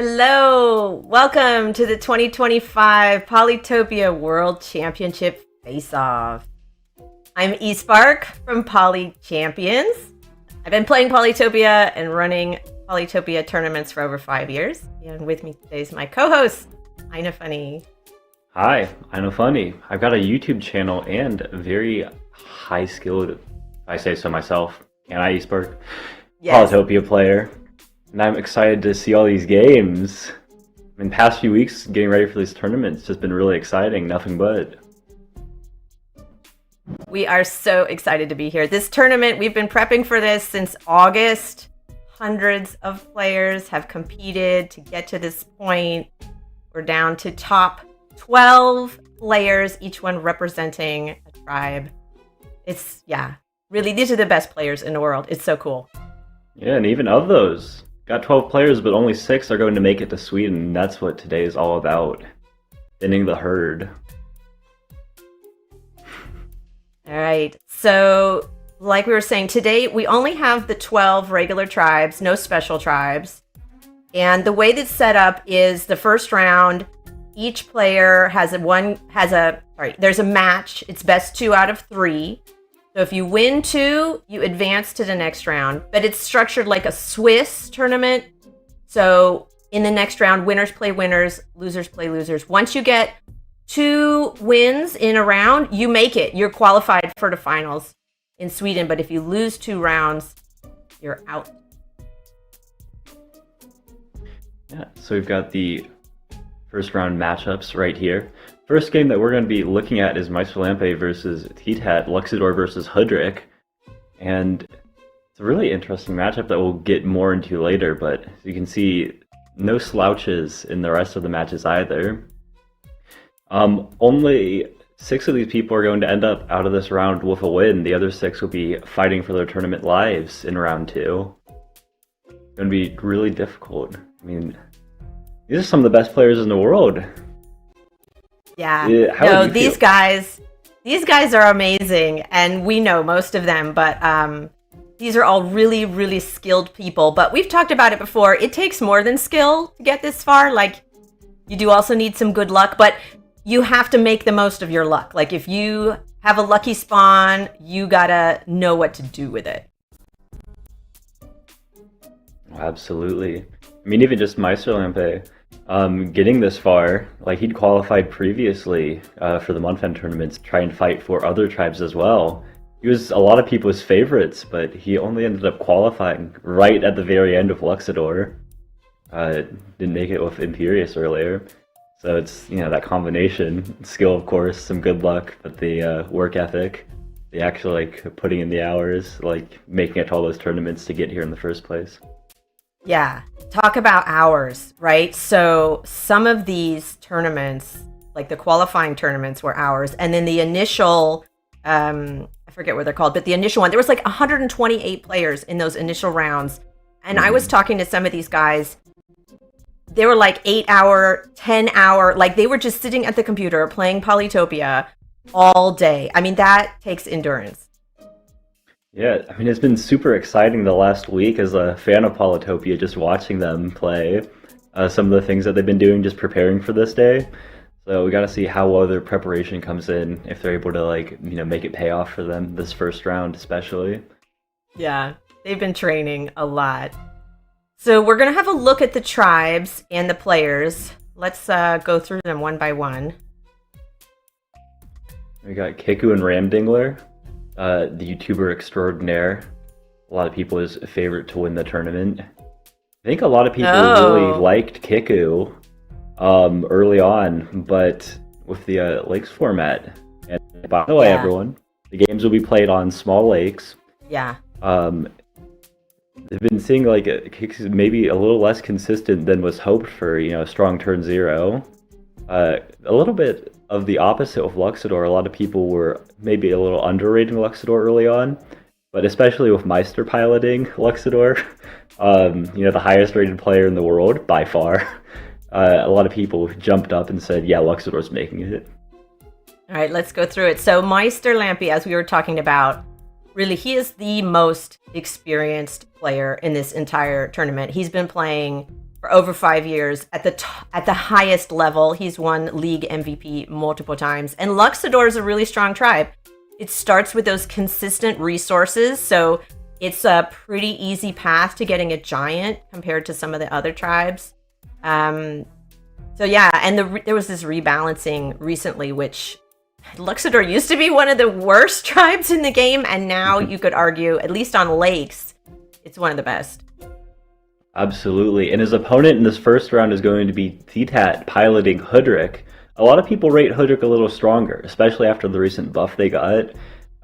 Hello, welcome to the 2025 Polytopia World Championship Face-Off. I'm eSpark from Poly Champions. I've been playing Polytopia and running Polytopia tournaments for over 5 years. And with me today is my co-host, Ina Funny. Hi, I know funny. I've got a YouTube channel and a very high skilled, if I say so myself, can I eSpark? Yes. Polytopia player. And I'm excited to see all these games. In the past few weeks, getting ready for these tournaments has just been really exciting, nothing but. We are so excited to be here. This tournament, we've been prepping for this since August. Hundreds of players have competed to get to this point. We're down to top 12 players, each one representing a tribe. It's, really, these are the best players in the world. It's so cool. Yeah, and even of those, got 12 players, but only 6 are going to make it to Sweden. That's what today is all about. Thinning the herd. All right. So, like we were saying, today we only have the 12 regular tribes, no special tribes. And the way that's set up is the first round, each player there's a match. It's best 2 out of 3. So if you win 2, you advance to the next round. But it's structured like a Swiss tournament. So in the next round, winners play winners, losers play losers. Once you get 2 wins in a round, you make it. You're qualified for the finals in Sweden. But if you lose 2 rounds, you're out. Yeah, so we've got the first round matchups right here. First game that we're going to be looking at is Lampe versus Titat, Luxador versus Hudrick. And it's a really interesting matchup that we'll get more into later, but as you can see, no slouches in the rest of the matches either. Only 6 of these people are going to end up out of this round with a win. The other 6 will be fighting for their tournament lives in round 2. It's going to be really difficult. I mean, these are some of the best players in the world. Yeah. These guys are amazing, and we know most of them, but these are all really, really skilled people. But we've talked about it before. It takes more than skill to get this far. Like, you do also need some good luck, but you have to make the most of your luck. Like, if you have a lucky spawn, you gotta know what to do with it. Absolutely. I mean, even just Lampe, getting this far, like, he'd qualified previously for the Munfen tournaments, try and fight for other tribes as well. He was a lot of people's favorites, but he only ended up qualifying right at the very end of Luxador. Didn't make it with Imperius earlier. So it's, that combination, skill of course, some good luck, but the work ethic, the actual, putting in the hours, making it to all those tournaments to get here in the first place. Yeah, talk about hours, right? So some of these tournaments, like the qualifying tournaments, were hours. And then the initial, I forget what they're called, but the initial one, there was 128 players in those initial rounds. And I was talking to some of these guys. They were 8-hour, 10-hour, they were just sitting at the computer playing Polytopia all day. I mean, that takes endurance. Yeah, I mean, it's been super exciting the last week as a fan of Polytopia, just watching them play some of the things that they've been doing, just preparing for this day. So we got to see how well their preparation comes in, if they're able to, make it pay off for them this first round, especially. Yeah, they've been training a lot. So we're going to have a look at the tribes and the players. Let's go through them one by one. We got Kiku and Ramdingler. The YouTuber extraordinaire, a lot of people's favorite to win the tournament. I think a lot of people really liked Kiku early on, but with the lakes format. And by the way, everyone, the games will be played on small lakes. Yeah. They've been seeing Kiku maybe a little less consistent than was hoped for, a strong turn 0. A little bit of the opposite with Luxador. A lot of people were maybe a little underrating Luxador early on, but especially with Meister piloting Luxador, the highest rated player in the world by far, a lot of people jumped up and said, yeah, Luxador's making it. All right, let's go through it. So Meister Lampe, as we were talking about, really, he is the most experienced player in this entire tournament. He's been playing for over 5 years at the highest level. He's won league MVP multiple times. And Luxador is a really strong tribe. It starts with those consistent resources, so it's a pretty easy path to getting a giant compared to some of the other tribes. So yeah, and there was this rebalancing recently, which Luxador used to be one of the worst tribes in the game, and now you could argue, at least on lakes, it's one of the best. Absolutely. And his opponent in this first round is going to be Titat piloting Hoodrick. A lot of people rate Hoodrick a little stronger, especially after the recent buff they got.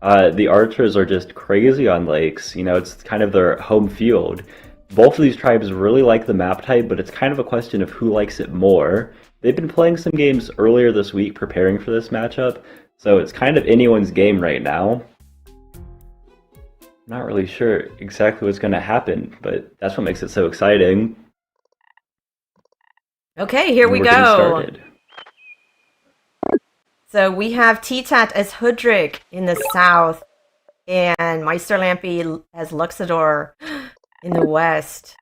The archers are just crazy on lakes. You know, it's kind of their home field. Both of these tribes really like the map type, but it's kind of a question of who likes it more. They've been playing some games earlier this week preparing for this matchup, so it's kind of anyone's game right now. Not really sure exactly what's going to happen, but that's what makes it so exciting. Okay, here we We're getting go. started. So we have Titat as Hoodrick in the south, and Meister Lampe as Luxador in the west.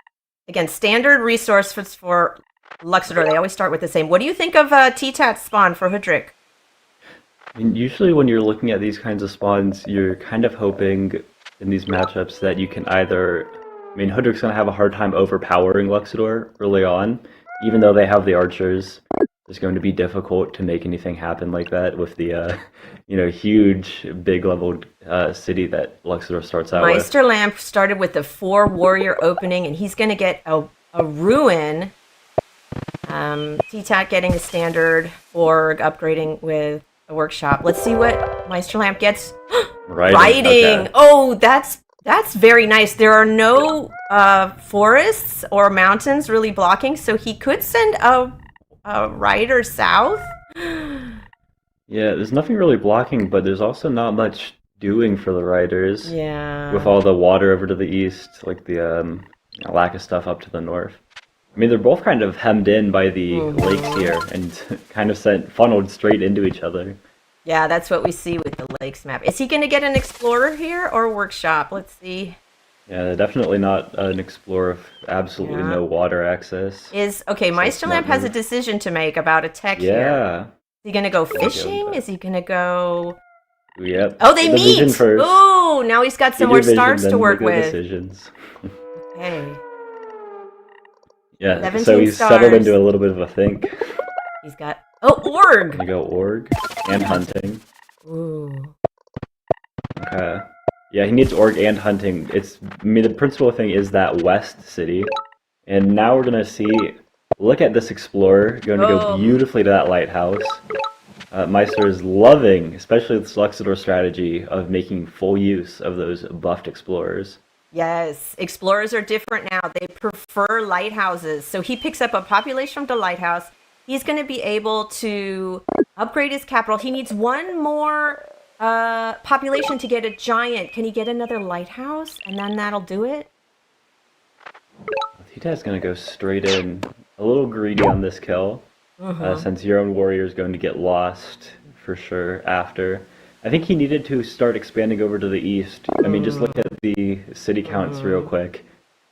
Again, standard resources for Luxador. They always start with the same. What do you think of Titat's spawn for Hoodrick? I mean, usually when you're looking at these kinds of spawns, you're kind of hoping in these matchups that you can either... I mean, Hoodrick's going to have a hard time overpowering Luxador early on, even though they have the archers. It's going to be difficult to make anything happen like that with the, huge, big-leveled city that Luxador starts out with. Meister Lampe started with the 4-warrior opening, and he's going to get a ruin. Titat getting a standard org, upgrading with a workshop. Let's see what Meister Lampe gets. Riding. Okay. Oh, that's very nice. There are no forests or mountains really blocking, so he could send a rider south. Yeah, there's nothing really blocking, but there's also not much doing for the riders. Yeah. With all the water over to the east, like the lack of stuff up to the north. I mean, they're both kind of hemmed in by the lakes here and kind of funneled straight into each other. Yeah, that's what we see with the lakes map. Is he going to get an explorer here or a workshop? Let's see. Yeah, definitely not an explorer with absolutely no water access. Meister Lampe has a decision to make about a tech here. Yeah. Is he going to go fishing? Is he going to go... Yep. Oh, they meet! First. Oh, now he's got some more stars to work with. Decisions. Okay. Yeah, so he's settled into a little bit of a think. He's got... Oh, org! Gonna go org and hunting. Ooh. Okay. Yeah, he needs org and hunting. The principal thing is that west city. And now we're gonna see... Look at this explorer. Going to go beautifully to that lighthouse. Meister is loving, especially this Luxador strategy of making full use of those buffed explorers. Yes, explorers are different now. They prefer lighthouses. So he picks up a population from the lighthouse. He's going to be able to upgrade his capital. He needs one more population to get a giant. Can he get another lighthouse? And then that'll do it? Titat's going to go straight in. A little greedy on this kill. Since your own warrior is going to get lost for sure after. I think he needed to start expanding over to the east. I mean, just look at the city counts real quick.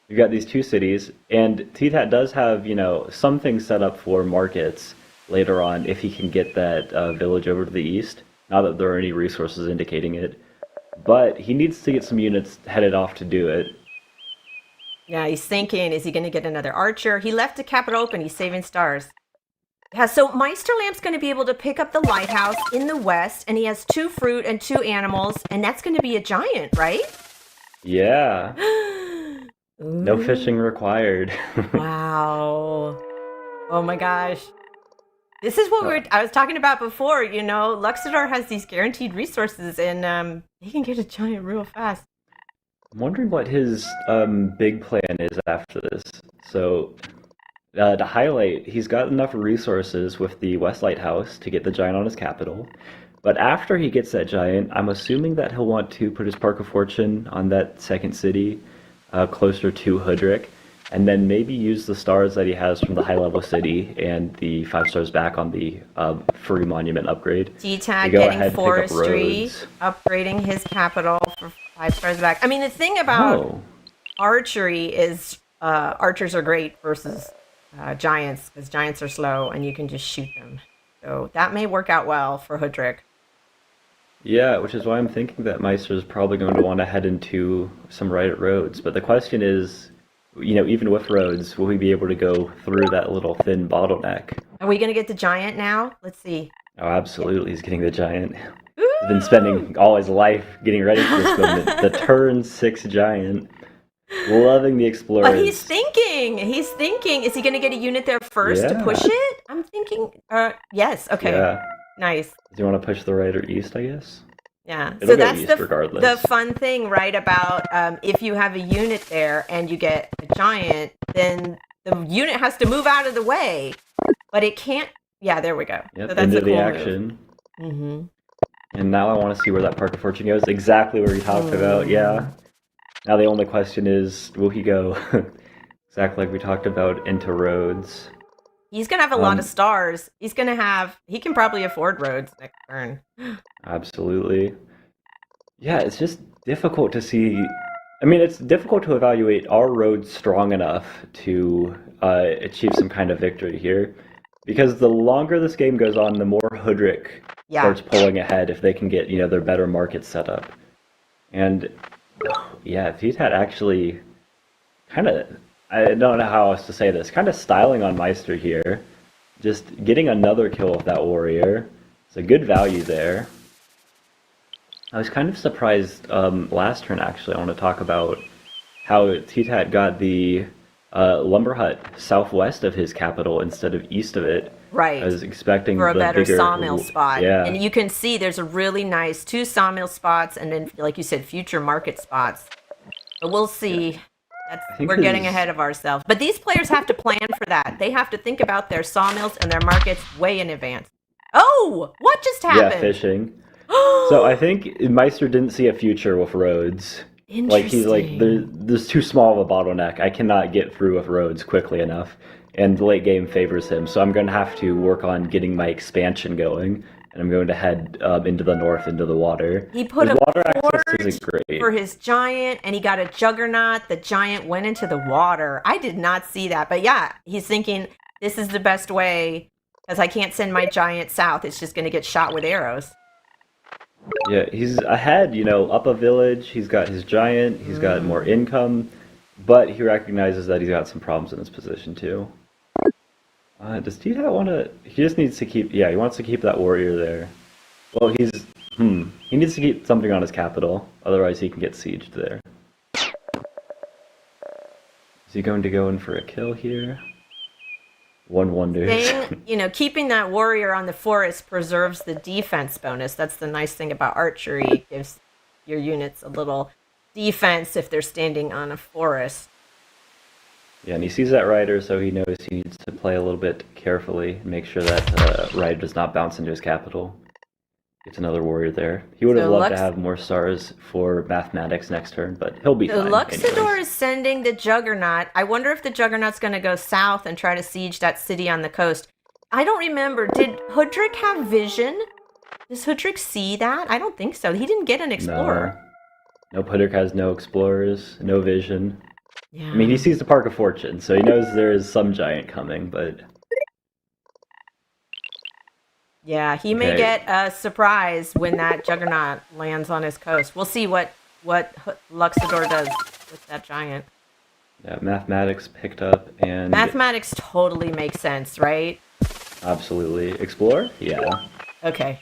You've got these two cities, and Titat does have, some things set up for markets later on if he can get that village over to the east. Not that there are any resources indicating it. But he needs to get some units headed off to do it. Yeah, he's thinking, is he going to get another archer? He left the capital open. He's saving stars. Yeah, so Meister Lampe's going to be able to pick up the lighthouse in the west, and he has 2 fruit and 2 animals, and that's going to be a giant, right? Yeah. No fishing required. Wow. Oh my gosh. This is what I was talking about before, Luxador has these guaranteed resources, and he can get a giant real fast. I'm wondering what his big plan is after this. So... to highlight, he's got enough resources with the West Lighthouse to get the giant on his capital. But after he gets that giant, I'm assuming that he'll want to put his Park of Fortune on that second city, closer to Hoodrick, and then maybe use the stars that he has from the high-level city and the 5 stars back on the free monument upgrade. Titat getting forestry, upgrading his capital for 5 stars back. I mean, the thing about archery is archers are great versus giants, because giants are slow and you can just shoot them. So that may work out well for Hoodrick. Yeah, which is why I'm thinking that Meister is probably going to want to head into some right roads. But the question is, even with roads, will we be able to go through that little thin bottleneck? Are we going to get the giant now? Let's see. Oh, absolutely, he's getting the giant. Ooh! He's been spending all his life getting ready for this moment. The turn 6 giant. Loving the explorers. But he's thinking. He's thinking. Is he going to get a unit there first to push it? I'm thinking. Yes. Okay. Yeah. Nice. Do you want to push the right or east, I guess? Yeah. It'll So go that's east regardless. the fun thing, right? About if you have a unit there and you get a giant, then the unit has to move out of the way, but it can't. Yeah. There we go. Yep, So that's into a cool the action. move. Mm-hmm. And now I want to see where that Park of Fortune goes. Exactly where we talked about. Yeah. Now the only question is, will he go exactly like we talked about into roads? He's gonna have a lot of stars. He can probably afford roads next turn. Absolutely. Yeah, it's just difficult to see. I mean, it's difficult to evaluate, are roads strong enough to achieve some kind of victory here? Because the longer this game goes on, the more Hoodrick starts pulling ahead if they can get, their better market set up. And yeah, Vitat actually kind of, I don't know how else to say this, kind of styling on Meister here. Just getting another kill with that warrior. It's a good value there. I was kind of surprised last turn, actually. I want to talk about how Vitat got the lumber hut southwest of his capital instead of east of it. Right. I was expecting for a the better bigger sawmill spot. Yeah. And you can see there's a really nice 2 sawmill spots and then, like you said, future market spots. But we'll see. We're getting ahead of ourselves. But these players have to plan for that. They have to think about their sawmills and their markets way in advance. Oh, what just happened? Yeah, fishing. So I think Meister didn't see a future with roads. Like he's like, there's too small of a bottleneck. I cannot get through with roads quickly enough. And the late game favors him. So I'm going to have to work on getting my expansion going. And I'm going to head into the north, into the water. He put his a water access forge isn't great. for his giant, and he got a juggernaut. The giant went into the water. I did not see that. But yeah, he's thinking, this is the best way, because I can't send my giant south. It's just going to get shot with arrows. Yeah, he's ahead, up a village. He's got his giant. He's got more income. But he recognizes that he's got some problems in his position, too. Does Vitat want to... He just needs to keep... Yeah, he wants to keep that warrior there. Well, he needs to keep something on his capital. Otherwise, he can get sieged there. Is he going to go in for a kill here? One wonders. Keeping that warrior on the forest preserves the defense bonus. That's the nice thing about archery. It gives your units a little defense if they're standing on a forest. Yeah, and he sees that rider, so he knows he needs to play a little bit carefully and make sure that rider does not bounce into his capital. Gets another warrior there. He would have loved to have more stars for mathematics next turn, but he'll be fine. Luxador is sending the Juggernaut. I wonder if the Juggernaut's going to go south and try to siege that city on the coast. I don't remember. Did Hoodrick have vision? Does Hoodrick see that? I don't think so. He didn't get an explorer. No, Hoodrick has no explorers, no vision. Yeah. I mean, he sees the Park of Fortune, so he knows there is some giant coming, but... Yeah, he may get a surprise when that Juggernaut lands on his coast. We'll see what Luxador does with that giant. Yeah, mathematics picked up, and... Mathematics totally makes sense, right? Absolutely. Explore? Yeah. Okay.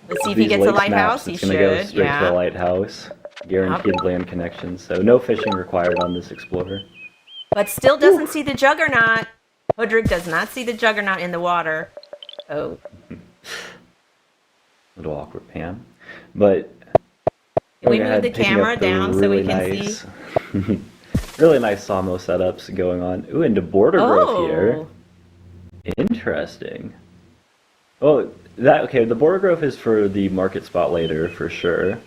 Let's see if he gets a lighthouse. He should. Go straight to the lighthouse. Guaranteed land connections, so no fishing required on this explorer. But still doesn't see the Juggernaut. Hoodrick does not see the Juggernaut in the water. Oh. Little awkward pan. But can we move the camera down so we can see? Really nice sawmill setups going on. Ooh, into border growth here. Interesting. Oh, the border growth is for the market spot later, for sure.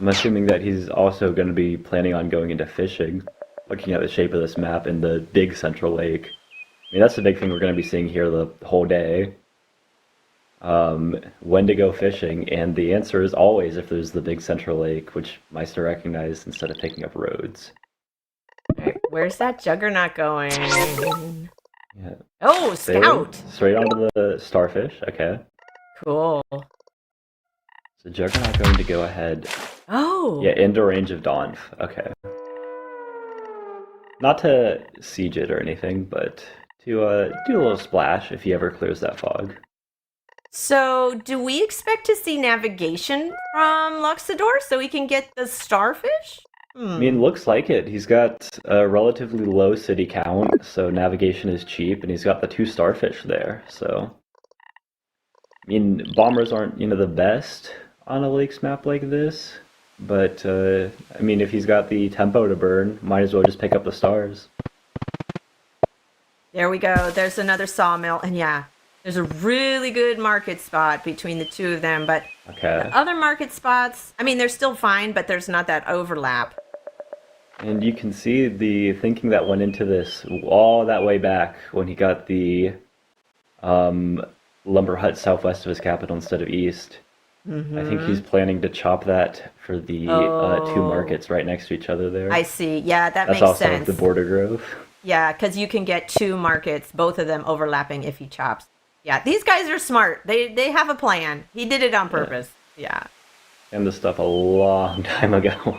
I'm assuming that he's also going to be planning on going into fishing, looking at the shape of this map in the big central lake. I mean, that's the big thing we're going to be seeing here the whole day. When to go fishing, and the answer is always if there's the big central lake, which Meister recognized instead of picking up roads. Right, where's that Juggernaut going? Yeah. Oh, Sailing Scout. straight onto the starfish. Okay. Cool. So Juggernaut going to go ahead. Oh. Yeah, into range of Donph. Okay. Not to siege it or anything, but to do a little splash if he ever clears that fog. So, do we expect to see navigation from Luxador so we can get the starfish? I mean, looks like it. He's got a relatively low city count, so navigation is cheap, and he's got the 2 starfish there. So, I mean, bombers aren't, the best on a lakes map like this, but I mean, if he's got the tempo to burn, might as well just pick up the stars. There we go. There's another sawmill, and yeah, there's a really good market spot between the two of them. But Okay. the other market spots, I mean, they're still fine, but there's not that overlap. And you can see the thinking that went into this all that way back when he got the lumber hut southwest of his capital instead of east. I think he's planning to chop that for the 2 Oh. markets right next to each other there. I see. Yeah, that That's makes also sense. the border grove. Yeah, because you can get 2 markets, both of them overlapping if he chops. Yeah, these guys are smart. They have a plan. He did it on purpose. Yeah. And this stuff a long time ago.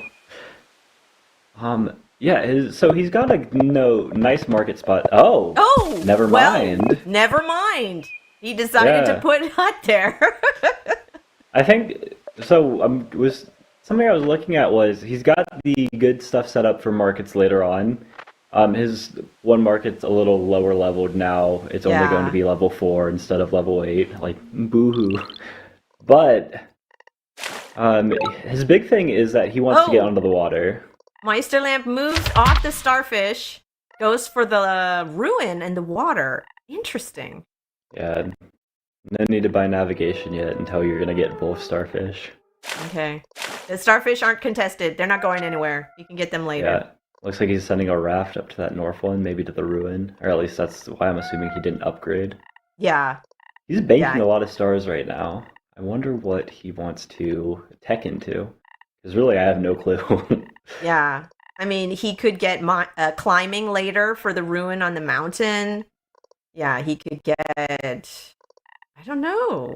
Yeah, so he's got a nice market spot. Oh, Oh, never well, mind. Never mind. He decided to Yeah. put hut there. I think so. Was something I was looking at was he's got the good stuff set up for markets later on. His one market's a little lower leveled now. It's only going Yeah. to be level 4 instead of level 8. Like boohoo. But his big thing is that he wants to get Oh. onto the water. Meister Lamp moves off the starfish, goes for the ruin and the water. Interesting. Yeah, no need to buy navigation yet until you're gonna get both starfish. Okay. The starfish aren't contested. They're not going anywhere. You can get them later. Yeah, looks like he's sending a raft up to that north one, maybe to the ruin, or at least that's why I'm assuming he didn't upgrade. Yeah. He's banking Yeah. a lot of stars right now. I wonder what he wants to tech into, because really I have no clue. Yeah. I mean, he could get climbing later for the ruin on the mountain. Yeah, he could get. I don't know.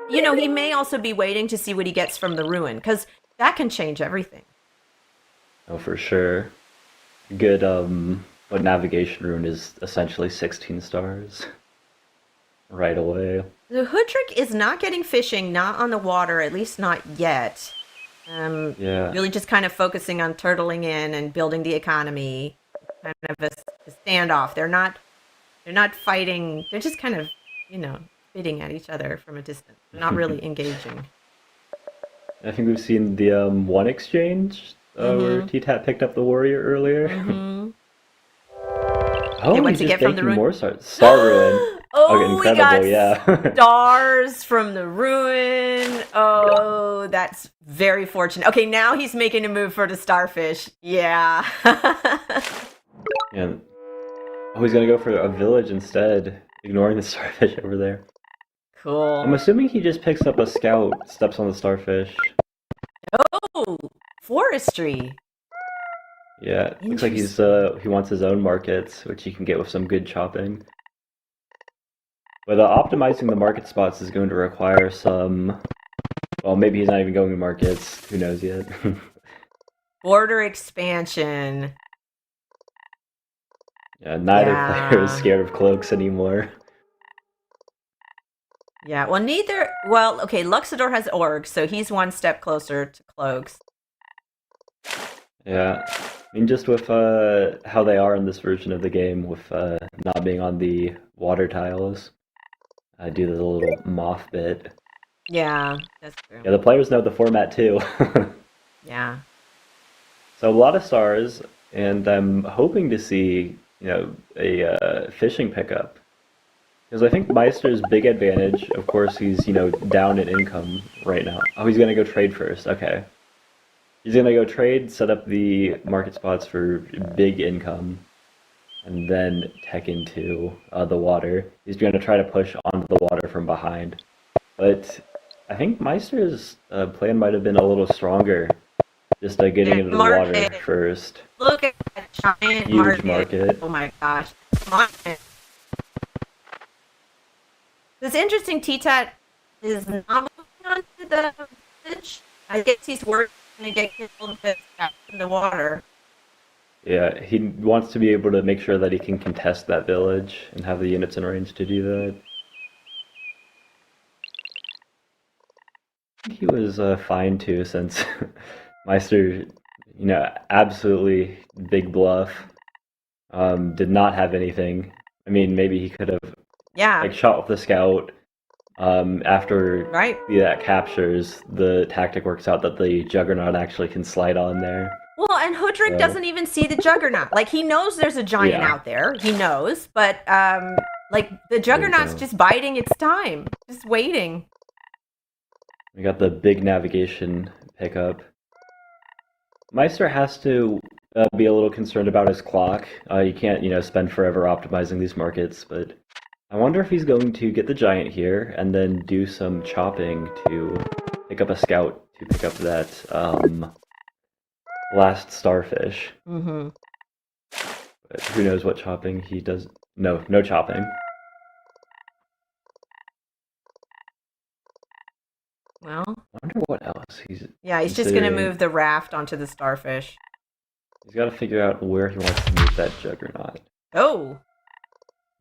He may also be waiting to see what he gets from the ruin because that can change everything. Oh, for sure. Good, but navigation rune is essentially 16 stars right away. The Hoodrick is not getting fishing, not on the water, at least not yet. Yeah. Really just kind of focusing on turtling in and building the economy. Kind of a standoff. They're not fighting. They're just kind of, spitting at each other from a distance. They're not really engaging. I think we've seen the one exchange where T-Tat picked up the warrior earlier. Mm-hmm. Oh, Okay, what's he's he just get from the banking ruin? more stars. Star ruin. Oh, Okay, we got incredible, yeah. stars from the ruin. Oh, that's very fortunate. Okay, now he's making a move for the starfish. Yeah. Yeah. Oh, he's gonna go for a village instead, ignoring the starfish over there. I'm Cool. assuming he just picks up a scout, steps on the starfish. Oh, forestry. Yeah, looks like he wants his own markets, which he can get with some good chopping. But optimizing the market spots is going to require some. Well, maybe he's not even going to markets. Who knows yet? Border expansion. Yeah, neither Yeah. player is scared of cloaks anymore. Yeah, well, neither. Well, okay, Luxador has orgs, so he's one step closer to cloaks. Yeah, I mean, just with how they are in this version of the game, with not being on the water tiles, I do the little moth bit. Yeah, that's true. Yeah, the players know the format too. Yeah. So a lot of stars, and I'm hoping to see, a fishing pickup. Because I think Meister's big advantage, of course, he's, down in income right now. Oh, he's gonna go trade first. Okay. He's gonna go trade, set up the market spots for big income, and then tech into the water. He's gonna try to push onto the water from behind. But I think Meister's plan might have been a little stronger. Just getting into the water Market. first. Look at that giant Huge market. market. Oh my gosh. on it. It's interesting. T-Tat is not moving on to the village. I guess he's worried he's going to get killed if it's out in the water. Yeah, he wants to be able to make sure that he can contest that village and have the units in range to do that. He was fine too, since Meister, absolutely big bluff. Did not have anything. I mean, maybe he could have Yeah. shot with the scout. After Right. that captures, the tactic works out that the Juggernaut actually can slide on there. Well, and Hoodrick doesn't even see the Juggernaut. Like, he knows there's a giant out there. He knows, but the Juggernaut's just biding its time, just waiting. We got the big navigation pickup. Meister has to be a little concerned about his clock. You can't, spend forever optimizing these markets, but I wonder if he's going to get the giant here and then do some chopping to pick up a scout to pick up that last starfish. Mm-hmm. But who knows what chopping he does? No chopping. Well, I wonder what else he's. Yeah, he's just going to move the raft onto the starfish. He's got to figure out where he wants to move that Juggernaut. Oh.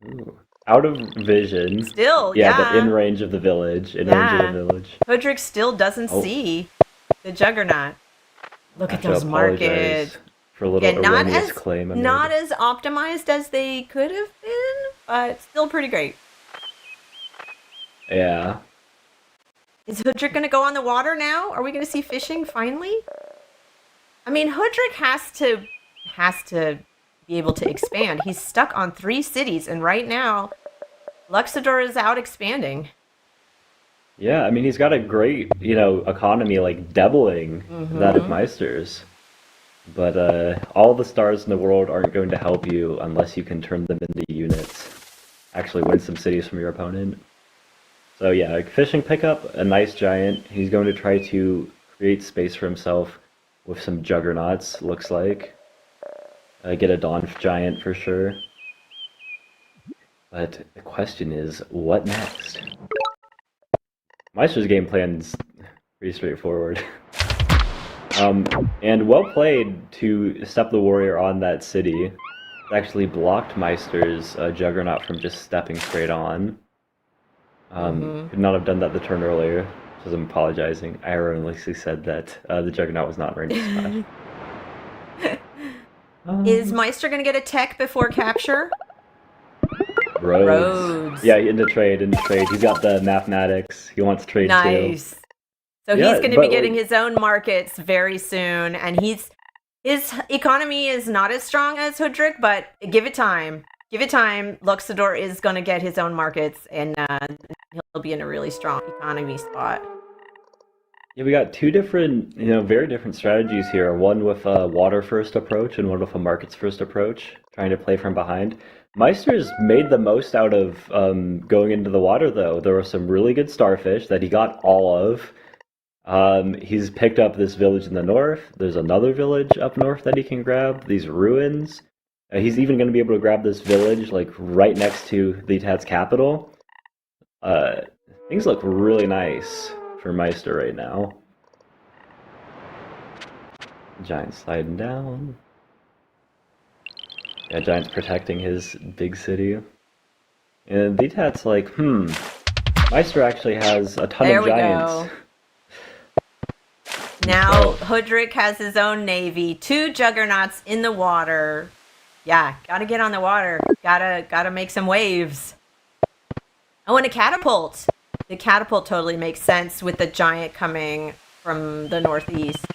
Ooh. Out of vision. Still, yeah. But in range of the village. In range of the village. Hoodrick still doesn't see the Juggernaut. Look at those markets. For a little erroneous claim. Not as optimized as they could have been, but still pretty great. Yeah. Is Hoodrick going to go on the water now? Are we going to see fishing finally? I mean, Hoodrick has to be able to expand. He's stuck on 3 cities, and right now, Luxador is out expanding. Yeah, I mean, he's got a great, economy, like doubling that of Meister's. But all the stars in the world aren't going to help you unless you can turn them into units. Actually win some cities from your opponent. So yeah, fishing pickup, a nice giant. He's going to try to create space for himself with some juggernauts, looks like. Get a Dawn giant for sure. But the question is, what next? Meister's game plan's pretty straightforward. And well played to step the warrior on that city. It actually blocked Meister's Juggernaut from just stepping straight on. Could not have done that the turn earlier, because I'm apologizing. I erroneously said that the Juggernaut was not in range to smash. Is Meister going to get a tech before capture? Rhodes. Yeah, into trade. He's got the mathematics. He wants trade too. Nice. So he's going to be getting his own markets very soon, and his economy is not as strong as Hoodrick, but give it time. Give it time. Luxador is going to get his own markets, and he'll be in a really strong economy spot. Yeah, we got 2 different, very different strategies here. One with a water-first approach and one with a markets-first approach, trying to play from behind. Meister's made the most out of going into the water, though. There were some really good starfish that he got all of. He's picked up this village in the north. There's another village up north that he can grab, these ruins. He's even going to be able to grab this village, like, right next to the Tat's capital. Things look really nice for Meister right now. Giant sliding down. Yeah, Giant's protecting his big city. And the Tat's like, Meister actually has a ton of giants. Go. Now Hoodrick has his own navy, 2 juggernauts in the water. Yeah, gotta get on the water. Gotta make some waves. Oh, and a catapult. The catapult totally makes sense with the giant coming from the northwest.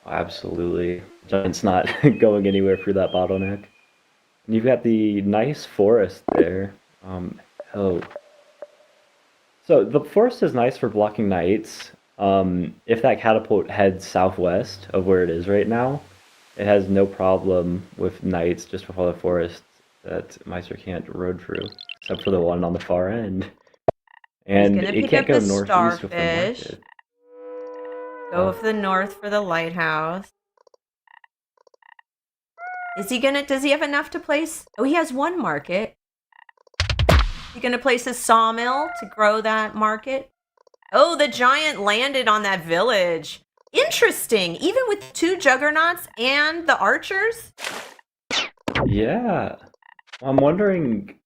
Absolutely. Giant's not going anywhere through that bottleneck. And you've got the nice forest there. So the forest is nice for blocking knights. If that catapult heads southwest of where it is right now, it has no problem with knights just with all the forests that Meister can't road through, except for the one on the far end. And it can't go northeast with the market. Go with the north for the lighthouse. Does he have enough to place? Oh, he has one market. Is he gonna place a sawmill to grow that market? Oh, the giant landed on that village. Interesting. Even with 2 juggernauts and the archers? Yeah. I'm wondering.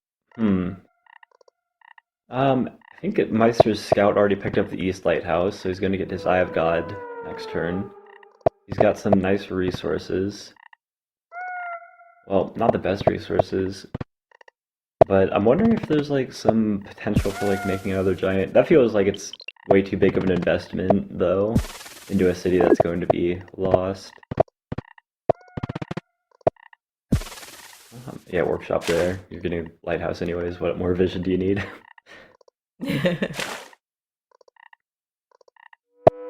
I think Meister's scout already picked up the East Lighthouse, so he's going to get his Eye of God next turn. He's got some nice resources. Well, not the best resources, but I'm wondering if there's like some potential for like making another giant. That feels like it's way too big of an investment, though, into a city that's going to be lost. Yeah, workshop there. You're getting a lighthouse anyways. What more vision do you need?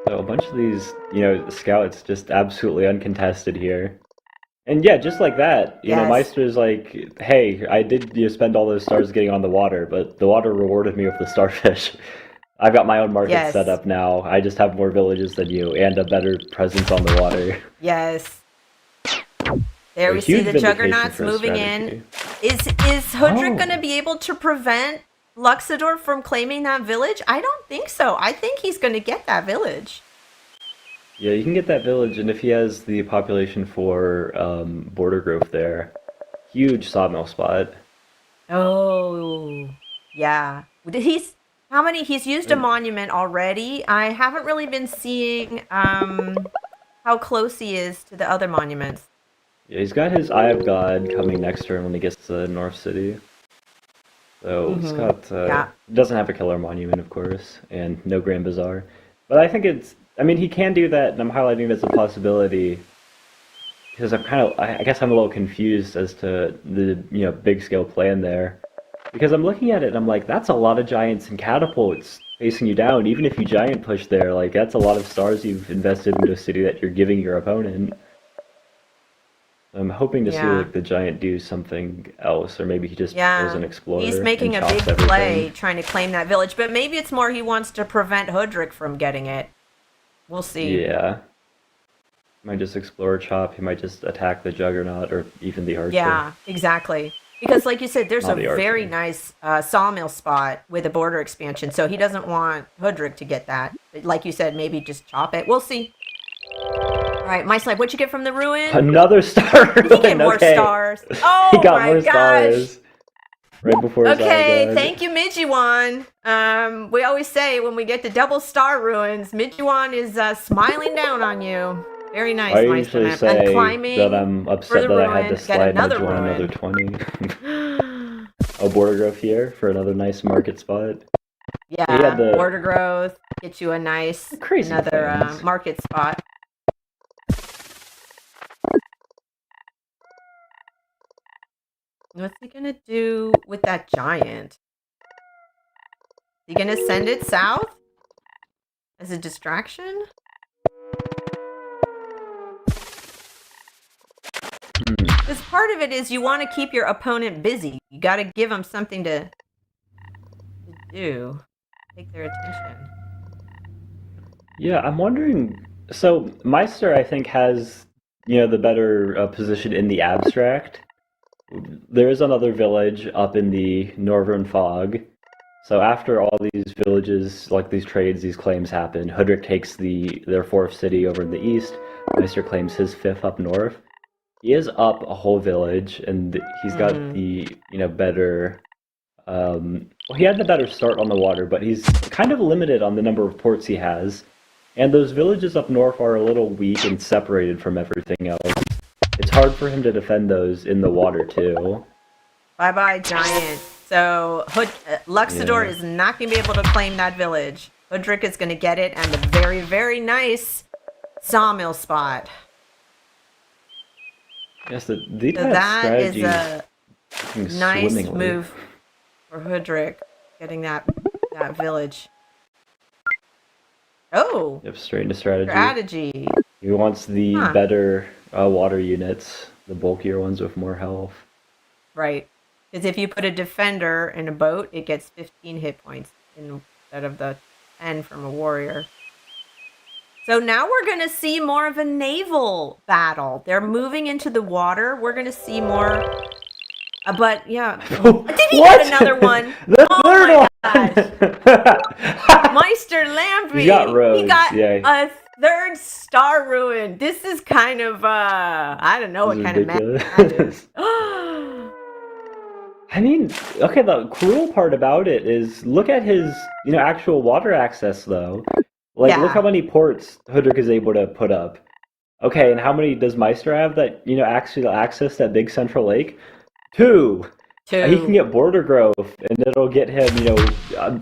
So a bunch of these, scouts just absolutely uncontested here. And yeah, just like that, Yes. Meister's like, hey, I did spend all those stars getting on the water, but the water rewarded me with the starfish. I've got my own market Yes. set up now. I just have more villages than you and a better presence on the water. Yes. There A we see huge the vindication juggernauts for a moving strategy. in. Is Hudrick Oh. going to be able to prevent Luxador from claiming that village? I don't think so. I think he's going to get that village. Yeah, you can get that village, and if he has the population for border growth there, huge sawmill spot. Oh, yeah. He's used a monument already. I haven't really been seeing how close he is to the other monuments. Yeah, he's got his Eye of God coming next turn when he gets to North City. So he's got Yeah. doesn't have a killer monument, of course, and no Grand Bazaar. But I think he can do that, and I'm highlighting it as a possibility because I guess I'm a little confused as to the big scale plan there. Because I'm looking at it and I'm like, that's a lot of giants and catapults facing you down. Even if you giant push there, like that's a lot of stars you've invested into a city that you're giving your opponent. I'm hoping to see Yeah. like the giant do something else, or maybe he just pulls an explorer. He's making and a big chops everything. play trying to claim that village, but maybe it's more he wants to prevent Hudrick from getting it. We'll see. Yeah. He might just explore chop, he might just attack the juggernaut or even the archer. Yeah, exactly. Because like you said, there's a Not the archer. very nice sawmill spot with a border expansion, so he doesn't want Hudrick to get that. Like you said, maybe just chop it. We'll see. All right, my slide. What'd you get from the ruin? Another star. Did he get more stars? Oh He got my more gosh. stars. Right before his Okay, Eye of God. thank you, Mijiwan. We always say when we get to double star ruins, Mijiwan is smiling down on you. Very nice, I Meister. usually And say climbing that I'm for upset the that I had ruin, to get slide another Midge on ruin. another 20. A border growth here for another nice market spot. He Yeah, had the border growth, get you a nice crazy another plans. market spot. What's he gonna do with that giant? Is he gonna send it south as a distraction? Because part of it is you want to keep your opponent busy. You got to give them something to do, take their attention. Yeah, I'm wondering. So Meister, I think, has the better position in the abstract. There is another village up in the Northern Fog. So after all these villages, like these trades, these claims happen, Hudrick takes their fourth city over in the east. Meister claims his fifth up north. He is up a whole village, and he's got the better. Well, he had the better start on the water, but he's kind of limited on the number of ports he has. And those villages up north are a little weak and separated from everything else. It's hard for him to defend those in the water too. Bye-bye, giant. So Luxador is not going to be able to claim that village. Hudrick is going to get it, and the very, very nice sawmill spot. Yes, the So that is a nice swimmingly. move for Hudrick, getting that village. Oh, Yep, straight into strategy. strategy. He wants the better water units, the bulkier ones with more health. Right. Because if you put a defender in a boat, it gets 15 hit points instead of the 10 from a warrior. So now we're going to see more of a naval battle. They're moving into the water. We're going to see more. But yeah, did he What? get another one? The Oh third my one! gosh. Meister Lampe. He got Rhodes, He got yeah. a third star ruin. This is kind of, I don't know This what is kind of ridiculous. that is. I mean, okay, the cruel part about it is look at his, actual water access though. Like, look how Yeah. many ports Hoodrick is able to put up. Okay, and how many does Meister have that, actually access that big central lake? 2. He can Two. get Border Grove, and it'll get him,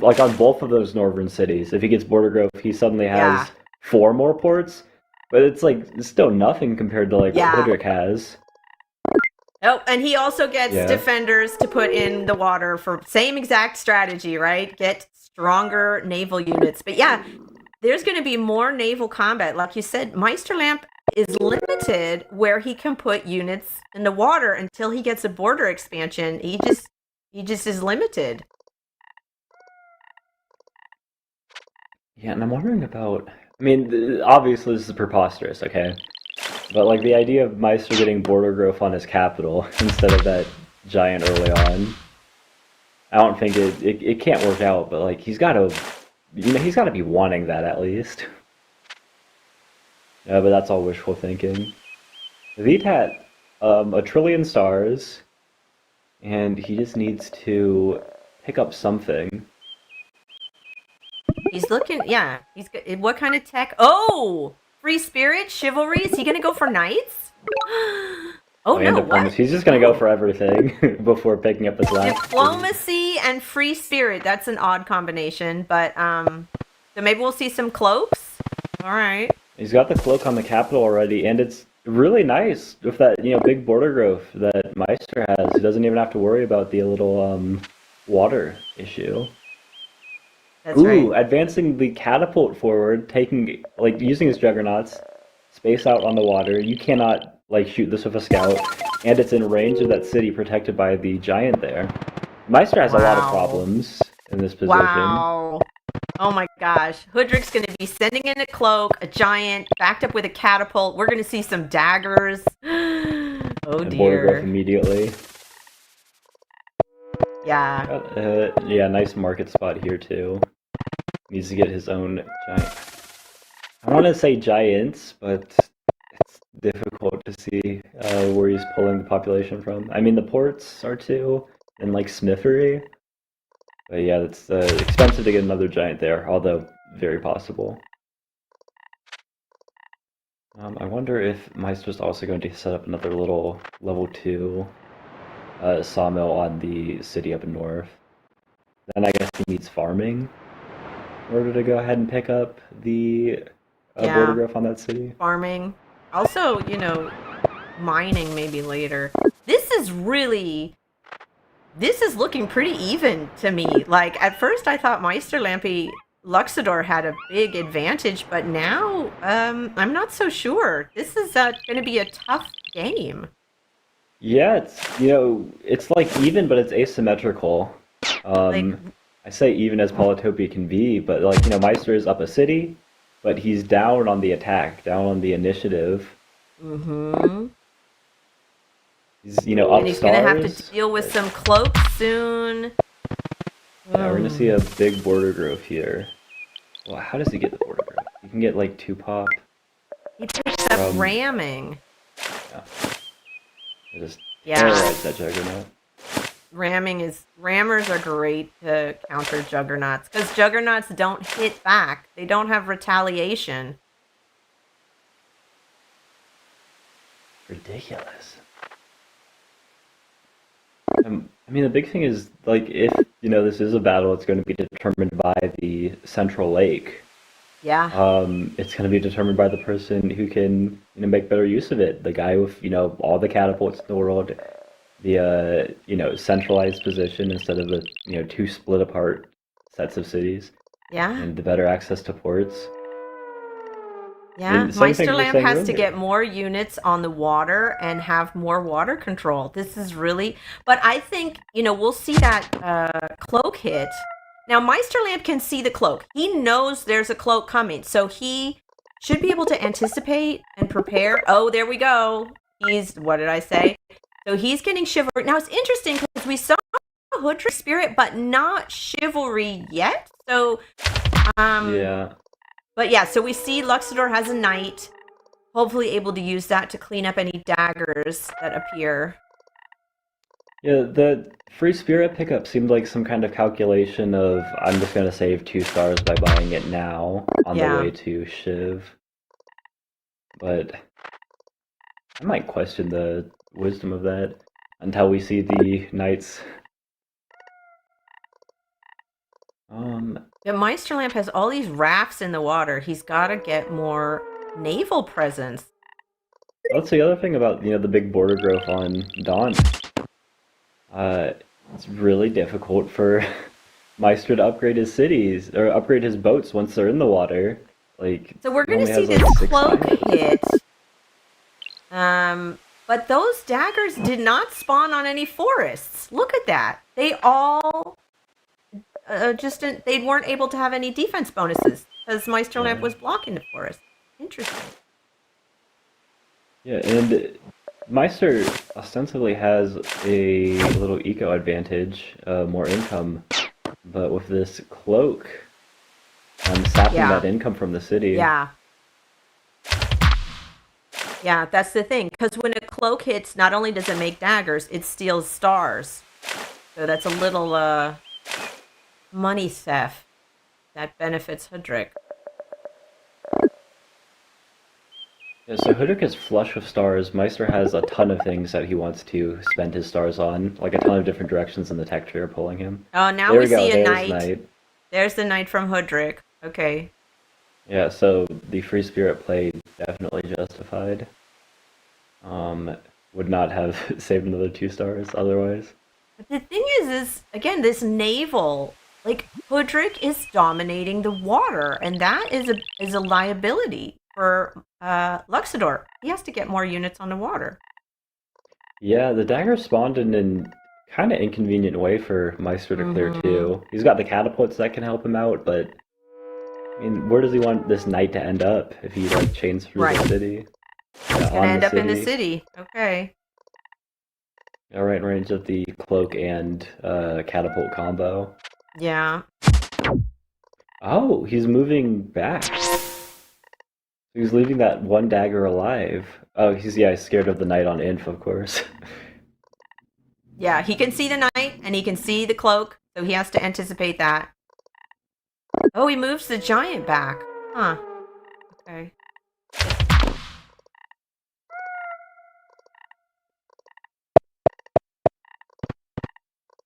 like on both of those northern cities. If he gets Border Grove, he suddenly Yeah. has 4 more ports. But it's still nothing compared to like what Yeah. Hoodrick has. Oh, and he also gets Yeah. defenders to put in the water for same exact strategy, right? Get stronger naval units. But yeah, there's going to be more naval combat. Like you said, Meister Lamp is limited where he can put units in the water until he gets a border expansion. He just is limited. Yeah, and I'm wondering about. I mean, obviously this is preposterous, okay? But like the idea of Meister getting border growth on his capital instead of that giant early on, I don't think it can't work out. But like he's got to be wanting that at least. Yeah, but that's all wishful thinking. VTAT, a trillion stars, and he just needs to pick up something. He's looking, yeah. What kind of tech? Oh, free spirit, chivalry. Is he gonna go for knights? Oh And no, diplomacy. what? He's just gonna go for everything before picking up his last. Diplomacy and free spirit. That's an odd combination, but so maybe we'll see some cloaks. All right. He's got the cloak on the capital already, and it's really nice with that big border growth that Meister has. He doesn't even have to worry about the little water issue. That's Ooh, right. advancing the catapult forward, taking like using his juggernauts, space out on the water. You cannot like shoot this with a scout, and it's in range of that city protected by the giant there. Meister has a lot of Wow. problems in this position. Wow. Oh my gosh. Hoodrick's going to be sending in a cloak, a giant, backed up with a catapult. We're going to see some daggers. Oh And border growth dear. immediately. Yeah. Yeah, nice market spot here too. Needs to get his own giant. I want to say giants, but it's difficult to see where he's pulling the population from. I mean, the ports are too, and like Smithery. But yeah, it's expensive to get another giant there, although very possible. I wonder if Meister's also going to set up another little level 2 sawmill on the city up north. Then I guess he needs farming in order to go ahead and pick up the border Yeah. growth on that city. Farming. Also, mining maybe later. This is looking pretty even to me. Like, at first I thought Meister Lampe Luxador had a big advantage, but now I'm not so sure. This is going to be a tough game. Yeah, it's like even, but it's asymmetrical. Like, I say even as Polytopia can be, but like Meister is up a city, but he's down on the attack, down on the initiative. mm-hmm. He's up And he's going to have stars. to deal with some cloaks soon. Yeah, we're gonna see a big border growth here. Well, how does he get the border growth? He can get like 2 pop. He picks up From- ramming. Yeah. Just Yeah. terrorize that juggernaut. Rammers are great to counter juggernauts because juggernauts don't hit back. They don't have retaliation. Ridiculous. I mean, the big thing is like if this is a battle, it's going to be determined by the central lake. Yeah. It's going to be determined by the person who can make better use of it. The guy with all the catapults in the world, the centralized position instead of the 2 split apart sets of cities, Yeah. and the better access to ports. Yeah. And same thing Meister we were Lamp saying has to earlier. get more units on the water and have more water control. This is really, but I think, we'll see that cloak hit. Now, Meister Lamp can see the cloak. He knows there's a cloak coming. So he should be able to anticipate and prepare. Oh, there we go. What did I say? So he's getting chivalry. Now it's interesting because we saw Hoodrick spirit, but not chivalry yet. So, Yeah. but yeah, so we see Luxador has a knight, hopefully able to use that to clean up any daggers that appear. Yeah, the free spirit pickup seemed like some kind of calculation of I'm just gonna save 2 stars by buying it now on the way to Shiv. But I might question the wisdom of that until we see the knights. The Meisterlamp has all these rafts in the water. He's got to get more naval presence. That's the other thing about the big border growth on Dawn. It's really difficult for Meister to upgrade his cities or upgrade his boats once they're in the water. Like, so we're going to see has, this cloak hit. But those daggers did not spawn on any forests. Look at that. They all they weren't able to have any defense bonuses because Meisterlamp was blocking the forest. Interesting. Yeah, and Meister ostensibly has a little eco advantage, more income, but with this cloak, sapping that income from the city. Yeah. Yeah, that's the thing. Because when a cloak hits, not only does it make daggers, it steals stars. So that's a little money theft that benefits Hoodrick. Yeah, so Hoodrick is flush with stars. Meister has a ton of things that he wants to spend his stars on, like a ton of different directions in the tech tree are pulling him. Oh, now there we see a knight. knight. There's the knight from Hoodrick. Okay. Yeah, so the free spirit play definitely justified. Would not have saved another 2 stars otherwise. But the thing is again, this naval, like Hoodrick is dominating the water, and that is a liability for Luxador. He has to get more units on the water. Yeah, the dagger spawned in an kind of inconvenient way for Meister to clear too. He's got the catapults that can help him out, but I mean, where does he want this knight to end up if he like chains through the city? He's gonna end up in the city. Okay. All right, in range of the cloak and catapult combo. Yeah. Oh, he's moving back. He's leaving that one dagger alive. Oh, he's scared of the knight on inf, of course. Yeah, he can see the knight and he can see the cloak, so he has to anticipate that. Oh, he moves the giant back. Huh. Okay.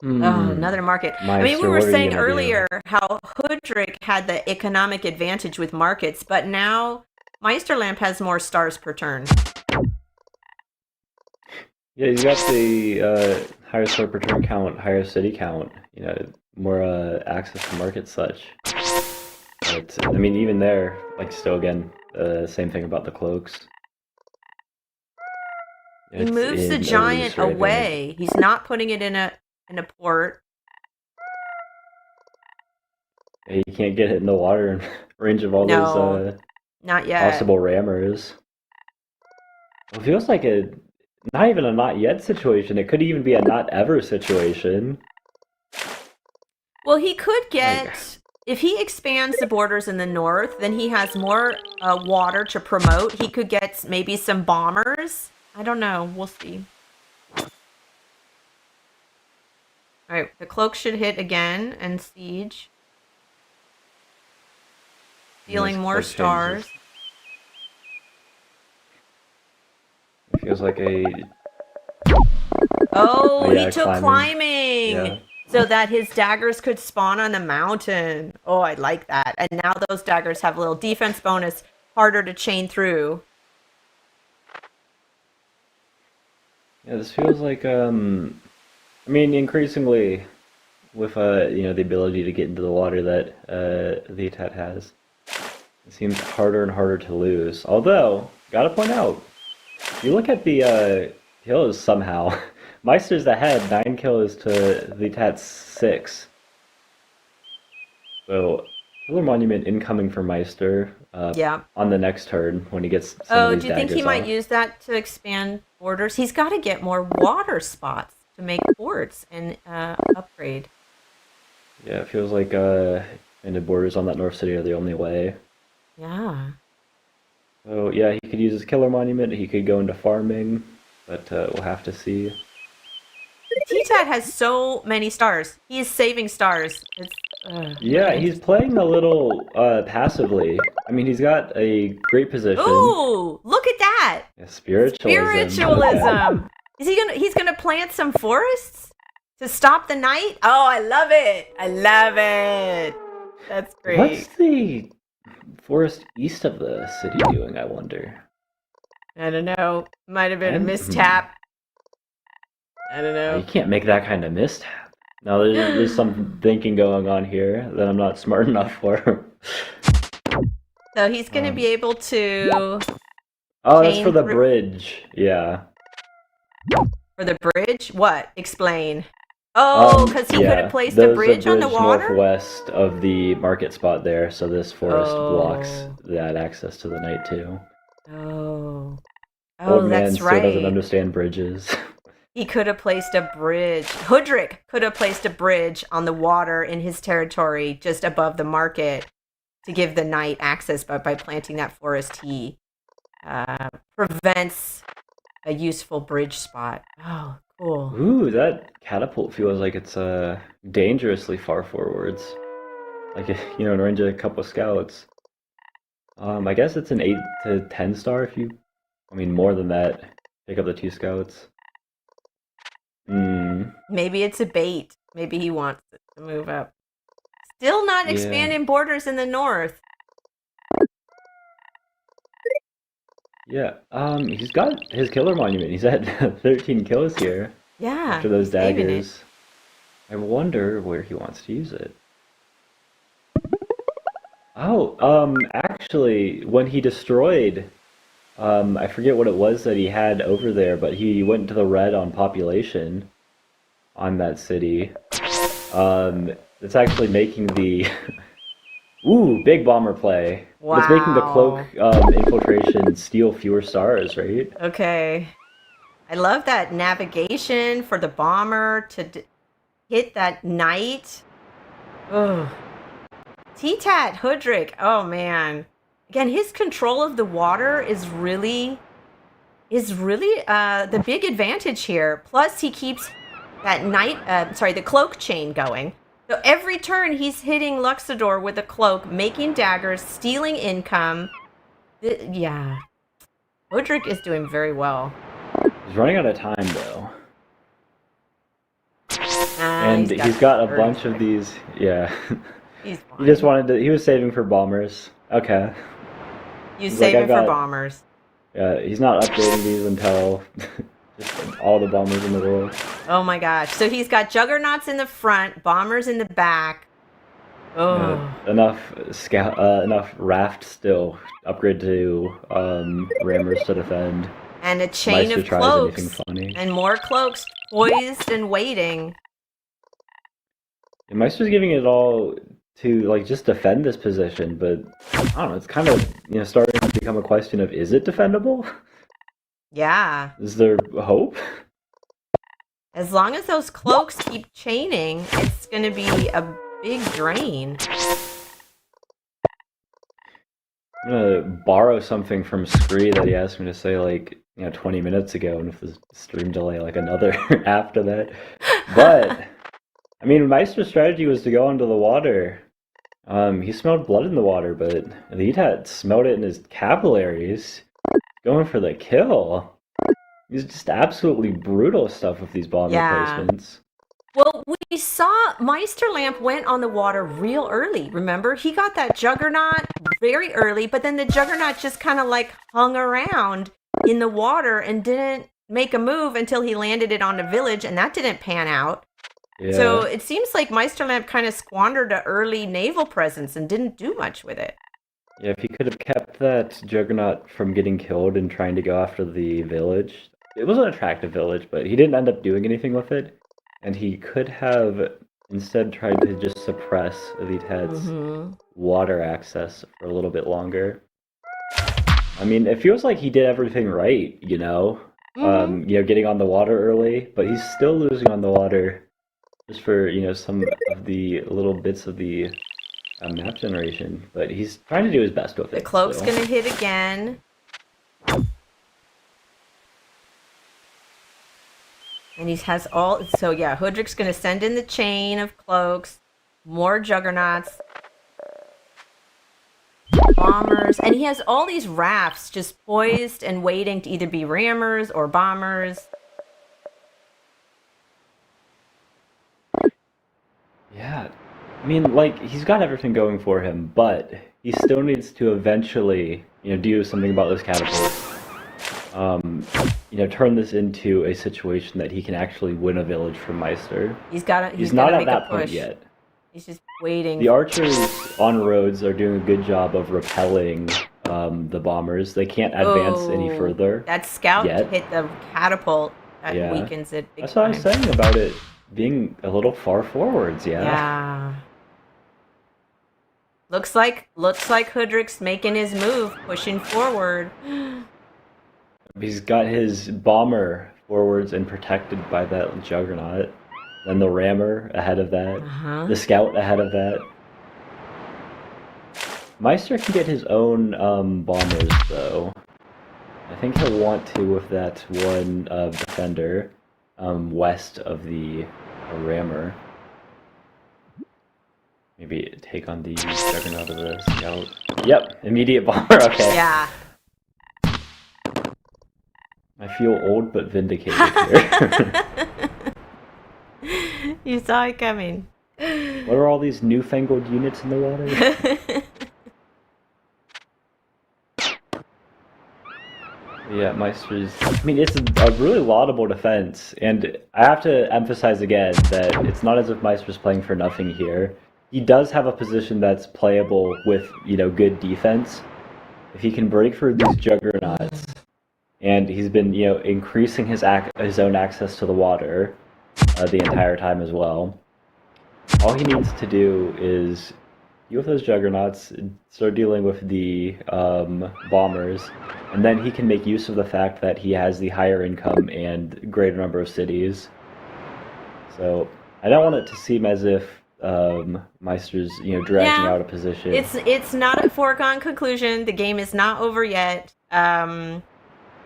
Oh, another market. I mean, we were saying earlier how Hoodrick had the economic advantage with markets, but now Meisterlamp has more stars per turn. Yeah, he's got the higher star per turn count, higher city count, more access to market such. But, I mean, even there, like, still again, same thing about the cloaks. He moves the giant away. He's not putting it in a port. Yeah, you can't get it in the water in range of all those not yet. possible rammers. It feels like not even a not yet situation. It could even be a not ever situation. Well, he could get, if he expands the borders in the north, then he has more water to promote. He could get maybe some bombers. I don't know. We'll see. All right, the cloak should hit again and siege. Stealing more stars. It feels like a... Oh, he took climbing. Yeah. So that his daggers could spawn on the mountain. Oh, I like that. And now those daggers have a little defense bonus, harder to chain through. Yeah, this feels like, I mean, increasingly with, the ability to get into the water that the Etat has, it seems harder and harder to lose. Although, gotta point out, if you look at the kills somehow, Meister's ahead, 9 kills to the Etat's 6. So, Killer Monument incoming for Meister. Yeah. on the next turn when he gets some of Oh, these do you think he daggers might off. use that to expand borders? He's got to get more water spots to make ports and upgrade. Yeah, it feels like and the borders on that North City are the only way. Yeah. So yeah, he could use his killer monument. He could go into farming, but we'll have to see. T-Tat has so many stars. He is saving stars. It's Yeah, very he's interesting. playing a little passively. I mean, he's got a great position. Ooh, look at that. Yeah, spiritualism. Okay. Spiritualism. He's gonna plant some forests to stop the night? Oh, I love it. I love it. That's What's great. the forest east of the city doing, I wonder? I don't know. Might have been a And mishap. I don't you know. can't make that kind of mistap. No, there's some thinking going on here that I'm not smart enough for. So he's gonna Um, be able to oh, that's for chain the through bridge. Yeah. for the bridge. What? Explain. Oh, because he could have Yeah. placed a There's a bridge on the bridge water? northwest of the market spot there, so this forest blocks Oh. that access to the night too. Oh. Old Oh, man that's still doesn't right. understand bridges. He could have placed a bridge. Hoodrick could have placed a bridge on the water in his territory just above the market to give the knight access, but by planting that forest, he prevents a useful bridge spot. Oh, cool. Ooh, that catapult feels like it's dangerously far forwards. Like in range of a couple scouts. I guess it's an 8 to 10 star if you, I mean more than that. Pick up the 2 scouts. Hmm. Maybe it's a bait. Maybe he wants it to move up. Still not Yeah. expanding borders in the north. Yeah. He's got his killer monument. He's at 13 kills here Yeah, after those he's saving it. daggers. I wonder where he wants to use it. Oh, actually, when he destroyed, I forget what it was that he had over there, but he went to the red on population on that city. Um, it's actually making the ooh, big bomber play, but it's making the cloak Wow. infiltration steal fewer stars, right? Okay. I love that navigation for the bomber to hit that knight. Ugh. T-Tat, Hoodrick. Oh man. Again, his control of the water is really the big advantage here. Plus, he keeps that the cloak chain going. So every turn, he's hitting Luxador with a cloak, making daggers, stealing income. Yeah, Hoodrick is doing very well. He's running out of time though, and He's got he's got a 30 bunch of seconds. these. Yeah, He's he just fine. wanted to. He was saving for bombers. Okay, You he's like, save I it for got. bombers. He's not upgrading these until just all the bombers in the world. Oh my gosh. So he's got juggernauts in the front, bombers in the back. Oh. Enough enough raft still upgrade to rammers to defend. And a chain Meister of tries anything cloaks. funny. And more cloaks poised and waiting. And Meister's giving it all to like just defend this position, but I don't know. It's kind of starting to become a question of is it defendable? Yeah. Is there hope? As long as those cloaks keep chaining, it's going to be a big drain. I'm gonna borrow something from Scree that he asked me to say like 20 minutes ago, and if the stream delay like another after that. But I mean, Meister's strategy was to go into the water. He smelled blood in the water, but Elitat smelled it in his capillaries, going for the kill. He's just absolutely brutal stuff with these bomber Yeah. placements. Well, we saw Meister Lamp went on the water real early. Remember? He got that juggernaut very early, but then the juggernaut just kind of like hung around in the water and didn't make a move until he landed it on a village, and that didn't pan out. So Yeah, it seems like Meister Lamp kind of squandered an early naval presence and didn't do much with it. yeah. If he could have kept that Juggernaut from getting killed and trying to go after the village, it was an attractive village, but he didn't end up doing anything with it. And he could have instead tried to just suppress Elitet's Mm-hmm. water access for a little bit longer. I mean, it feels like he did everything right, getting on the water early, but he's still losing on the water just for, some of the little bits of the map generation. But he's trying to do his best with The it cloak's still. gonna hit again. And he has all, so yeah, Hoodrick's gonna send in the chain of cloaks, more juggernauts, bombers, and he has all these rafts just poised and waiting to either be rammers or bombers. Yeah. I mean, like, he's got everything going for him, but he still needs to eventually, do something about this catapult. Turn this into a situation that he can actually win a village from Meister. He's not gotta at make a that point push. yet. He's just waiting. The archers on roads are doing a good job of repelling the bombers. They can't advance any further That scout yet. hit the catapult. That Yeah. weakens it big That's what I time. was saying about it being a little far forwards, Yeah. Looks like Hoodrick's making his move, pushing forward. He's got his bomber forwards and protected by that juggernaut. Then the rammer ahead of that. The scout ahead of that. Meister can get his own bombers, though. I think he'll want to with that one defender west of the rammer. Maybe take on the juggernaut of the scout. Yep, immediate bomber, okay. Yeah. I feel old but vindicated here. You saw it coming. What are all these newfangled units in the water? Yeah, Meister's... I mean, it's a really laudable defense, and I have to emphasize again that it's not as if Meister's playing for nothing here. He does have a position that's playable with, good defense. If he can break through these juggernauts, and he's been, increasing his own access to the water the entire time as well. All he needs to do is deal with those juggernauts, start dealing with the bombers, and then he can make use of the fact that he has the higher income and greater number of cities. So I don't want it to seem as if Meister's, dragging out a position. It's not a foregone conclusion. The game is not over yet.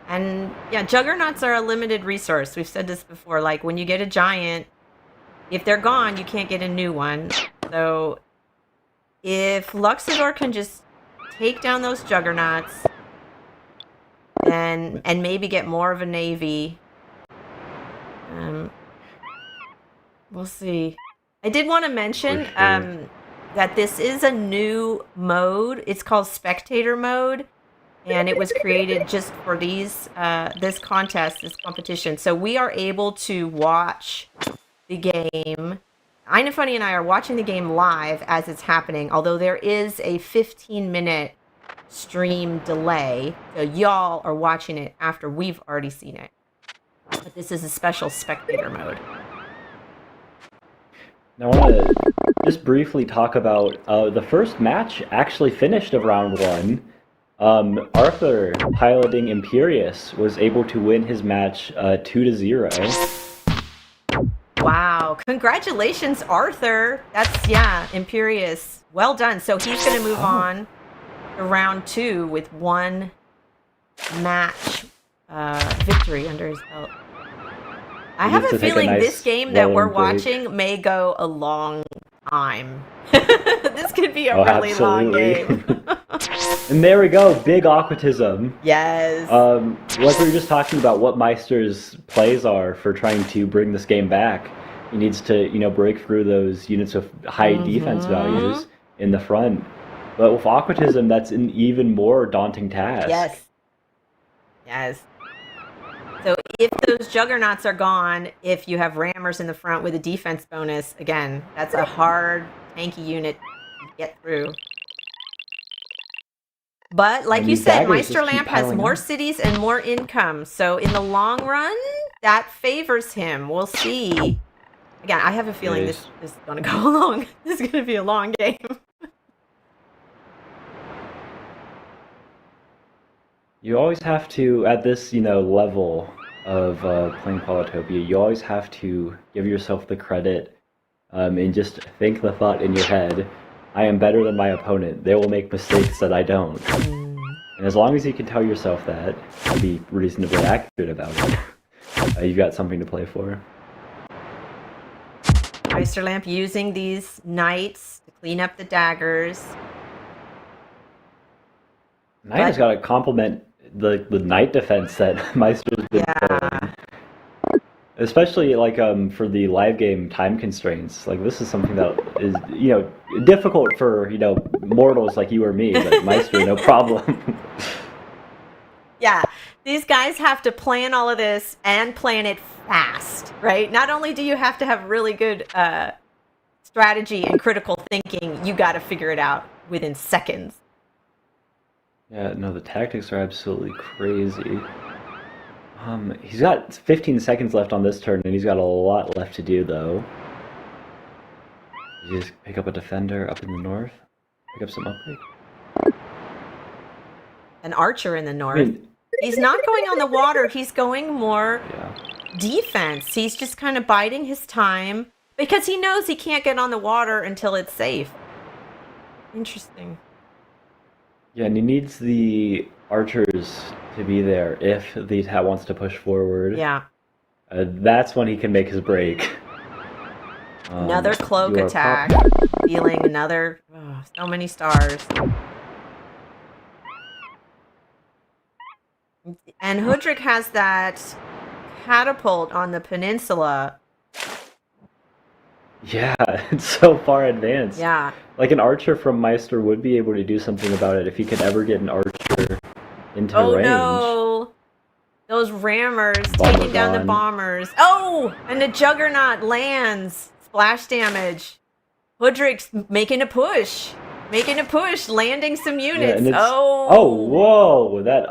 And yeah, juggernauts are a limited resource. We've said this before. Like when you get a giant, if they're gone, you can't get a new one. So if Luxador can just take down those juggernauts and maybe get more of a navy, we'll see. I did want to mention that this is a new mode. It's called Spectator Mode. And it was created just for this contest, this competition. So we are able to watch the game. Ina Funny and I are watching the game live as it's happening, although there is a 15-minute stream delay. So y'all are watching it after we've already seen it. But this is a special spectator mode. Now I want to just briefly talk about the first match actually finished of round one. Arthur, piloting Imperius, was able to win his match 2-0. Wow. Congratulations, Arthur. That's, yeah, Imperius. Well done. So he's going to move on to round two with one match victory under his belt. I have a feeling this game that we're watching may go a long time. This could be a really long game. And there we go, big aquatism. Yes. Like we were just talking about what Meister's plays are for trying to bring this game back. He needs to, break through those units of high defense values in the front. But with aquatism, that's an even more daunting task. Yes. Yes. So if those juggernauts are gone, if you have rammers in the front with a defense bonus, again, that's a hard, tanky unit to get through. But like you said, Meister Lampe has more cities and more income. So in the long run, that favors him. We'll see. Again, I have a feeling this is going to go long. This is going to be a long game. You always have to, at this, level of playing Polytopia, you always have to give yourself the credit and just think the thought in your head, I am better than my opponent. They will make mistakes that I don't. And as long as you can tell yourself that, and be reasonably accurate about it, you've got something to play for. Meister Lampe using these knights to clean up the daggers. Knight has got to compliment the knight defense that Meister's been playing. Especially like for the live game time constraints. Like this is something that is difficult for mortals like you or me, but Meister no problem. Yeah, these guys have to plan all of this and plan it fast, right? Not only do you have to have really good strategy and critical thinking, you got to figure it out within seconds. Yeah, no, the tactics are absolutely crazy. He's got 15 seconds left on this turn, and he's got a lot left to do, though. You just pick up a defender up in the north, pick up some upgrade. An archer in the north. He's not going on the water. He's going more defense. He's just kind of biding his time because he knows he can't get on the water until it's safe. Interesting. Yeah, and he needs the archers to be there if the Tat wants to push forward. Yeah. That's when he can make his break. Another cloak attack. Dealing another... Oh, so many stars. And Hudrick has that catapult on the peninsula. Yeah, it's so far advanced. Yeah. Like an archer from Meister would be able to do something about it if he could ever get an archer into range. Oh no! Those rammers taking down the bombers. Oh! And the Juggernaut lands. Splash damage. Hudrick's making a push. Making a push, landing some units. Yeah, oh, whoa! That.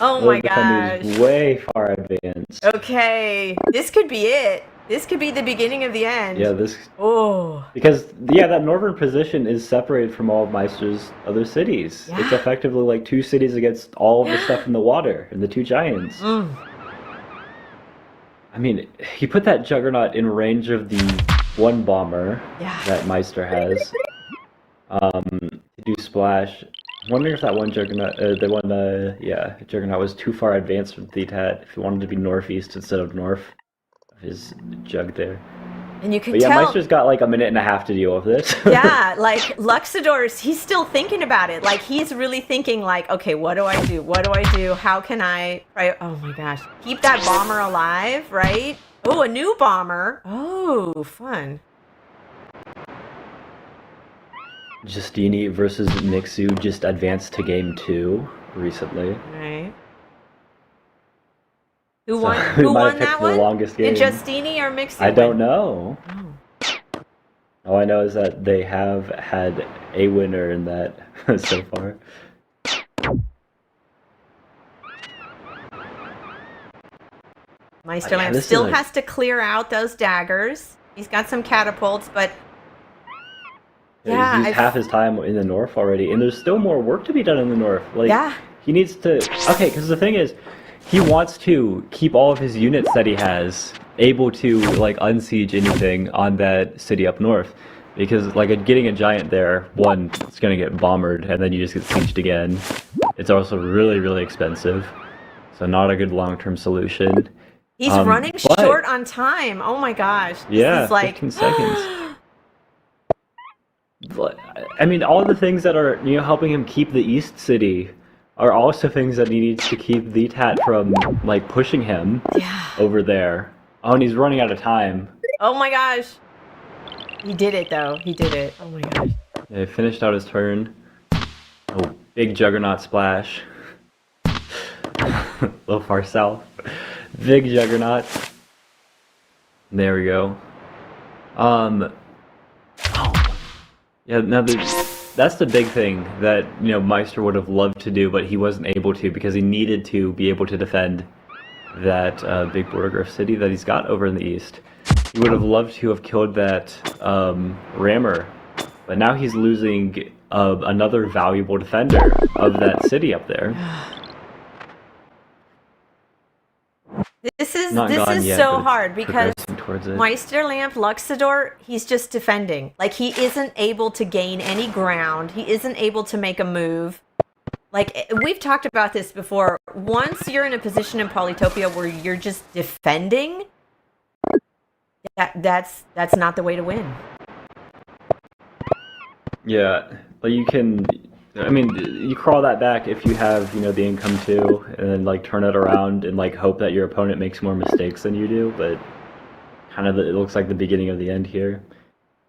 Oh my gosh! Is way far advanced. Okay, this could be it. This could be the beginning of the end. Yeah, this. Oh. Because that northern position is separated from all of Meister's other cities. Yeah. It's effectively like two cities against all of the stuff in the water and the two giants. I mean, he put that Juggernaut in range of the one bomber that Meister has to do splash. I'm wondering if that one Juggernaut, Juggernaut was too far advanced with the Tat. If he wanted to be northeast instead of north of his jug there. And you can but tell. Meister's got like a minute and a half to deal with this. Yeah, like Luxador's, he's still thinking about it. Like he's really thinking like, okay, what do I do? What do I do? How can I, oh my gosh, keep that bomber alive, right? Oh, a new bomber. Oh, fun. Justini versus Mixu just advanced to game 2 recently. Right. Who won? Who won that one? The longest game. Did Justini or Mixu? I don't know. All I know is that they have had a winner in that so far. Meister Lampe still has to clear out those daggers. He's got some catapults, but he's half his time in the north already, and there's still more work to be done in the north. Like, he needs to. Okay, because the thing is, he wants to keep all of his units that he has able to like unsiege anything on that city up north, because like getting a giant there, one, it's gonna get bombered, and then you just get sieged again. It's also really, really expensive, so not a good long-term solution. He's running short on time. Oh my gosh. This is like 15 seconds. But, I mean, all the things that are helping him keep the East City are also things that he needs to keep the Tat from like pushing him over there. Oh, and he's running out of time. Oh my gosh. He did it though. He did it. Oh my gosh. Yeah, he finished out his turn. Oh, big Juggernaut splash. A little far south. Big Juggernaut. There we go. Yeah, now that's the big thing that Meister would have loved to do, but he wasn't able to because he needed to be able to defend that big border growth city that he's got over in the east. He would have loved to have killed that rammer, but now he's losing another valuable defender of that city up there. This is Not gone yet, so but it's hard because progressing towards it. Meisterlamp Luxador, he's just defending. Like, he isn't able to gain any ground. He isn't able to make a move. Like, we've talked about this before. Once you're in a position in Polytopia where you're just defending, that's not the way to win. Yeah, like you can, I mean, you crawl that back if you have, the income too, and then like turn it around and like hope that your opponent makes more mistakes than you do, but kind of it looks like the beginning of the end here.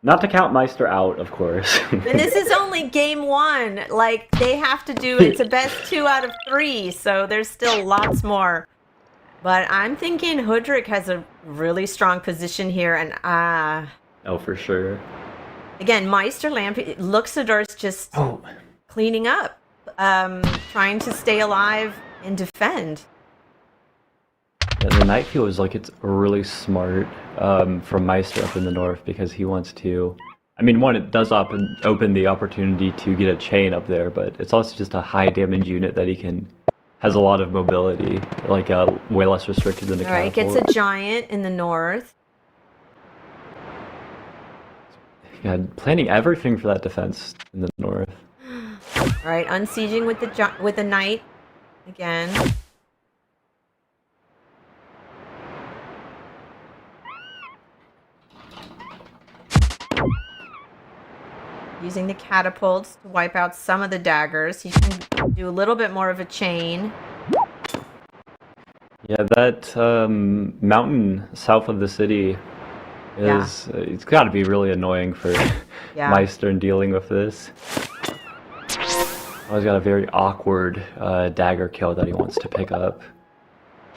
Not to count Meister out, of course. And this is only game 1. Like, they have to do, it's a best 2 out of 3, so there's still lots more. But I'm thinking Hudrick has a really strong position here, and Oh, for sure. Again, Meisterlamp, Luxador's just cleaning up, trying to stay alive and defend. Yeah, the night feels like it's really smart from Meister up in the north because he wants to. I mean, one, it does open the opportunity to get a chain up there, but it's also just a high damage unit that has a lot of mobility, like way less restricted than the catapult. All right, gets a giant in the north. Yeah, planning everything for that defense in the north. All right, unsieging with the knight again. Using the catapults to wipe out some of the daggers. He can do a little bit more of a chain. Yeah, that mountain south of the city is it's got to be really annoying for Meister in dealing with this. Oh, he's got a very awkward dagger kill that he wants to pick up.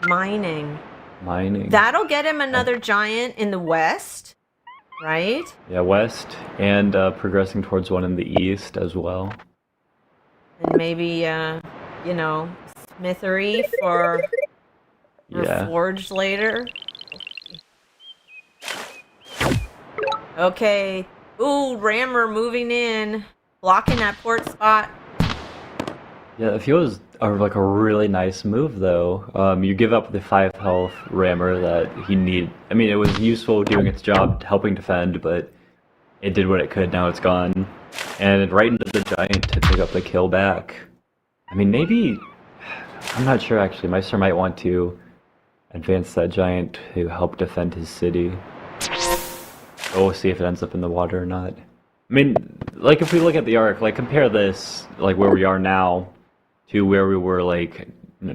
Mining. Mining. That'll get him another giant in the west, right? Yeah, west, and progressing towards one in the east as well. And maybe, smithery for forge later. Okay. Ooh, rammer moving in, blocking that port spot. Yeah, it feels like a really nice move, though. You give up the 5 health rammer that he needed. I mean, it was useful doing its job, helping defend, but it did what it could. Now it's gone. And right into the giant to pick up the kill back. I mean, maybe... I'm not sure, actually. Meister might want to advance that giant to help defend his city. We'll see if it ends up in the water or not. I mean, like, if we look at the arc, like, compare this, like, where we are now to where we were, like,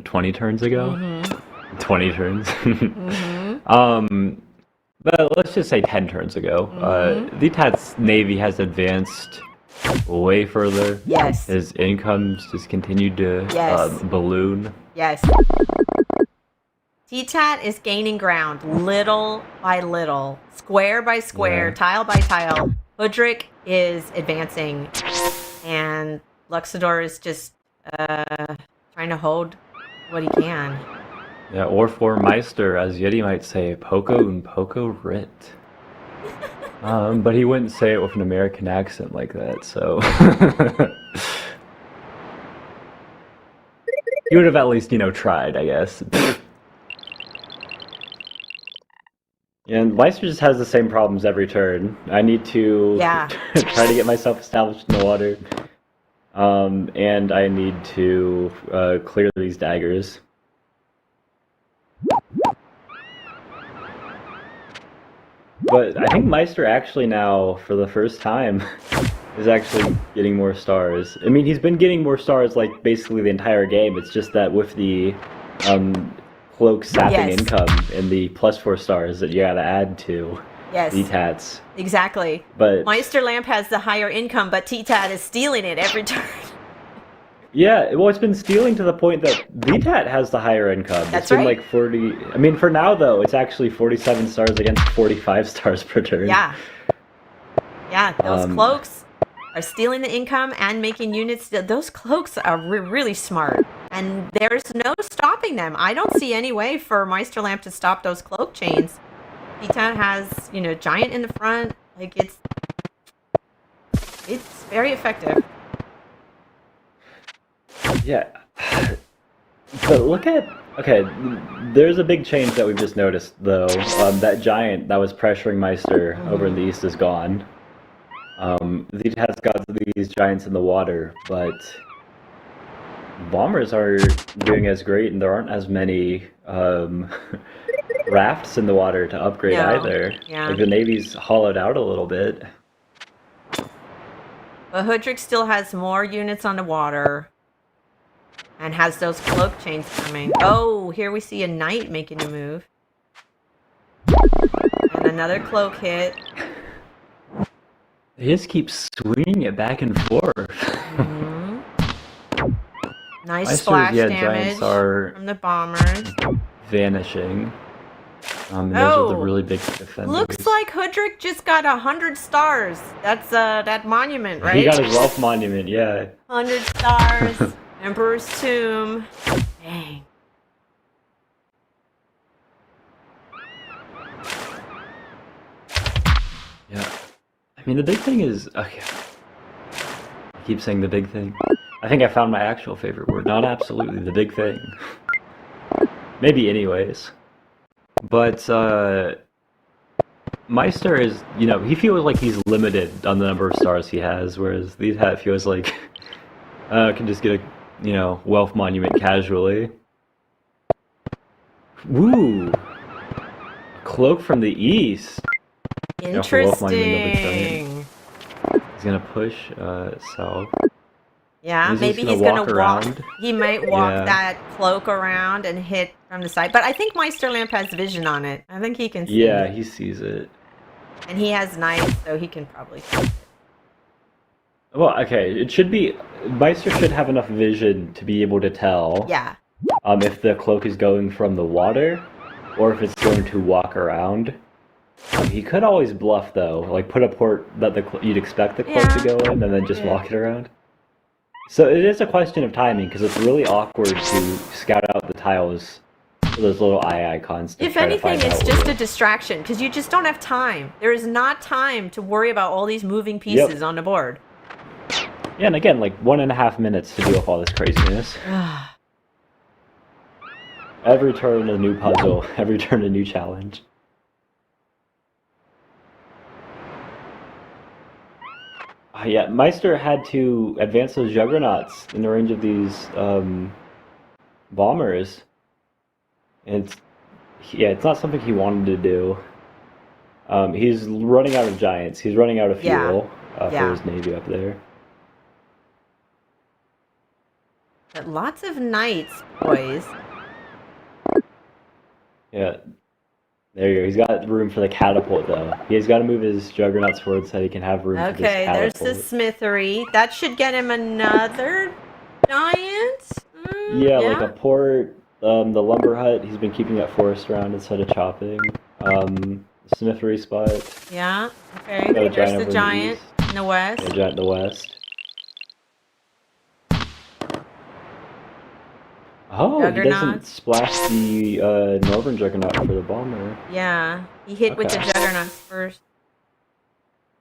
20 turns ago? Mm-hmm. 20 turns. Mm-hmm. But let's just say 10 turns ago. Mm-hmm. Vitat's navy has advanced way further. Yes. His incomes just continued to balloon. Yes. Titat is gaining ground little by little, square by square, tile by tile. Hudrick is advancing, and Luxador is just trying to hold what he can. Yeah, or for Meister, as Yeti might say, Poco and Poco Rit. But he wouldn't say it with an American accent like that, so... He would have at least, tried, I guess. And Meister just has the same problems every turn. I need to try to get myself established in the water. And I need to clear these daggers. But I think Meister actually now, for the first time, is actually getting more stars. I mean, he's been getting more stars like basically the entire game. It's just that with the cloak sapping income and the +4 stars that you gotta add to T-Tats. Exactly. But Meisterlamp has the higher income, but T-Tat is stealing it every turn. Yeah, well, it's been stealing to the point that VTAT has the higher income. That's it's been right. like 40. I mean, for now though, it's actually 47 stars against 45 stars per turn. Yeah. Yeah, those cloaks are stealing the income and making units. Those cloaks are really smart, and there's no stopping them. I don't see any way for Meisterlamp to stop those cloak chains. VTAT has, giant in the front. Like it's very effective. Yeah. But look at, okay, there's a big change that we've just noticed, though. That giant that was pressuring Meister over in the east is gone. He has got these giants in the water, but bombers are doing as great, and there aren't as many rafts in the water to upgrade No. either. Yeah. Like the Navy's hollowed out a little bit. But Hoodrick still has more units on the water. And has those cloak chains coming. Oh, here we see a knight making a move. And another cloak hit. They just keep swinging it back and forth. Nice splash damage are from the bombers. vanishing. Those are the really big defenders. Looks like Hoodrick just got 100 stars. That's that monument, right? He got his wealth monument, yeah. 100 stars. Emperor's Tomb. Dang. Yeah. I mean, the big thing is... Okay. I keep saying the big thing. I think I found my actual favorite word. Not absolutely, the big thing. Maybe anyways. But, Meister is, you know, he feels like he's limited on the number of stars he has, whereas these hat feels like... can just get a, you know, wealth monument casually. Woo! A cloak from the east. Interesting. He's gonna push south. Yeah, maybe he's gonna walk. He might walk that cloak around and hit from the side. But I think Meister Lampe has vision on it. I think he can see it. it. He sees it. And he has knights, so he can probably see it. Well, okay, it should be... Meister should have enough vision to be able to tell if the cloak is going from the water or if it's going to walk around. He could always bluff, though. Like, put a port that you'd expect the cloak to go in and then just walk it around. So it is a question of timing, because it's really awkward to scout out the tiles for those little eye icons. If anything, it's just a distraction, because you just don't have time. There is not time to worry about all these moving pieces on the board. Yeah, and again, like 1.5 minutes to deal with all this craziness. Every turn a new puzzle, every turn a new challenge. Yeah, Meister had to advance those juggernauts in the range of these bombers. And it's not something he wanted to do. He's running out of giants. He's running out of fuel for his navy up there. But lots of knights, boys. Yeah. There you go. He's got room for the catapult, though. He's got to move his juggernauts forward so he can have room for this catapult. Okay, there's the smithery. That should get him another giant? Like a port. The lumber hut, he's been keeping that forest around instead of chopping. Smithery spot. Yeah, okay. There's the giant in the west. The giant in the west. Oh, he doesn't splash the northern juggernaut for the bomber. Yeah, he hit with the juggernauts first.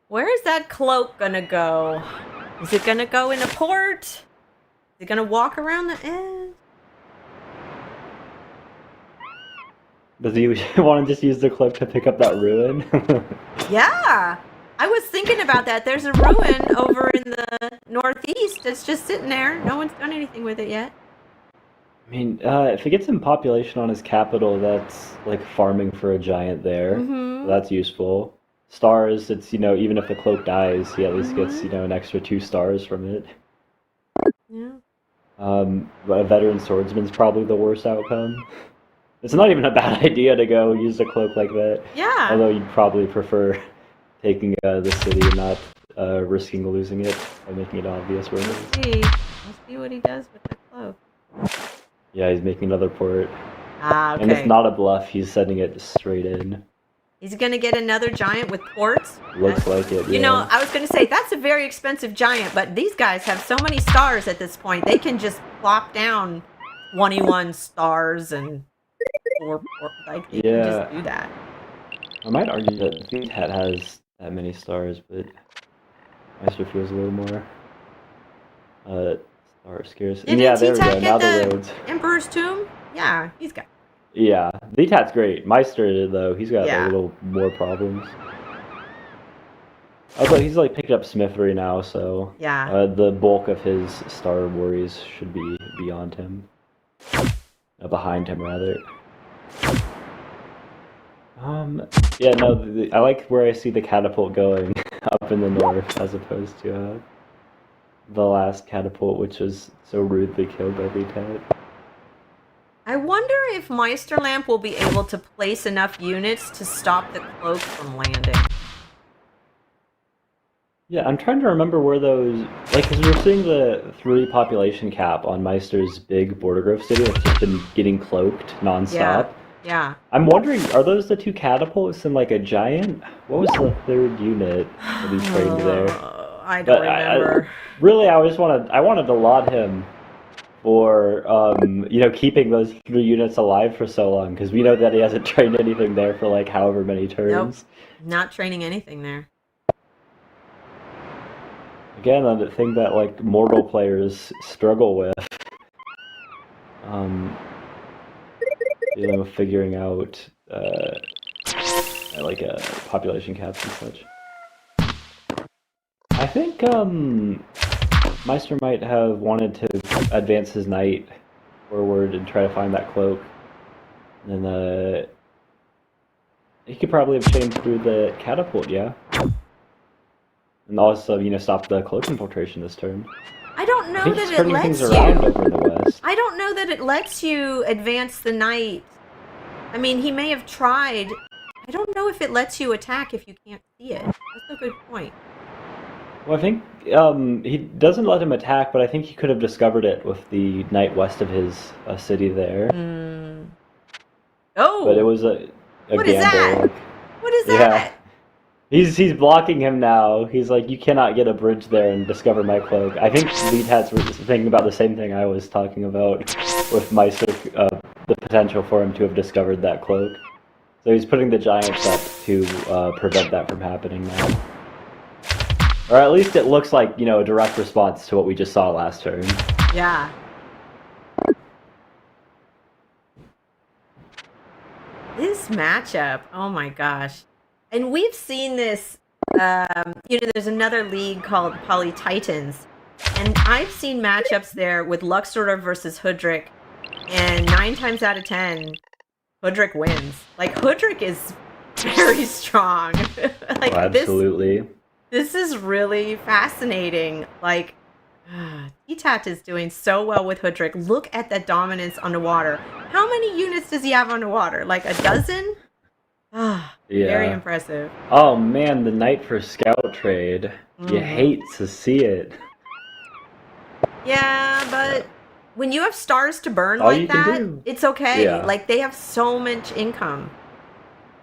Where is that cloak gonna go? Is it gonna go in a port? Is it gonna walk around the edge? Does he want to just use the cloak to pick up that ruin? Yeah, I was thinking about that. There's a ruin over in the northeast that's just sitting there. No one's done anything with it yet. I mean, if it gets some population on his capital, that's like farming for a giant there. So that's useful. Stars, it's, you know, even if the cloak dies, he at least gets, you know, an extra 2 stars from it. Yeah. But a veteran swordsman's probably the worst outcome. It's not even a bad idea to go use a cloak like that. Yeah. Although you'd probably prefer taking the city and not risking losing it by making it obvious where it is. Let's see what he does with the cloak. Yeah, he's making another port. Ah, okay. And it's not a bluff, he's sending it straight in. He's gonna get another giant with ports? Looks like it, You know, I was gonna say, that's a very expensive giant, but these guys have so many stars at this point, they can just plop down 21 stars and like, they can just do that. I might argue that Big Hat has that many stars, but Meister feels a little more Are scarce. Didn't Yeah, there we T-Tac go. Now get the the roads. Emperor's Tomb? Yeah, he's got. Yeah, VTAT's great. Meister though, he's got a Yeah. little more problems. Although he's like picked up Smithery now, so Yeah. the bulk of his star worries should be beyond him, behind him rather. Yeah, no, I like where I see the catapult going up in the north as opposed to the last catapult, which was so rudely killed by VTAT. I wonder if Meister Lamp will be able to place enough units to stop the cloak from landing. Yeah, I'm trying to remember where those, like, because we're seeing the 3 population cap on Meister's big border growth city that's just been getting cloaked nonstop. Yeah. I'm wondering, are those the 2 catapults and like a giant? What was the 3rd unit that he trained there? I don't remember. I wanted to laud him for, keeping those 3 units alive for so long, because we know that he hasn't trained anything there for like however many turns. Nope, not training anything there. Again, the thing that like mortal players struggle with, figuring out population caps and such. I think Meister might have wanted to advance his knight forward and try to find that cloak, and he could probably have chained through the catapult, yeah. And also, stop the cloak infiltration this turn. I don't know that it lets you. Over in the west. I don't know that it lets you advance the knight. I mean, he may have tried. I don't know if it lets you attack if you can't see it. That's a good point. Well, I think he doesn't let him attack, but I think he could have discovered it with the knight west of his city there. Oh! But it was a what gamble. Is that? Like, what is that? He's blocking him now. He's like, you cannot get a bridge there and discover my cloak. I think VTAT's thinking about the same thing I was talking about with Meister, the potential for him to have discovered that cloak. So he's putting the giants up to prevent that from happening now. Or at least it looks like, a direct response to what we just saw last turn. Yeah. This matchup, oh my gosh. And we've seen this, there's another league called Polytitans, and I've seen matchups there with Luxor versus Hoodrick, and 9 times out of 10, Hoodrick wins. Like, Hoodrick is very strong. Like, absolutely. This is really fascinating. Like, T-Tat is doing so well with Hoodrick. Look at that dominance on the water. How many units does he have on the water? Like a dozen? Yeah. Very impressive. Oh man, the knight for scout trade. You hate to see it. Yeah, but when you have stars to burn like that, it's okay. Yeah. Like, they have so much income.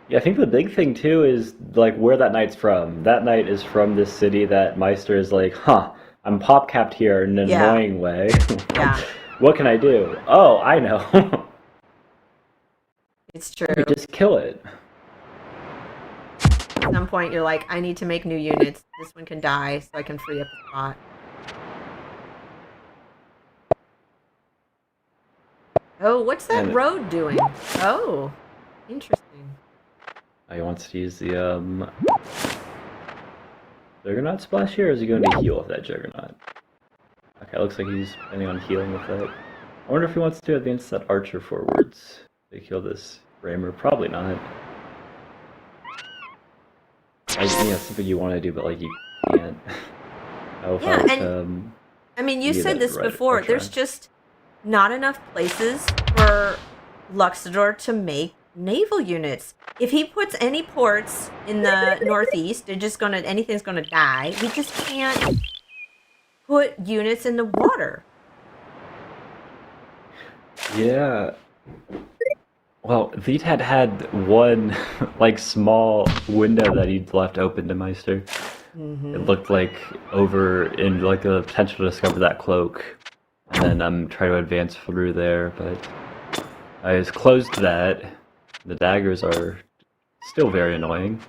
Yeah, I think the big thing too is like where that knight's from. That knight is from this city that Meister is like, I'm pop capped here in an annoying way. Yeah. What can I do? Oh, I know. It's true. Just kill it. At some point, you're like, I need to make new units. This one can die, so I can free up the spot. Oh, what's that road doing? Oh, interesting. He wants to use the Juggernaut splash here, or is he going to heal with that Juggernaut? Okay, looks like he's planning on healing with that. I wonder if he wants to advance that Archer forwards to kill this Raymer. Probably not. It's something you want to do, but like you can't. I mean, you said this before. There's just not enough places for Luxador to make naval units. If he puts any ports in the northeast, anything's gonna die. He just can't put units in the water. Yeah. Well, VTAT had one small window that he'd left open to Meister. It looked like over in the potential to discover that cloak, and then try to advance through there. But I just closed that. The daggers are still very annoying,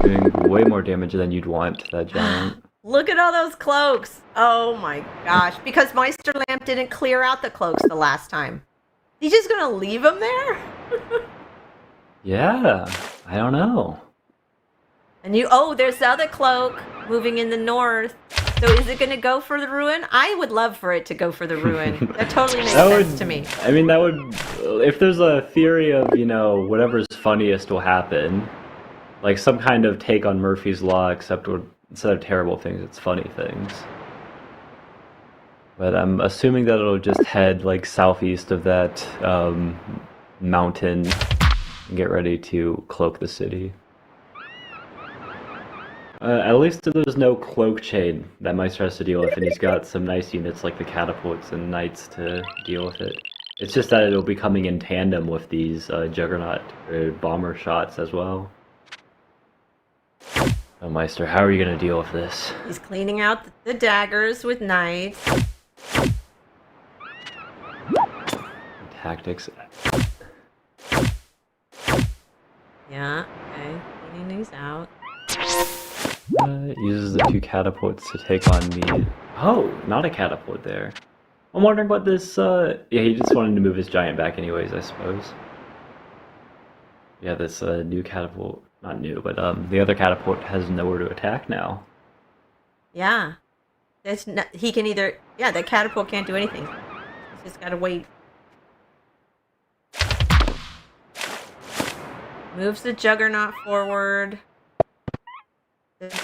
doing way more damage than you'd want to that giant. Look at all those cloaks. Oh my gosh. Because Meister Lamp didn't clear out the cloaks the last time. He's just gonna leave them there? Yeah, I don't know. And there's the other cloak moving in the north. So is it gonna go for the ruin? I would love for it to go for the ruin. That totally makes sense to me. I mean, that would, if there's a theory of, whatever's funniest will happen, like some kind of take on Murphy's Law, except instead of terrible things, it's funny things. But I'm assuming that it'll just head like southeast of that mountain and get ready to cloak the city. At least there's no cloak chain that Meister has to deal with, and he's got some nice units like the catapults and knights to deal with it. It's just that it'll be coming in tandem with these juggernaut or bomber shots as well. Oh, Meister, how are you going to deal with this? He's cleaning out the daggers with knights. Tactics. Yeah, okay. Cleaning these out. Uses the 2 catapults to take on the... Oh, not a catapult there. I'm wondering what this... Yeah, he just wanted to move his giant back anyways, I suppose. Yeah, this new catapult... Not new, but the other catapult has nowhere to attack now. Yeah. He can either... Yeah, the catapult can't do anything. He's just gotta wait. Moves the juggernaut forward. Okay.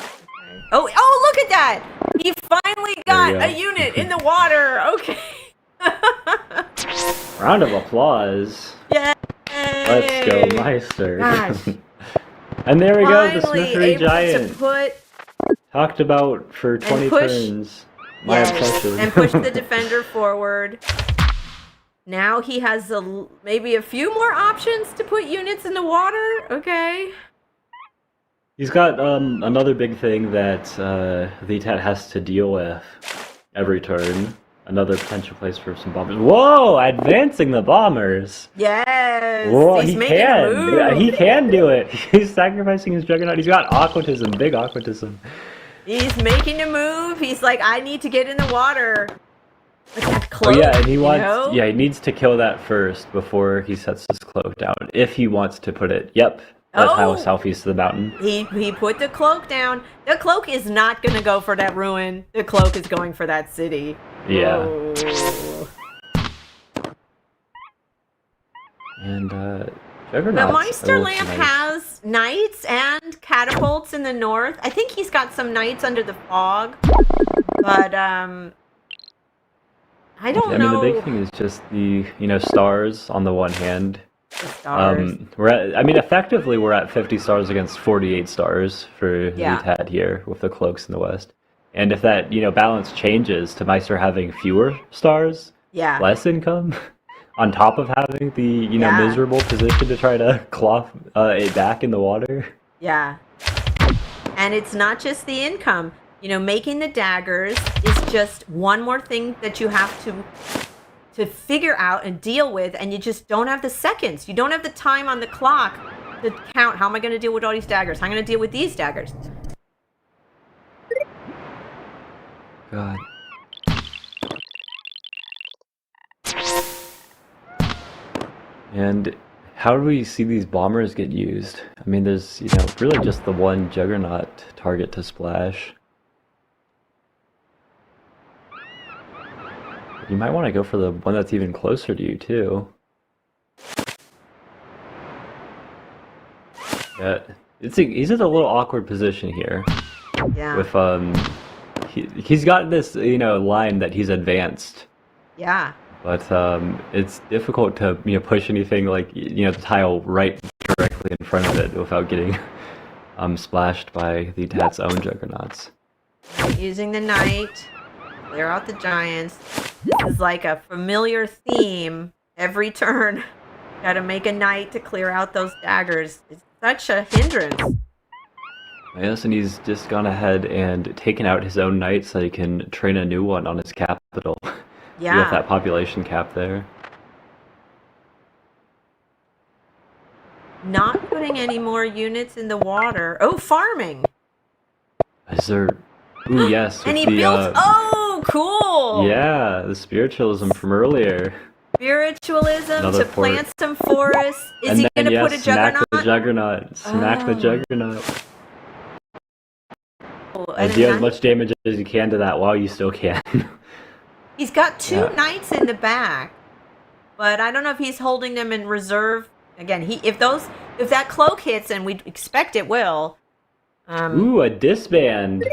Oh, look at that! He finally got a unit in the water! Okay. Round of applause. Yay! Let's go, Meister. Gosh. And there we go, the Finally Smithery able Giant. to put... Talked about for 20 turns. My obsession. And push the defender forward. Now he has maybe a few more options to put units in the water. Okay. He's got another big thing that the Tat has to deal with every turn. Another potential place for some bombers. Whoa! Advancing the bombers! Yes! Whoa, he's he making can! a move. Yeah, he can do it! He's sacrificing his juggernaut. He's got aquatism, big aquatism. He's making a move. He's like, I need to get in the water. But that cloak, yeah, and he wants... Yeah, he needs to kill that first before he sets his cloak down. If he wants to put it... Yep. That's how southeast of the mountain. He put the cloak down. The cloak is not going to go for that ruin. The cloak is going for that city. Yeah. Oh. And, But Meister Lamp has knights and catapults in the north. I think he's got some knights under the fog. But, I don't know. I mean, the big thing is just the, stars on the one hand. The stars. Effectively, we're at 50 stars against 48 stars for the Tat here with the cloaks in the west. And if that, balance changes to Meister having fewer stars, less income, on top of having the, miserable position to try to claw it back in the water. Yeah. And it's not just the income. Making the daggers is just one more thing that you have to figure out and deal with, and you just don't have the seconds. You don't have the time on the clock to count, how am I going to deal with all these daggers? How am I going to deal with these daggers? God. And how do we see these bombers get used? I mean, there's, really just the one juggernaut target to splash. You might want to go for the one that's even closer to you, too. Yeah, he's in a little awkward position here. Yeah. With, he's got this, line that he's advanced. Yeah. But, it's difficult to, push anything like, the tile right directly in front of it without getting, splashed by the Tat's own juggernauts. Using the knight, clear out the giants. This is like a familiar theme every turn. Gotta make a knight to clear out those daggers. It's such a hindrance. Yes, and he's just gone ahead and taken out his own knight so he can train a new one on his capital. Yeah. With that population cap there. Not putting any more units in the water. Oh, farming! Is there... Ooh, yes, And with he the built. Oh, cool. yeah, the spiritualism from earlier. Spiritualism Another to port. plant some forests. Is And he then, gonna put yes, a smack the juggernaut? juggernaut. Smack the Oh, juggernaut. and And a deal as knight. much damage as you can to that while you still can. He's got two Yeah. knights in the back, but I don't know if he's holding them in reserve. Again, if that cloak hits, and we expect it will. Ooh, a disband.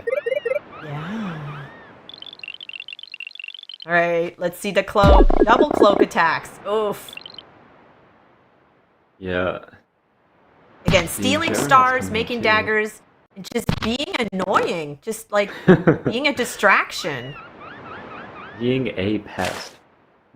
Yeah. All right, let's see the cloak. Double cloak attacks. Oof. Yeah. Again, stealing Juggernaut's stars, coming making too. daggers, and just being annoying. Just like being a distraction. Being a pest.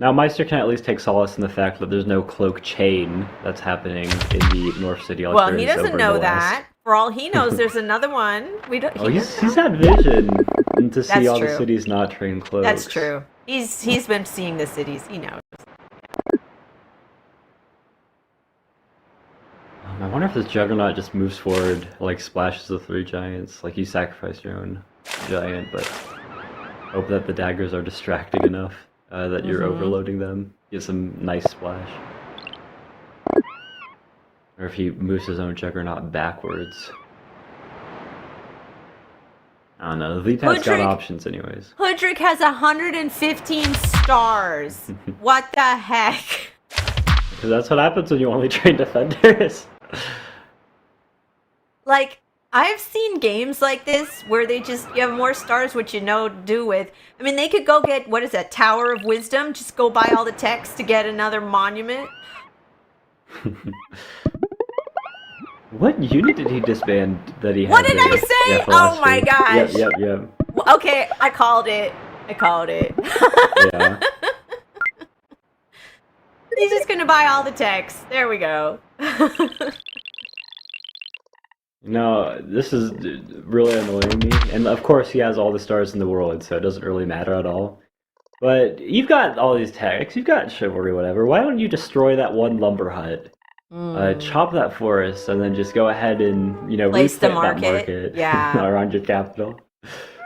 Now, Meister can at least take solace in the fact that there's no cloak chain that's happening in the North City like Well, there he is doesn't over in know the West. that. For all he knows, there's another one. We don't. Oh, He he's doesn't know. had vision to see That's all the true. cities not train cloaks. That's true. He's been seeing the cities. He knows. I wonder if this Juggernaut just moves forward, like splashes the three giants, like you sacrifice your own giant, but hope that the daggers are distracting enough that you're overloading them. Get some nice splash. Or if he moves his own Juggernaut backwards. I don't know. The Vpat's got options anyways. Hoodrick has 115 stars. What the heck? Because that's what happens when you only train defenders. Like, I've seen games like this where you have more stars, which you know do with. I mean, they could go get, what is that, Tower of Wisdom? Just go buy all the techs to get another monument. What unit did he disband that he had? What did I say? Yeah, Oh my gosh. Yep. Okay, I called it. Yeah. He's just gonna buy all the techs. There we go. No, this is really annoying me. And of course, he has all the stars in the world, so it doesn't really matter at all. But you've got all these techs, you've got chivalry, whatever. Why don't you destroy that one lumber hut? Chop that forest, and then just go ahead and, Place the replant market. that market Yeah. around your capital.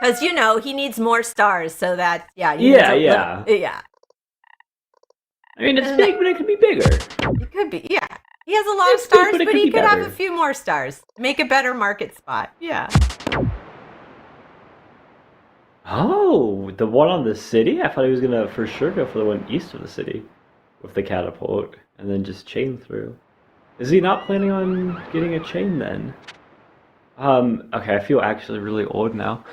Because, he needs more stars so that, Yeah. Yeah. I mean, it's big, but it could be bigger. It could be, yeah. He has a lot of stars, but it but could he be could have better. a few more stars. Make a better market spot. Yeah. Oh, the one on the city? I thought he was gonna for sure go for the one east of the city with the catapult and then just chain through. Is he not planning on getting a chain then? Okay, I feel actually really old now.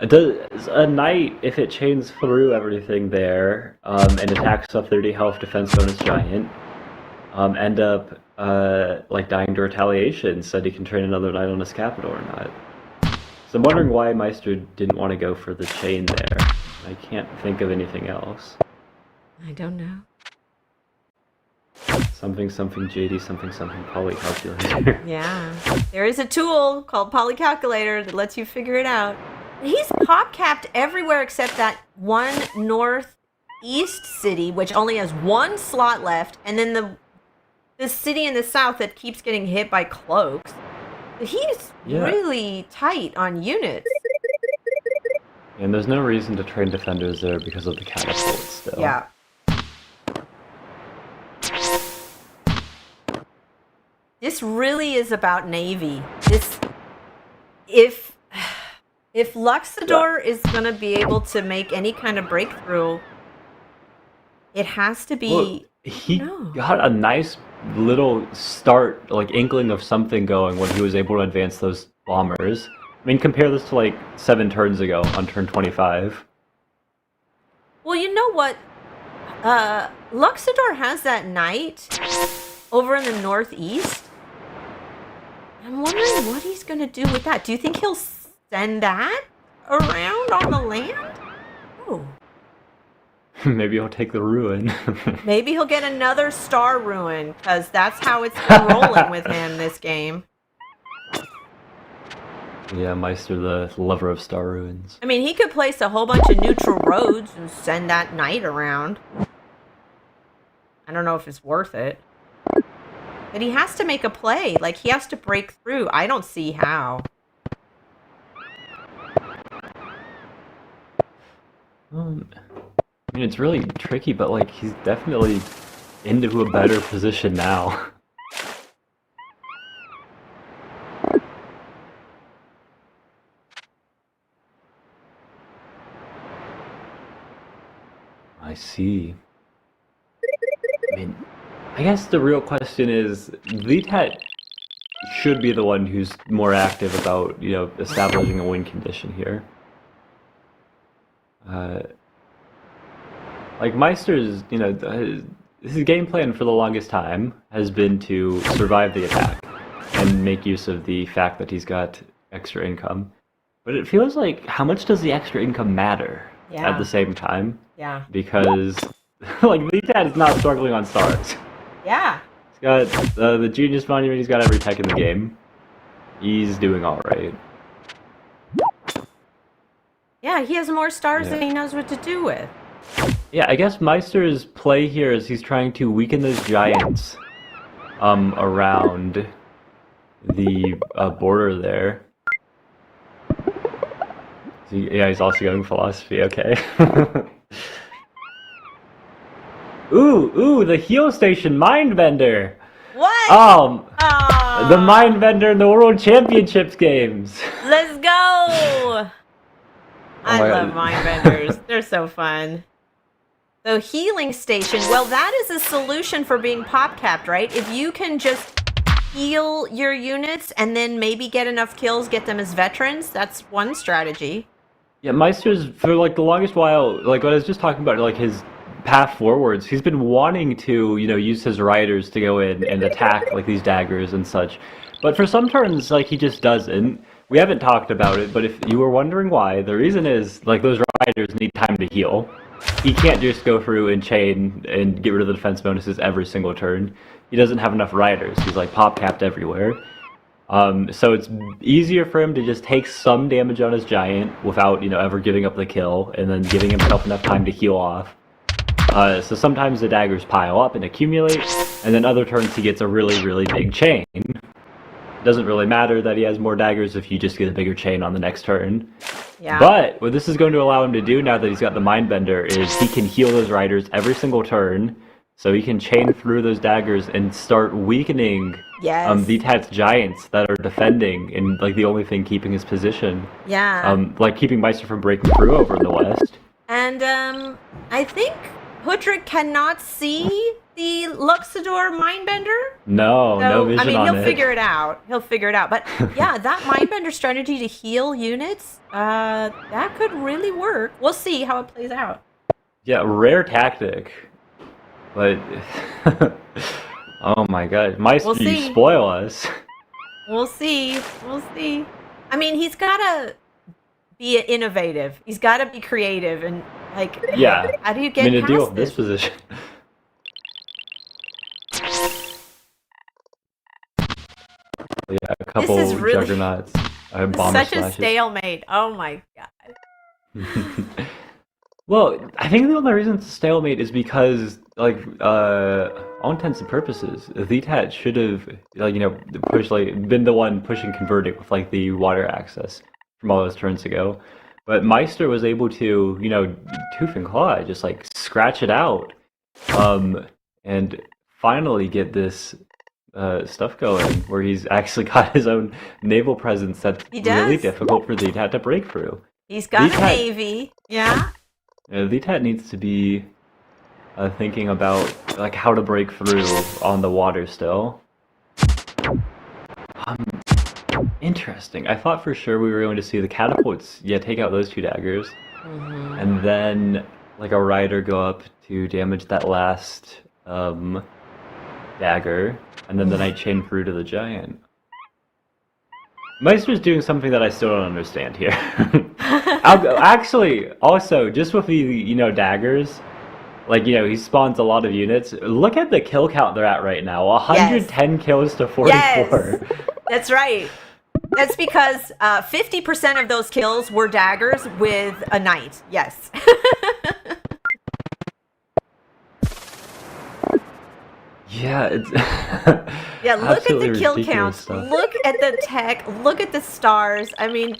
Does a knight, if it chains through everything there, and attacks a 30 health defense bonus giant, end up like dying to retaliation so that he can train another knight on his capital or not? So I'm wondering why Meister didn't want to go for the chain there. I can't think of anything else. I don't know. Something JD something polycalculator. Yeah. There is a tool called Polycalculator that lets you figure it out. He's pop capped everywhere except that one northeast city, which only has one slot left, and then the city in the south that keeps getting hit by cloaks. He's really tight on units. And there's no reason to train defenders there because of the catapult still. Yeah. This really is about Navy. If Luxador is gonna be able to make any kind of breakthrough, it has to be. Well, he got a nice little start, like inkling of something going when he was able to advance those bombers. I mean, compare this to like 7 turns ago on turn 25. Well, you know what? Luxador has that knight over in the northeast. I'm wondering what he's gonna do with that. Do you think he'll send that around on the land? Oh. Maybe he'll take the ruin. Maybe he'll get another star ruin, because that's how it's been rolling with him this game. Yeah, Meister, the lover of star ruins. I mean, he could place a whole bunch of neutral roads and send that knight around. I don't know if it's worth it. But he has to make a play. Like, he has to break through. I don't see how. I mean, it's really tricky, but like he's definitely into a better position now. I see. I mean, I guess the real question is, Vitat should be the one who's more active about, establishing a win condition here. Like Meister's, his game plan for the longest time has been to survive the attack and make use of the fact that he's got extra income. But it feels like, how much does the extra income matter at the same time? Yeah. Because, like, Vitat is not struggling on stars. Yeah. He's got the Genius Monument, he's got every tech in the game. He's doing alright. Yeah, he has more stars than he knows what to do with. Yeah, I guess Meister's play here is he's trying to weaken those giants around the border there. Yeah, he's also going philosophy, okay. Ooh, the heal station Mindbender! What? The Mindbender in the World Championships games! Let's go! I love Mindbenders. They're so fun. So healing station, well, that is a solution for being pop capped, right? If you can just heal your units and then maybe get enough kills, get them as veterans, that's one strategy. Yeah, Meister's, for like the longest while, like what I was just talking about, like his path forwards, he's been wanting to, use his riders to go in and attack like these daggers and such. But for some turns, like he just doesn't. We haven't talked about it, but if you were wondering why, the reason is, like, those riders need time to heal. He can't just go through and chain and get rid of the defense bonuses every single turn. He doesn't have enough riders. He's, like, pop-capped everywhere. So it's easier for him to just take some damage on his giant without, ever giving up the kill, and then giving himself enough time to heal off. So sometimes the daggers pile up and accumulate, and then other turns he gets a really, really big chain. Doesn't really matter that he has more daggers if you just get a bigger chain on the next turn. Yeah. But what this is going to allow him to do now that he's got the Mindbender is he can heal those riders every single turn, so he can chain through those daggers and start weakening Vitat's giants that are defending and like the only thing keeping his position. Yeah. Like keeping Meister from breaking through over in the west. And I think Hudrick cannot see the Luxador Mindbender? No vision on it. I mean, he'll figure it out. But yeah, that Mindbender strategy to heal units, that could really work. We'll see how it plays out. Yeah, rare tactic. But, oh my god. Meister, you spoil us. We'll see. I mean, he's got to be innovative. He's got to be creative and, like, how do you get past to deal with this position? Yeah, a couple juggernauts. Such a stalemate. Oh my god. Well, I think the only reason it's a stalemate is because, like, all intents and purposes, Vitat should have, been the one pushing converting with, like, the water access from all those turns ago. But Meister was able to, tooth and claw, just, like, scratch it out, and finally get this stuff going, where he's actually got his own naval presence that's really difficult for Vitat to break through. He's got a navy, yeah. Vitat needs to be thinking about like how to break through on the water still. Interesting. I thought for sure we were going to see the catapults, take out those two daggers, and then like a rider go up to damage that last dagger, and then the knight chain through to the giant. Meister's doing something that I still don't understand here. Actually, also, just with the, daggers, like, he spawns a lot of units. Look at the kill count they're at right now. 110 kills to 44. Yes. That's right. That's because 50% of those kills were daggers with a knight. Yes. Yeah, it's look at the kill counts. Stuff. Look at the tech. Look at the stars. I mean,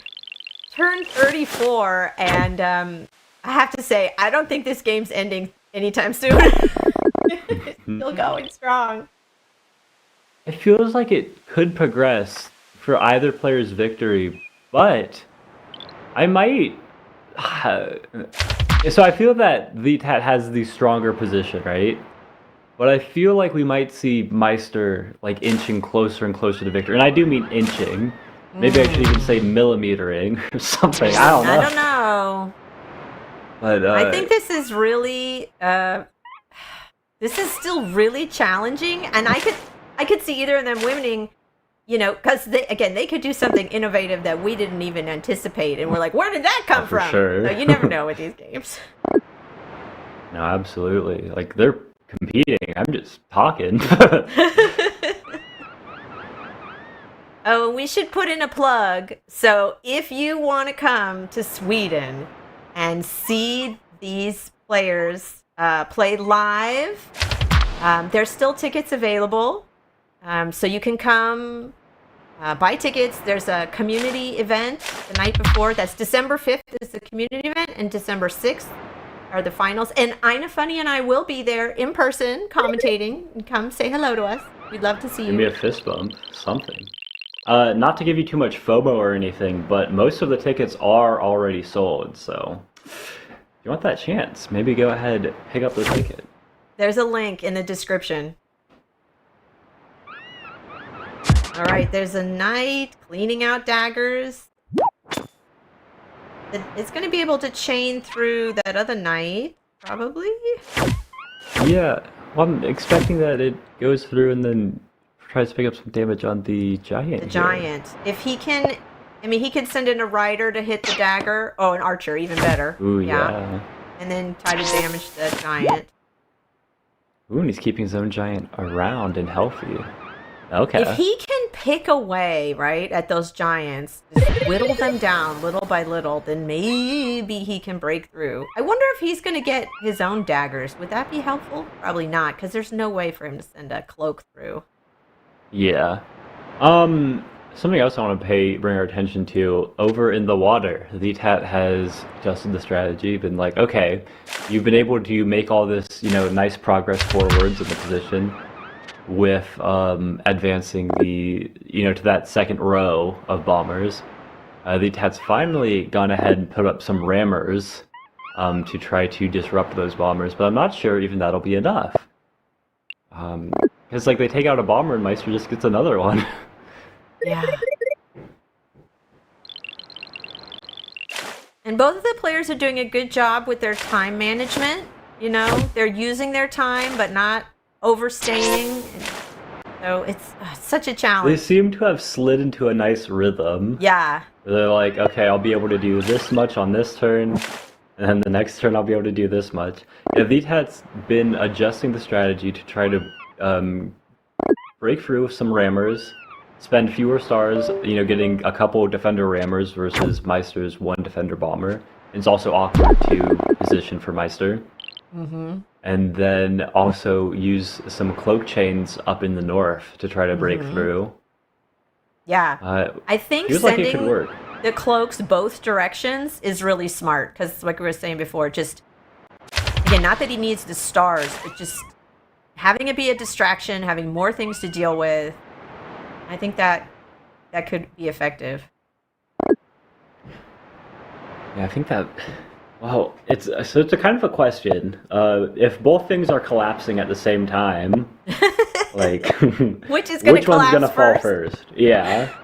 turn 34 and I have to say, I don't think this game's ending anytime soon. It's still going strong. It feels like it could progress for either player's victory, but I might. So I feel that the Tat has the stronger position, right? But I feel like we might see Meister like inching closer and closer to victory, and I do mean inching. Maybe I should even say millimetering or something. I don't know. I don't know. But I think this is really, this is still really challenging, and I could see either of them winning, you know, because they could do something innovative that we didn't even anticipate, and we're like, where did that come for from? sure. So you never know with these games. No, absolutely. Like they're competing. I'm just talking. Oh, we should put in a plug. So if you want to come to Sweden and see these players play live, there's still tickets available. So you can come buy tickets. There's a community event the night before. That's December 5th is the community event, and December 6th are the finals. And Ina Funny and I will be there in person commentating. And come say hello to us. We'd love to see you. Give me a fist bump, something. Not to give you too much FOMO or anything, but most of the tickets are already sold, so if you want that chance, maybe go ahead, pick up the ticket. There's a link in the description. All right, there's a knight cleaning out daggers. It's going to be able to chain through that other knight, probably. Yeah, well, I'm expecting that it goes through and then tries to pick up some damage on the giant. The giant. If he can, I mean, he could send in a rider to hit the dagger. Oh, an archer, even better. Ooh, yeah. And then try to damage the giant. Ooh, and he's keeping his own giant around and healthy. Okay. If he can pick away, right, at those giants, just whittle them down little by little, then maybe he can break through. I wonder if he's going to get his own daggers. Would that be helpful? Probably not, because there's no way for him to send a cloak through. Yeah. Something else I want to bring our attention to, over in the water, the Tat has adjusted the strategy, been like, okay, you've been able to make all this, nice progress forwards in the position with advancing to that second row of bombers. The Tat's finally gone ahead and put up some rammers to try to disrupt those bombers, but I'm not sure even that'll be enough. Because they take out a bomber and Meister just gets another one. Yeah. And both of the players are doing a good job with their time management. They're using their time but not overstaying. So it's such a challenge. They seem to have slid into a nice rhythm. Yeah. They're like, okay, I'll be able to do this much on this turn, and then the next turn I'll be able to do this much. Yeah, the Tat's been adjusting the strategy to try to break through with some rammers, spend fewer stars, getting a couple defender rammers versus Meister's one defender bomber. It's also awkward to position for Meister. Mm-hmm. And then also use some cloak chains up in the north to try to break through. Yeah. I think feels like it could work. The cloaks both directions is really smart, because like we were saying before, just, again, not that he needs the stars, but just having it be a distraction, having more things to deal with, I think that could be effective. Yeah, I think that... Well, it's a kind of a question. If both things are collapsing at the same time, which is going to collapse one's gonna fall first? Yeah.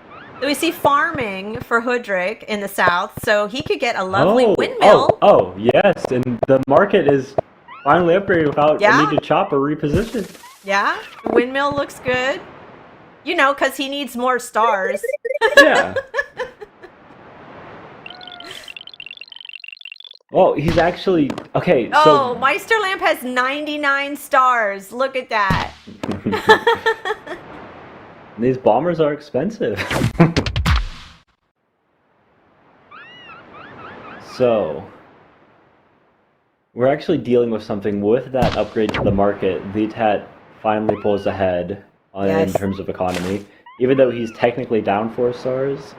So we see farming for Hoodrick in the south, so he could get a lovely windmill. Oh, yes, and the market is finally upgraded without a need to chop or reposition. Yeah, the windmill looks good. Because he needs more stars. Yeah. Well, he's actually... Okay, so... Oh, Meister Lampe has 99 stars. Look at that. These bombers are expensive. So... We're actually dealing with something with that upgrade to the market. The Tat finally pulls ahead in terms of economy. Even though he's technically down 4 stars,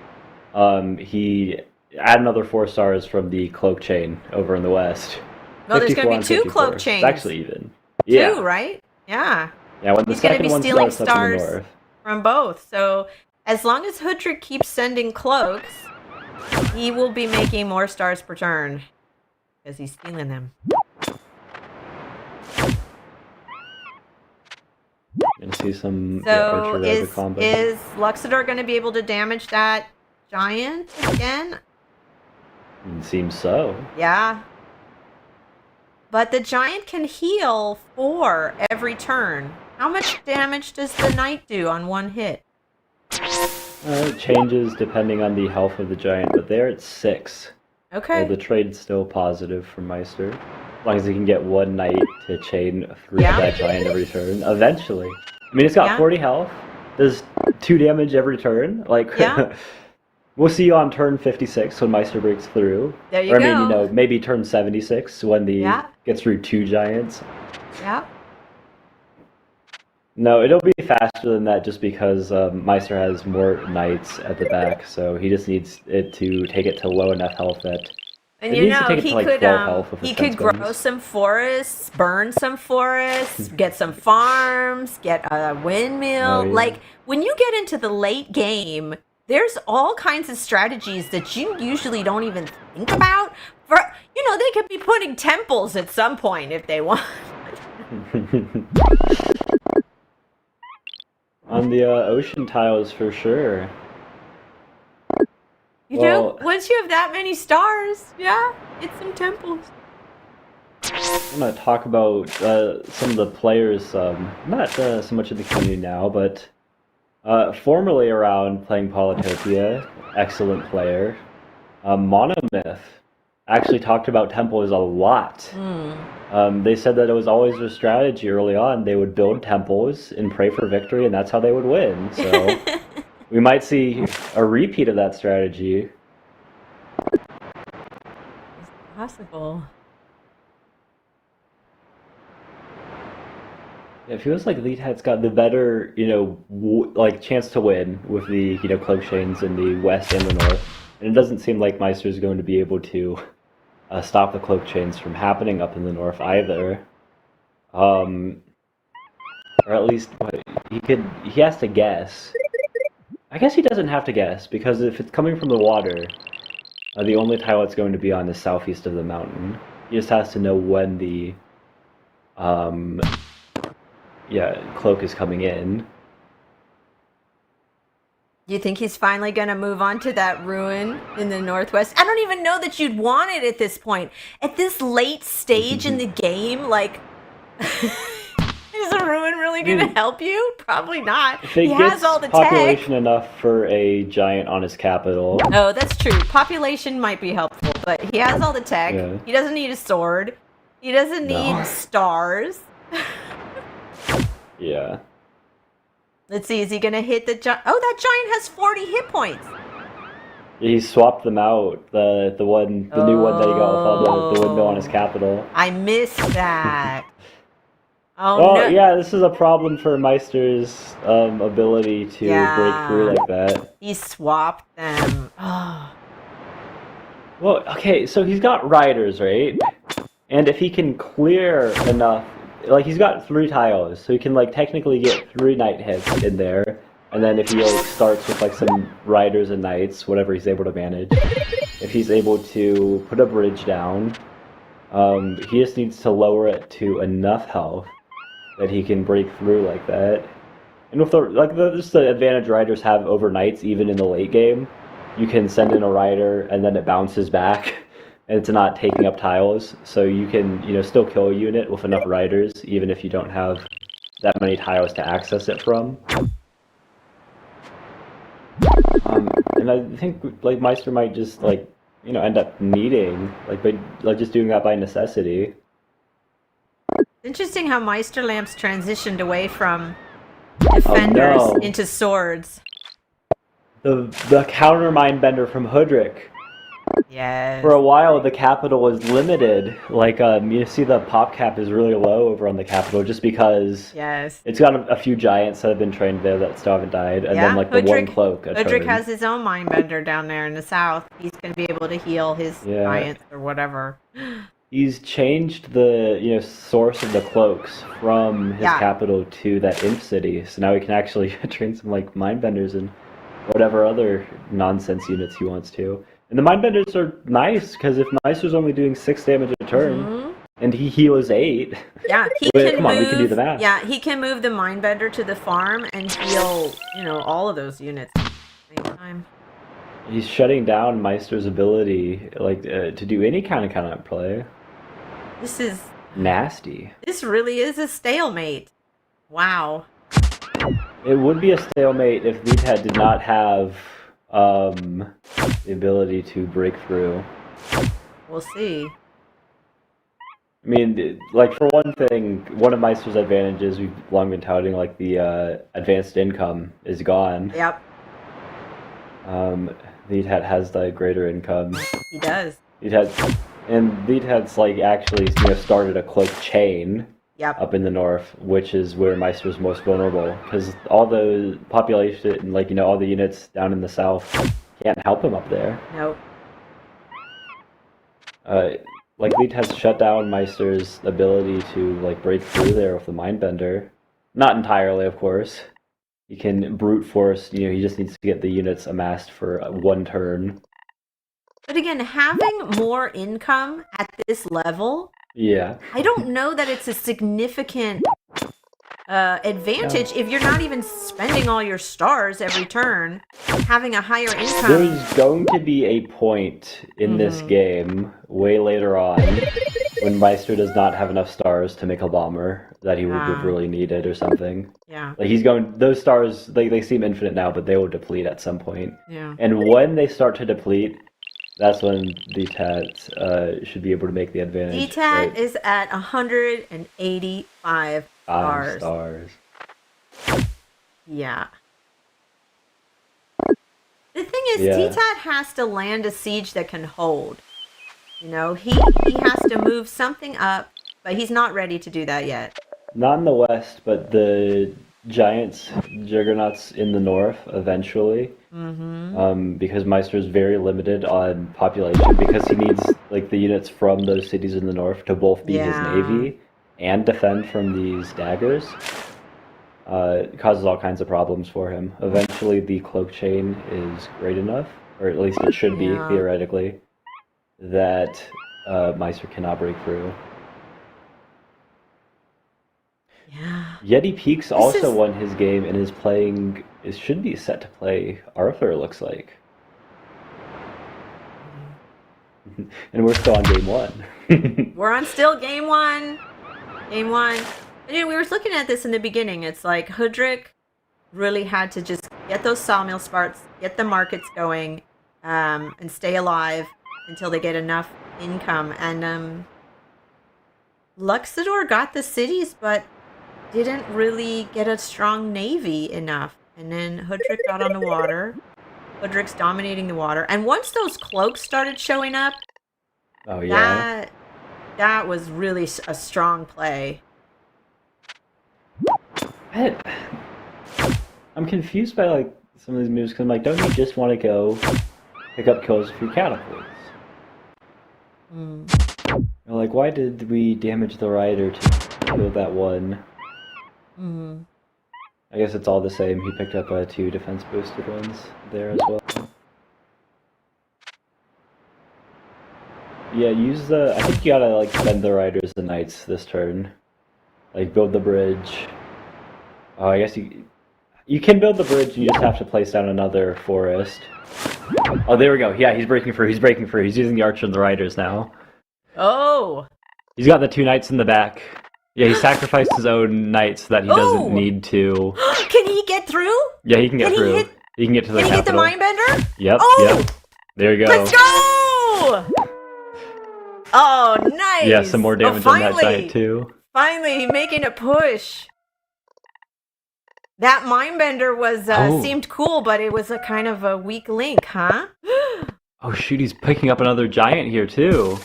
he add another 4 stars from the cloak chain over in the west. Well, there's going to 54 be and 2 54. cloak chains. It's actually even. 2, Yeah. right? Yeah. Yeah, when the He's going to second be one stealing starts up in the stars north. from both. So as long as Hoodrick keeps sending cloaks, he will be making more stars per turn because he's stealing them. And see some So archer rider combo. is Luxador going to be able to damage that giant again? It seems so. Yeah. But the giant can heal 4 every turn. How much damage does the knight do on 1 hit? It changes depending on the health of the giant, but there it's 6. Okay. Well, the trade's still positive for Meister. As long as he can get 1 knight to chain through Yeah. that giant every turn. Eventually. I mean, it's got 40 health. Does 2 damage every turn. Like, Yeah. we'll see you on turn 56 when Meister breaks through. There you or, go. I mean, you know, maybe turn 76 when the gets through 2 giants. Yeah. No, it'll be faster than that just because Meister has more knights at the back, so he just needs it to take it to low enough health that And it you needs to know, take it he to like could 12 health with he his could 10 grow spins. some forests, burn some forests, get some farms, get a windmill. Oh, yeah. Like when you get into the late game, there's all kinds of strategies that you usually don't even think about. For they could be putting temples at some point if they want. On the ocean tiles, for sure. Once you have that many stars, it's some temples. I'm going to talk about some of the players, not so much in the community now, but formerly around playing Polytopia, excellent player. Monomyth actually talked about temples a lot. They said that it was always their strategy early on. They would build temples and pray for victory, and that's how they would win. So we might see a repeat of that strategy. It's possible. It feels like Lead Hat's got the better, chance to win with the, cloak chains in the west and the north. And it doesn't seem like Meister's going to be able to stop the cloak chains from happening up in the north either. Or at least he has to guess. I guess he doesn't have to guess, because if it's coming from the water, the only tile it's going to be on is southeast of the mountain. He just has to know when the cloak is coming in. Do you think he's finally going to move on to that ruin in the northwest? I don't even know that you'd want it at this point. At this late stage in the game, like, is a ruin really going to help you? Probably not. If it gets has all the population tech. enough for a giant on his capital. Oh, that's true. Population might be helpful, but he has all the tech. Yeah. He doesn't need a sword. He doesn't need stars. Yeah. Let's see, is he going to hit the giant? Oh, that giant has 40 hit points. He swapped them out. The new one that he got with all the windmill on his capital. I missed that. Oh, Well, no. yeah, this is a problem for Meister's ability to break through like that. He swapped them. Oh. Well, okay, so he's got riders, right? And if he can clear enough, like he's got 3 tiles, so he can like technically get 3 knight hits in there. And then if he like starts with like some riders and knights, whatever he's able to manage, if he's able to put a bridge down, he just needs to lower it to enough health that he can break through like that. And with the advantage riders have over knights, even in the late game, you can send in a rider and then it bounces back, and it's not taking up tiles. So you can still kill a unit with enough riders, even if you don't have that many tiles to access it from. And I think like Meister might just end up needing just doing that by necessity. Interesting how Meister Lamps transitioned away from defenders into swords. The counter mind bender from Hoodrick. Yes. For a while, the capital was limited. Like, you see the pop cap is really low over on the capital just because Yes. it's got a few giants that have been trained there that still haven't died, and then like the one cloak. Hudrick has his own mindbender down there in the south. He's gonna be able to heal his giants or whatever. He's changed the source of the cloaks from his capital to that imp city, so now he can actually train some like mindbenders and whatever other nonsense units he wants to. And the mindbenders are nice because if Meister's only doing 6 damage a turn and he heals 8, he can come on, we can do the math. Yeah, he can move the mindbender to the farm and heal all of those units at the same time. He's shutting down Meister's ability to do any kind of counterplay. This is nasty. This really is a stalemate. Wow. It would be a stalemate if Leadhead did not have the ability to break through. We'll see. I mean, like, for one thing, one of Meister's advantages we've long been touting, like the advanced income, is gone. Yep. Leadhead has the greater income. He does. And Leadhead's like actually started a cloak chain up in the north, which is where Meister's most vulnerable, because all the population, like all the units down in the south can't help him up there. Nope. Like Leadhead's shut down Meister's ability to like break through there with the mindbender. Not entirely, of course. He can brute force. He just needs to get the units amassed for 1 turn. But again, having more income at this level, I don't know that it's a significant advantage if you're not even spending all your stars every turn. Having a higher income. There's going to be a point in this game, way later on, when Meister does not have enough stars to make a bomber that he would have really needed or something. Yeah. Like those stars, they seem infinite now, but they will deplete at some point. Yeah. And when they start to deplete, that's when DTAT should be able to make the advantage. DTAT is at 185 stars. 5 stars. Yeah. The thing is, DTAT has to land a siege that can hold. He has to move something up, but he's not ready to do that yet. Not in the west, but the giants, juggernauts in the north eventually. Because Meister is very limited on population, because he needs like the units from those cities in the north to both be his navy and defend from these daggers. It causes all kinds of problems for him. Eventually the cloak chain is great enough, or at least it should be theoretically, that Meister cannot break through. Yeah. Yeti Peaks also won his game and is playing. It should be set to play Arthur, it looks like. And we're still on game 1. We're on still game 1. Game 1. And we were looking at this in the beginning. It's like Hudrick really had to just get those sawmill sparks, get the markets going, and stay alive until they get enough income. And Luxador got the cities, but didn't really get a strong navy enough. And then Hudrick got on the water. Hudrick's dominating the water. And once those cloaks started showing up, that was really a strong play. I'm confused by like some of these moves, because I'm like, don't you just want to go pick up kills with your catapults? Like, why did we damage the rider to kill that one? I guess it's all the same. He picked up 2 defense boosted ones there as well. Yeah, use the. I think you gotta like spend the riders and knights this turn. Like build the bridge. Oh, I guess you can build the bridge. And you just have to place down another forest. Oh, there we go. Yeah, he's breaking through. He's breaking through. He's using the archer and the riders now. Oh. He's got the 2 knights in the back. Yeah, he sacrificed his own knights so that he doesn't need to. Can he get through? Yeah, he can get through. He can get to the capital. Can he get the mindbender? Yep, yep. There you go. Let's go! Oh, nice! Yeah, some more damage on that giant too. Finally, making a push. That mindbender was seemed cool, but it was a kind of a weak link, huh? Oh shoot, he's picking up another giant here too.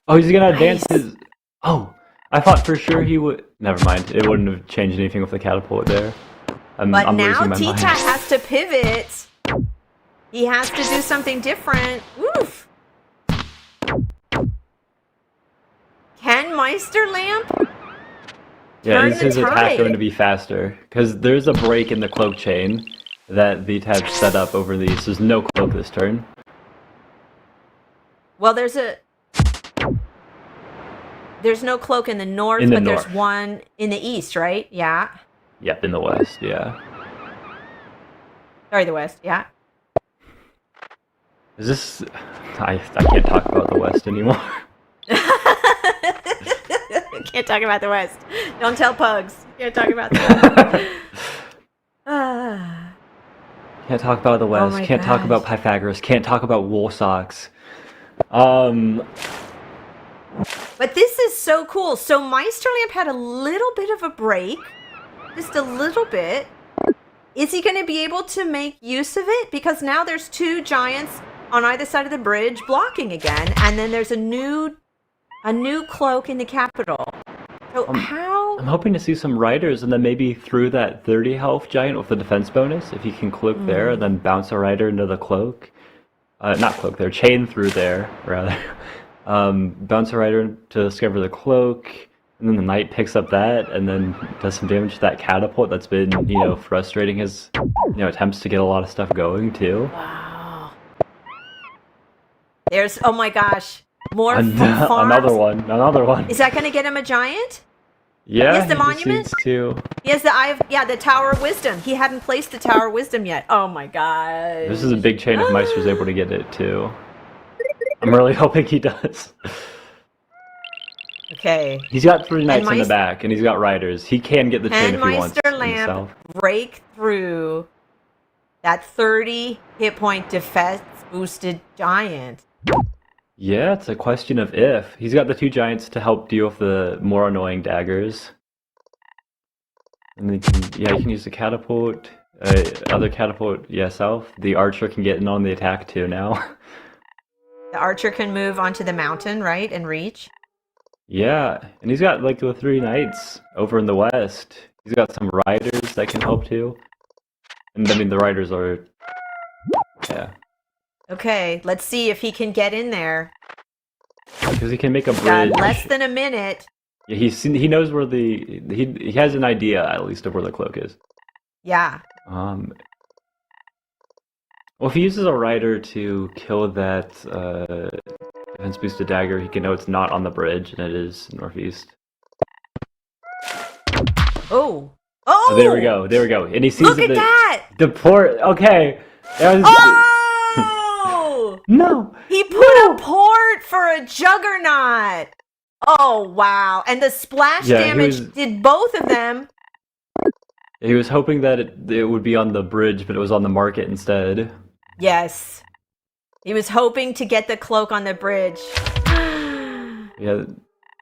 Oh, he's gonna advance his... Oh, I thought for sure he would... Never mind, it wouldn't have changed anything with the catapult there. But I'm now losing my Tita mind. has to pivot. He has to do something different. Oof. Can Meister Lampe? Yeah, turn is the his attack tide? going to be faster? Because there's a break in the cloak chain that the tab set up over these. There's no cloak this turn. Well, there's no cloak in the north, In the but there's north. one in the east, right? Yeah. Yep, in the west, yeah. Sorry, the west. Yeah. Is this... I can't talk about the west anymore. Can't talk about the west. Don't tell Pugs. Can't talk about the west. Can't talk about the west. my Can't talk gosh. about Pythagoras. Can't talk about wool socks. Um... But this is so cool. So Meister Lampe had a little bit of a break. Just a little bit. Is he going to be able to make use of it? Because now there's two giants on either side of the bridge blocking again. And then there's a new cloak in the capital. So how... I'm hoping to see some riders and then maybe through that 30 health giant with the defense bonus, if he can cloak there and then bounce a rider into the cloak. Not cloak there, chain through there, rather. Bounce a rider to discover the cloak, and then the knight picks up that and then does some damage to that catapult that's been, frustrating his, attempts to get a lot of stuff going too. Wow. There's... Oh my gosh. More farms. Another one. Is that going to get him a giant? Yeah, He has the just monument? needs to. He has the Tower of Wisdom. He hadn't placed the Tower of Wisdom yet. Oh my god. This is a big chain if Meister's able to get it too. I'm really hoping he does. Okay. He's got 3 knights in the Meister- back, and he's got riders. He can get the chain Can if he wants Meister Lampe himself. break through that 30 hit point defense boosted giant? Yeah, it's a question of if. He's got the 2 giants to help deal with the more annoying daggers. And he can use the catapult. Other catapult, south. The archer can get in on the attack too now. The archer can move onto the mountain, right, and reach. Yeah, and he's got the 3 knights over in the west. He's got some riders that can help too. And the riders are... Yeah. Okay, let's see if he can get in there. Because he can make a He's got bridge. less than a minute. Yeah, he knows where he has an idea at least of where the cloak is. Yeah. Well, if he uses a rider to kill that defense boosted dagger, he can know it's not on the bridge and it is northeast. Oh. Oh! Oh, there we go. And he sees Look at that! the port. Okay. That was, Oh! no. He put a port for a juggernaut. Oh, wow. And the splash Yeah, he damage was- did both of them. He was hoping that it would be on the bridge, but it was on the market instead. Yes. He was hoping to get the cloak on the bridge. Yeah.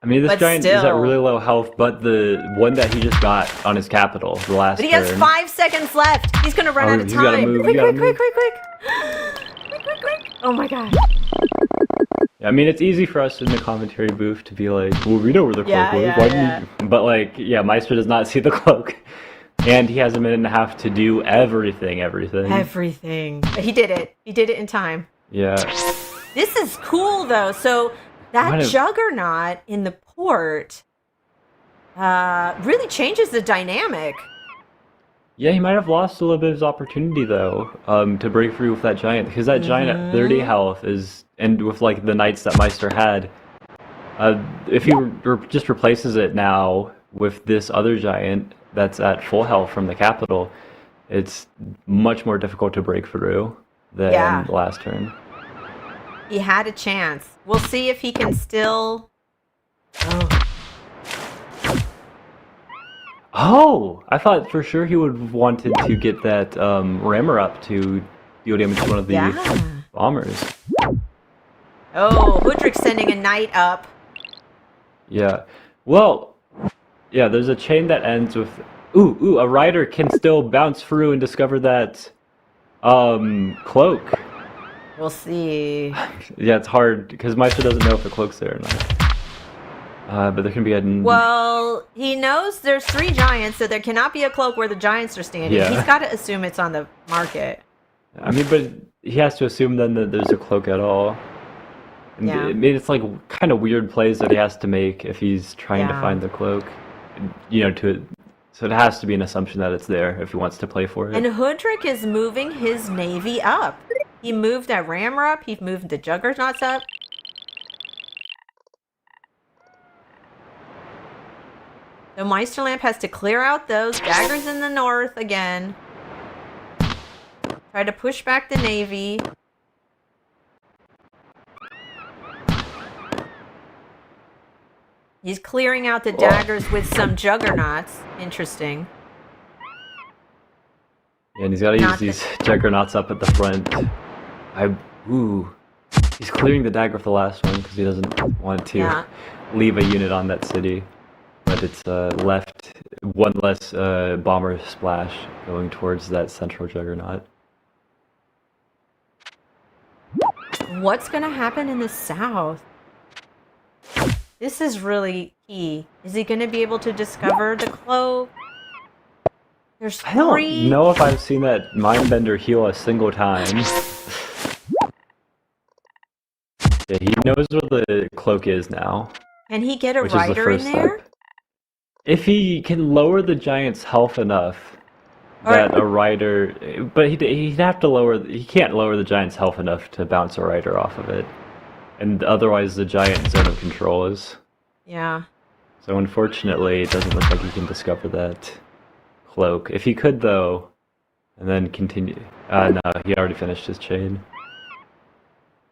I mean, this But giant is at still. really low health, but the one that he just got on his capital, the last But he has turn. 5 seconds left. He's going to run Oh, out of he's gotta time. move, Quick, he's gotta quick, quick, move. quick, quick. Quick, quick, quick. Oh my god. I mean, it's easy for us in the commentary booth to be like, well, we know where the cloak Yeah, was. yeah, Why yeah. didn't you? But, Meister does not see the cloak. And he has a minute and a half to do everything. Everything. He did it. He did it in time. Yeah. This is cool, though. So that What a- juggernaut in the port really changes the dynamic. Yeah, he might have lost a little bit of his opportunity, though, to break through with that giant. Because that giant at 30 health is... And with, the knights that Meister had, if he just replaces it now with this other giant that's at full health from the capital, it's much more difficult to break through than Yeah. the last turn. He had a chance. We'll see if he can still... Oh! I thought for sure he would have wanted to get that rammer up to deal damage to one of the Yeah. bombers. Oh, Hoodrick's sending a knight up. Yeah. Well, yeah, there's a chain that ends with... Ooh, a rider can still bounce through and discover that cloak. We'll see. Yeah, it's hard because Meister doesn't know if the cloak's there or not. But there can be a... Well, he knows there's 3 giants, so there cannot be a cloak where the giants are standing. Yeah. He's got to assume it's on the market. I mean, but he has to assume then that there's a cloak at all. And Yeah. I mean, it's like kind of weird plays that he has to make if he's trying to Yeah. find the cloak. So it has to be an assumption that it's there if he wants to play for it. And Hoodrick is moving his navy up. He moved that rammer up. He moved the juggernauts up. So Meisterlamp has to clear out those daggers in the north again. Try to push back the navy. He's clearing out the daggers with some juggernauts. Interesting. Yeah, and he's got to use Not these juggernauts up at the front. He's clearing the dagger for the last one because he doesn't want to leave a unit on that city. But it's left one less bomber splash going towards that central juggernaut. What's going to happen in the south? This is really key. Is he going to be able to discover the cloak? There's 3. I don't know if I've seen that Mindbender heal a single time. Yeah, he knows where the cloak is now. Can he get a Which is the rider in first there? step. If he can lower the giant's health enough that a rider... But he'd have to lower... He can't lower the giant's health enough to bounce a rider off of it. And otherwise the giant zone of control is. Yeah. So unfortunately, it doesn't look like he can discover that cloak. If he could, though, and then continue... no, he already finished his chain.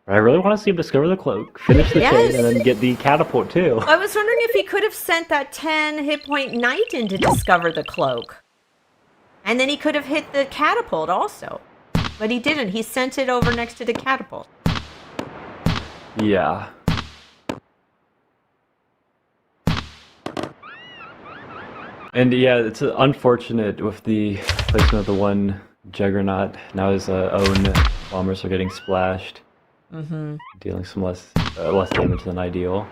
I really want to see him discover the cloak, finish the chain, and then get the catapult, too. I was wondering if he could have sent that 10 hit point knight in to discover the cloak. And then he could have hit the catapult also. But he didn't. He sent it over next to the catapult. Yeah. And yeah, it's unfortunate with the placement of the one juggernaut. Now his own bombers are getting splashed. Dealing some less damage than ideal.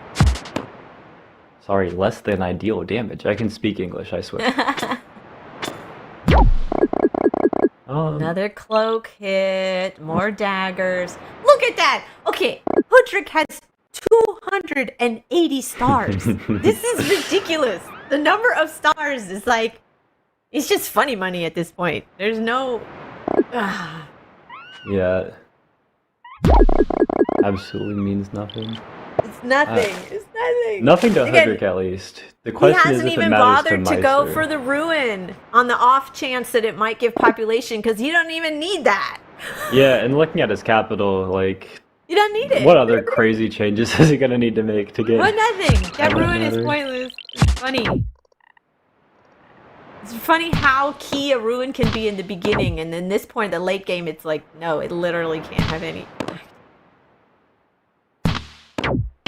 Sorry, less than ideal damage. I can speak English, I swear. Another cloak hit. More daggers. Look at that! Okay, Hoodrick has 280 stars. This is ridiculous. The number of stars is like... It's just funny money at this point. There's no... Yeah. Absolutely means nothing. It's nothing. It's nothing. Nothing to Again, Hoodrick, at least. The He question is hasn't if it even matters bothered to to go Meister. for the ruin on the off chance that it might give population because you don't even need that. Yeah, and looking at his capital, like... You don't need it. What other crazy changes is he gonna need to make to get... What nothing. That Doesn't ruin is matter. pointless. It's funny. It's funny how key a ruin can be in the beginning, and then this point, the late game, it's like, no, it literally can't have any.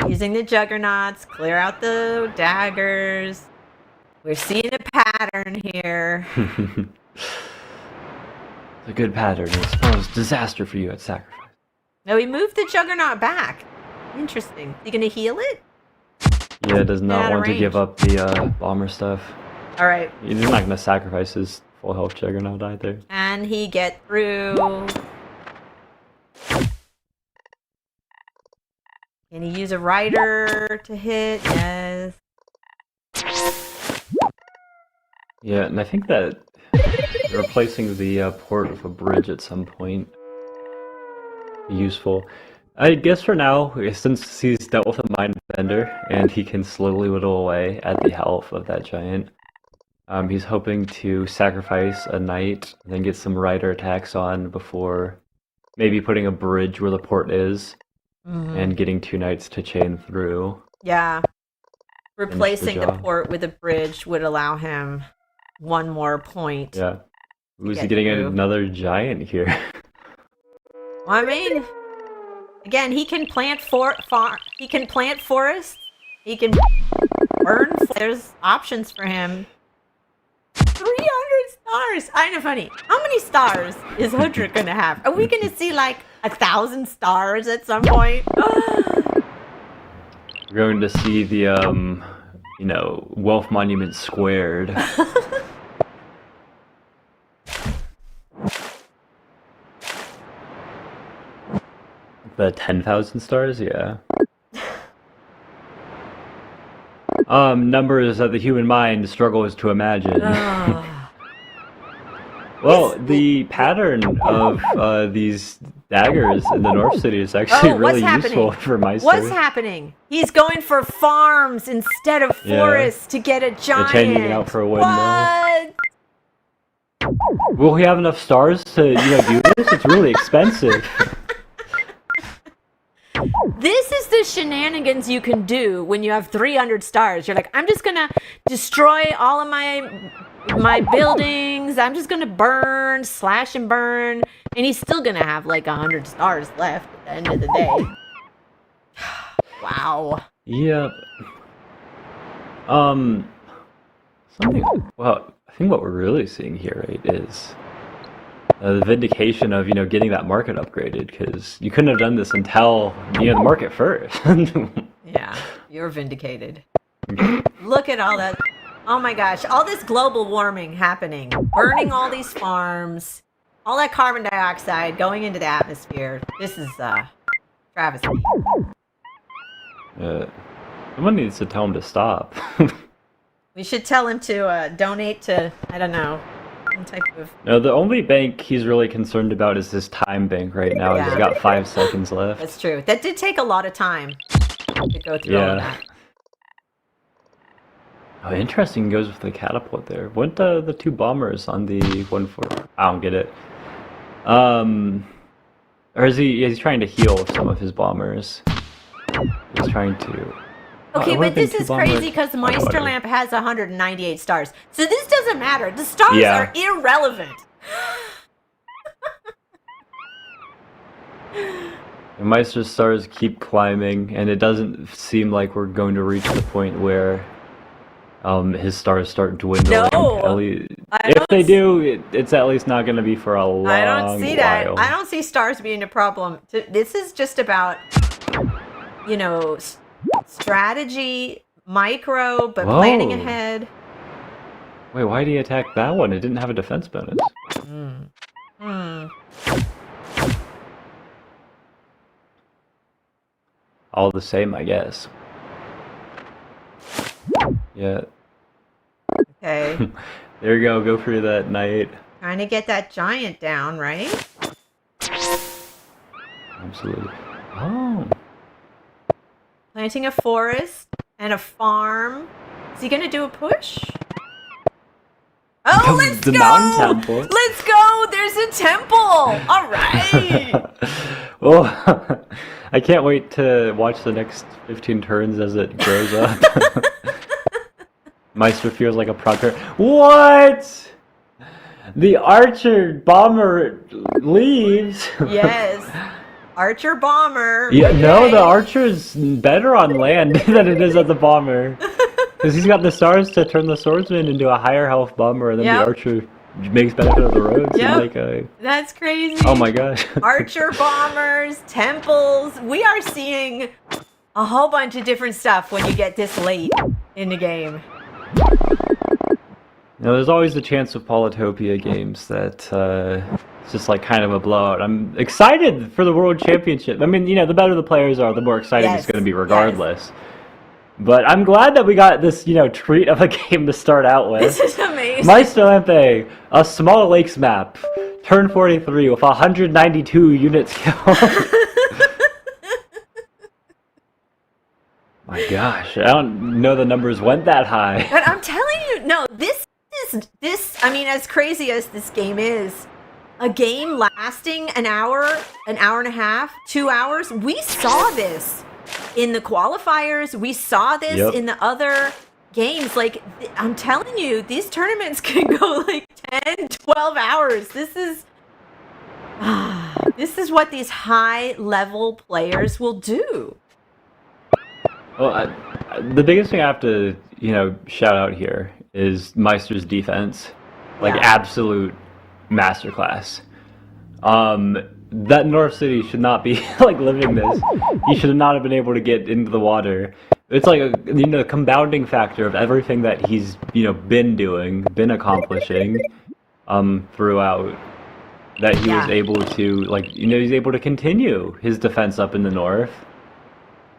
Using the juggernauts, clear out the daggers. We're seeing a pattern here. It's a good pattern. It spells disaster for you at sacrifice. No, we moved the juggernaut back. Interesting. You gonna heal it? Yeah, does not Out of want to give range. up the bomber stuff. All right. He's not gonna sacrifice his full health juggernaut either. Can he get through? Can he use a rider to hit? Yes. Yeah, and I think that replacing the port with a bridge at some point be useful. I guess for now, since he's dealt with a mind bender and he can slowly whittle away at the health of that giant, he's hoping to sacrifice a knight and then get some rider attacks on before maybe putting a bridge where the port is and getting 2 knights to chain through. Yeah. Replacing the job. port with a bridge would allow him 1 more point. Yeah. Who's get getting through. another giant here? Well, I mean, again, he can plant he can plant forests. He can burn. There's options for him. 300 stars. I know, funny. How many stars is Hoodrick gonna have? Are we gonna see like 1,000 stars at some point. We're going to see the, Wealth Monument squared. The 10,000 stars, yeah. Numbers that the human mind struggles to imagine. Well, the pattern of these daggers in the North City is actually really useful for Meister. What's happening? He's going for farms instead of forests to get a giant. They're changing it out for a windmill. What? Will we have enough stars to, do this? It's really expensive. This is the shenanigans you can do when you have 300 stars. You're like, I'm just gonna destroy all of my buildings. I'm just gonna slash and burn, and he's still gonna have like 100 stars left at the end of the day. Wow. Yep. Well, I think what we're really seeing here, right, is the vindication of, getting that market upgraded, because you couldn't have done this until, the market first. Yeah, you're vindicated. Look at all that. Oh my gosh, all this global warming happening, burning all these farms, all that carbon dioxide going into the atmosphere. This is travesty. Someone needs to tell him to stop. We should tell him to donate to, I don't know, some type of... No, the only bank he's really concerned about is his time bank right now. Yeah. He's got 5 seconds left. That's true. That did take a lot of time to go through all of that. Oh, interesting. Goes with the catapult there. What the 2 bombers on the 1-4? I don't get it. Or is he's trying to heal with some of his bombers? He's trying to... Okay, but this is crazy because Meister Lampe has 198 stars. So this doesn't matter. The stars are irrelevant. Meister's stars keep climbing, and it doesn't seem like we're going to reach the point where his stars start dwindling. No, if they do, it's at least not going to be for a long while. I don't see that. I don't see stars being a problem. This is just about, strategy, micro, but planning ahead. Wait, why did he attack that one? It didn't have a defense bonus. All the same, I guess. Yeah. Okay. There you go. Go for that knight. Trying to get that giant down, right? Absolutely. Oh. Planting a forest and a farm. Is he gonna do a push? Oh, let's go! Mountain temple. Let's go! There's a temple! All right! Well, I can't wait to watch the next 15 turns as it grows up. Meister feels like a proctor. What? The archer bomber leaves? Yes. Archer bomber. Yeah, okay. No, the archer's better on land than it is at the bomber. Because he's got the stars to turn the swordsman into a higher health bomber, and then the archer makes benefit of the roads. And that's crazy. Oh my gosh. Archer bombers, temples. We are seeing a whole bunch of different stuff when you get this late in the game. There's always the chance with Polytopia games that it's just like kind of a blowout. I'm excited for the World Championship. I mean, the better the players are, the more exciting it's going to be regardless. Yes. But I'm glad that we got this, treat of a game to start out with. This is amazing. Meister Lampe, a small lakes map, turn 43 with 192 units killed. My gosh, I don't know the numbers went that high. But I'm telling you, no, this, I mean, as crazy as this game is, a game lasting an hour and a half, 2 hours, we saw this in the qualifiers. We saw this in the other games. Like, I'm telling you, these tournaments can go like 10, 12 hours. This is what these high-level players will do. Well, the biggest thing I have to, shout out here is Meister's defense. Like, absolute masterclass. That North City should not be like living this. He should not have been able to get into the water. It's like a compounding factor of everything that he's been doing, been accomplishing, throughout. That he was Yeah. able to he's able to continue his defense up in the north.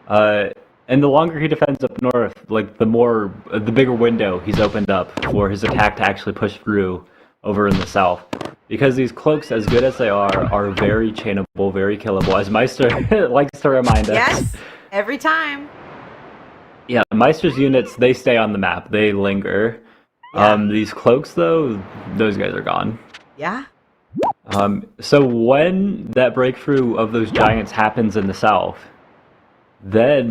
And the longer he defends up north, like the bigger window he's opened up for his attack to actually push through over in the south. Because these cloaks, as good as they are very chainable, very killable, as Meister likes to remind us. Yes, every time. Yeah, Meister's units, they stay on the map. They linger. Yeah. These cloaks, though, those guys are gone. Yeah. So when that breakthrough of those giants happens in the south, then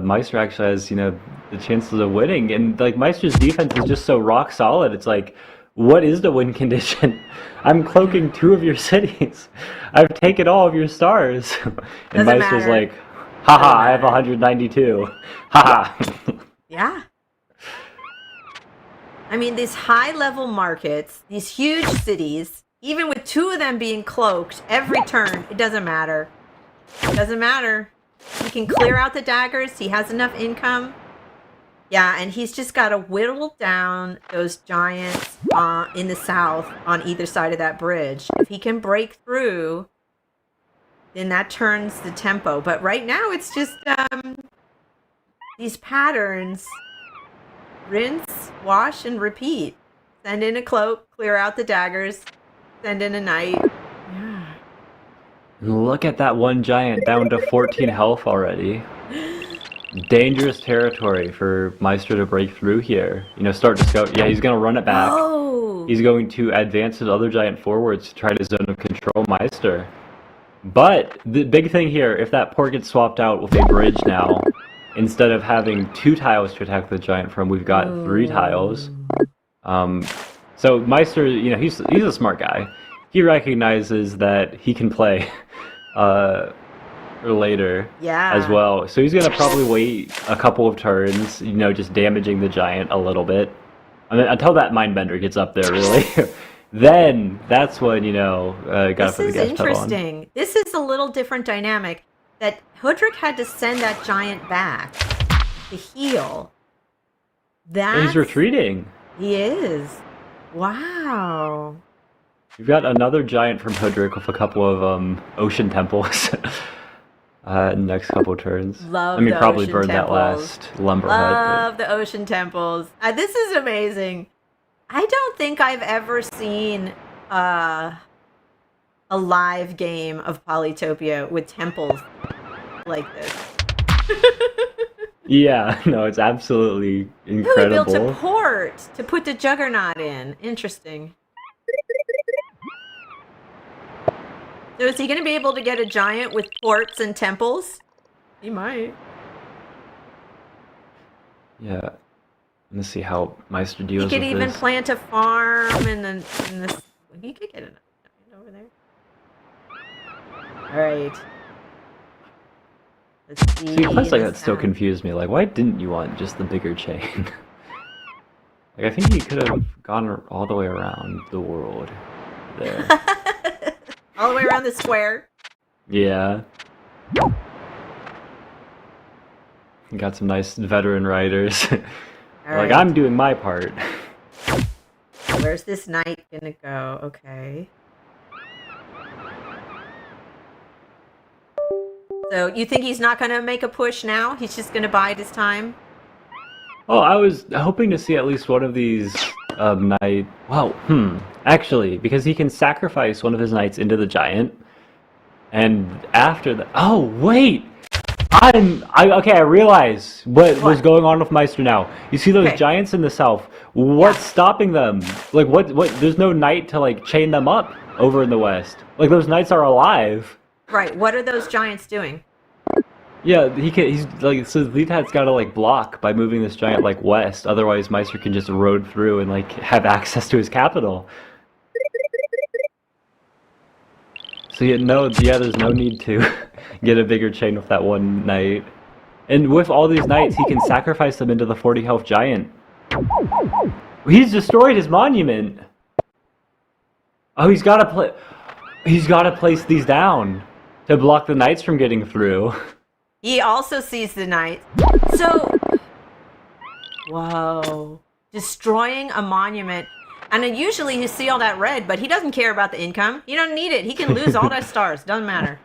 Meister actually has, the chances of winning. And like Meister's defense is just so rock solid. It's like, what is the win condition? I'm cloaking 2 of your cities. I've taken all of your stars. And Doesn't Meister's matter. like, haha, I have 192. Haha. Yeah. I mean, these high-level markets, these huge cities, even with 2 of them being cloaked every turn, it doesn't matter. It doesn't matter. He can clear out the daggers. He has enough income. Yeah, and he's just got to whittle down those giants in the south on either side of that bridge. If he can break through, then that turns the tempo. But right now, it's just these patterns. Rinse, wash, and repeat. Send in a cloak, clear out the daggers, send in a knight. Yeah. Look at that one giant down to 14 health already. Dangerous territory for Meister to break through here. Start to scout. Yeah, he's going to run it back. Oh! He's going to advance his other giant forwards to try to zone of control Meister. But the big thing here, if that port gets swapped out with a bridge now, instead of having 2 tiles to attack the giant from, we've got 3 tiles. So Meister, he's a smart guy. He recognizes that he can play later as well. So he's going to probably wait a couple of turns, just damaging the giant a little bit. I mean, until that Mindbender gets up there, really. Then that's when, gotta This put the is gas pedal on. interesting. This is a little different dynamic. That Hudrick had to send that giant back to heal. And he's retreating. He is. Wow. We've got another giant from Hudrick with a couple of ocean temples. Next couple turns. Love I mean, the probably ocean burn that temples. last lumber Love the ocean temples. This is amazing. I don't think I've ever seen a live game of Polytopia with temples like this. Yeah, no, it's absolutely Oh, he incredible. built a port to put the juggernaut in. Interesting. So is he going to be able to get a giant with ports and temples? He might. Yeah. Let's see how Meister He deals could with even this. plant a farm in this. He could get another giant over there. All right. Let's see. See, plus, like, the that still sound. confused me. Like, why didn't you want just the bigger chain? Like, I think you could have gone all the way around the world there. All the way around the square. Yeah. You got some nice veteran riders. All Like, right. I'm doing my part. Where's this knight gonna go? Okay. So you think he's not gonna make a push now? He's just gonna bide his time? Oh, I was hoping to see at least one of these knight. Well, actually, because he can sacrifice one of his knights into the giant, and after that, oh wait, okay. I realize what was going on with Meister now. You see those Okay. giants in the south. What's stopping them? Like what? There's no knight to like chain them up over in the west. Like those knights are alive. Right. What are those giants doing? Yeah, he's like, so Leethat's got to like block by moving this giant like west. Otherwise, Meister can just road through and like have access to his capital. So there's no need to get a bigger chain with that one knight. And with all these knights, he can sacrifice them into the 40 health giant. He's destroyed his monument. Oh, he's got to play. He's got to place these down to block the knights from getting through. He also sees the knight. So, whoa. Destroying a monument. And then usually you see all that red, but he doesn't care about the income. You don't need it. He can lose all that stars. Doesn't matter.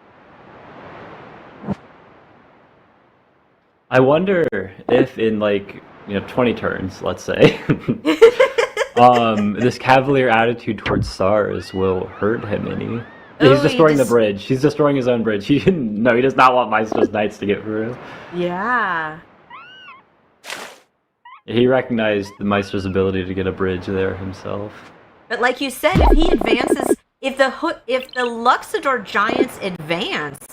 I wonder if in 20 turns, let's say, this cavalier attitude towards stars will hurt him any. He's destroying the bridge. He's destroying his own bridge. He does not want Maestro's knights to get through. Yeah. He recognized the Maestro's ability to get a bridge there himself. But like you said, if he advances, if the Luxador giants advance,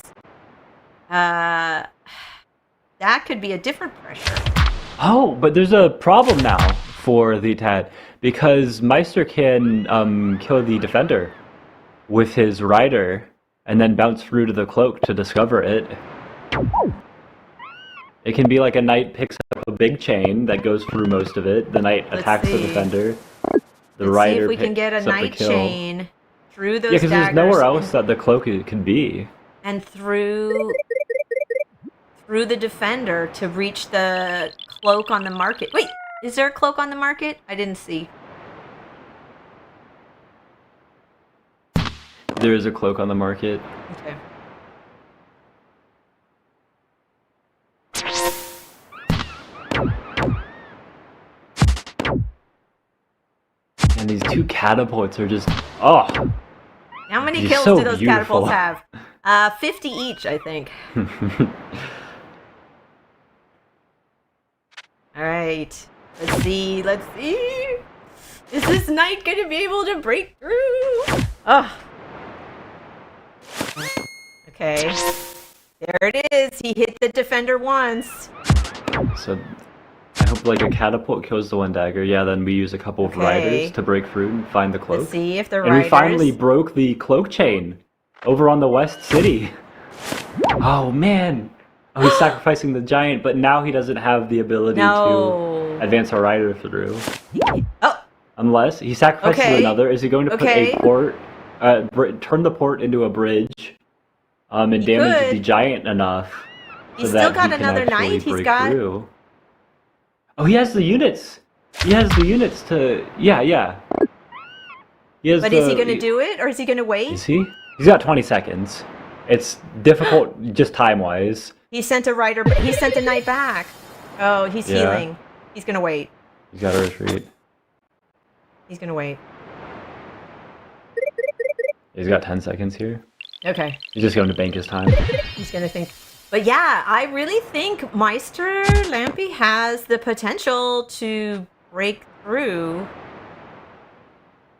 that could be a different pressure. Oh, but there's a problem now for the Tad, because Meister can kill the defender with his rider and then bounce through to the cloak to discover it. It can be like a knight picks up a big chain that goes through most of it. The knight attacks the defender. The rider see if we can get a knight chain through those daggers. Yeah, because there's nowhere else that the cloak could be. And through the defender to reach the cloak on the market. Wait, is there a cloak on the market? I didn't see. There is a cloak on the market. Okay. And these two catapults are just, oh. How many kills do those catapults have? 50 each, I think. All right. Let's see. Is this knight going to be able to break through? Oh. Okay. There it is. He hit the defender once. So I hope a catapult kills the one dagger. Yeah, then we use a couple of riders to break through and find the cloak. Let's see if the riders... And we finally broke the cloak chain over on the west city. Oh, man. Oh, he's sacrificing the giant, but now he doesn't have the ability to advance a rider through. Oh. Unless he sacrifices another. Is he going to put a port, turn the port into a bridge, and damage the giant enough so that he can actually break through? Oh, he has the units. He has the units to... Yeah. But is he going to do it, or is he going to wait? Is he? He's got 20 seconds. It's difficult just time-wise. He sent a rider, but he sent a knight back. Oh, he's healing. He's going to wait. He's got to retreat. He's going to wait. He's got 10 seconds here. Okay. He's just going to bank his time. He's going to think... But yeah, I really think Meister Lampe has the potential to break through.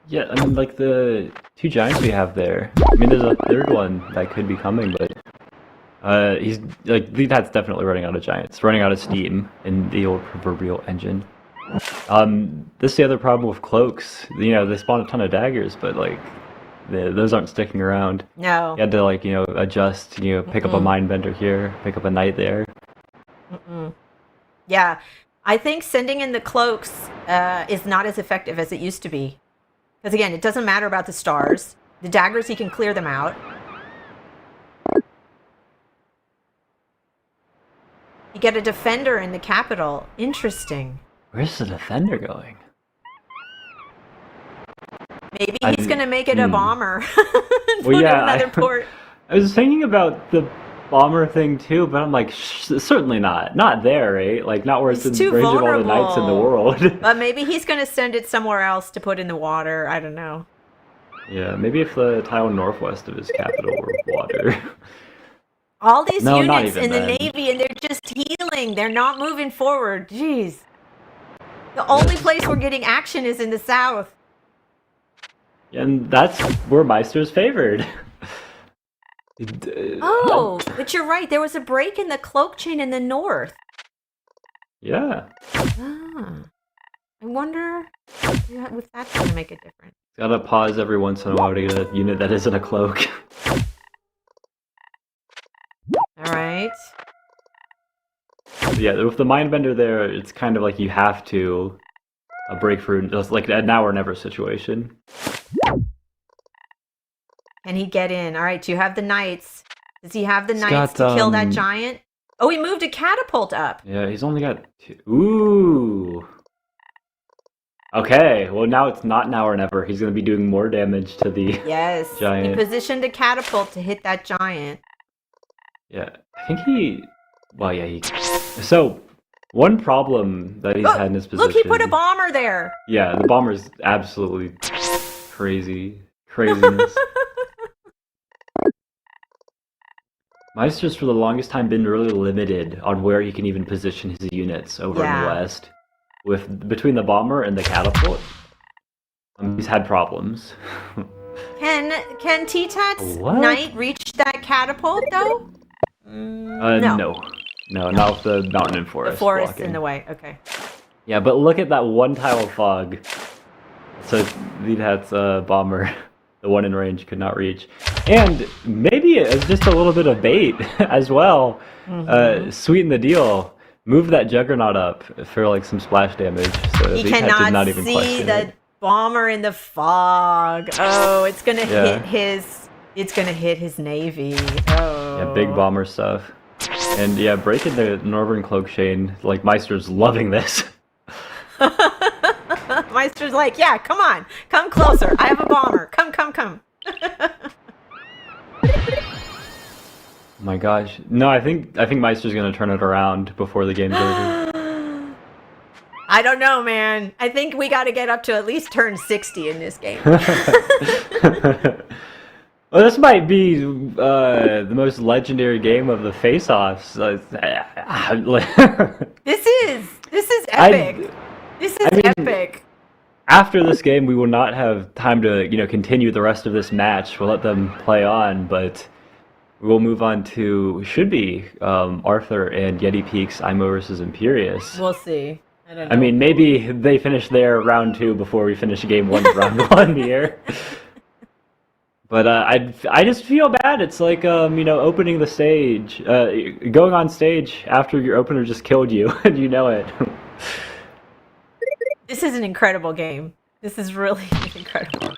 Yeah, I mean, the two giants we have there. I mean, there's a third one that could be coming, but he's Leadhat's definitely running out of giants, running out of steam in the old proverbial engine. This is the other problem with cloaks. They spawn a ton of daggers, but those aren't sticking around. No. You had to adjust, pick up a mindbender here, pick up a knight there. Yeah. I think sending in the cloaks is not as effective as it used to be. Because again, it doesn't matter about the stars. The daggers, he can clear them out. You get a defender in the capital. Interesting. Where's the defender going? Maybe he's going to make it a bomber. Well, yeah, another port. I was thinking about the bomber thing too, but I'm like, certainly not. Not there, right? Not where it's in range of all the knights in the world. But maybe he's going to send it somewhere else to put in the water. I don't know. Yeah, maybe if the tile northwest of his capital were water. All these units in the Navy, and they're just healing. They're not moving forward. Jeez. The only place we're getting action is in the south. And that's where Meister's favored. Oh, but you're right. There was a break in the cloak chain in the north. Yeah. I wonder if that's going to make a difference. Gotta pause every once in a while to get a unit that isn't a cloak. All right. Yeah, with the mindbender there, it's kind of like you have to break through. It's like a now or never situation. Can he get in? All right, do you have the knights? Does he have the He's knights got, to kill that giant? Oh, he moved a catapult up. Yeah, he's only got 2. Ooh. Okay, well now it's not now or never. He's going to be doing more damage to the Yes, giant. he positioned a catapult to hit that giant. Yeah, I think he... Well, yeah, he... So, one problem that he's had in his position... Look, he put a bomber there. Yeah, the bomber's absolutely craziness. Meister's for the longest time been really limited on where he can even position his units over in the west. Between the bomber and the catapult, he's had problems. Can T-Tat's knight reach that catapult though? No, not with the mountain and forest. The forest blocking. in the way. Okay. Yeah, but look at that one tile of fog. So T-Tat's bomber, the one in range, could not reach. And maybe it's just a little bit of bait as well. Sweeten the deal. Move that juggernaut up for like some splash damage. So he T-Tat did not even see the it. bomber in the fog. Oh, it's gonna hit his. It's gonna hit his navy. Oh. Yeah, big bomber stuff. And yeah, breaking the northern cloak chain. Like Meister's loving this. Meister's like, yeah, come on, come closer. I have a bomber. Come. My gosh. No, I think Meister's gonna turn it around before the game's over. I don't know, man. I think we got to get up to at least turn 60 in this game. Well, this might be the most legendary game of the face-offs. This is epic. This is epic. After this game, we will not have time to, continue the rest of this match. We'll let them play on, but we'll move on to should be Arthur and Yeti Peaks, Imo versus Imperius. We'll see. I don't know. I mean, maybe they finish their round 2 before we finish game 1 of round 1 here. But I just feel bad. It's like opening the stage, going on stage after your opener just killed you, and you know it. This is an incredible game. This is really incredible.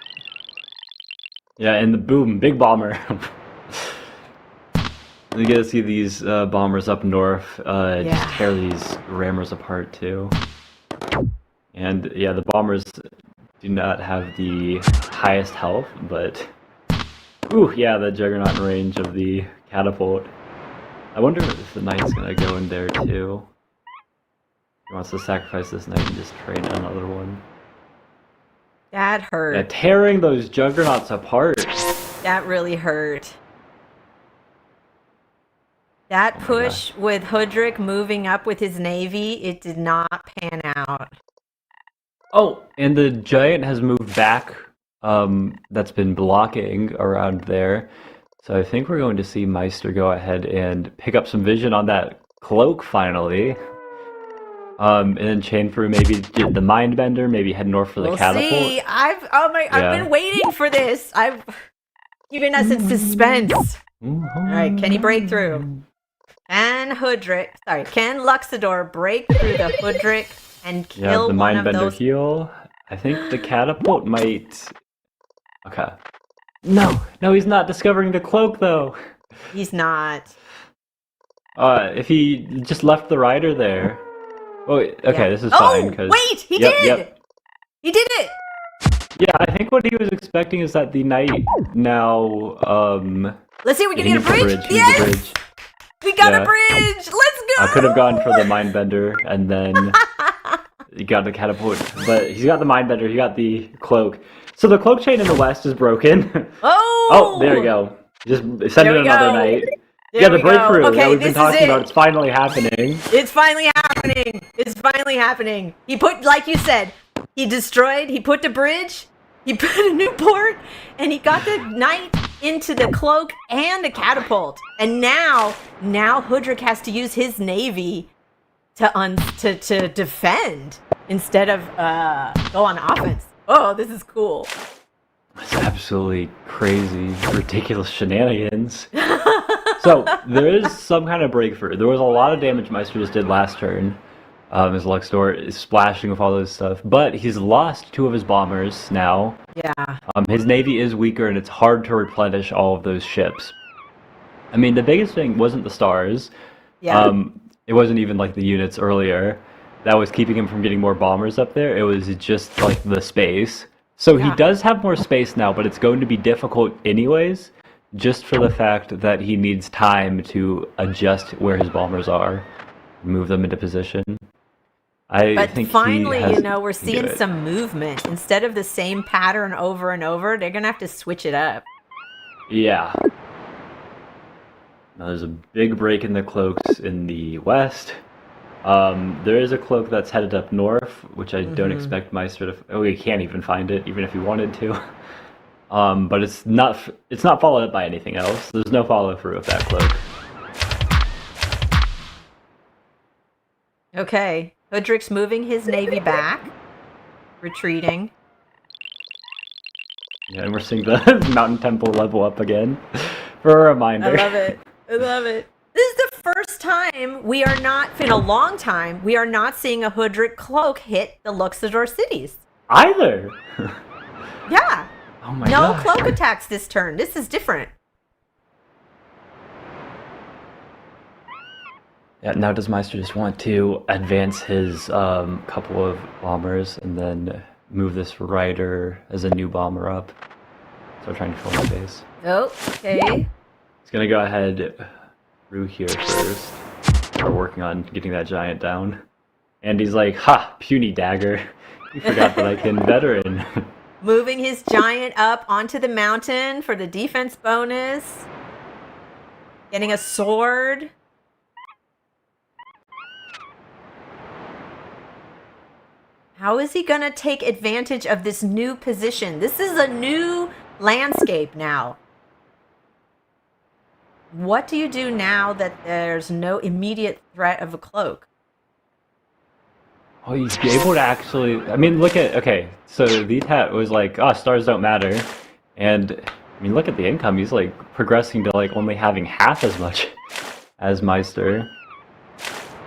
Yeah, and the boom, big bomber. You get to see these bombers up north just tear these rammers apart too. And yeah, the bombers do not have the highest health, but ooh, yeah, the juggernaut in range of the catapult. I wonder if the knight's gonna go in there too. He wants to sacrifice this knight and just train another one. That hurt. Yeah, tearing those juggernauts apart. That really hurt. That push with Hudrick moving up with his navy, it did not pan out. Oh, and the giant has moved back. That's been blocking around there. So I think we're going to see Meister go ahead and pick up some vision on that cloak finally. And then chain through, maybe get the Mindbender, maybe head north for the catapult. See, I've been waiting for this. I've given us in suspense. All right, can he break through? Can Luxador break through the Hudrick and kill the one of Mindbender those? heal. I think the catapult might. Okay. No, he's not discovering the cloak though. He's not. If he just left the rider there. Oh, okay, this is fine. Oh, wait, he did! Yep. He did it! Yeah, I think what he was expecting is that the knight now, Let's see if we can get a bridge! He needs a bridge. We got a bridge! Let's go! I could have gone for the Mindbender, and then he got the catapult. But he's got the Mindbender, he got the cloak. So the cloak chain in the west is broken. Oh, there we go. Just send in another knight. There the breakthrough that we've been this talking about, it's finally happening. It's finally happening. It's finally happening. He put, like you said, he put the bridge, he put a new port, and he got the knight into the cloak and the catapult. And now Hudrick has to use his navy to defend instead of go on offense. Oh, this is cool. It's absolutely crazy, ridiculous shenanigans. So, there is some kind of breakthrough. There was a lot of damage Meister just did last turn. His Luxor is splashing with all this stuff, but he's lost 2 of his bombers now. Yeah. His navy is weaker, and it's hard to replenish all of those ships. I mean, the biggest thing wasn't the stars. Yeah. It wasn't even like the units earlier that was keeping him from getting more bombers up there. It was just like the space. So he Yeah. does have more space now, but it's going to be difficult anyways, just for the fact that he needs time to adjust where his bombers are, move them into position. I But think finally, he has we're to do seeing it. some movement. Instead of the same pattern over and over, they're going to have to switch it up. Yeah. Now there's a big break in the cloaks in the west. There is a cloak that's headed up north, which I don't expect Meister to. Oh, he can't even find it, even if he wanted to. But it's not followed up by anything else. There's no follow through of that cloak. Okay. Hoodrick's moving his navy back, retreating. Yeah, and we're seeing the mountain temple level up again. For a reminder. I love it. I love it. This is the first time we are not, in a long time, we are not seeing a Hoodrick cloak hit the Luxor cities. Either. Yeah. Oh my No god. cloak attacks this turn. This is different. Yeah, now does Meister just want to advance his couple of bombers and then move this rider as a new bomber up? So trying to fill my base. Oh, okay. He's gonna go ahead through here first. We're working on getting that giant down. And he's like, ha, puny dagger. You forgot that I can veteran. Moving his giant up onto the mountain for the defense bonus. Getting a sword. How is he going to take advantage of this new position? This is a new landscape now. What do you do now that there's no immediate threat of a cloak? Oh, he's able to actually. I mean, look at. Okay, so VTAT was like, oh, stars don't matter. And, I mean, look at the income. He's like progressing to like only having half as much as Meister.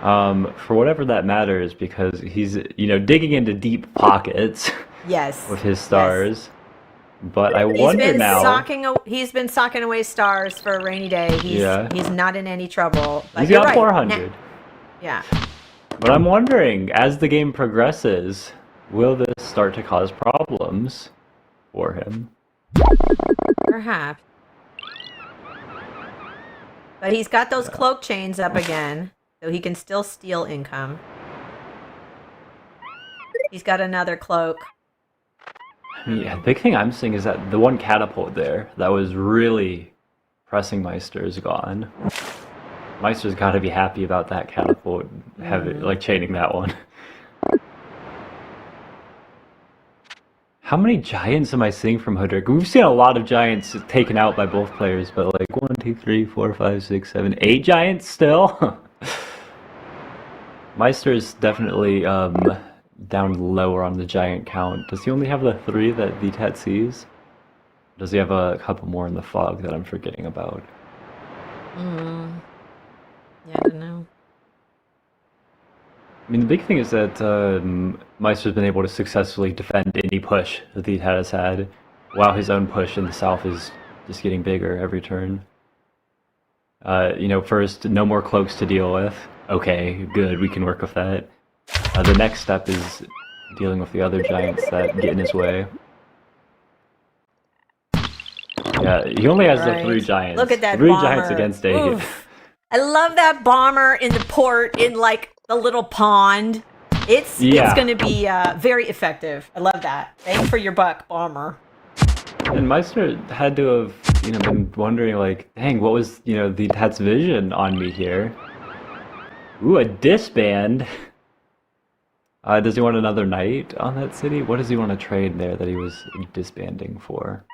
For whatever that matters, because he's, digging into deep pockets Yes. with his stars. Yes. But I wonder now. He's been socking away stars for a rainy day. He's not in any trouble. But He's you're got right. 400. Yeah. But I'm wondering, as the game progresses, will this start to cause problems for him? Perhaps. But he's got those cloak chains up again, so he can still steal income. He's got another cloak. Yeah, the big thing I'm seeing is that the one catapult there that was really pressing Meister is gone. Meister's got to be happy about that catapult, chaining that one. How many giants am I seeing from Hoodrick? We've seen a lot of giants taken out by both players, but like 1, 2, 3, 4, 5, 6, 7, 8 giants still? Meister is definitely down lower on the giant count. Does he only have the 3 that VTAT sees? Does he have a couple more in the fog that I'm forgetting about? Yeah, I don't know. I mean, the big thing is that Meister's been able to successfully defend any push that VTAT has had, while his own push in the south is just getting bigger every turn. First, no more cloaks to deal with. Okay, good, we can work with that. The next step is dealing with the other giants that get in his way. Yeah, he only has the 3 giants. Look at that 3 bomber. giants against 8. Oof. I love that bomber in the port in like the little pond. It's going to be very effective. I love that. Bang for your buck, bomber. And Meister had to have, been wondering like, dang, what was, the Tat's vision on me here? Ooh, a disband. Does he want another knight on that city? What does he want to trade there that he was disbanding for?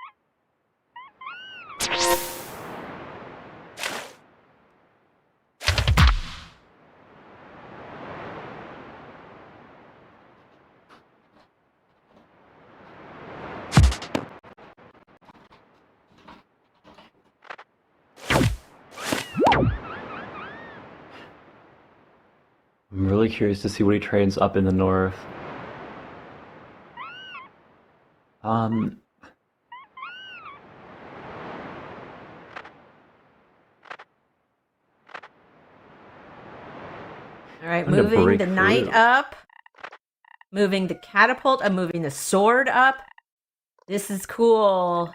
I'm really curious to see what he trains up in the north. Um, All right, I'm gonna moving break the knight through. up. Moving the catapult. I'm moving the sword up. This is cool.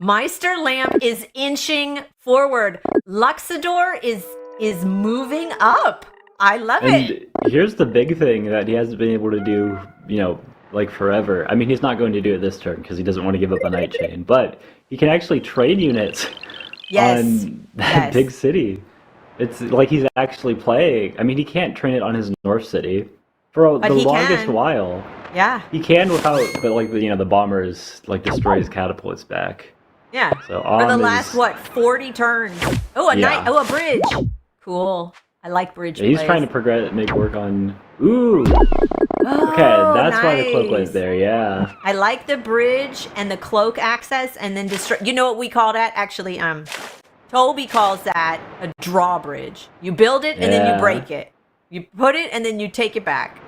Meister Lamp is inching forward. Luxador is moving up. I love it. And here's the big thing that he hasn't been able to do, like forever. I mean, he's not going to do it this turn because he doesn't want to give up a night chain, but he can actually train units Yes. on that big city. It's like he's actually playing. I mean, he can't train it on his north city for But the he longest can. while. Yeah. He can without, but like the bombers like destroy his catapults back. Yeah. So For the Om last, is, what, 40 turns. Oh, a knight. Yeah. Oh, a bridge. Cool. I like bridge yeah, he's plays. trying to progress, make work on. Ooh. Oh, Okay, that's why the cloak nice. went there. Yeah. I like the bridge and the cloak access, and then destroy. You know what we call that? Actually, Toby calls that a drawbridge. You build it and then you Yeah. break it. You put it and then you take it back.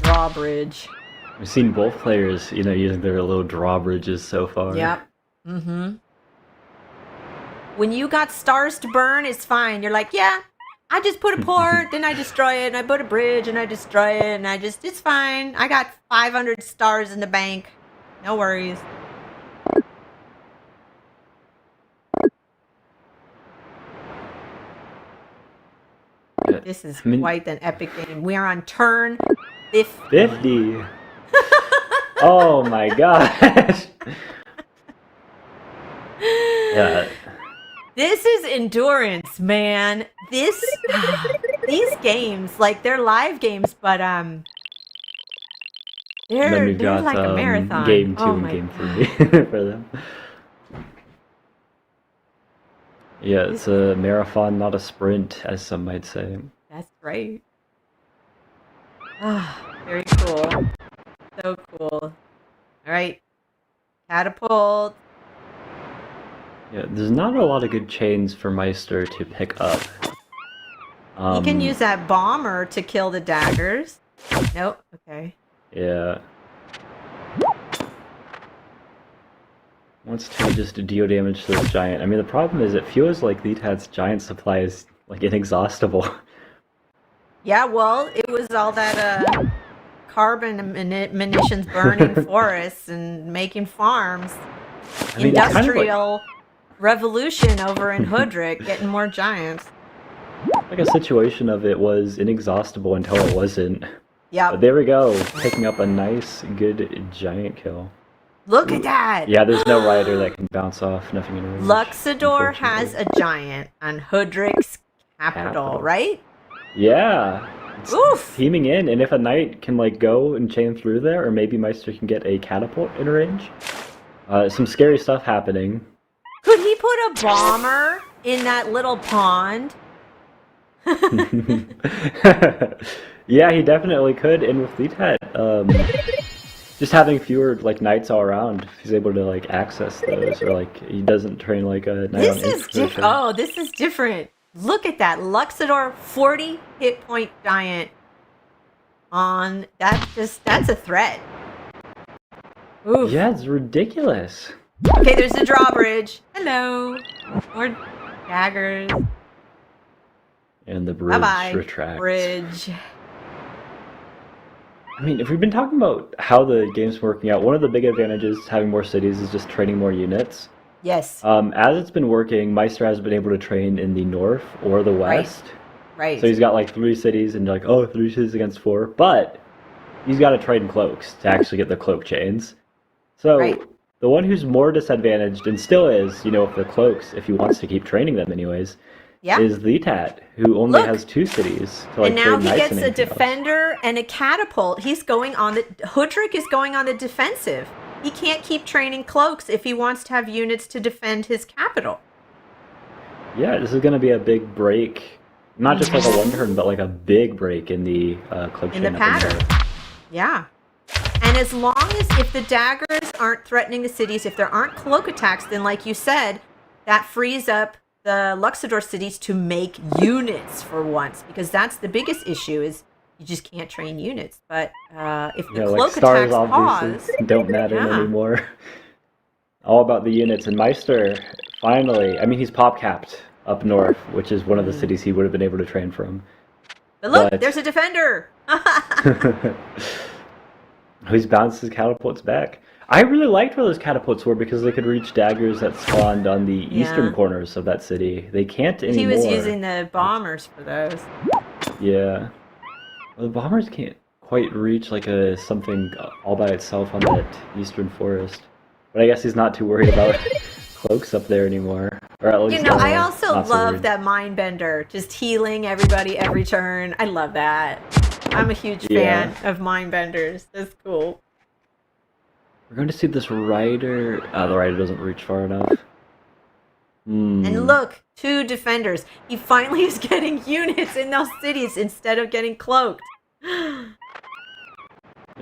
Drawbridge. We've seen both players, using their little drawbridges so far. Yep. Mm-hmm. When you got stars to burn, it's fine. You're like, yeah, I just put a port, then I destroy it, and I put a bridge, and I destroy it, and it's fine. I got 500 stars in the bank. No worries. Yeah, This is I mean- quite an epic game. We are on turn 50. 50. Oh my gosh. Yeah. This is endurance, man. These games, like they're live games, but And then they're we've got like a marathon. game 2 Oh and my game God. 3 for them. Yeah, it's a marathon, not a sprint, as some might say. That's right. Ah, very cool. So cool. All right. Catapult. Yeah, there's not a lot of good chains for Meister to pick up. You can use that bomber to kill the daggers. Nope. Okay. Yeah. Wants to just deal damage to this giant. I mean, the problem is it feels like Litat's giant supply is like inexhaustible. Yeah, well, it was all that carbon munitions burning forests and making farms. I mean, it's kind of Industrial revolution over in Hoodrick, getting more giants. like a situation of it was inexhaustible until it wasn't. Yep. But there we go, picking up a nice, good giant kill. Look at that. Yeah, there's no rider that can bounce off, nothing in range. Luxador has unfortunately. a giant on Hoodrick's capital, right? Yeah. It's Oof. teaming in, and if a knight can like go and chain through there, or maybe Meister can get a catapult in range. Some scary stuff happening. Could he put a bomber in that little pond? Yeah, he definitely could, and with Litat, just having fewer like knights all around, he's able to like access those, or like he doesn't train like a knight This on is different. infiltration. Oh, this is different. Look at that. Luxador 40 hit point giant on that's a threat. Oof. Yeah, it's ridiculous. Okay, there's the drawbridge. Hello. More daggers. And the bridge Bye-bye. retracts. Bridge. I mean, if we've been talking about how the game's working out, one of the big advantages to having more cities is just training more units. Yes. As it's been working, Meister has been able to train in the north or the west. Right. So he's got like 3 cities, and like, oh, 3 cities against 4. But he's got to train cloaks to actually get the cloak chains. So Right. the one who's more disadvantaged, and still is, with the cloaks, if he wants to keep training them anyways, Yeah. is Litat, who only Look. has 2 cities to like And now train he knights gets and a anything else. defender and a catapult. He's going on the Hoodrick is going on the defensive. He can't keep training cloaks if he wants to have units to defend his capital. Yeah, this is going to be a big break. Not just like a one turn, but like a big break in the cloak In chain the up pattern. north. Yeah. And as long as if the daggers aren't threatening the cities, if there aren't cloak attacks, then like you said, that frees up the Luxador cities to make units for once, because that's the biggest issue is you just can't train units. But if the cloak stars attacks obviously pause, don't matter anymore. All about the units. And Meister, finally, I mean, he's pop capped up north, which is one of the cities he would have been able to train from. But look, there's a defender. He's bounced his catapults back. I really liked where those catapults were because they could reach daggers that spawned on the eastern corners of that city. They can't anymore. He was using the bombers for those. Yeah. Well, the bombers can't quite reach like something all by itself on that eastern forest. But I guess he's not too worried about cloaks up there anymore. Or at least, I also love that Mindbender, just healing everybody every turn. I love that. I'm a huge fan of Mindbenders. That's cool. We're going to see this rider. The rider doesn't reach far enough. And look, 2 defenders. He finally is getting units in those cities instead of getting cloaked.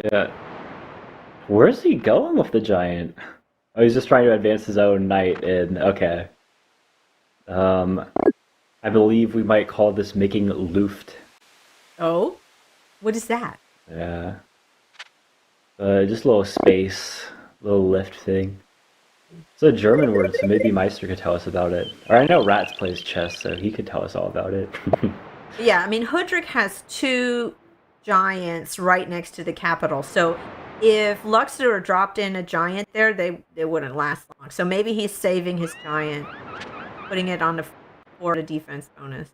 Yeah. Where's he going with the giant? Oh, he's just trying to advance his own knight in. Okay. I believe we might call this making Luft. Oh? What is that? Yeah. Just a little space, little lift thing. It's a German word, so maybe Meister could tell us about it. Or I know Rats plays chess, so he could tell us all about it. Yeah, I mean, Hudrick has 2 giants right next to the capital, so if Luxador dropped in a giant there, they wouldn't last long. So maybe he's saving his giant, putting it on for a defense bonus.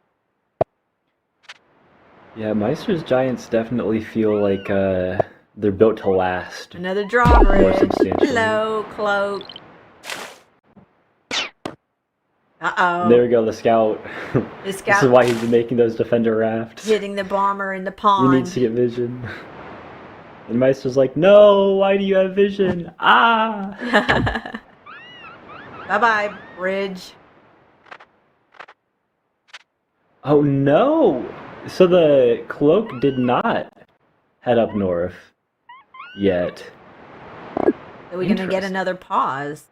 Yeah, Meister's giants definitely feel like they're built to last. Another drawbridge. More substantially. Hello, cloak. Uh-oh. There we go, the scout. The scout. This is why he's been making those defender rafts. Hitting the bomber in the pond. He needs to get vision. And Meister's like, no, why do you have vision? Ah! Bye-bye, bridge. Oh no! So the cloak did not head up north yet. Are we going to get another pause?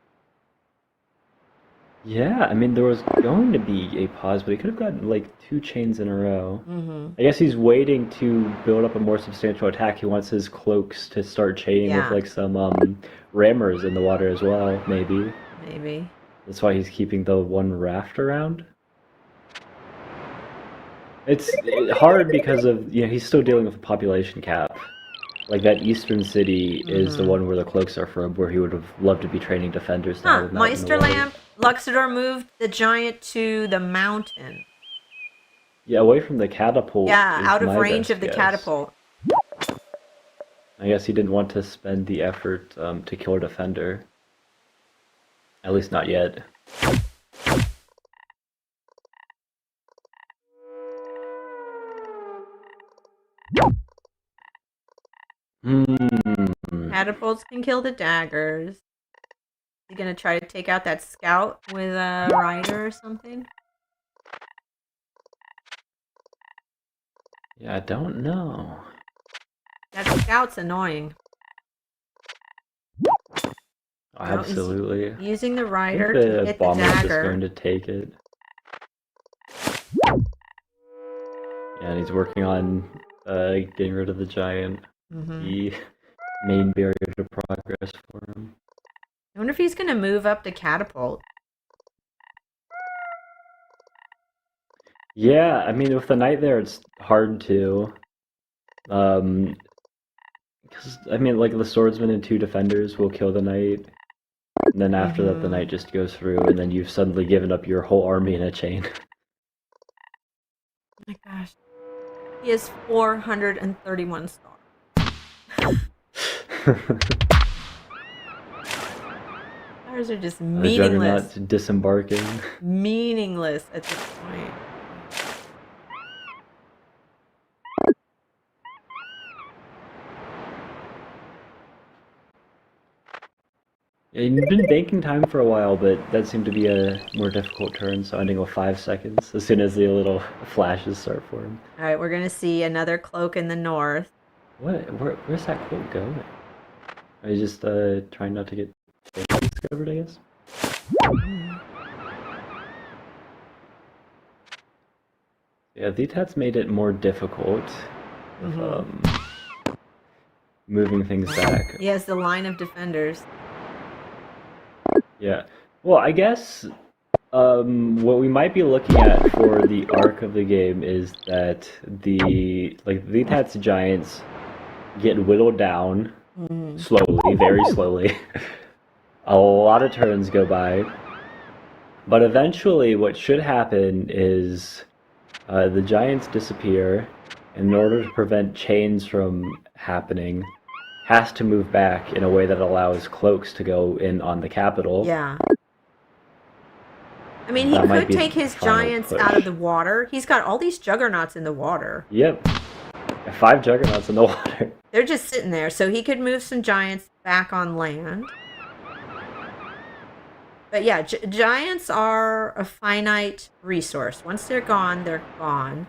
Yeah, I mean, there was going to be a pause, but he could have gotten like 2 chains in a row. I guess he's waiting to build up a more substantial attack. He wants his cloaks to start chaining with like some rammers in the water as well, maybe. Maybe. That's why he's keeping the 1 raft around. It's hard because of, he's still dealing with a population cap. Like that eastern city is the one where the cloaks are from, where he would have loved to be training defenders. Meister Lampe, Luxador moved the giant to the mountain. Yeah, away from the catapult. Yeah, out of range of the catapult. I guess he didn't want to spend the effort to kill a defender. At least not yet. Catapults can kill the daggers. You gonna try to take out that scout with a rider or something? Yeah, I don't know. That scout's annoying. Absolutely. Using the rider I think to the hit the bomber's just dagger. going to take it. Yeah, and he's working on getting rid of the giant. The main barrier to progress for him. I wonder if he's gonna move up the catapult. Yeah, I mean, with the knight there, it's hard to. Because, I mean, like, the swordsman and 2 defenders will kill the knight. And then after that, the knight just goes through, and then you've suddenly given up your whole army in a chain. Oh my gosh. He has 431 stars. Stars are just meaningless. Disembarking. Meaningless at this point. Yeah, you've been banking time for a while, but that seemed to be a more difficult turn, so ending with 5 seconds as soon as the little flashes start for him. Alright, we're gonna see another cloak in the north. What? Where's that quote going? Are you just trying not to get discovered, I guess? Yeah, VTAT's made it more difficult with moving things back. He has the line of defenders. Yeah. Well, I guess what we might be looking at for the arc of the game is that the VTAT's giants get whittled down slowly, very slowly. A lot of turns go by. But eventually what should happen is the giants disappear, and in order to prevent chains from happening, has to move back in a way that allows cloaks to go in on the capital. Yeah. I mean, he That might could be take the his final giants push. out of the water. He's got all these juggernauts in the water. Yep. 5 juggernauts in the water. They're just sitting there, so he could move some giants back on land. But yeah, giants are a finite resource. Once they're gone, they're gone.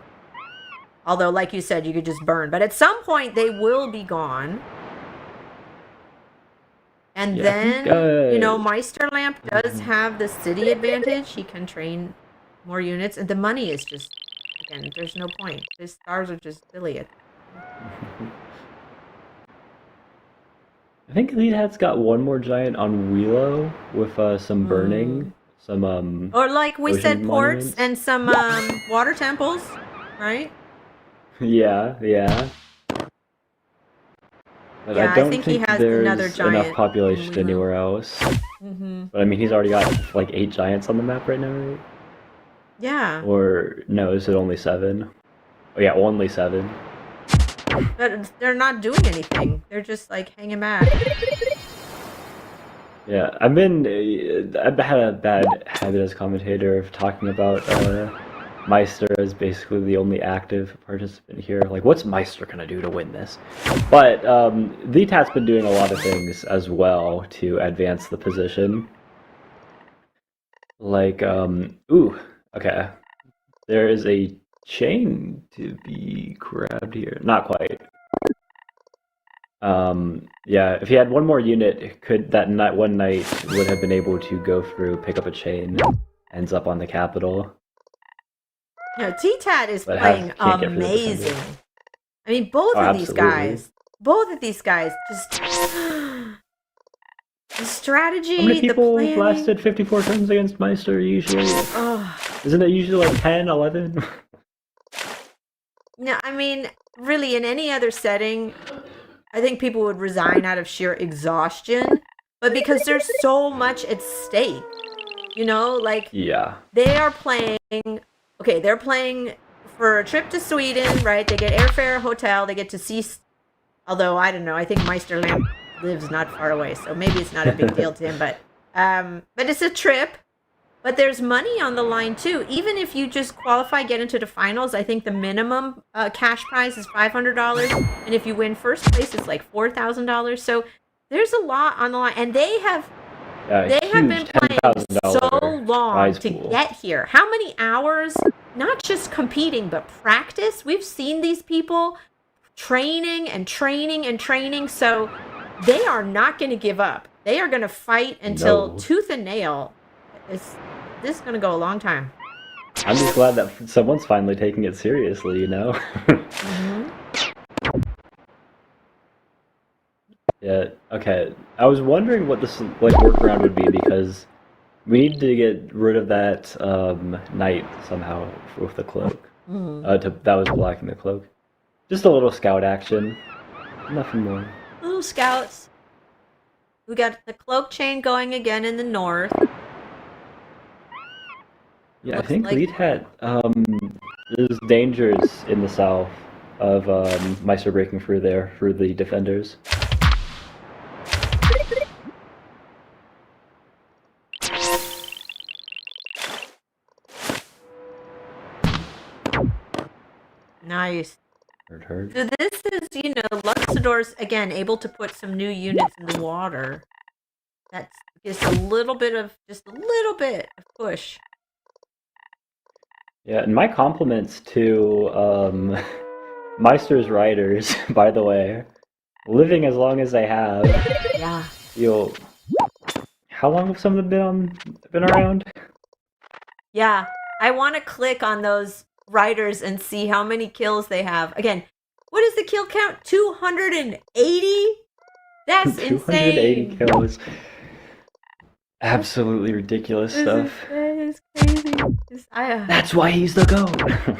Although, like you said, you could just burn. But at some point, they will be gone. And Yeah, I then, think, you know, Meister Lamp does have the city advantage. He can train more units. And the money is just, again, there's no point. His stars are just silly at that. I think VTAT's got one more giant on Wheelo with some burning, some Or like we said, ocean ports monuments. and some water temples, right? Yeah, yeah. But Yeah, I I don't think he think has another there's giant enough population in Wheelo. anywhere else. But I mean, he's already got like 8 giants on the map right now, right? Yeah. Or no, is it only 7? Oh yeah, only 7. But they're not doing anything. They're just like hanging back. Yeah, I've had a bad habit as commentator of talking about Meister as basically the only active participant here. Like, what's Meister gonna do to win this? But VTAT's been doing a lot of things as well to advance the position. Like, ooh, okay. There is a chain to be grabbed here. Not quite. Yeah, if he had one more unit, one knight would have been able to go through, pick up a chain, ends up on the capital. You know, T-Tat is But playing can't get through the amazing. defender. I mean, both Oh, of these guys just the strategy, How many the people planning. lasted 54 turns against Meister usually? Isn't it usually like 10, 11? No, I mean, really, in any other setting, I think people would resign out of sheer exhaustion. But because there's so much at stake, you know, like Yeah. they are playing. Okay, they're playing for a trip to Sweden, right? They get airfare, hotel, they get to see. Although I don't know, I think Meister Lamp lives not far away, so maybe it's not a big deal to him. But it's a trip. But there's money on the line too. Even if you just qualify, get into the finals, I think the minimum cash prize is $500, and if you win first place, it's like $4,000. So there's a lot on the line, and they have been playing so long to get here. How many hours? Not just competing, but practice. We've seen these people training and training and training, so they are not going to give up. They are going to fight until tooth and nail. This is going to go a long time. I'm just glad that someone's finally taking it seriously, you know? Yeah, okay. I was wondering what this workaround would be, because we need to get rid of that knight somehow with the cloak. That was blocking the cloak. Just a little scout action. Nothing more. Little scouts. We got the cloak chain going again in the north. Yeah, Looks I think like- VTAT, there's dangers in the south of Meister breaking through there for the defenders. Nice. Heard. So this is, you know, Luxador's, again, able to put some new units in the water. That's just a little bit of push. Yeah, and my compliments to Meister's riders, by the way. Living as long as they have. Yeah. How long have some of them been around? Yeah. I want to click on those riders and see how many kills they have. Again, what is the kill count? 280? That's 280 insane. kills. Absolutely ridiculous stuff. This is crazy. That's why he's the GOAT.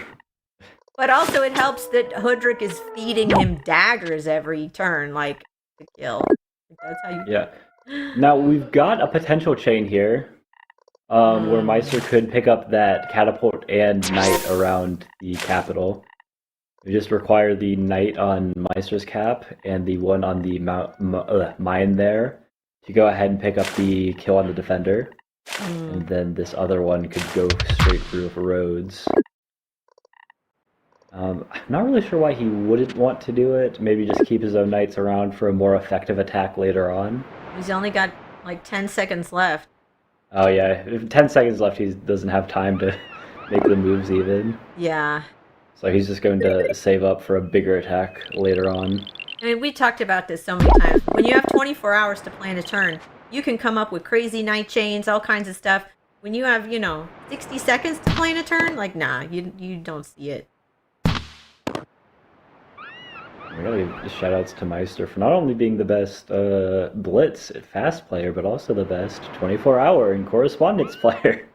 But also it helps that Hoodrick is feeding him daggers every turn, like, to kill. That's how you... Yeah. Now, we've got a potential chain here, where Meister could pick up that catapult and knight around the capital. We just require the knight on Meister's cap and the one on the mine there to go ahead and pick up the kill on the defender. And then this other one could go straight through for Rhodes. I'm not really sure why he wouldn't want to do it. Maybe just keep his own knights around for a more effective attack later on. He's only got like 10 seconds left. Oh yeah, if 10 seconds left, he doesn't have time to make the moves even. Yeah. So he's just going to save up for a bigger attack later on. I mean, we talked about this so many times. When you have 24 hours to plan a turn, you can come up with crazy night chains, all kinds of stuff. When you have, 60 seconds to plan a turn, like, nah, you don't see it. Really, shoutouts to Meister for not only being the best blitz fast player, but also the best 24-hour and correspondence player.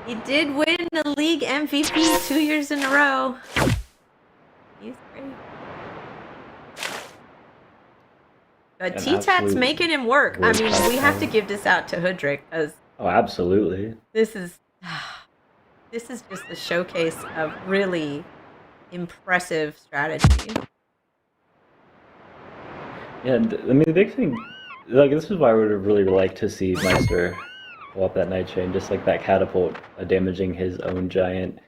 He did win the league MVP 2 years in a row. He's great. But T-Tat's making him work. I mean, we have to give this out to Hoodrick, because... Oh, absolutely. This is just a showcase of really impressive strategy. Yeah, and, I mean, the big thing, like, this is why I would have really liked to see Meister pull up that night chain, just like that catapult damaging his own giant.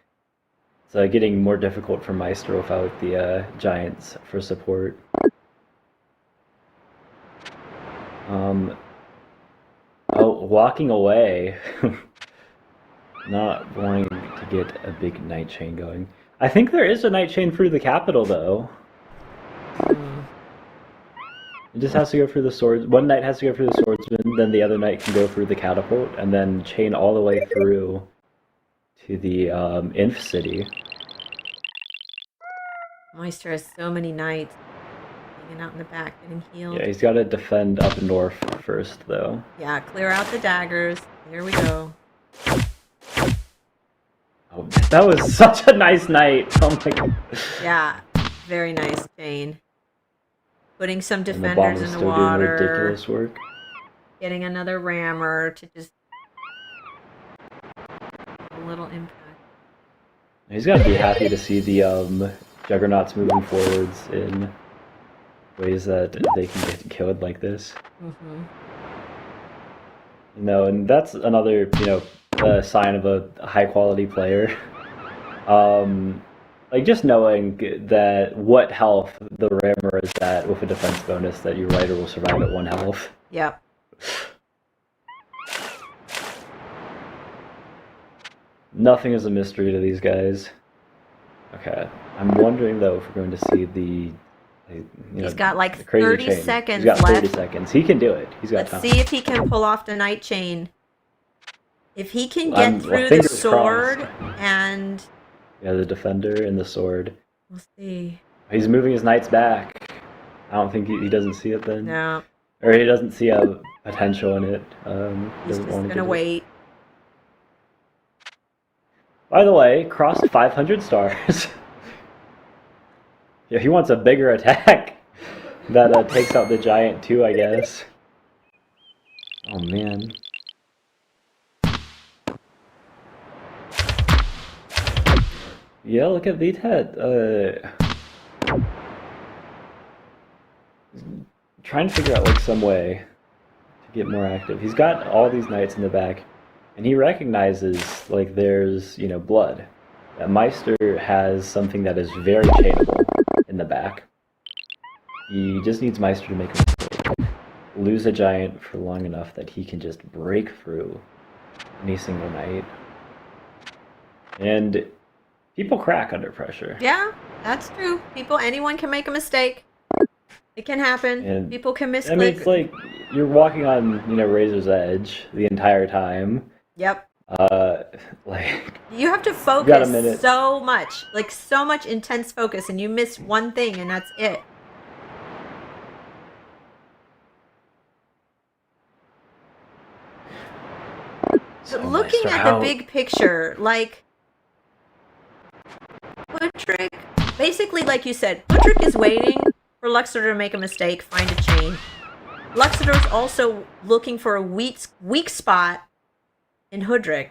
So getting more difficult for Meister without the giants for support. Oh, walking away. Not wanting to get a big night chain going. I think there is a night chain through the capital, though. It just has to go through the swords. One knight has to go through the swordsman, then the other knight can go through the catapult, and then chain all the way through to the Inf City. Meister has so many knights hanging out in the back, getting healed. Yeah, he's got to defend up north first, though. Yeah, clear out the daggers. Here we go. Oh, that was such a nice night. Oh my god. Yeah, very nice chain. Putting some And the defenders bomb in is the still doing water. ridiculous work. Getting another rammer to just... a little impact. He's got to be happy to see the juggernauts moving forwards in ways that they can get killed like this. And that's another, sign of a high-quality player. Like, just knowing that what health the rammer is at with a defense bonus, that your rider will survive at 1 health. Yep. Nothing is a mystery to these guys. Okay, I'm wondering, though, if we're going to see the... He's got like the crazy 30 chain. seconds He's got 30 left. seconds. He can do it. He's got Let's time. see if he can pull off the night chain. If he can get through the fingers sword crossed. and... Yeah, the defender and the sword. We'll see. He's moving his knights back. I don't think he doesn't see it then. No. Or he doesn't see a potential in it. He's just gonna wait. By the way, crossed 500 stars. Yeah, he wants a bigger attack that takes out the giant too, I guess. Oh man. Yeah, look at VTED. Trying to figure out like some way to get more active. He's got all these knights in the back, and he recognizes like there's blood. That Meister has something that is very chainable in the back. He just needs Meister to make a mistake. Lose a giant for long enough that he can just break through any single knight. And people crack under pressure. Yeah, that's true. Anyone can make a mistake. It can happen. And, people can misclick. I mean, it's like you're walking on, razor's edge the entire time. Yep. Uh, like, You have to you got a focus minute. so much, like so much intense focus, and you miss one thing, and that's it. But So, looking Meister, at the how? big picture, like Putrik, basically, like you said, Putrik is waiting for Luxor to make a mistake, find a chain. Luxor's also looking for a weak spot in Hudrik.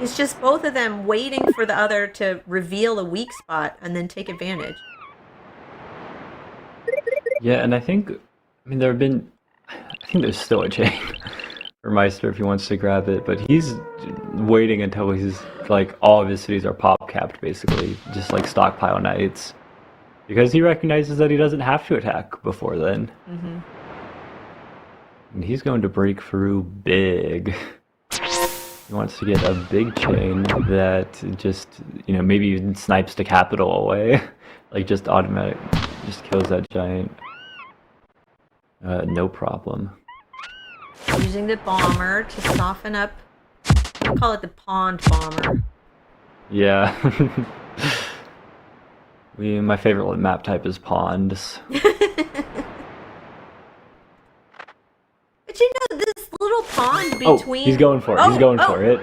It's just both of them waiting for the other to reveal a weak spot and then take advantage. Yeah, and I mean, I think there's still a chain for Meister if he wants to grab it, but he's waiting until he's like all of his cities are pop capped, basically, just like stockpile knights, because he recognizes that he doesn't have to attack before then, Mm-hmm. and he's going to break through big. He wants to get a big chain that just, maybe even snipes the capital away, like just automatic, just kills that giant. No problem. Using the bomber to soften up. I call it the pond bomber. Yeah. My favorite map type is ponds. But you know, this little pond Oh, between. he's going for it. He's going for it.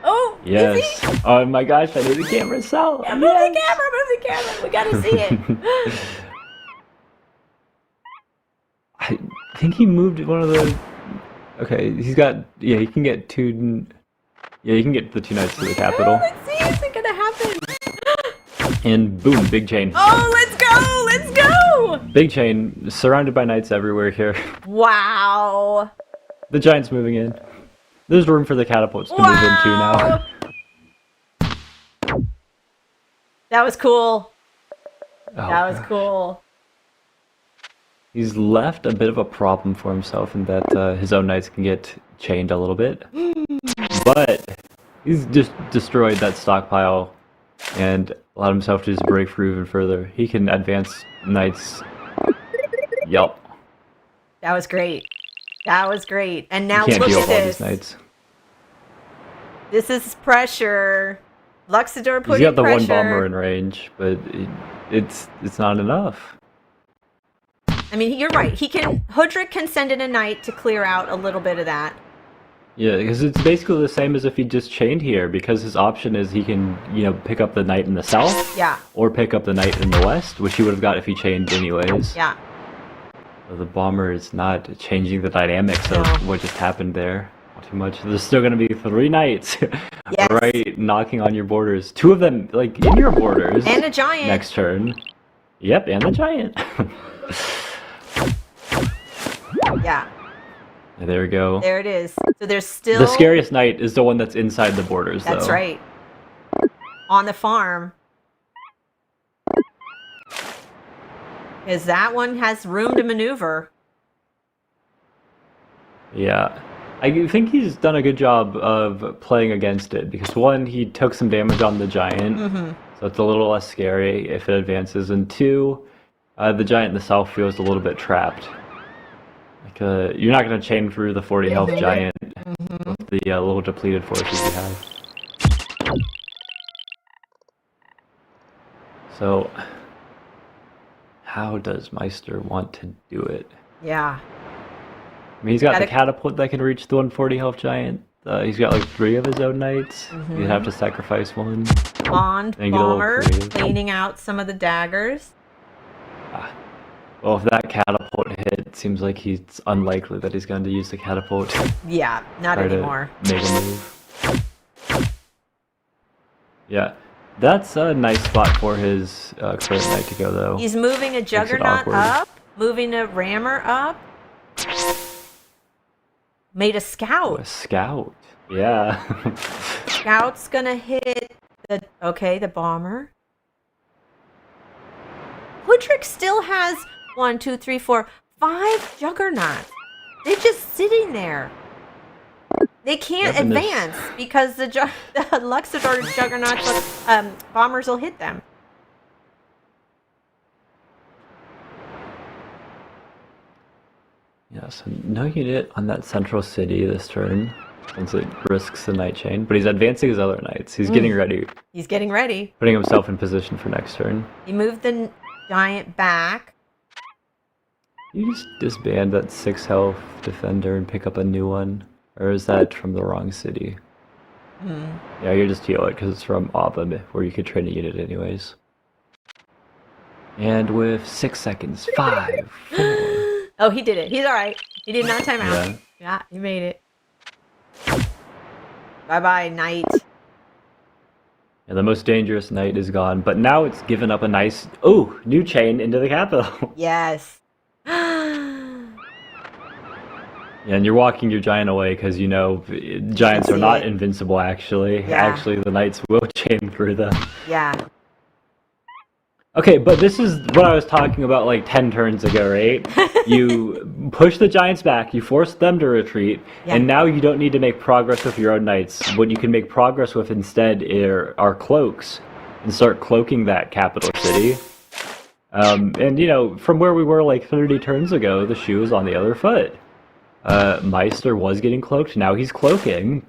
Oh, Yes. is he? Oh my gosh, I need the camera cell. Yeah, Yes. move the camera. We gotta see it. I think he moved one of the. Okay, he's got. Yeah, he can get two. Yeah, you can get the two knights to the capital. Let's see, is it gonna happen? And boom, big chain. Oh, let's go! Let's go! Big chain, surrounded by knights everywhere here. Wow. The giant's moving in. There's room for the catapults to move in too now. That was cool. Oh, That was gosh. cool. He's left a bit of a problem for himself in that his own knights can get chained a little bit. But he's just destroyed that stockpile and allowed himself to just break through even further. He can advance knights. Yup. That was great. That was great. And You now can't look deal at with all these this. knights. This is pressure. Luxador He's putting got the pressure. one bomber in range, but it's not enough. I mean, you're right. Hudrik can send in a knight to clear out a little bit of that. Yeah, because it's basically the same as if he just chained here, because his option is he can, pick up the knight in the south, Yeah. or pick up the knight in the west, which he would have got if he chained anyways. Yeah. So the bomber is not changing the dynamics of No. what just happened there too much. There's still going to be 3 knights Yes. right knocking on your borders. 2 of them, like, in your borders. And a giant. Next turn. Yep, and the giant. Yeah. There we go. There it is. So there's still. The scariest knight is the one that's inside the borders, That's though. right. On the farm. Because that one has room to maneuver. Yeah. I think he's done a good job of playing against it, because 1, he took some damage on the giant, so it's a little less scary if it advances, and 2, the giant in the south feels a little bit trapped. Like, you're not going to chain through the 40 health giant with the little depleted forces you have. So, how does Meister want to do it? Yeah. I mean, he's got Gotta- the catapult that can reach the 140 health giant. He's got like 3 of his own knights. You'd have to sacrifice one. Pond And get a little bomber creative. cleaning out some of the daggers. Well, if that catapult hit, it seems like he's unlikely that he's going to use the catapult to Yeah, not try anymore. to make a move. Yeah, that's a nice spot for his current knight to go, though. He's moving a juggernaut awkward. up, moving a rammer up. Made a Oh, scout. a scout. Yeah. Scout's gonna hit the bomber. Hudrik still has 1, 2, 3, 4, 5 juggernauts. They're just sitting there. They can't Yep, and this- advance because the Luxador juggernauts, bombers will hit them. Yeah, so no unit on that central city this turn. since it risks the Night Chain. But he's advancing his other knights. He's getting ready. He's getting ready. Putting himself in position for next turn. He moved the giant back. You just disband that 6 health defender and pick up a new one? Or is that from the wrong city? Yeah, you just heal it because it's from Abba, where you could train a unit anyways. And with 6 seconds, 5, 4... Oh, he did it. He's alright. He did not time out. Yeah. Yeah, he made it. Bye-bye, knight. Yeah, the most dangerous knight is gone, but now it's given up a nice... Oh, new chain into the capital. Yes. Yeah, and you're walking your giant away because you know giants are not invincible, actually. Yeah. Actually, the knights will chain through them. Yeah. Okay, but this is what I was talking about like 10 turns ago, right? You push the giants back, you force them to retreat, and now you don't need to make progress with your own knights. What you can make progress with instead are cloaks, and start cloaking that capital city. And you know, from where we were like 30 turns ago, the shoe is on the other foot. Meister was getting cloaked, now he's cloaking.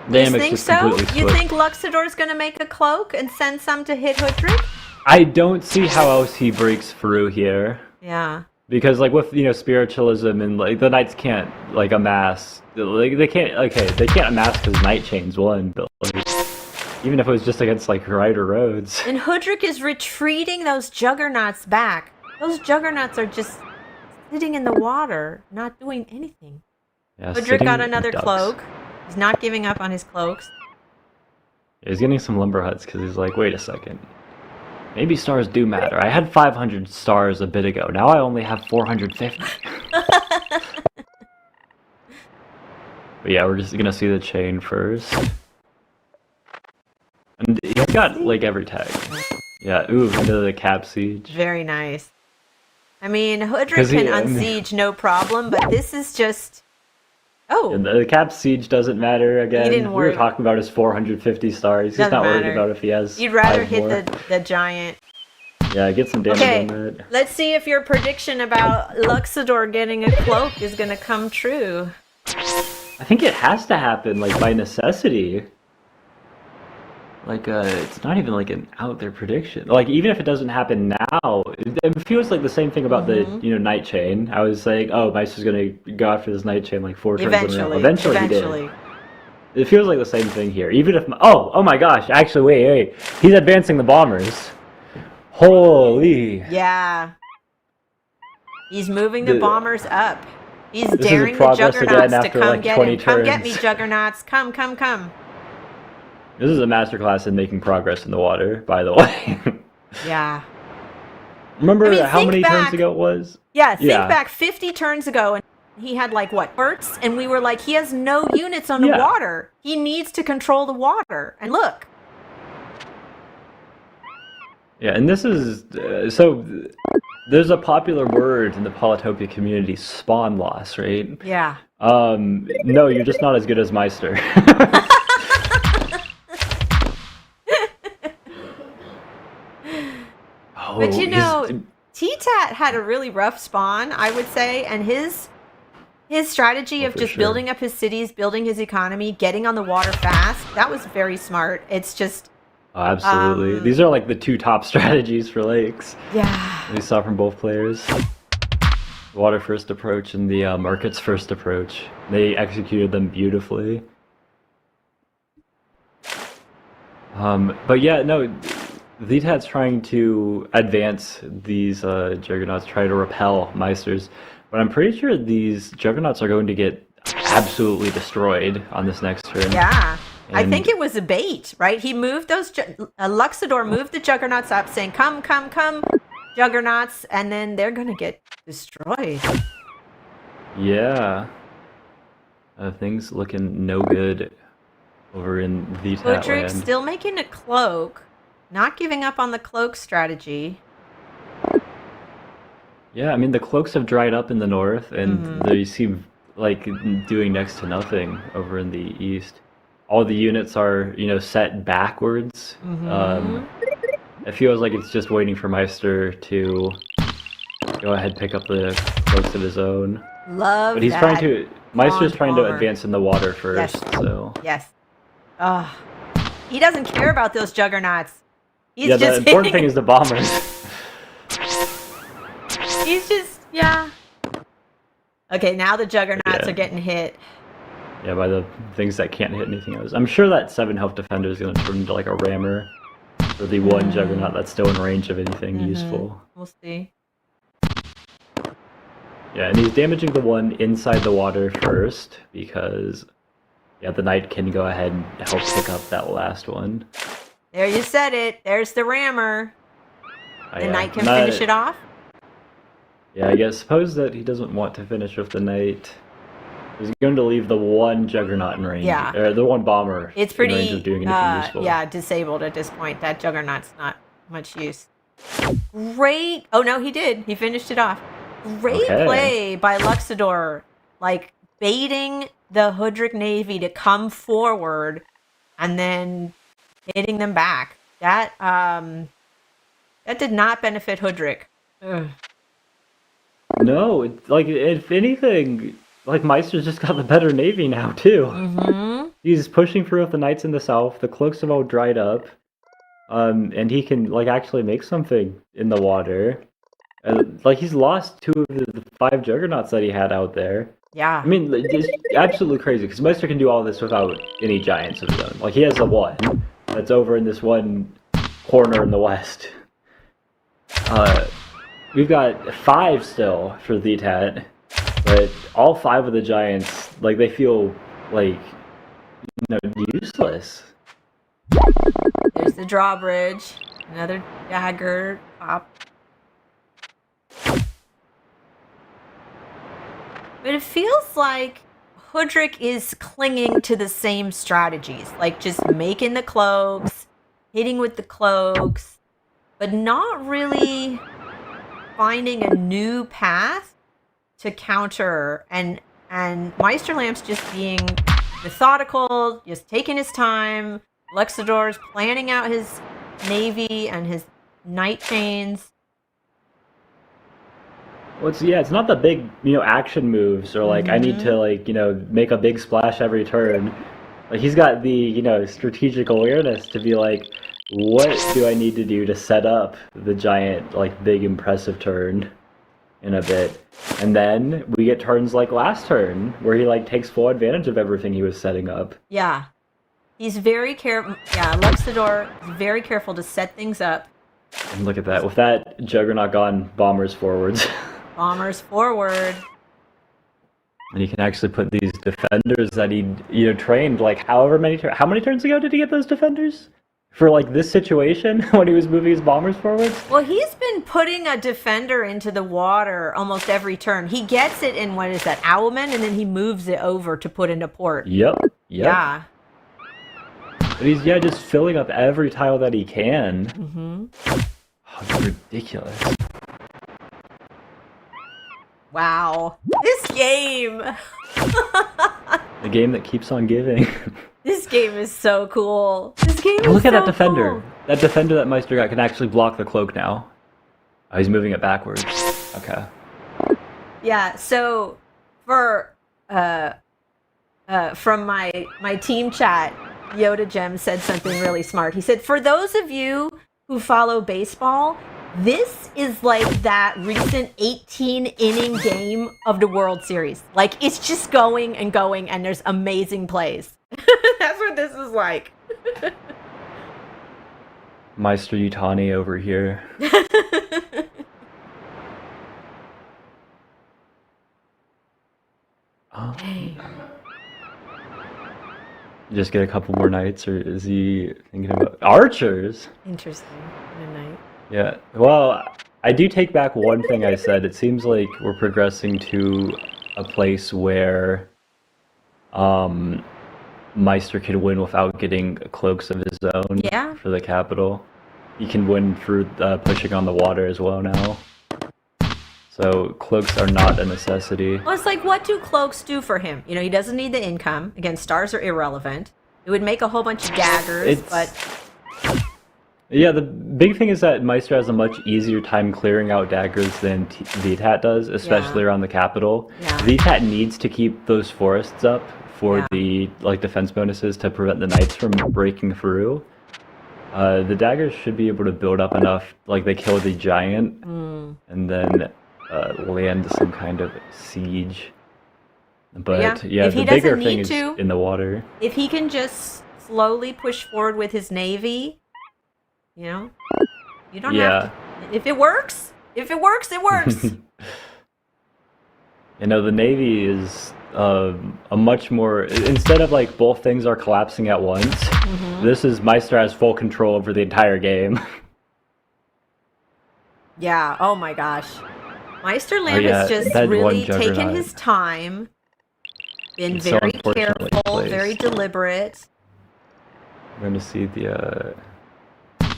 You think so? You think Luxador's gonna make a cloak and send some to hit Hoodrick? I don't see how else he breaks through here. Yeah. Because like with, you know, spiritualism and like the knights can't like amass, like they can't amass because Night Chain's won, but like, even if it was just against like Ryder Rhodes. And Hoodrick is retreating those juggernauts back. Those juggernauts are just sitting in the water, not doing anything. Yeah, Hoodrick got another cloak. He's not giving up on his cloaks. Yeah, he's getting some lumber huts because he's like, wait a second. Maybe stars do matter. I had 500 stars a bit ago. Now I only have 450. But yeah, we're just gonna see the chain first. And he's got like every tag. Yeah, ooh, into the cap siege. Very nice. I mean, Hoodrick can unsiege no problem, but this is just... Oh! And the cap siege doesn't matter again. He didn't worry. We were talking about his 450 stars. He's not worried about if he has. You'd rather 5 hit more. the giant. Yeah, get some damage on that. Let's see if your prediction about Luxador getting a cloak is going to come true. I think it has to happen, like, by necessity. Like, it's not even, like, an out there prediction. Like, even if it doesn't happen now, it feels like the same thing about the, you know, Night Chain. I was saying, oh, Meister's gonna go after this Night Chain, like, 4 turns in a row. Eventually he did. It feels like the same thing here. Even if... Oh my gosh, actually, wait. He's advancing the bombers. Holy... Yeah. He's moving the bombers up. He's daring the juggernauts to come get him. Come get me, juggernauts. Come. This is a masterclass in making progress in the water, by the way. Yeah. Remember how many turns ago it was? Yeah, think back 50 turns ago, and he had like, what, bursts? And we were like, he has no units on the water. He needs to control the water. And look. Yeah, and this is... so, there's a popular word in the Polytopia community, spawn loss, right? Yeah. No, you're just not as good as Meister. But you know, T-Tat had a really rough spawn, I would say, and his strategy of just building up his cities, building his economy, getting on the water fast, that was very smart. It's just... Oh, absolutely. These are like the 2 top strategies for lakes. Yeah. We saw from both players. The water first approach and the markets first approach. They executed them beautifully. But yeah, no... T-Tat's trying to advance these juggernauts, try to repel Meisters, but I'm pretty sure these juggernauts are going to get absolutely destroyed on this next turn. Yeah, and I think it was a bait, right? He moved those, Luxador moved the juggernauts up saying, come, juggernauts, and then they're going to get destroyed. Yeah. Things looking no good over in the Tat land. Still making a cloak. Not giving up on the cloak strategy. Yeah, I mean, the cloaks have dried up in the north, and they seem like doing next to nothing over in the east. All the units are, you know, set backwards. It feels like it's just waiting for Meister to go ahead and pick up the cloaks of his own. Love But he's that. trying to. Meister's pond trying to bomber. advance in the water first, Yes. so. Yes. He doesn't care about those juggernauts. He's Yeah, just the important thing is the bomber. He's just, yeah. Okay, now the juggernauts are getting hit. Yeah, by the things that can't hit anything else. I'm sure that 7 health defender is going to turn into like a rammer. Or the one juggernaut that's still in range of anything useful. We'll see. Yeah, and he's damaging the one inside the water first, because the knight can go ahead and help pick up that last one. There, you said it. There's the rammer. The knight can finish it off? Yeah, I guess suppose that he doesn't want to finish with the knight. He's going to leave the one juggernaut in range. Yeah. Or the one bomber It's in pretty, range of doing anything useful. yeah, disabled at this point. That juggernaut's not much use. Great. Oh, no, he did. He finished it off. Great play by Luxador. Like, baiting the Hoodrick Navy to come forward and then hitting them back. That did not benefit Hoodrick. Ugh. No, like, if anything, like, Meister's just got the better navy now, too. He's pushing through with the knights in the south. The cloaks have all dried up. And he can, like, actually make something in the water. Like, he's lost 2 of the 5 juggernauts that he had out there. Yeah. I mean, it's absolutely crazy, because Meister can do all this without any giants of his own. Like, he has the one that's over in this one corner in the west. We've got 5 still for the Tat, but all 5 of the giants, like, they feel, like, useless. There's the drawbridge. Another dagger pop. But it feels like Hoodrick is clinging to the same strategies, like just making the cloaks, hitting with the cloaks, but not really finding a new path to counter. And Meisterlamp's just being methodical, just taking his time. Luxador's planning out his navy and his knight chains. Well, it's not the big, action moves, or like, I need to, like, make a big splash every turn. Like, he's got the, strategic awareness to be like, what do I need to do to set up the giant, like, big impressive turn in a bit? And then we get turns like last turn, where he, like, takes full advantage of everything he was setting up. Yeah. He's very careful. Yeah, Luxador is very careful to set things up. And look at that. With that Juggernaut gone, bombers forwards. Bombers forward. And he can actually put these defenders that he, trained, like, how many turns ago did he get those defenders? For, like, this situation, when he was moving his bombers forward? Well, he's been putting a defender into the water almost every turn. He gets it in, what is that, Owlman, and then he moves it over to put into port. Yep. Yeah. But he's, just filling up every tile that he can. Oh, it's ridiculous. Wow. This game! The game that keeps on giving. This game is so cool. This game is Look at so that defender. cool. That defender that Meister got can actually block the cloak now. Oh, he's moving it backwards. Okay. Yeah, so for from my team chat, Yoda Gem said something really smart. He said, for those of you who follow baseball, this is like that recent 18-inning game of the World Series. Like, it's just going and going, and there's amazing plays. That's what this is like. Meister Yutani over here. Oh. Hey. Just get a couple more knights, or is he thinking about archers? Interesting. In a night. Yeah. Well, I do take back one thing I said. It seems like we're progressing to a place where Meister can win without getting cloaks of his own for the capital. He can win through pushing on the water as well now. So cloaks are not a necessity. Well, it's like, what do cloaks do for him? He doesn't need the income. Again, stars are irrelevant. It would make a whole bunch of daggers, but Yeah, the big thing is that Meister has a much easier time clearing out daggers than VTAT does, Yeah, especially around the capital. yeah, VTAT needs to keep those forests up for yeah. the like defense bonuses to prevent the knights from breaking through. The daggers should be able to build up enough, like they kill the giant Mm. and then land some kind of siege. But yeah, But yeah, if the he bigger doesn't thing need is to, in the water. if he can just slowly push forward with his navy, you know, you don't have to. Yeah. If it works, it works. You know, the Navy is a much more, instead of like both things are collapsing at once, Hmm. this is Meister has full control over the entire game. Yeah. Oh my gosh. Meister Oh Lamp has yeah, just that one really taken juggernaut. his time, been It's so very unfortunately careful, very placed. deliberate. We're going to see the,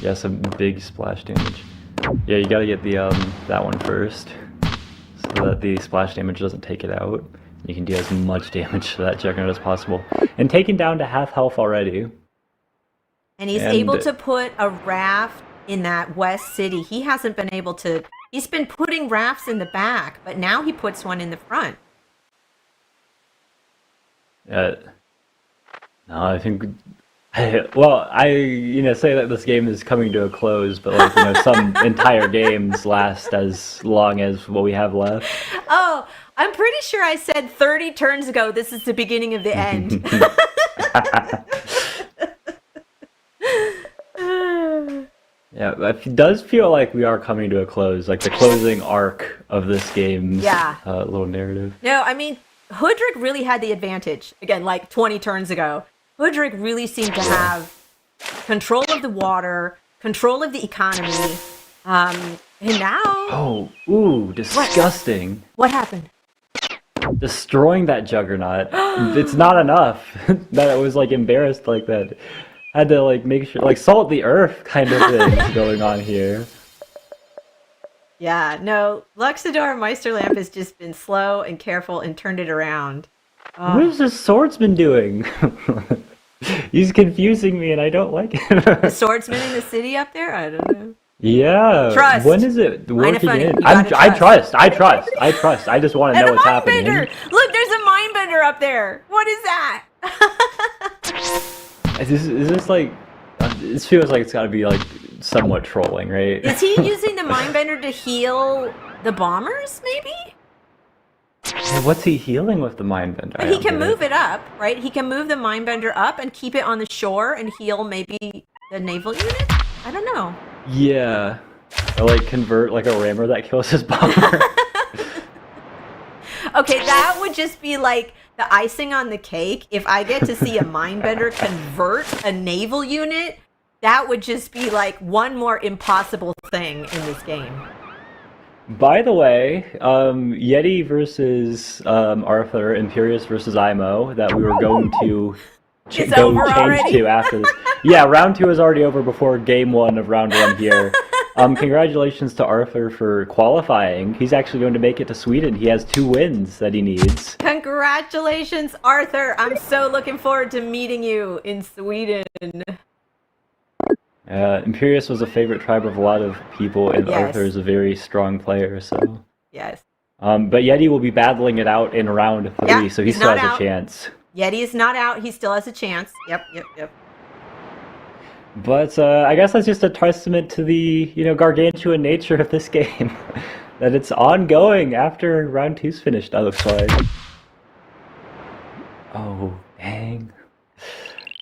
yeah, some big splash damage. Yeah, you gotta get the, that one first, so that the splash damage doesn't take it out. You can do as much damage to that juggernaut as possible. And taken down to half health already. And he's And able to put a raft in that west city. He hasn't been able to. He's been putting rafts in the back, but now he puts one in the front. uh, no, I think well, say that this game is coming to a close, but like, some entire games last as long as what we have left. Oh, I'm pretty sure I said 30 turns ago, this is the beginning of the end. Yeah, it does feel like we are coming to a close, like the closing arc of this game's Yeah. little narrative. No, I mean, Hoodrick really had the advantage. Again, like 20 turns ago. Hoodrick really seemed to have control of the water, control of the economy. And now. Oh, ooh, disgusting. What happened? Destroying that juggernaut. It's not enough that it was like embarrassed like that. Had to like make sure, like salt the earth kind of thing going on here. Yeah, no, Luxador Meister Lamp has just been slow and careful and turned it around. What is this swordsman doing? He's confusing me and I don't like The it. swordsman in the city up there? I don't know. Yeah. Trust. When is it working funny. in? You gotta I trust. trust. I trust. I trust. I just want to And know a what's mind happening. bender! Look, there's a mind bender up there! What is that? Is this like? This feels like it's got to be like somewhat trolling, right? Is he using the mind bender to heal the bombers, maybe? What's he healing with the mind bender? But he can move it up, right? He can move the mind bender up and keep it on the shore and heal maybe the naval unit? I don't know. Yeah. Or like convert like a rammer that kills his bomber. Okay, that would just be like the icing on the cake. If I get to see a mindbender convert a naval unit, that would just be like one more impossible thing in this game. By the way, Yeti versus Arthur, Imperius versus Imo, that we were going to It's over already? to after this. Yeah, round 2 is already over before game 1 of round 1 here. Congratulations to Arthur for qualifying. He's actually going to make it to Sweden. He has 2 wins that he needs. Congratulations, Arthur. I'm so looking forward to meeting you in Sweden. Imperius was a favorite tribe of a lot of people, and Yes. Arthur is a very strong player, so... Yes. But Yeti will be battling it out in round 3, Yeah, so he he's still not has out. a chance. Yeti is not out. He still has a chance. Yep. But I guess that's just a testament to the, gargantuan nature of this game. That it's ongoing after round 2's finished, that looks like. Oh, dang.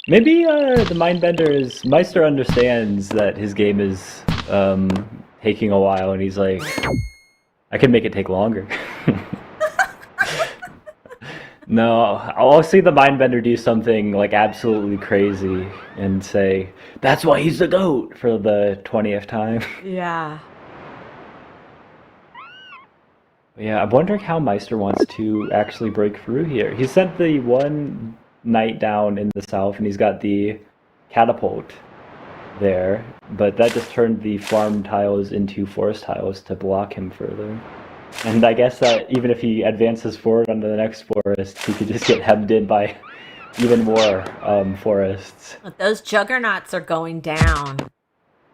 Maybe the Mindbender is... Meister understands that his game is taking a while, and he's like, I can make it take longer. No, I'll see the Mindbender do something like absolutely crazy and say, that's why he's the GOAT for the 20th time. Yeah. Yeah, I'm wondering how Meister wants to actually break through here. He sent the one knight down in the south, and he's got the catapult there, but that just turned the farm tiles into forest tiles to block him further. And I guess that even if he advances forward onto the next forest, he could just get hemmed in by even more forests. Those juggernauts are going down.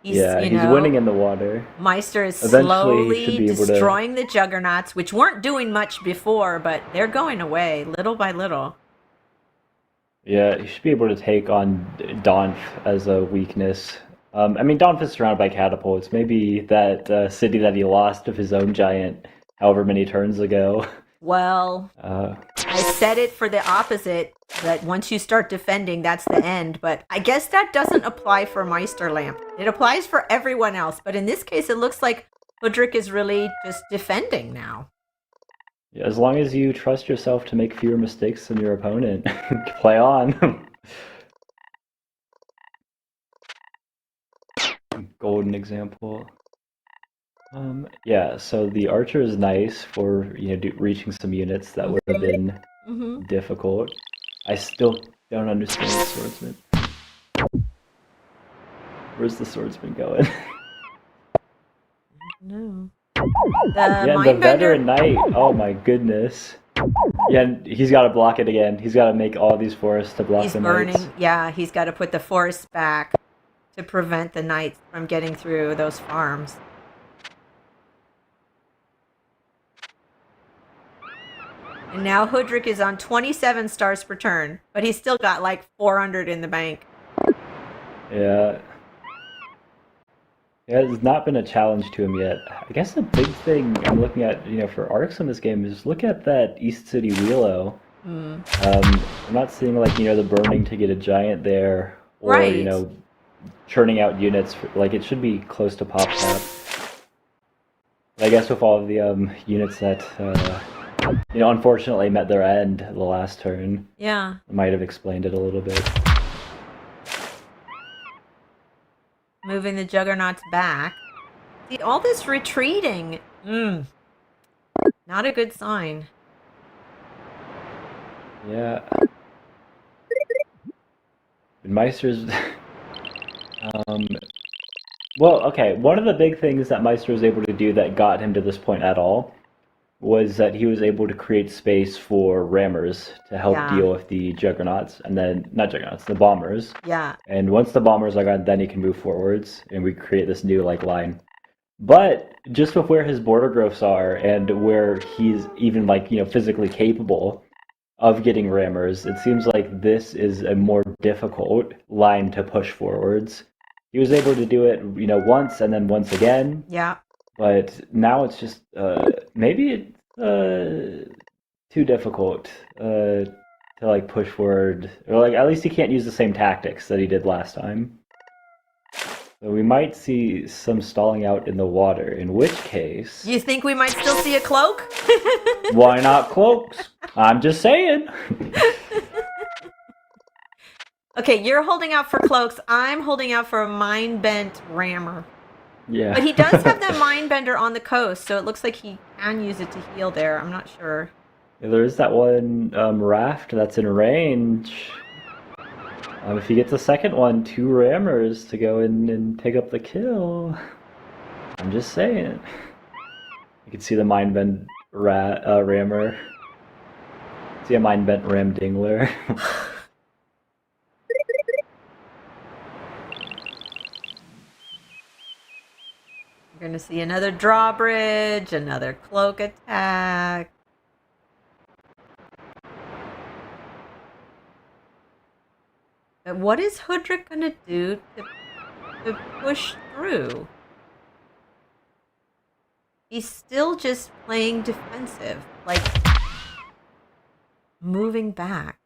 He's, you he's know, winning in the water. Meister is Eventually, he should slowly be able to. destroying the juggernauts, which weren't doing much before, but they're going away little by little. Yeah, he should be able to take on Donph as a weakness. I mean, Donph is surrounded by catapults. Maybe that city that he lost of his own giant, however many turns ago. Well, Uh, I said it for the opposite, that once you start defending, that's the end. But I guess that doesn't apply for Meister Lamp. It applies for everyone else. But in this case, it looks like Hudrick is really just defending now. yeah, as long as you trust yourself to make fewer mistakes than your opponent, play on. Golden example. Yeah, so the archer is nice for reaching some units that would have been difficult. I still don't understand the swordsman. Where's the swordsman going? No. Yeah, and the veteran knight. Oh my goodness. Yeah, and he's got to block it again. He's got to make all these forests to block He's the burning. knights. Yeah, he's got to put the forest back to prevent the knights from getting through those farms. And now Hudrick is on 27 stars per turn, but he's still got like 400 in the bank. Yeah. Yeah, it's not been a challenge to him yet. I guess the big thing I'm looking at, for arcs in this game is look at that East City Wheelo. I'm not seeing like, the burning to get a giant there, or Right. churning out units. Like it should be close to pop cap. I guess with all of the units that unfortunately met their end the last turn. Yeah. Might have explained it a little bit. Moving the juggernauts back. See, all this retreating. Not a good sign. Yeah. Meister's. Well, okay. One of the big things that Meister was able to do that got him to this point at all was that he was able to create space for rammers to help deal with the juggernauts, and then not juggernauts, the bombers. Yeah. And once the bombers are gone, then he can move forwards, and we create this new line. But just with where his border growths are, and where he's even physically capable of getting rammers, it seems like this is a more difficult line to push forwards. He was able to do it, once and then once again. Yeah. But now it's just maybe it's too difficult to push forward, or at least he can't use the same tactics that he did last time. So we might see some stalling out in the water. In which case, You think we might still see a cloak? why not cloaks? I'm just saying. Okay, you're holding out for cloaks. I'm holding out for a mind-bent rammer. Yeah. But he does have that mind bender on the coast, so it looks like he can use it to heal there. I'm not sure. Yeah, there is that one raft that's in range. If he gets a second one, 2 rammers to go in and pick up the kill. I'm just saying. You can see the mind bent rammer. See a mind bent ram dingler. We're going to see another drawbridge, another cloak attack. But what is Hudrick going to do to push through? He's still just playing defensive, moving back.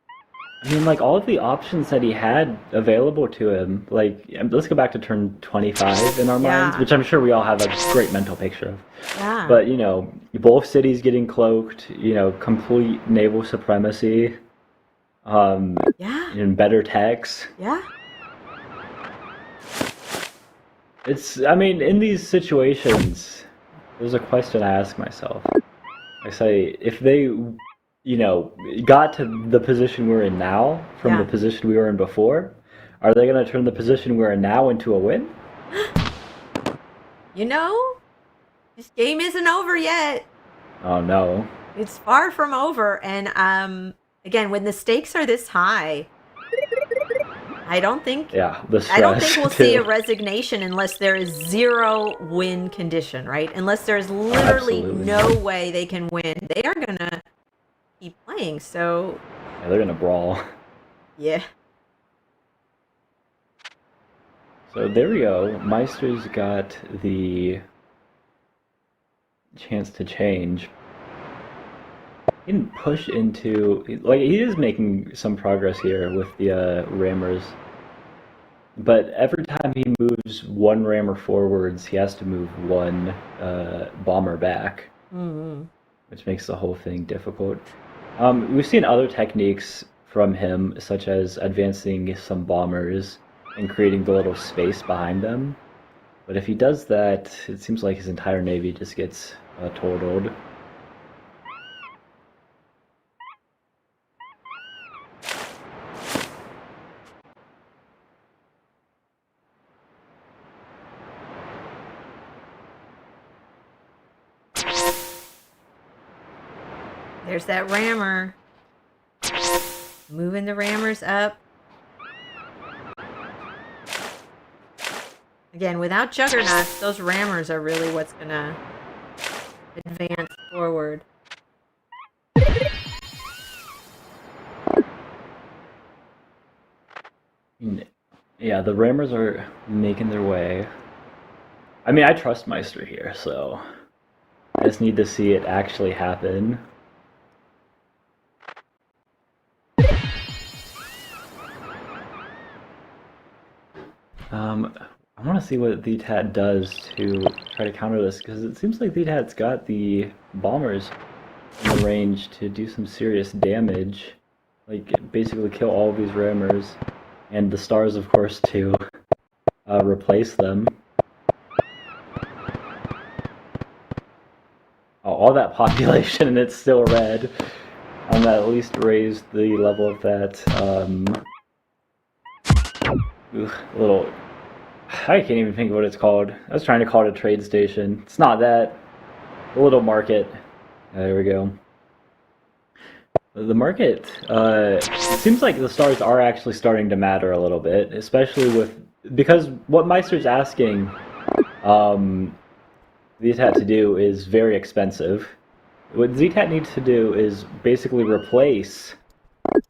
I mean, all of the options that he had available to him, let's go back to turn 25 in our minds, which I'm sure we all have a great mental picture of. Yeah. But, both cities getting cloaked, complete naval supremacy, and better techs. Yeah. In these situations, there's a question I ask myself. I say, if they got to the position we're in now from the position we were in before, are they going to turn the position we're in now into a win? This game isn't over yet. Oh, no. It's far from over. And again, when the stakes are this high, I don't think Yeah, the stress. I don't think we'll see a too. resignation unless there is 0-win condition, right? Unless there's literally Absolutely. no way they can win. They are gonna keep playing, so Yeah, they're gonna brawl. yeah. So there we go. Meister's got the chance to change. He can push into, like, he is making some progress here with the rammers. But every time he moves one rammer forwards, he has to move one bomber back, Mm-hmm. which makes the whole thing difficult. We've seen other techniques from him, such as advancing some bombers and creating the little space behind them. But if he does that, it seems like his entire navy just gets totaled. There's that rammer. Moving the rammers up. Again, without juggernauts, those rammers are really what's gonna advance forward. Yeah, the rammers are making their way. I mean, I trust Meister here, so I just need to see it actually happen. I want to see what DTAT does to try to counter this, because it seems like DTAT's got the bombers in the range to do some serious damage. Like, basically kill all of these rammers, and the stars, of course, to replace them. Oh, all that population, and it's still red. That at least raised the level of that, little... I can't even think of what it's called. I was trying to call it a trade station. It's not that. A little market. There we go. The market, it seems like the stars are actually starting to matter a little bit, especially with... Because what Meister's asking the ZTAT to do is very expensive. What ZTAT needs to do is basically replace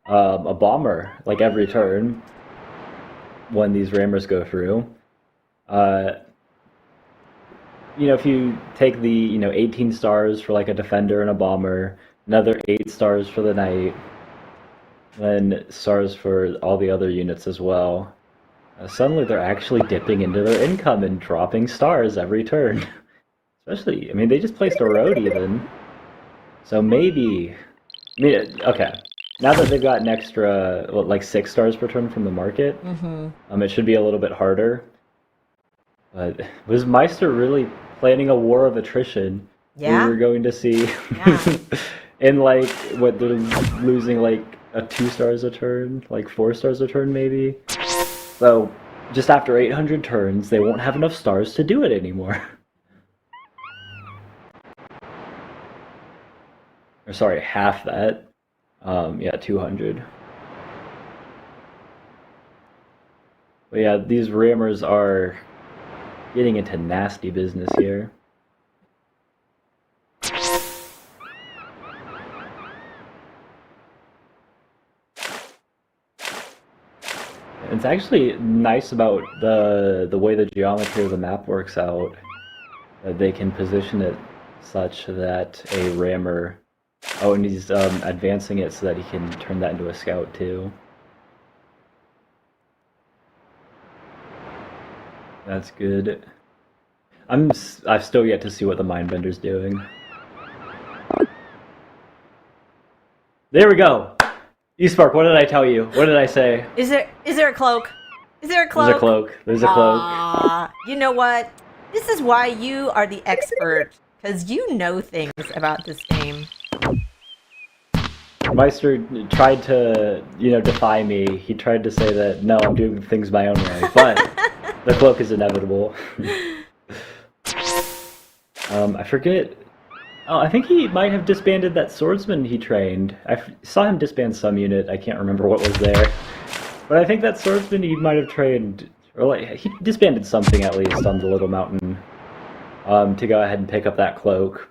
a bomber, like, every turn when these rammers go through. If you take the 18 stars for like a defender and a bomber, another 8 stars for the knight, then stars for all the other units as well, suddenly they're actually dipping into their income and dropping stars every turn. Especially, I mean, they just placed a road even. So maybe, okay. Now that they've got an extra, like 6 stars per turn from the market, it should be a little bit harder. But was Meister really planning a war of attrition? Yeah. We were going to see, in like, what, they're losing like a 2 stars a turn, like 4 stars a turn maybe? So, just after 800 turns, they won't have enough stars to do it anymore. Or sorry, half that. Yeah, 200. But yeah, these rammers are getting into nasty business here. It's actually nice about the way the geometry of the map works out. That they can position it such that a rammer... Oh, and he's advancing it so that he can turn that into a scout too. That's good. I've still yet to see what the Mindbender's doing. There we go! E-Spark, what did I tell you? What did I say? Is there a cloak? Is there a cloak? There's a cloak. There's a cloak. You know what? This is why you are the expert, because you know things about this game. Meister tried to, defy me. He tried to say that, no, I'm doing things my own way, but the cloak is inevitable. I forget... Oh, I think he might have disbanded that swordsman he trained. I saw him disband some unit. I can't remember what was there. But I think that swordsman he might have trained, or like he disbanded something at least on the little mountain, to go ahead and pick up that cloak.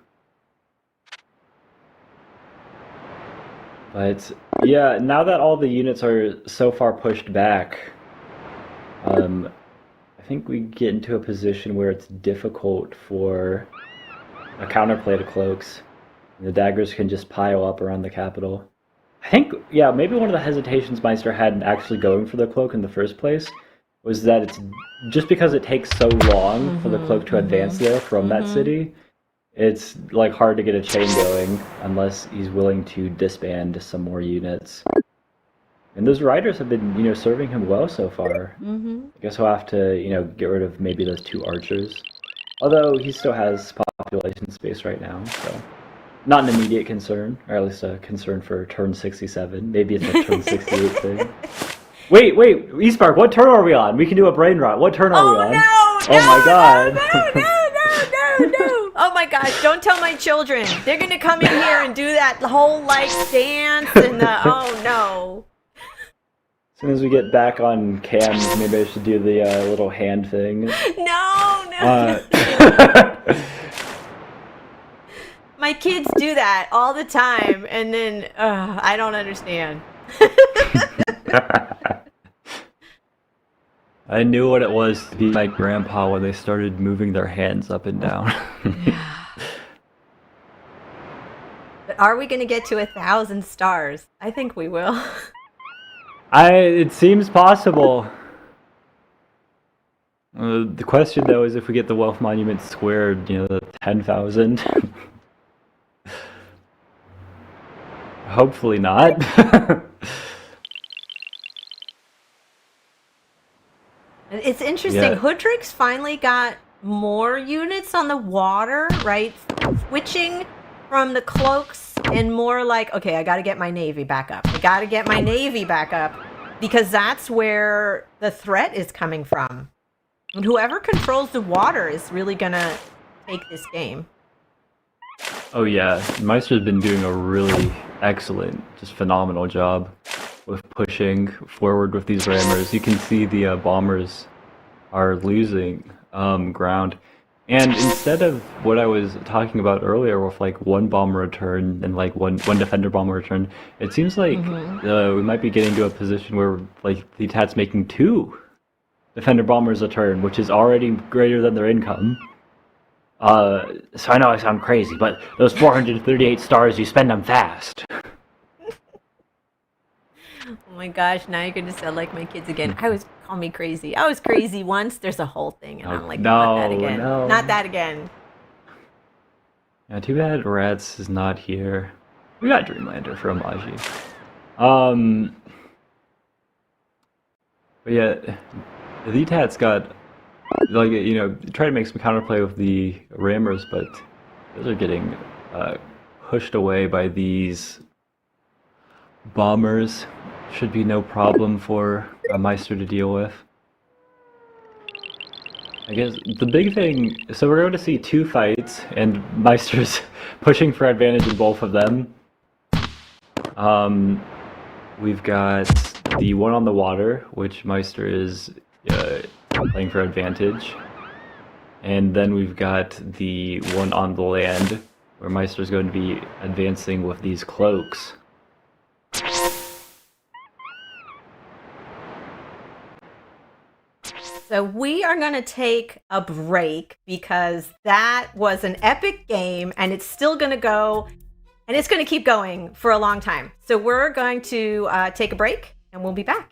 But yeah, now that all the units are so far pushed back, I think we get into a position where it's difficult for a counterplay to cloaks. The daggers can just pile up around the capital. I think, yeah, maybe one of the hesitations Meister had in actually going for the cloak in the first place was that it's just because it takes so long for the cloak to advance there from that city, it's like hard to get a chain going unless he's willing to disband some more units. And those riders have been, serving him well so far. I guess he'll have to, get rid of maybe those 2 archers. Although he still has population space right now, so not an immediate concern, or at least a concern for turn 67. Maybe it's a turn 68 thing. Wait, Eastpark, what turn are we on? We can do a brain rot. What turn are we on? No, my god. No. Oh my gosh, don't tell my children. They're going to come in here and do that whole like dance and oh no. As soon as we get back on cam, maybe I should do the little hand thing. No. My kids do that all the time, and then I don't understand. I knew what it was to be my grandpa when they started moving their hands up and down. But are we going to get to 1,000 stars? I think we will. It seems possible. The question, though, is if we get the Wealth Monument squared, the 10,000. Hopefully not. It's interesting. Yeah. Hoodrick's finally got more units on the water, right? Switching from the cloaks and more like, okay, I got to get my navy back up. Because that's where the threat is coming from. And whoever controls the water is really going to take this game. Oh yeah, Meister's been doing a really excellent, just phenomenal job with pushing forward with these rammers. You can see the bombers are losing ground. And instead of what I was talking about earlier with like 1 bomber return and like one defender bomber return, it seems like we might be getting to a position where like the Tat's making 2 defender bombers a turn, which is already greater than their income. So I know I sound crazy, but those 438 stars, you spend them fast. Oh my gosh, now you're going to sound like my kids again. Call me crazy. I was crazy once. There's a whole thing, and I'm like, not that again. No. Not that again. Yeah, too bad Rats is not here. We got Dreamlander from Aji. But yeah, the Tat's got, like, try to make some counterplay with the rammers, but those are getting pushed away by these bombers. Should be no problem for a Meister to deal with. I guess the big thing, so we're going to see 2 fights, and Meister's pushing for advantage in both of them. We've got the one on the water, which Meister is playing for advantage. And then we've got the one on the land, where Meister's going to be advancing with these cloaks. So we are going to take a break because that was an epic game and it's still going to go and it's going to keep going for a long time. So we're going to take a break and we'll be back.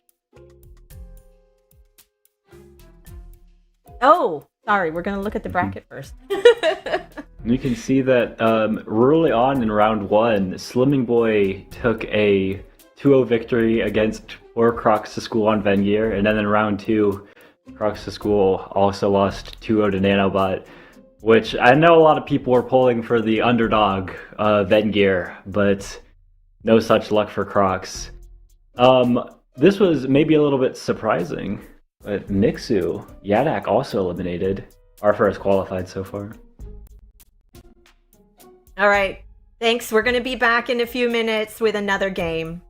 Oh, sorry. We're going to look at the bracket first. You can see that early on in round 1, Slimming Boy took a 2-0 victory against poor Crocs to School on Vengear, and then in round 2, Crocs to School also lost 2-0 to Nanobot, which I know a lot of people were pulling for the underdog Vengear, but no such luck for Crocs. This was maybe a little bit surprising, but Mixu, Yadak also eliminated, our first qualified so far. All right. Thanks. We're going to be back in a few minutes with another game.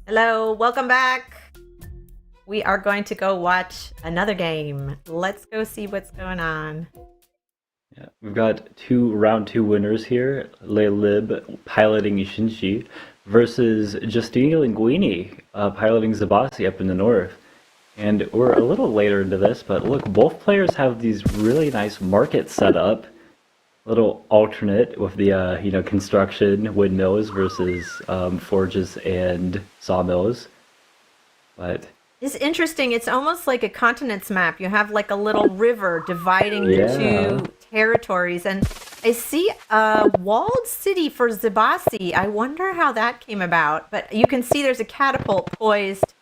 Hello, welcome back. We are going to go watch another game. Let's go see what's going on. Yeah, we've got round two winners here. Lelib piloting Shinji versus Justini Linguini piloting Zabasi up in the north. And we're a little later into this, but look, both players have these really nice markets set up. Little alternate with the construction windmills versus forges and sawmills. But It's interesting. It's almost like a continents map. You have like a little river dividing the yeah, two territories. And I see a walled city for Zabasi. I wonder how that came about. But you can see there's a catapult poised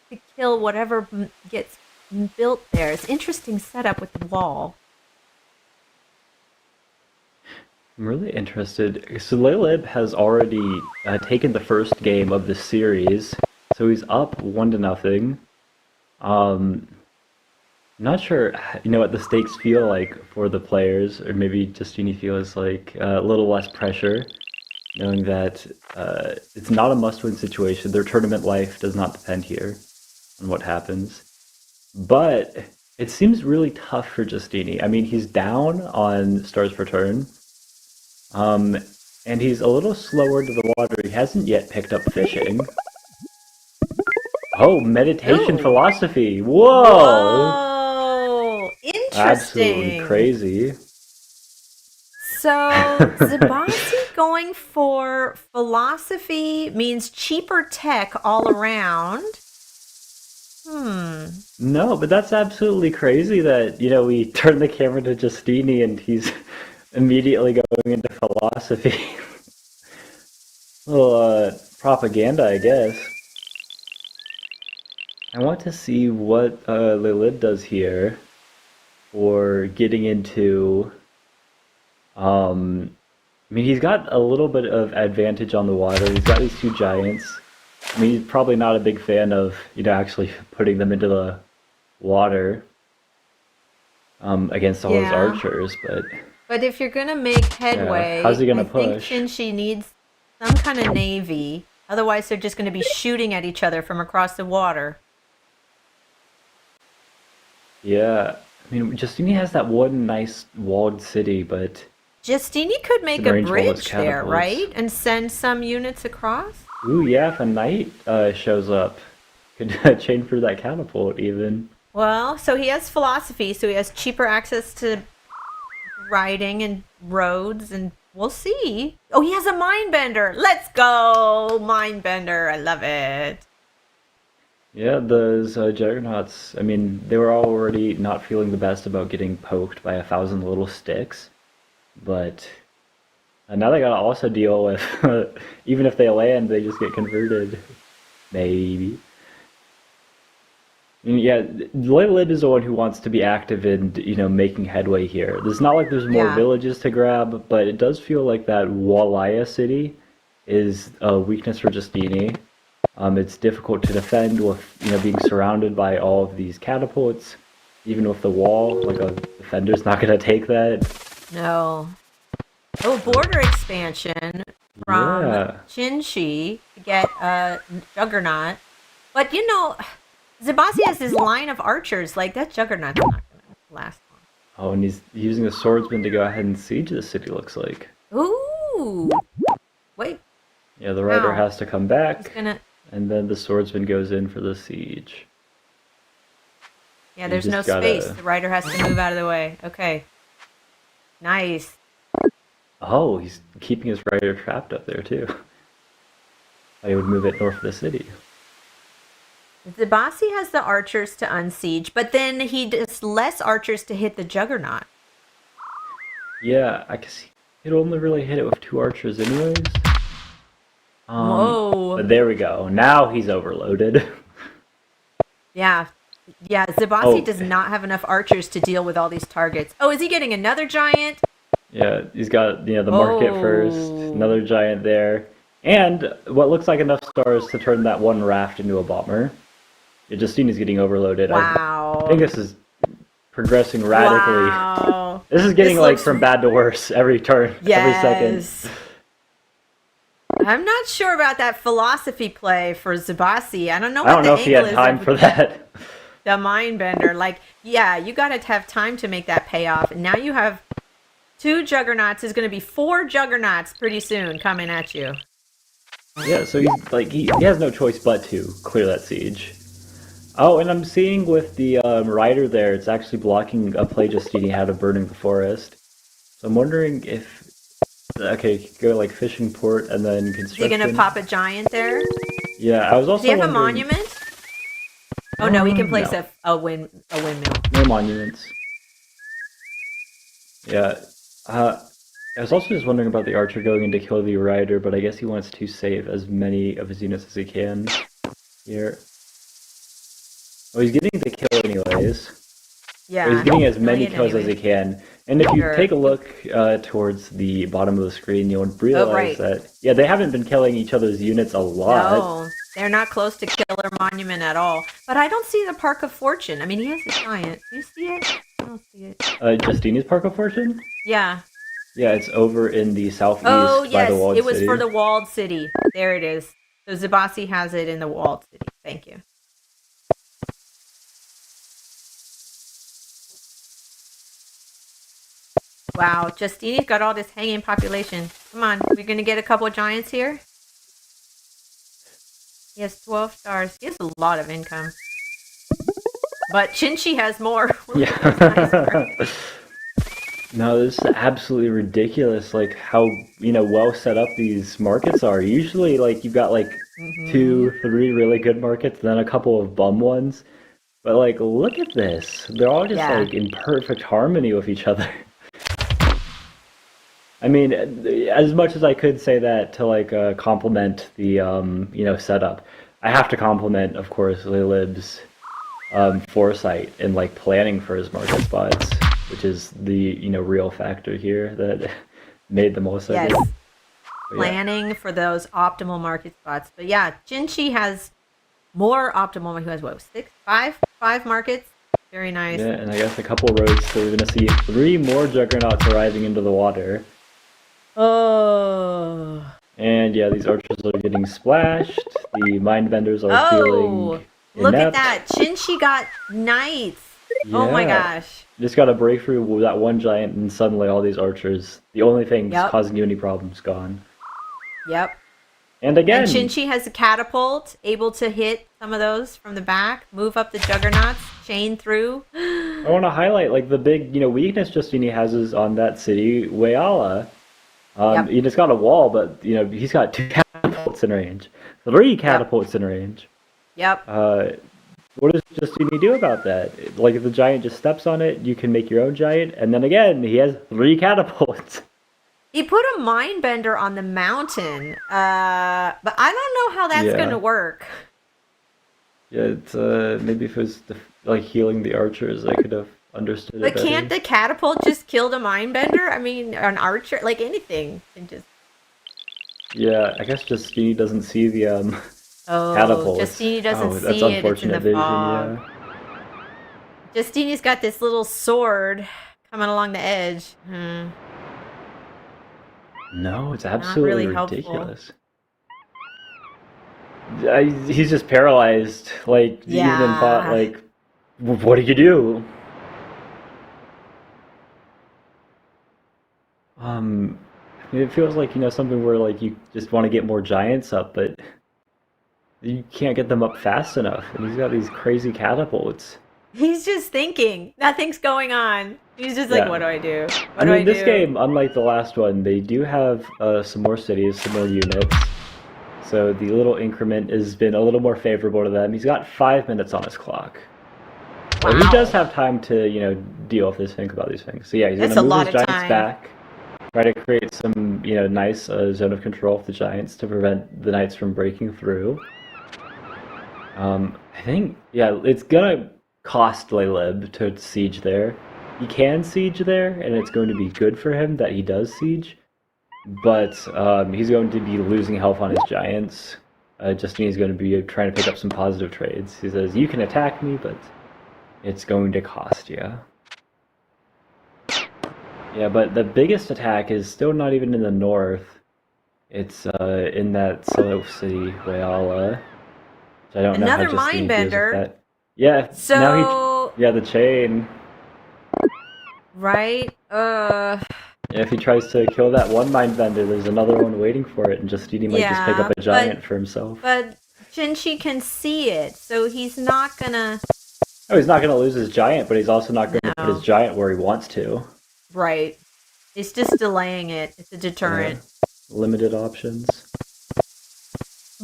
to kill whatever gets built there. It's interesting setup with the wall. I'm really interested. So Lelib has already taken the first game of the series, so he's up 1-0. Not sure, what the stakes feel like for the players, or maybe Justini feels like a little less pressure, knowing that it's not a must-win situation. Their tournament life does not depend here on what happens. But it seems really tough for Justini. I mean, he's down on stars per turn, and he's a little slower to the water. He hasn't yet picked up fishing. Oh, meditation Ooh. philosophy. Whoa! Whoa! Absolutely Interesting. crazy. So, Zabasi going for philosophy means cheaper tech all around. No, but that's absolutely crazy that, we turn the camera to Justini and he's immediately going into philosophy. Little propaganda, I guess. I want to see what Lilith does here for getting into. I mean, he's got a little bit of advantage on the water. He's got these two giants. I mean, he's probably not a big fan of, actually putting them into the water against all his Yeah. archers, but But if you're going to make headway, how's he gonna I think push? Shinshi needs some kind of navy. Otherwise, they're just going to be shooting at each other from across the water. Yeah, I mean, Justini has that one nice walled city, but Justini could make in a range of all those bridge there, catapults. right? And send some units across? Ooh, yeah, if a knight shows up, could chain for that catapult even. Well, so he has philosophy, so he has cheaper access to riding and roads, and we'll see. Oh, he has a mind bender. Let's go, mind bender. I love it. Yeah, those juggernauts, I mean, they were already not feeling the best about getting poked by 1,000 little sticks, but now they gotta also deal with, even if they land, they just get converted. Maybe. I mean, yeah, Lilith is the one who wants to be active in, making headway here. It's not like there's more Yeah. villages to grab, but it does feel like that Wallaya city is a weakness for Justini. It's difficult to defend with, being surrounded by all of these catapults. Even with the wall, like a defender's not gonna take that. No. Oh, border expansion from Yeah. Chinshi to get a juggernaut. But Zabasi has his line of archers. Like, that juggernaut's not going to last Oh, and he's using a swordsman to go ahead and siege the city, looks like. long. Ooh. Wait. Yeah, the rider Wow. has to come He's back, going to. and then the swordsman goes in for the siege. Yeah, You there's no just gotta- space. The rider has to move out of the way. Okay. Nice. Oh, he's keeping his rider trapped up there, too. I would move it north of the city. Zabasi has the archers to unsiege, but then he does less archers to hit the juggernaut. Yeah, I guess he'd only really hit it with 2 archers anyways. Whoa. But there we go. Now he's overloaded. Yeah. Yeah, Zabasi Oh. does not have enough archers to deal with all these targets. Oh, is he getting another giant? Yeah, he's got, the market first, another giant there, and what looks like enough stars to turn that one raft into a bomber. Yeah, Justini's getting overloaded. Wow. I think this is progressing radically. Wow. This is getting This like looks- from bad to worse every turn, every second. Yes. I'm not sure about that philosophy play for Zabasi. I don't know I what don't the know if he angle had is time of for that. the mind bender. Like, yeah, you got to have time to make that payoff. And now you have 2 juggernauts. Is going to be 4 juggernauts pretty soon coming at you. Yeah, so he's like he has no choice but to clear that siege. Oh, and I'm seeing with the rider there, it's actually blocking a play Justini had of burning the forest. So I'm wondering if okay, go like fishing port and then Is he going to construction. pop a giant there? Yeah, I was Does he also have a wondering. monument? Oh no, he can place No, a windmill. no monuments. Yeah. I was also just wondering about the archer going in to kill the rider, but I guess he wants to save as many of his units as he can here. Oh, he's getting the kill anyways. Yeah, But he's getting as he'll many get kills as he can. And if you Sure. take a look towards the bottom of the screen, you'll Oh, realize right. that, yeah, they haven't been killing each other's units a lot. No, they're not close to Killer Monument at all. But I don't see the Park of Fortune. I mean, he has a giant. Do you see it? I don't see it. Justini's Park of Fortune? Yeah. Yeah, it's over in the southeast Oh, by yes. the walled It was city. for the walled city. There it is. So Zabasi has it in the walled city. Thank you. Wow, Justini's got all this hanging population. Come on, we're going to get a couple of giants here. He has 12 stars. He has a lot of income. But Chinchi has more. Yeah. No, this is absolutely ridiculous, like how, well set up these markets are. Usually, like, you've got like 2, 3 really good markets, then a couple of bum ones. But like, look at this. They're all just Yeah. like in perfect harmony with each other. I mean, as much as I could say that to like compliment the setup, I have to compliment, of course, Lilib's foresight in like planning for his market spots, which is the real factor here that made the most of Yes. it. But yeah. Planning for those optimal market spots. But yeah, Chinchi has more optimal. Who has what? 5 markets. Very nice. Yeah, and I guess a couple roads, so we're gonna see 3 more juggernauts arriving into the water. Oh. And yeah, these archers are getting splashed. The mindbenders are feeling Look at inept. that. Chinchi got knights. Oh my Yeah. gosh. Just got a breakthrough with that one giant, and suddenly all these archers, the only thing Yep. causing you any problems, gone. Yep. And again, And Chinchi has a catapult, able to hit some of those from the back, move up the juggernauts, chain through. I want to highlight like the big, weakness Justini has is on that city, Wayala. Yep. He just got a wall, but he's got 2 catapults in range, 3 catapults in range. Yep. What does Justini do about that? Like if the giant just steps on it, you can make your own giant, and then again, he has 3 catapults. He put a mind bender on the mountain, but I don't know how that's Yeah. going to work. Yeah, it's maybe if it was like healing the archers, I could have understood it But better. can't the catapult just kill the mind bender? I mean, an archer, like anything can just. Yeah, I guess Justini doesn't see the Oh, catapults. Justini doesn't that's see it. It's in unfortunate the vision, fog. yeah. Justini's got this little sword coming along the edge. No, it's Not absolutely really helpful. ridiculous. He's just paralyzed. Like, Yeah. even thought, like, what do you do? It feels like, something where, like, you just want to get more giants up, but you can't get them up fast enough. And he's got these crazy catapults. He's just thinking. Nothing's going on. He's just like, Yeah. what do I do? I mean, this game, unlike the last one, they do have some more cities, some more units. So the little increment has been a little more favorable to them. He's got 5 minutes on his clock. So he Wow. does have time to, deal with this, think about these things. So yeah, he's That's going a to lot move of his giants time. back, try to create some, nice zone of control for the giants to prevent the knights from breaking through. I think, yeah, it's gonna cost Lalib to siege there. He can siege there, and it's going to be good for him that he does siege. But he's going to be losing health on his giants. Justini's going to be trying to pick up some positive trades. He says, you can attack me, but it's going to cost you. Yeah, but the biggest attack is still not even in the north. It's in that Solo City Wayala. I don't know how Another Justini mind deals with bender. that. Yeah, now So, yeah, the chain. right? If he tries to kill that one mind bender, there's another one waiting for it, and Justini might just pick up Yeah, a giant for himself. but Shinchi can see it, so he's not gonna. Oh, he's not going to lose his giant, but he's also not going to put his No, giant where he wants to. right. It's just delaying it. It's a Yeah, deterrent. limited options.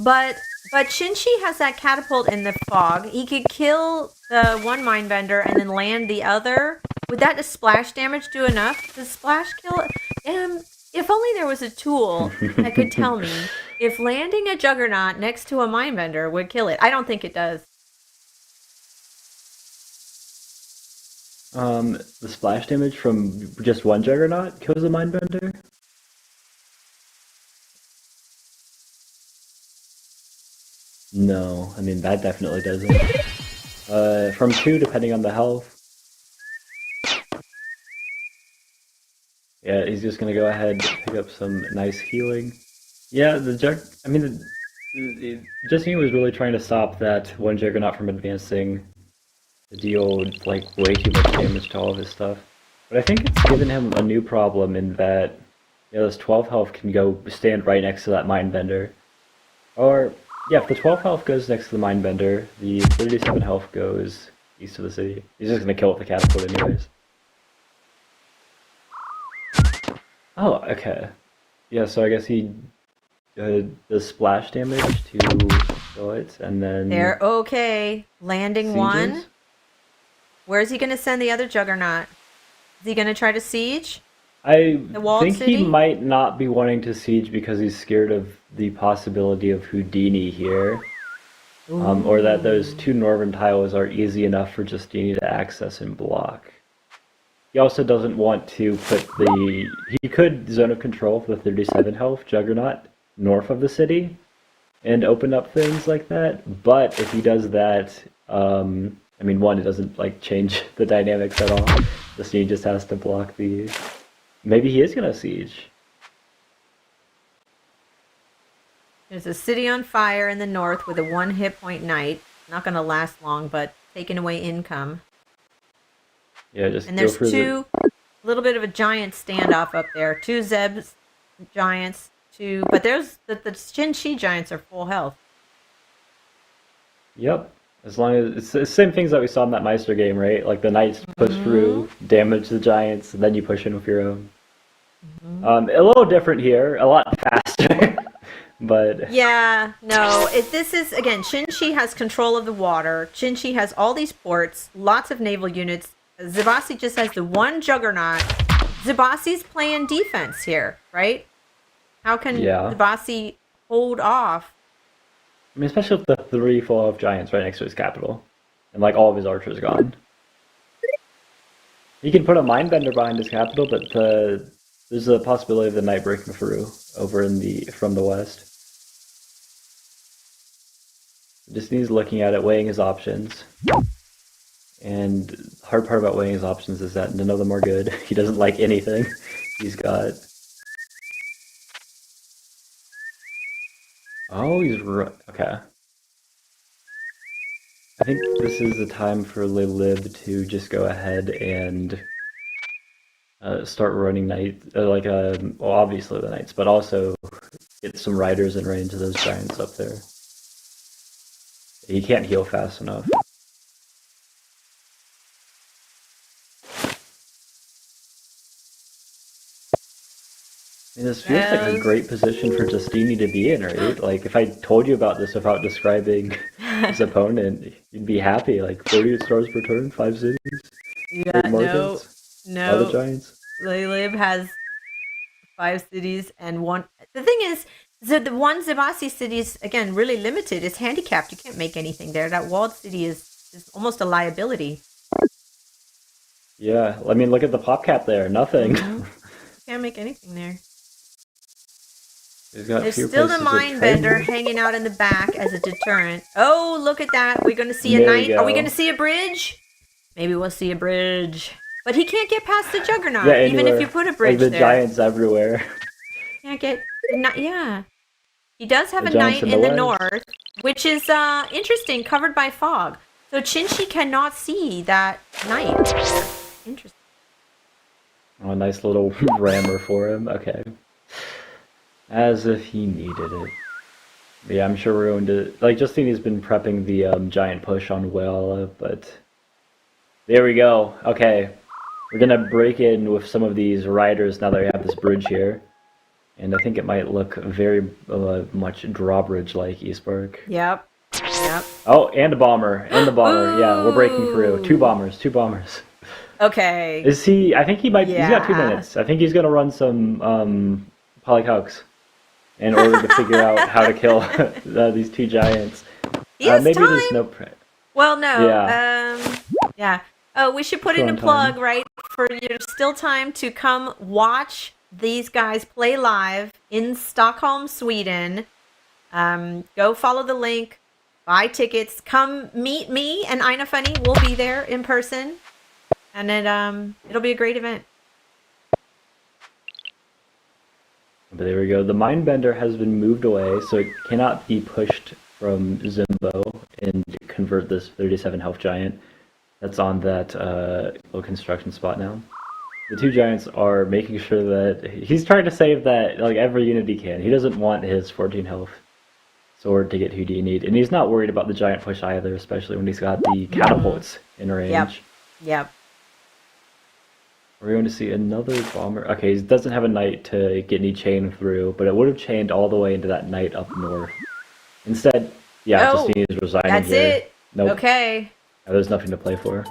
But Shinchi has that catapult in the fog. He could kill the one mindbender and then land the other. Would that splash damage do enough? Does splash kill it? If only there was a tool that could tell me if landing a juggernaut next to a mindbender would kill it. I don't think it does. The splash damage from just one juggernaut kills a mindbender? No, I mean that definitely doesn't. From two, depending on the health. Yeah, he's just gonna go ahead and pick up some nice healing. Yeah, Justine was really trying to stop that one juggernaut from advancing to deal like way too much damage to all of his stuff. But I think it's given him a new problem in that this 12 health can go stand right next to that mindbender. Or yeah, if the 12 health goes next to the mindbender, the 37 health goes east of the city. He's just gonna kill it with the catapult anyways. Oh, okay. Yeah, so I guess he does splash damage to kill it, and then They're okay. Landing one. sieges? Where's he going to send the other juggernaut? Is he going to try to siege I the walled think he city? might not be wanting to siege because he's scared of the possibility of Houdini here. Or that those two northern tiles are easy enough for Justini to access and block. He also doesn't want to put the... He could zone of control for the 37 health Juggernaut north of the city and open up things like that, but if he does that, I mean, one, it doesn't like change the dynamics at all. Justini just has to block the... Maybe he is gonna siege. There's a city on fire in the north with a 1 hit point knight. Not going to last long, but taking away income. Yeah, just And go there's for two, a little bit of a giant standoff up there. Two Zeb's giants, two, but there's the Shin-Chi giants are full health. Yep. As long as it's the same things that we saw in that Meister game, right? Like the knights push through, damage the giants, and then you push in with your own. A little different here, a lot faster, but Yeah, no, this is, again, Shin-Chi has control of the water. Shin-Chi has all these ports, lots of naval units. Zibasi just has the one juggernaut. Zibasi's playing defense here, right? How can yeah. Zibasi hold off? I mean, especially with the three full of giants right next to his capital, and like all of his archers gone. He can put a mindbender behind his capital, but there's a possibility of the knight breaking through over from the west. Disney's looking at it, weighing his options. And the hard part about weighing his options is that none of them are good. He doesn't like anything he's got. Oh, he's right. Okay. I think this is the time for Lilib to just go ahead and start running knights, well, obviously the knights, but also get some riders in range of those giants up there. He can't heal fast enough. I mean, this feels like a great position for Justini to be in, right? Like, if I told you about this without describing his opponent, you'd be happy. Like, 48 stars per turn, 5 cities, Yeah, great markets, a lot of giants. Lilib has 5 cities and one. The thing is, the one Zibasi city is, again, really limited. It's handicapped. You can't make anything there. That walled city is almost a liability. Yeah, I mean, look at the pop cap there. Nothing. You can't make anything there. There's still the mindbender hanging out in the back as a deterrent. Oh, look at that. We're going to see a knight. Are we going to see a bridge? Maybe we'll see a bridge. But he can't get past the juggernaut, even if you put a bridge like the there. giants everywhere. Can't get Yeah. He does have The a giants knight in in the the west. north, which is interesting, covered by fog. So Chinchi cannot see that knight. Interesting. Oh, a nice little rammer for him. Okay. As if he needed it. Yeah, I'm sure we're going to... Like, Justini's been prepping the giant push on Wella, but... There we go. Okay. We're gonna break in with some of these riders now that we have this bridge here. And I think it might look very much drawbridge-like, Eastburg. Yep. Yep. Oh, and a bomber. And the bomber. Yeah, we're breaking through. Two Ooh. bombers. Two bombers. Okay. Is he... I think he might... He's got 2 Yeah. minutes. I think he's gonna run some polycalcs in order to figure out how to kill these two giants. He has Maybe time. there's no... Well, no. Yeah. Yeah. Oh, we should put Still in a on plug, time. right? For there's still time to come watch these guys play live in Stockholm, Sweden. Go follow the link, buy tickets, come meet me and Ina Funny. We'll be there in person, and then it'll be a great event. But there we go. The Mindbender has been moved away, so it cannot be pushed from Zimbo and convert this 37 health giant that's on that little construction spot now. The two giants are making sure that he's trying to save that like every unit he can. He doesn't want his 14 health sword to get Houdini'd, and he's not worried about the giant push either, especially when he's got the catapults in range. Yep. Yep. We're going to see another bomber. Okay, he doesn't have a knight to get any chain through, but it would have chained all the way into that knight up north. Instead, yeah, Oh, Justine is resigning That's here. it. Nope. Okay. There's nothing to play for.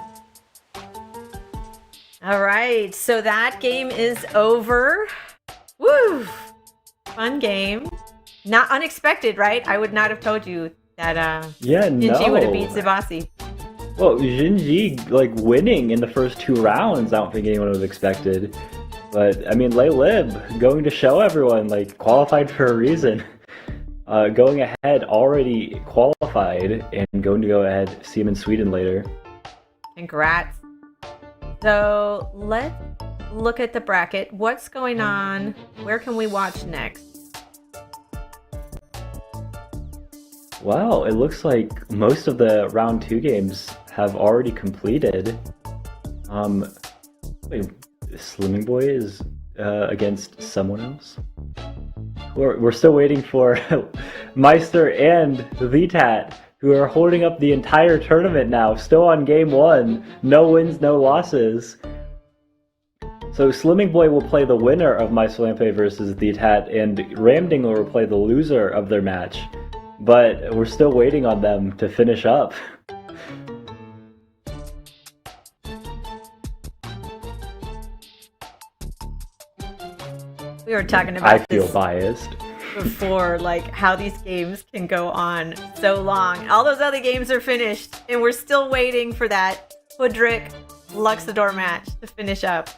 All right. So that game is over. Woo! Fun game. Not unexpected, right? I would not have told you that Yeah, Shinji would have no. beat Tsubasi. Well, Jinji, like, winning in the first 2 rounds, I don't think anyone would have expected. But, I mean, Lei Lib, going to show everyone, like, qualified for a reason. Going ahead, already qualified, and going to go ahead, see him in Sweden later. Congrats. So let's look at the bracket. What's going on? Where can we watch next? Wow, it looks like most of the round 2 games have already completed. Wait, Slimming Boy is against someone else? We're still waiting for Meister and VTAT, who are holding up the entire tournament now, still on game 1. No wins, no losses. So Slimming Boy will play the winner of Meister Lampe versus VTAT, and Ramdingler will play the loser of their match. But we're still waiting on them to finish up. We were talking I about feel this biased. before, like how these games can go on so long. All those other games are finished, and we're still waiting for that Hoodrick Luxador match to finish up.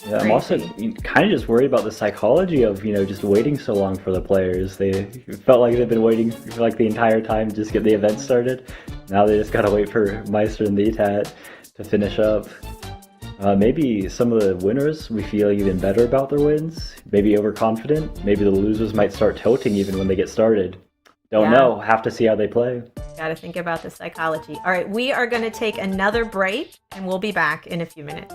Yeah, I'm also kind of just worried about the psychology of, just waiting so long for the players. They felt like they've been waiting for like the entire time to just get the event started. Now they just gotta wait for Meister and the ETAT to finish up. Maybe some of the winners, we feel even better about their wins. Maybe overconfident. Maybe the losers might start tilting even when they get started. Don't know. Have to see how they play. Gotta think about the psychology. All right, we are gonna take another break, and we'll be back in a few minutes.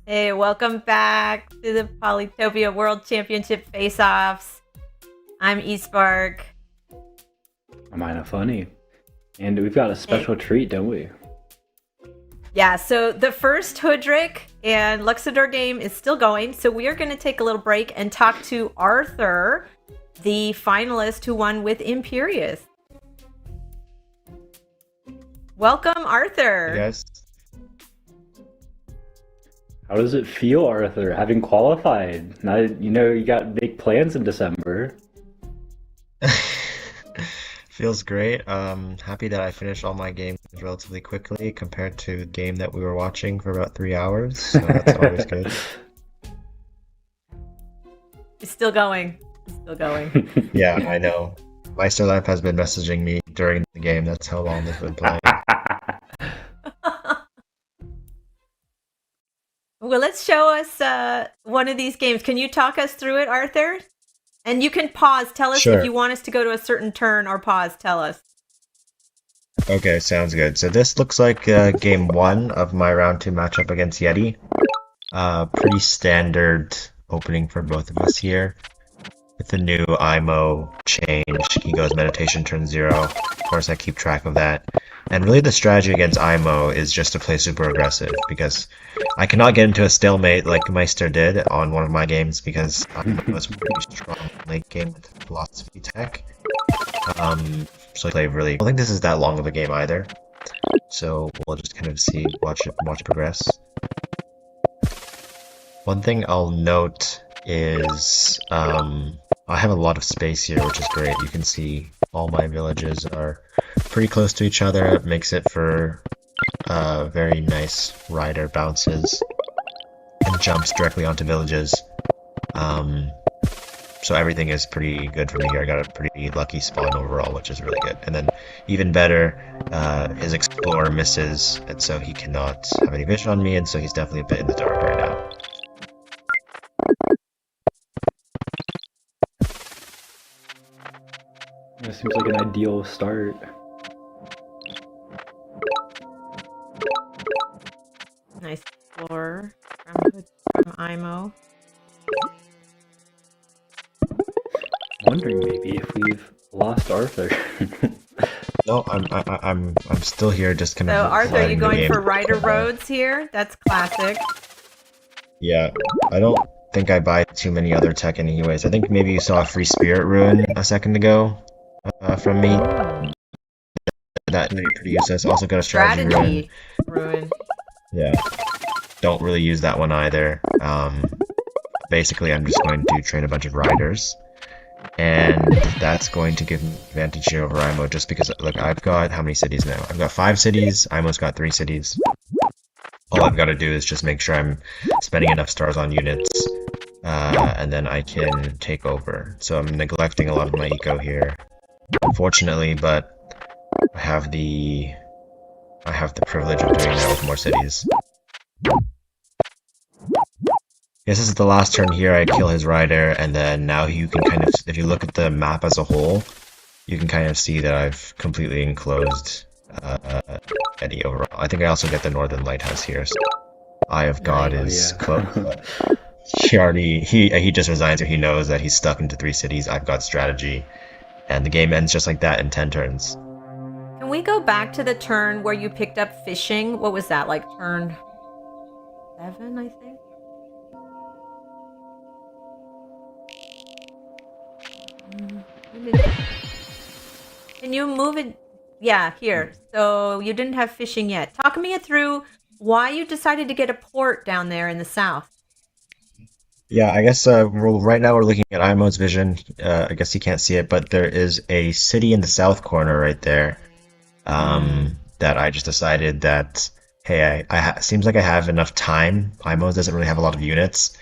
Hey, welcome back to the Polytopia World Championship face-offs. I'm eSpark. I'm Ina Funny. And we've got a special treat, don't we? Yeah, so the first Hoodrick and Luxador game is still going, so we are going to take a little break and talk to Arthur, the finalist who won with Imperious. Welcome, Arthur. Hey guys. How does it feel, Arthur, having qualified? Now you got big plans in December. Feels great. Happy that I finished all my games relatively quickly compared to the game that we were watching for about 3 hours. So that's always good. It's still going. It's still going. Yeah, I know. Meister Lampe has been messaging me during the game. That's how long they've been playing. Well, let's show us one of these games. Can you talk us through it, Arthur? And you can pause. Tell us Sure. if you want us to go to a certain turn, or pause. Tell us. Okay, sounds good. So this looks like game 1 of my round 2 matchup against Yeti. Pretty standard opening for both of us here. With the new IMO change, he goes meditation turn 0. Of course, I keep track of that. And really the strategy against IMO is just to play super aggressive, because I cannot get into a stalemate like Meister did on one of my games, because IMO was pretty strong late game with philosophy tech. So I play really... I don't think this is that long of a game either. So we'll just kind of watch it progress. One thing I'll note is I have a lot of space here, which is great. You can see all my villages are pretty close to each other. It makes it for very nice rider bounces and jumps directly onto villages. So everything is pretty good for me here. I got a pretty lucky spawn overall, which is really good. And then even better, his explorer misses, and so he cannot have any vision on me, and so he's definitely a bit in the dark right now. It seems like an ideal start. Nice explorer from IMO. Wondering maybe if we've lost Arthur. No, I'm still here, just kind So, of. Arthur, are you playing the going game. for Rider Roads here? That's classic. Yeah, I don't think I buy too many other tech anyways. I think maybe you saw a free spirit rune a second ago from me. That might be pretty useless. Also got a strategy ruin. Yeah, don't really use that one either. Basically, I'm just going to train a bunch of riders, and that's going to give me advantage here over IMO, just because, look, I've got how many cities now? I've got 5 cities, IMO's got 3 cities. All I've got to do is just make sure I'm spending enough stars on units, and then I can take over. So I'm neglecting a lot of my eco here, unfortunately, but I have the privilege of doing that with more cities. Yes, this is the last turn here. I kill his rider, and then now you can kind of, if you look at the map as a whole, you can kind of see that I've completely enclosed Eddie overall. I think I also get the Northern Lighthouse here. So Eye of God is close. But he just resigns, or he knows that he's stuck into 3 cities. I've got strategy, and the game ends just like that in 10 turns. Can we go back to the turn where you picked up fishing? What was that, like turn 7, I think? Can you move it? Yeah, here. So you didn't have fishing yet. Talk me through why you decided to get a port down there in the south. Yeah, I guess right now we're looking at IMO's vision. I guess you can't see it, but there is a city in the south corner right there. That I just decided that, hey, seems like I have enough time. IMO doesn't really have a lot of units.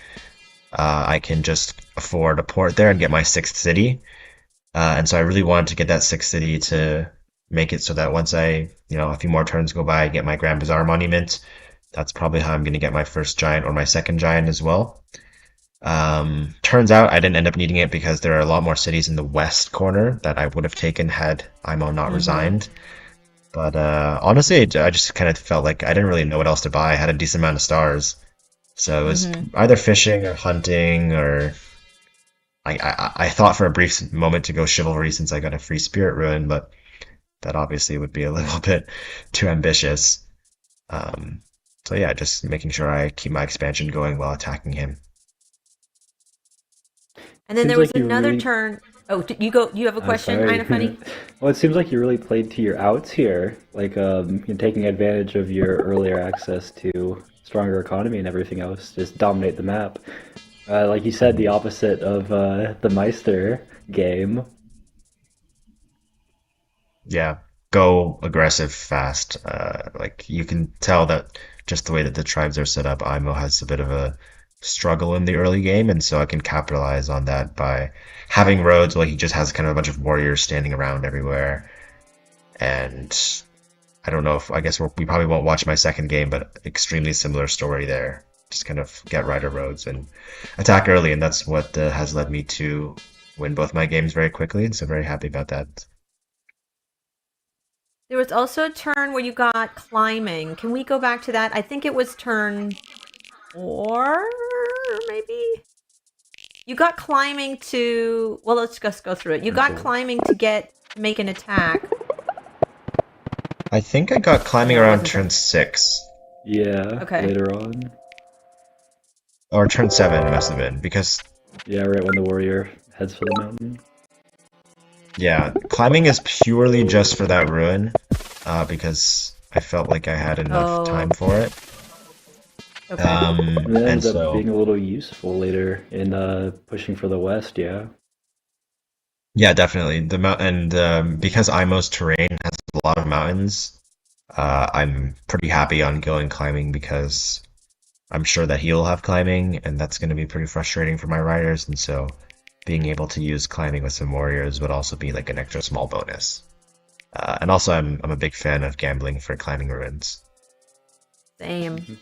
I can just afford a port there and get my 6th city. And so I really wanted to get that 6th city to make it so that once a few more turns go by, I get my Grand Bazaar monument. That's probably how I'm going to get my first giant or my second giant as well. Turns out I didn't end up needing it because there are a lot more cities in the west corner that I would have taken had IMO not resigned. But honestly, I just kind of felt like I didn't really know what else to buy. I had a decent amount of stars. So it was Mm-hmm. either fishing or hunting, or I thought for a brief moment to go chivalry since I got a free spirit ruin, but that obviously would be a little bit too ambitious. Um, so yeah, just making sure I keep my expansion going while attacking him. And then there Seems was like you another really. turn. Oh, you go. You have a Oh, question, sorry. Ina Funny? Well, it seems like you really played to your outs here, like you're taking advantage of your earlier access to stronger economy and everything else. Just dominate the map. Like you said, the Mhm. opposite of the Meister game. Yeah, go aggressive fast. Like you can tell that just the way that the tribes are set up, IMO has a bit of a struggle in the early game, and so I can capitalize on that by having roads where he just has kind of a bunch of warriors standing around everywhere. And I don't know if I guess we probably won't watch my second game, but extremely similar story there. Just kind of get rider roads and attack early, and that's what has led me to win both my games very quickly. And so very happy about that. There was also a turn where you got climbing. Can we go back to that? I think it was turn 4, maybe. You got climbing to. Well, let's just go through it. You Turn got 4. climbing to make an attack. I think I got climbing No, it around wasn't turn turn. 6 Yeah, Okay. later on. or turn 7 it must have been because Yeah, right when the warrior heads for the mountain. yeah, climbing is purely just for that ruin because I felt like I had enough time Oh, for it. okay. And it And ends up so being a little useful later in pushing for the west, yeah. yeah, definitely the mount and because IMO's terrain has a lot of mountains, I'm pretty happy on going climbing because I'm sure that he'll have climbing, and that's going to be pretty frustrating for my riders. And so, being able to use climbing with some warriors would also be like an extra small bonus. And also, I'm a big fan of gambling for climbing ruins. Same.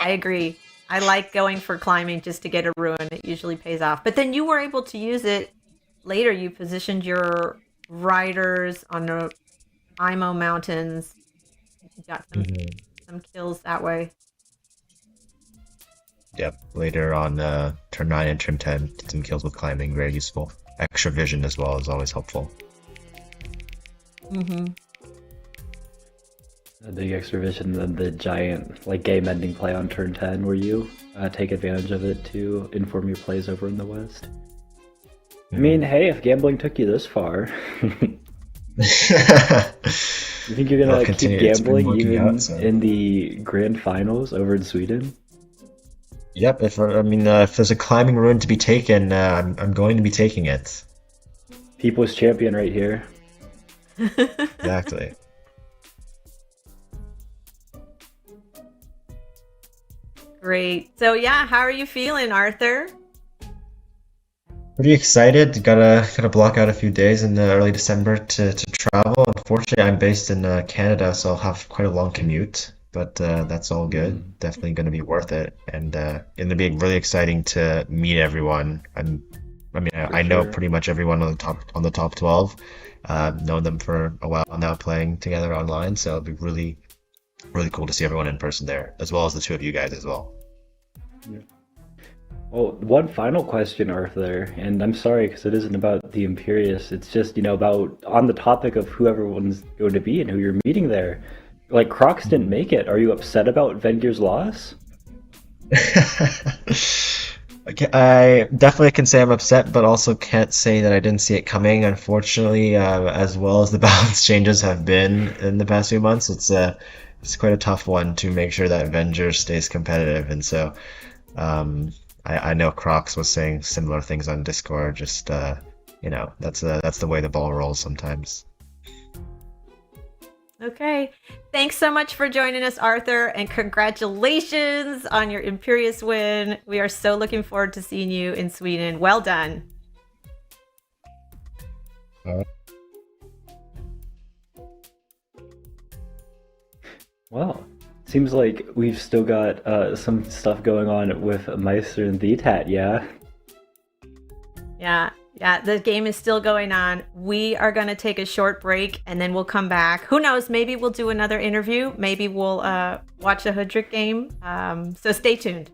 I agree. I like going for climbing just to get a ruin. It usually pays off. But then you were able to use it later. You positioned your riders on the IMO mountains. You got Mhm. some kills that way. Yep. Later on, turn 9 and turn 10, get some kills with climbing, very useful. Extra vision as well is always helpful. Mm-hmm. A big extra vision than the giant like game ending play on turn 10 where you take advantage of it to inform your plays over in the west. I mean, hey, if gambling took you this far, you think you're It'll gonna keep continue. It's been gambling working out, even so. in the grand finals over in Sweden? Yep. If there's a climbing ruin to be taken, I'm going to be taking it. People's champion right here. Exactly. Great. So yeah, how are you feeling, Arthur? Pretty excited. Gotta block out a few days in early December to travel. Unfortunately, I'm based in Canada, so I'll have quite a long commute. But that's all good. Definitely going to be worth it, and going to be really exciting to meet everyone. For I know sure. pretty much everyone on the top 12. Known them for a while now, playing together online. So it'll be really really cool to see everyone in person there, as well as the two of you guys as well. Yeah. Well, one final question, Arthur, and I'm sorry because it isn't about the Imperius. It's just, about on the topic of who everyone's going to be and who you're meeting there. Like, Crocs didn't make it. Are you upset about Vengir's loss? Okay, I definitely can say I'm upset, but also can't say that I didn't see it coming. Unfortunately, as well as the balance changes have been in the past few months, it's quite a tough one to make sure that Avenger stays competitive. And so, um, I know Crocs was saying similar things on Discord. Just that's the way the ball rolls sometimes. Okay. Thanks so much for joining us, Arthur, and congratulations on your Imperious win. We are so looking forward to seeing you in Sweden. Well done. Well, seems like we've still got some stuff going on with Meister and Thetat, yeah? Yeah, the game is still going on. We are going to take a short break and then we'll come back. Who knows? Maybe we'll do another interview. Maybe we'll watch the Hoodrick game. So stay tuned.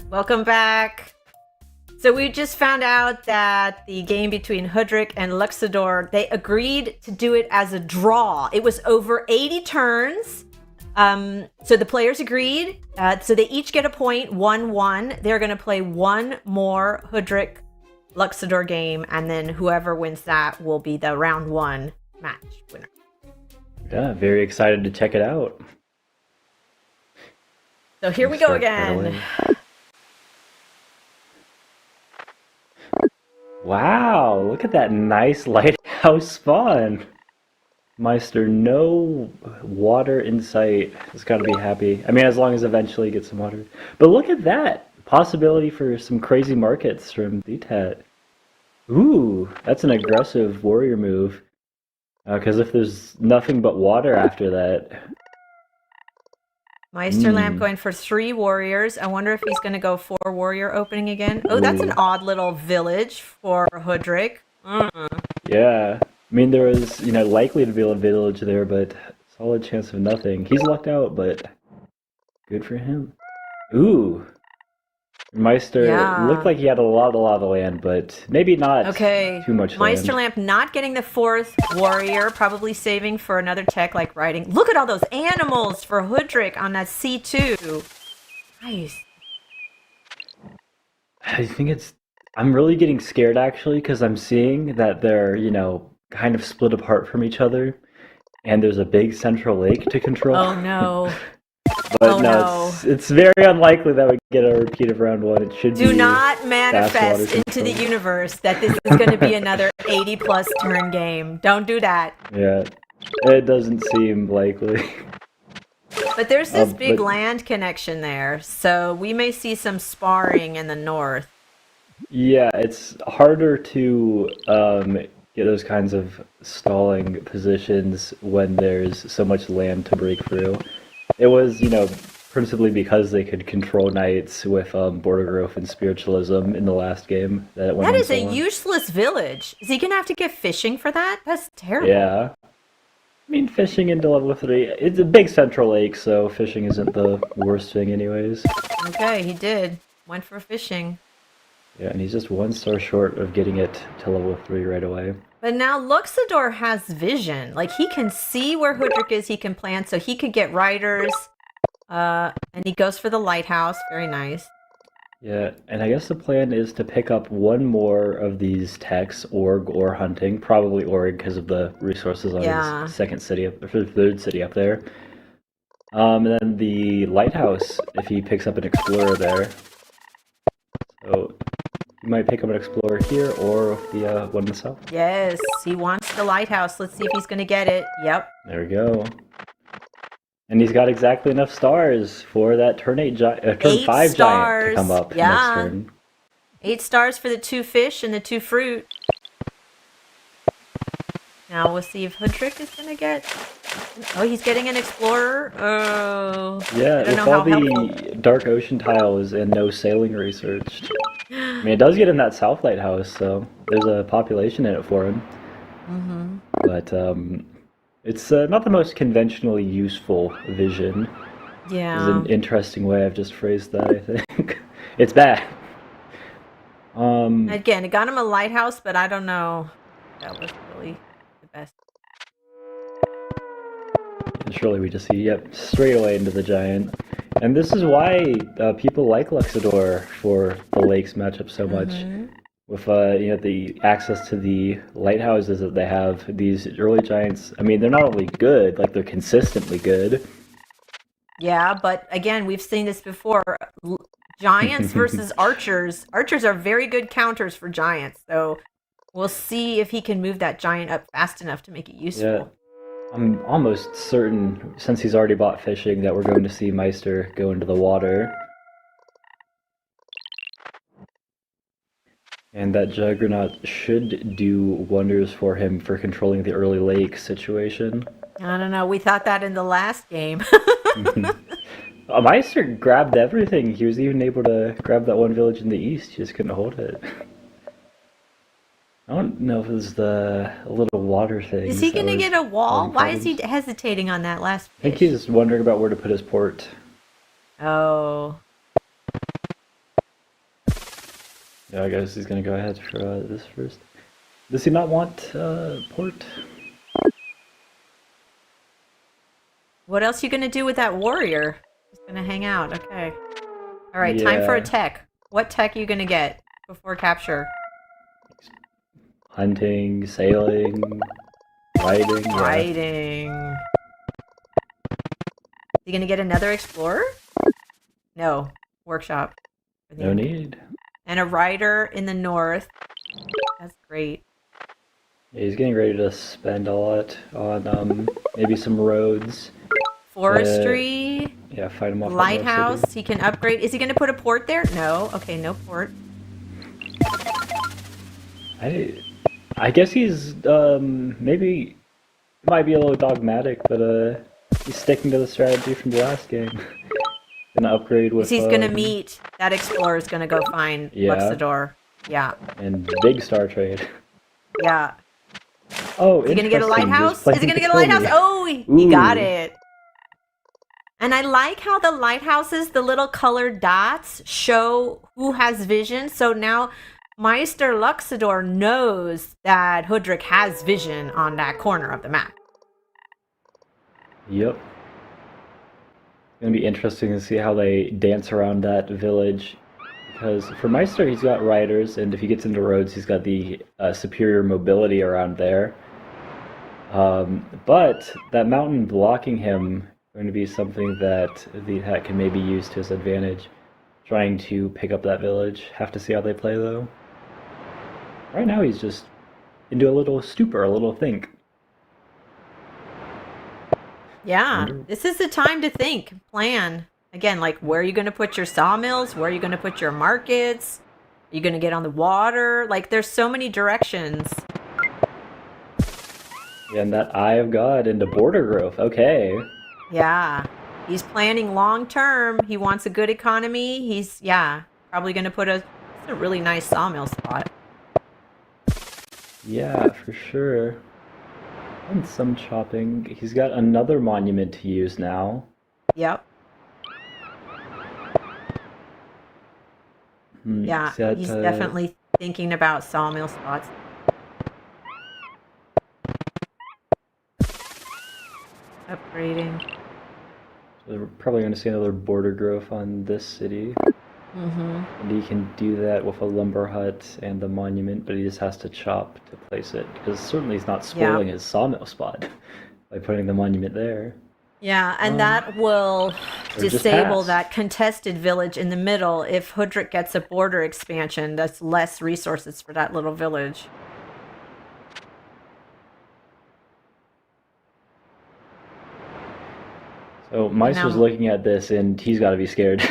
Welcome back. So we just found out that the game between Hudrick and Luxador, they agreed to do it as a draw. It was over 80 turns. So the players agreed. So they each get a point, 1-1. They're going to play one more Hudrick Luxador game, and then whoever wins that will be the round one match winner. Yeah, very excited to check it out. So here we go again. Wow, look at that nice lighthouse spawn. Meister, no water in sight. It's got to be happy. I mean, as long as eventually you get some water. But look at that. Possibility for some crazy markets from DTAT. Ooh, that's an aggressive warrior move. Because if there's nothing but water after that... Meister Lampe going for 3 warriors. I wonder if he's going to go 4 warrior opening again. Oh, that's an odd little village for Hudrick. Yeah. I mean, there was, likely to be a village there, but solid chance of nothing. He's lucked out, but good for him. Ooh. Meister looked like he had a lot of land, but maybe not too much Meister land. Lampe not getting the 4th warrior, probably saving for another tech like riding. Look at all those animals for Hudrick on that C2. Nice. I think I'm really getting scared, actually, because I'm seeing that they're, kind of split apart from each other, and there's a big central lake to control. Oh, no. But it's very unlikely that we get a repeat of round 1. It should Do not manifest into the universe that this is going to be another 80-plus turn game. Don't do that. Yeah, it doesn't seem likely. But there's this big land connection there, so we may see some sparring in the north. Yeah, it's harder to get those kinds of stalling positions when there's so much land to break through. It was, principally because they could control knights with border growth and spiritualism in the last game. That is a useless village. Is he going to have to get fishing for that? That's terrible. Yeah. I mean, fishing into level 3, it's a big central lake, so fishing isn't the worst thing anyways. Okay, he did. Went for fishing. Yeah, and he's just 1 star short of getting it to level 3 right away. But now Luxador has vision. Like, he can see where Hudrick is, he can plan, so he could get riders. And he goes for the lighthouse. Very nice. Yeah, and I guess the plan is to pick up 1 more of these techs, org or hunting. Probably org because of the resources on his second city, or 3rd city up there. And then the lighthouse, if he picks up an explorer there. So you might pick up an explorer here or the one in the south. Yes, he wants the lighthouse. Let's see if he's going to get it. Yep. There we go. And he's got exactly enough stars for that turn 5 giant to come up next turn. 8 stars for the 2 fish and the 2 fruit. Now we'll see if Hudrick is going to get... Oh, he's getting an explorer. Oh. Yeah, with all the dark ocean tiles and no sailing researched. I mean, it does get in that south lighthouse, so there's a population in it for him. Mm-hmm. But it's not the most conventionally useful vision. Yeah. Is an interesting way I've just phrased that, I think. It's bad. Again, it got him a lighthouse, but I don't know if that was really the best. And surely we just see, straight away into the giant. And this is why people like Luxador for the lakes matchup so much. Hmm. With the access to the lighthouses that they have, these early giants. I mean, they're not only good, like they're consistently good. Yeah, but again, we've seen this before. Giants versus archers. Archers are very good counters for giants. So we'll see if he can move that giant up fast enough to make it Yeah, useful. I'm almost certain, since he's already bought fishing, that we're going to see Meister go into the water. And that Juggernaut should do wonders for him for controlling the early lake situation. I don't know. We thought that in the last game. Meister grabbed everything. He was even able to grab that one village in the east. He just couldn't hold it. I don't know if it was the little water thing. Is he going to get a wall? Why is he hesitating on that last I think fish? he's wondering about where to put his port. Oh. Yeah, I guess he's gonna go ahead for this first. Does he not want port? What else you going to do with that warrior? He's going to hang out. Okay. All right, time for a Yeah. tech. What tech are you going to get before capture? Hunting, sailing, riding. Yeah. Riding. Is he going to get another explorer? No. Workshop. No need. And a rider in the north. That's great. Yeah, he's getting ready to spend a lot on maybe some roads. Forestry. Yeah, fight him off. at North Lighthouse. City. He can upgrade. Is he going to put a port there? No. Okay, no port. I guess he's maybe might be a little dogmatic, but he's sticking to the strategy from the last game. Gonna upgrade with. He's going to meet. That explorer is going to go find Yeah. Luxador. Yeah. And big star trade. Yeah. Oh, Is he gonna get a interesting. lighthouse? He's Is he gonna planning get a to kill lighthouse? me. Oh, he got Ooh. it. And I like how the lighthouses, the little colored dots, show who has vision. So now Meister Luxador knows that Hoodrick has vision on that corner of the map. Yep. Gonna be interesting to see how they dance around that village. Because for Meister, he's got riders, and if he gets into roads, he's got the superior mobility around there. But that mountain blocking him is going to be something that the attack can maybe use to his advantage. Trying to pick up that village. Have to see how they play, though. Right now, he's just into a little stupor, a little think. Yeah, this is the time to think, plan. Again, like where are you going to put your sawmills? Where are you going to put your markets? Are you going to get on the water? Like there's so many directions. Yeah, and that Eye of God into border growth. Okay. Yeah. He's planning long term. He wants a good economy. He's, yeah, probably going to put a really nice sawmill spot. Yeah, for sure. And some chopping. He's got another monument to use now. Yep. Yeah, Is that, he's definitely thinking about sawmill spots. Upgrading. So we're probably going to see another border growth on this city. Mm-hmm. And he can do that with a lumber hut and the monument, but he just has to chop to place it. Because certainly he's not spoiling his sawmill spot by putting the monument there. Yeah, and that will just disable pass. that contested village in the middle. If Hoodrick gets a border expansion, that's less resources for that little village. So Meister's looking at this, and he's got to be scared.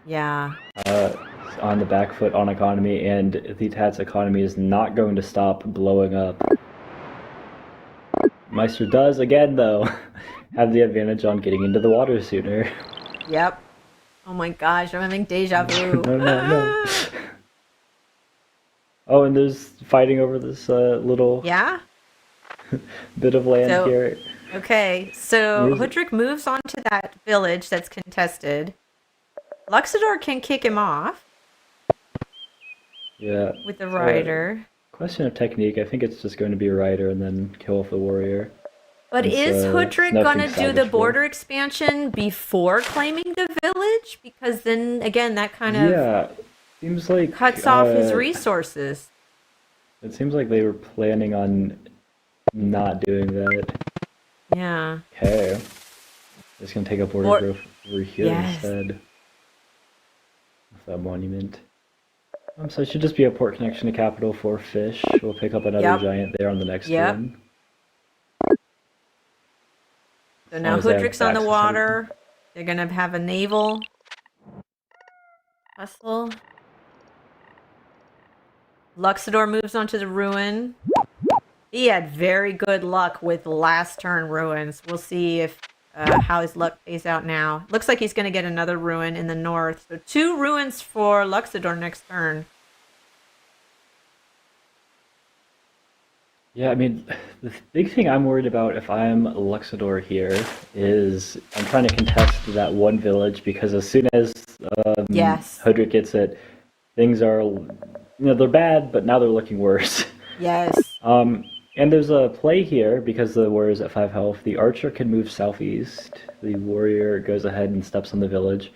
Yeah. On the back foot on economy, and the Tat's economy is not going to stop blowing up. Meister does, again, though, have the advantage on getting into the water sooner. Yep. Oh my gosh, I'm having deja vu. No. Oh, and there's fighting over this little Yeah? bit of land So- here. Okay, so Here's- Hoodrick moves on to that village that's contested. Luxador can kick him off Yeah. with the rider. Question of technique. I think it's just going to be a rider and then kill off the warrior. But since, is it's Hoodrick nothing gonna do the salvageable. border expansion before claiming the village? Because then again, that kind of Yeah, seems like cuts off his resources. it seems like they were planning on not doing that. Yeah. Okay, just gonna take up border Or growth over here yes. instead of that monument. So it should just be a port connection to capital for fish. We'll pick up another Yep. giant there on the next Yep. one. So As now long as they have Hoodrick's on the access to everything. water. They're gonna have a naval hustle. Luxador moves on to the ruin. He had very good luck with last turn ruins. We'll see if how his luck pays out now. Looks like he's going to get another ruin in the north. So 2 ruins for Luxador next turn. Yeah, I mean, the big thing I'm worried about if I'm Luxador here is I'm trying to contest that one village because as soon as Yes. Hodrick gets it, things are, they're bad, but now they're looking worse. Yes. And there's a play here because the warrior's at 5 health. The archer can move southeast. The warrior goes ahead and steps on the village.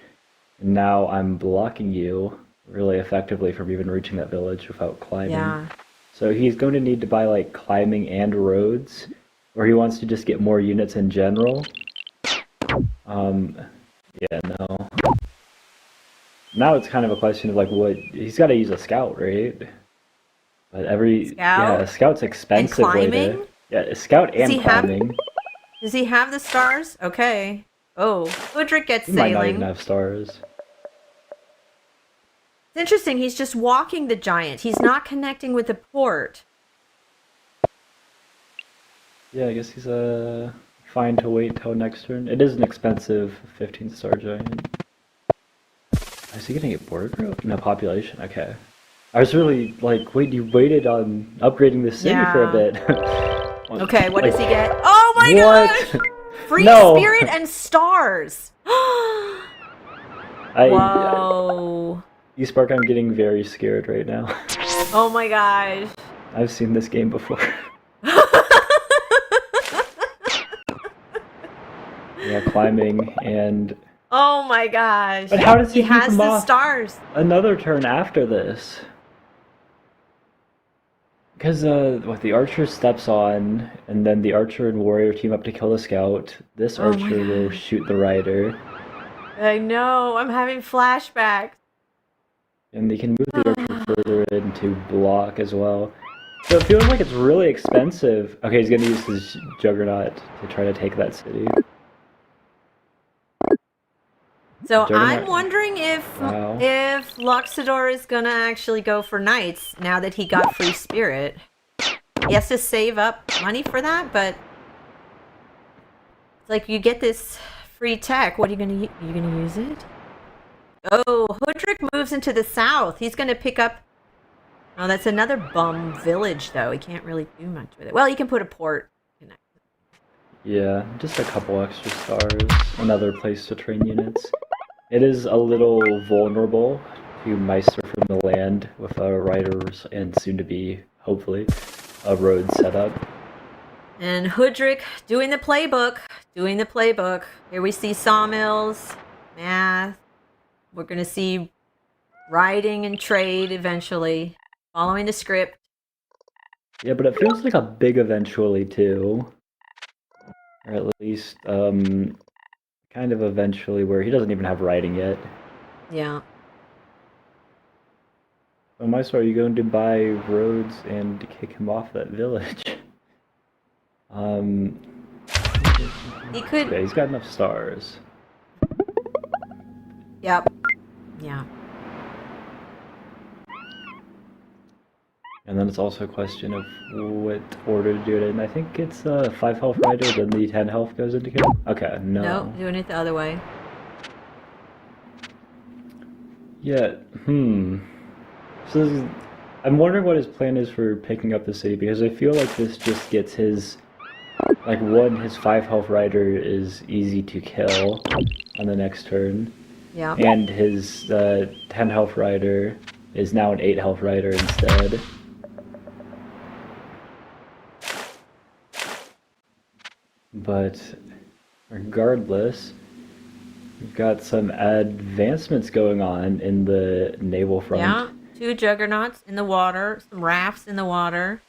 And now I'm blocking you really effectively from even reaching that village without climbing. Yeah. So he's going to need to buy like climbing and roads, or he wants to just get more units in general. Yeah, no. Now it's kind of a question of like what he's got to use a scout, right? But Scout? a scout's expensive And way climbing? to a scout and climbing. Does he have the stars? Okay. Oh, Hoodrick gets He might not even sailing. have stars. It's interesting. He's just walking the giant. He's not connecting with the port. Yeah, I guess he's fine to wait till next turn. It is an expensive 15-star giant. Is he gonna get border growth? No, population. Okay. I was really like, wait, you waited on upgrading the city for a bit. Okay, what does he get? Oh my what? gosh! Free No. spirit and stars! Whoa. E-Spark, I'm getting very scared right now. Oh my gosh. I've seen this game before. Yeah, climbing and... Oh my gosh. But how does he keep has him the off stars. another turn after this? Because what the archer steps on, and then the archer and warrior team up to kill the scout. This Oh my archer will gosh. shoot the rider, I know. I'm having flashbacks. and they can move the archer further in to block as well. So it feels like it's really expensive. Okay, he's gonna use his juggernaut to try to take that city. So Juggernaut. I'm wondering if Wow. Luxador is gonna actually go for knights now that he got free spirit. He has to save up money for that, but it's like you get this free tech. What are you gonna use it? Oh, Hoodrick moves into the south. He's gonna pick up. Oh, that's another bum village though. He can't really do much with it. Well, you can put a port. Yeah, just a couple extra stars. Another place to train units. It is a little vulnerable to Meister from the land with riders and soon to be, hopefully, a road setup. And Hoodrick doing the playbook. Here we see sawmills, math. We're going to see writing and trade eventually, following the script. Yeah, but it feels like a big eventually too. Or at least, kind of eventually where he doesn't even have writing yet. Yeah. So Meister, are you going to buy roads and kick him off that village? He could. Yeah, he's got enough stars. Yep. Yeah. And then it's also a question of what order to do it in. I think it's 5 health rider, then the 10 health goes into kill. Okay, no. Nope, doing it the other way. Yeah, So I'm wondering what his plan is for picking up the city, because I feel like this just gets his... Like, his 5 health rider is easy to kill on the next turn. Yeah. And his 10 health rider is now an 8 health rider instead. But regardless, we've got some advancements going on in the naval front. Yeah, 2 juggernauts in the water, some rafts in the water.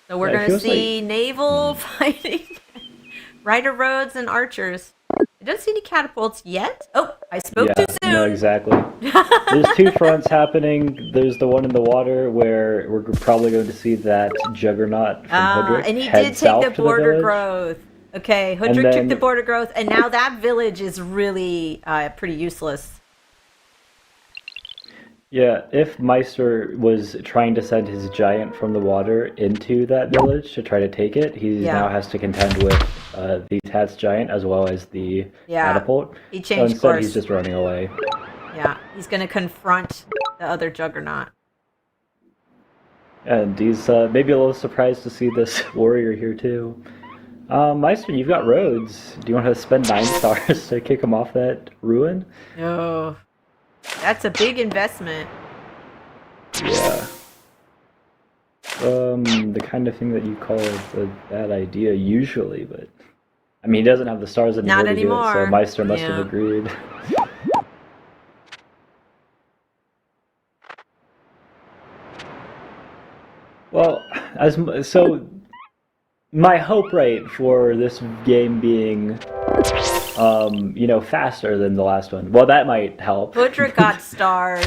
So we're Yeah, it going to feels see naval fighting, rider roads, and archers. I don't see any catapults yet. Oh, I spoke too soon. No, exactly. There's 2 fronts happening. There's the one in the water where we're probably going to see that juggernaut from Hoodrick and he head did take south the to border village. growth. Okay, Hoodrick took the border growth, and now that village is really pretty useless. Yeah, if Meister was trying to send his giant from the water into that village to try to take it, he now has to contend with the Tat's giant as well as the catapult. He changed instead, course. he's just running away. Yeah, he's going to confront the other juggernaut. And he's maybe a little surprised to see this warrior here too. Meister, you've got roads. Do you want to spend 9 stars to kick him off that ruin? Oh, that's a big investment. Yeah. The kind of thing that you call a bad idea usually, but I mean, he doesn't have the stars anymore. Not anymore. So Meister must have agreed. Well, so my hope rate for this game being faster than the last one. Well, that might help. Hoodrick got stars.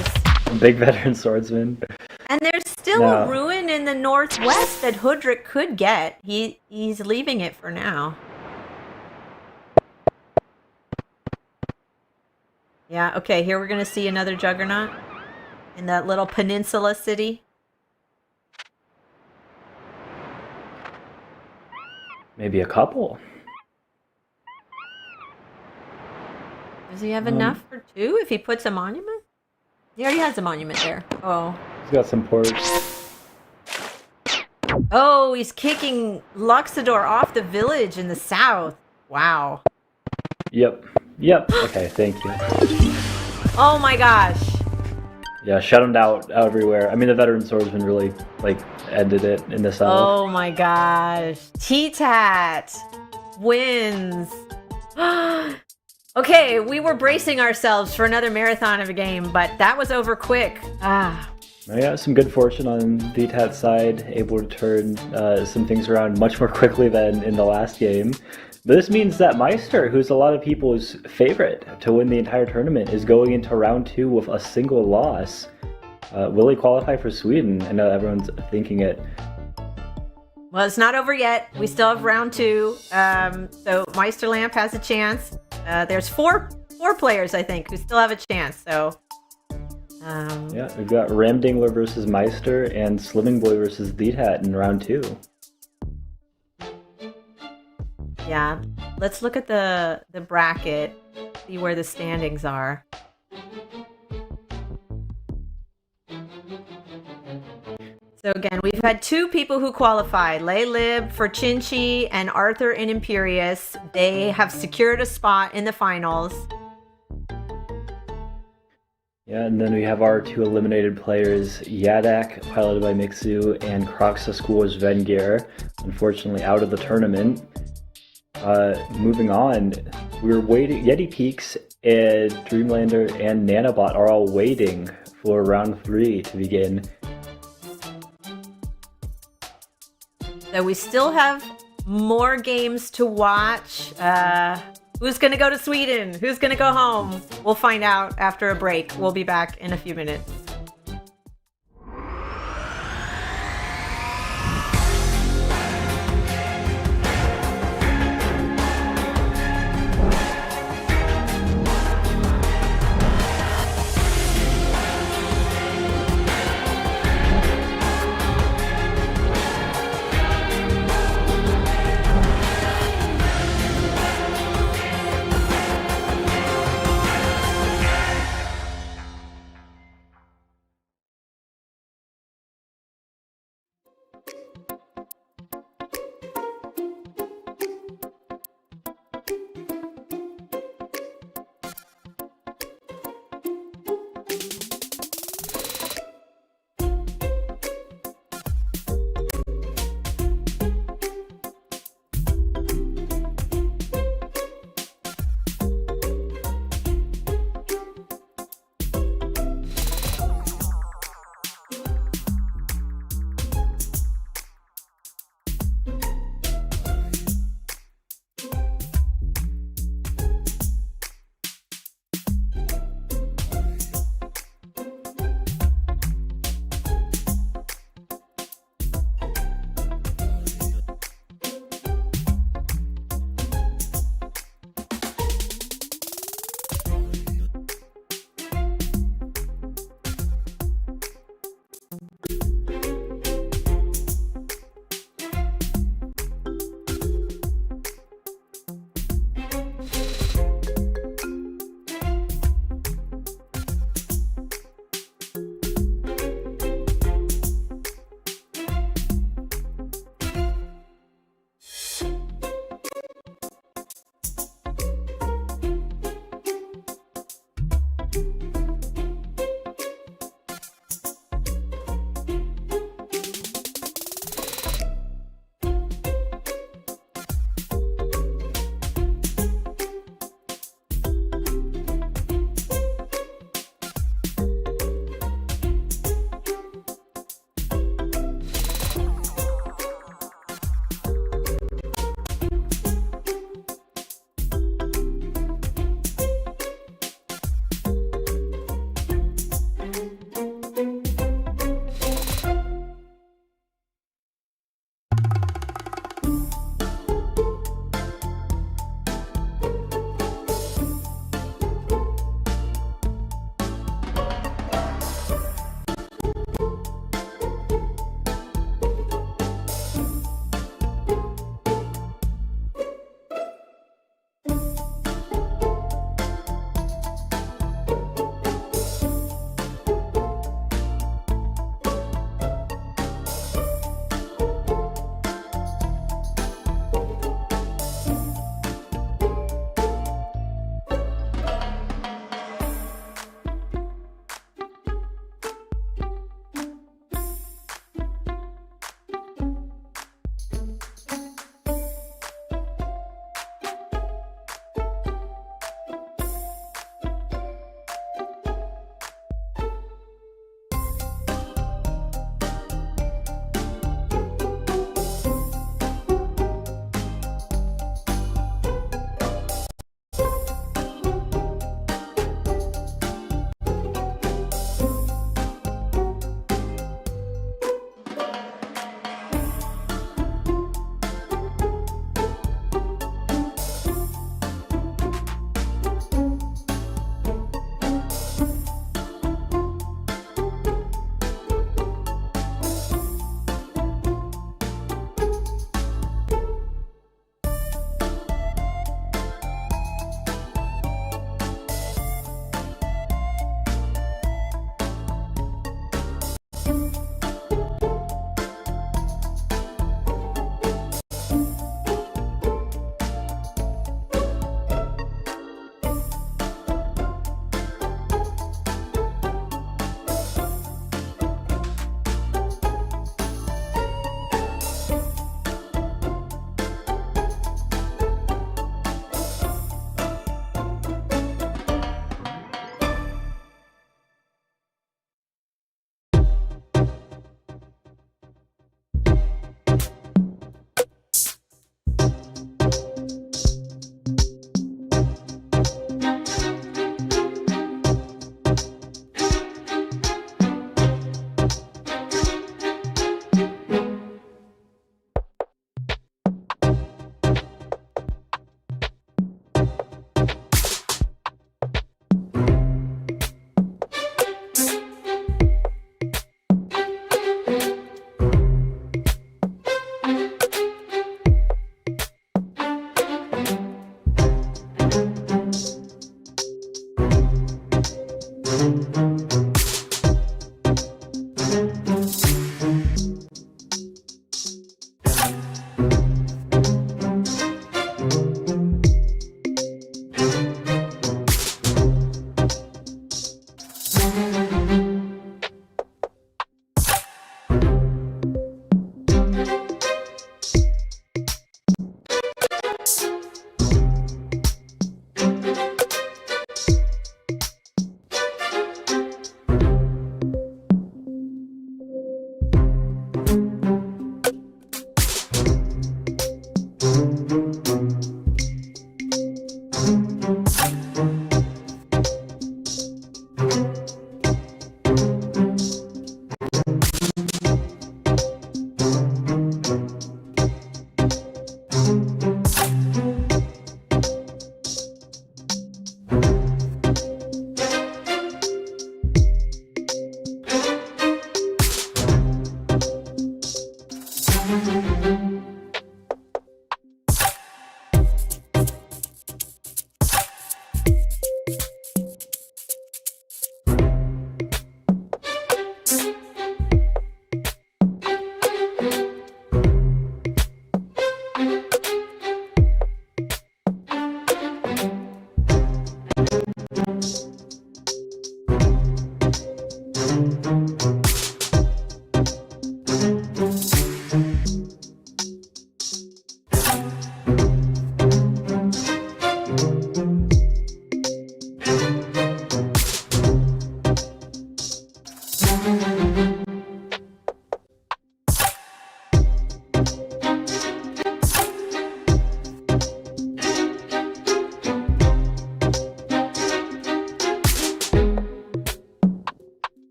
Big veteran swordsman. And there's still a ruin in the northwest that Hoodrick could get. He's leaving it for now. Yeah, okay, here we're going to see another juggernaut in that little peninsula city. Maybe a couple. Does he have enough for 2 if he puts a monument? He already has a monument there. Oh. He's got some ports. Oh, he's kicking Luxador off the village in the south. Wow. Yep. Okay, thank you. Oh my gosh. Yeah, shut him out everywhere. I mean, the veteran swordsman really, ended it in the south. Oh my gosh. T-Tat wins. Okay, we were bracing ourselves for another marathon of a game, but that was over quick. Yeah, some good fortune on VTAT's side, able to turn some things around much more quickly than in the last game. But this means that Meister, who's a lot of people's favorite to win the entire tournament, is going into round 2 with a single loss. Will he qualify for Sweden? I know everyone's thinking it. Well, it's not over yet. We still have round 2. So Meister Lampe has a chance. There's four players, I think, who still have a chance. So, yeah, we've got Ramdingler versus Meister and Slimming Boy versus VTAT in round 2. Yeah, let's look at the bracket, see where the standings are. So again, we've had 2 people who qualified, Lib for Chinchi and Arthur in Imperius. They have secured a spot in the finals. Yeah, and then we have our 2 eliminated players, Yadak, piloted by Mixu, and Kroxa School's Vengir, unfortunately out of the tournament. Moving on, we're waiting. Yeti Peaks and Dreamlander and Nanobot are all waiting for round 3 to begin. So we still have more games to watch. Who's going to go to Sweden? Who's going to go home? We'll find out after a break. We'll be back in a few minutes.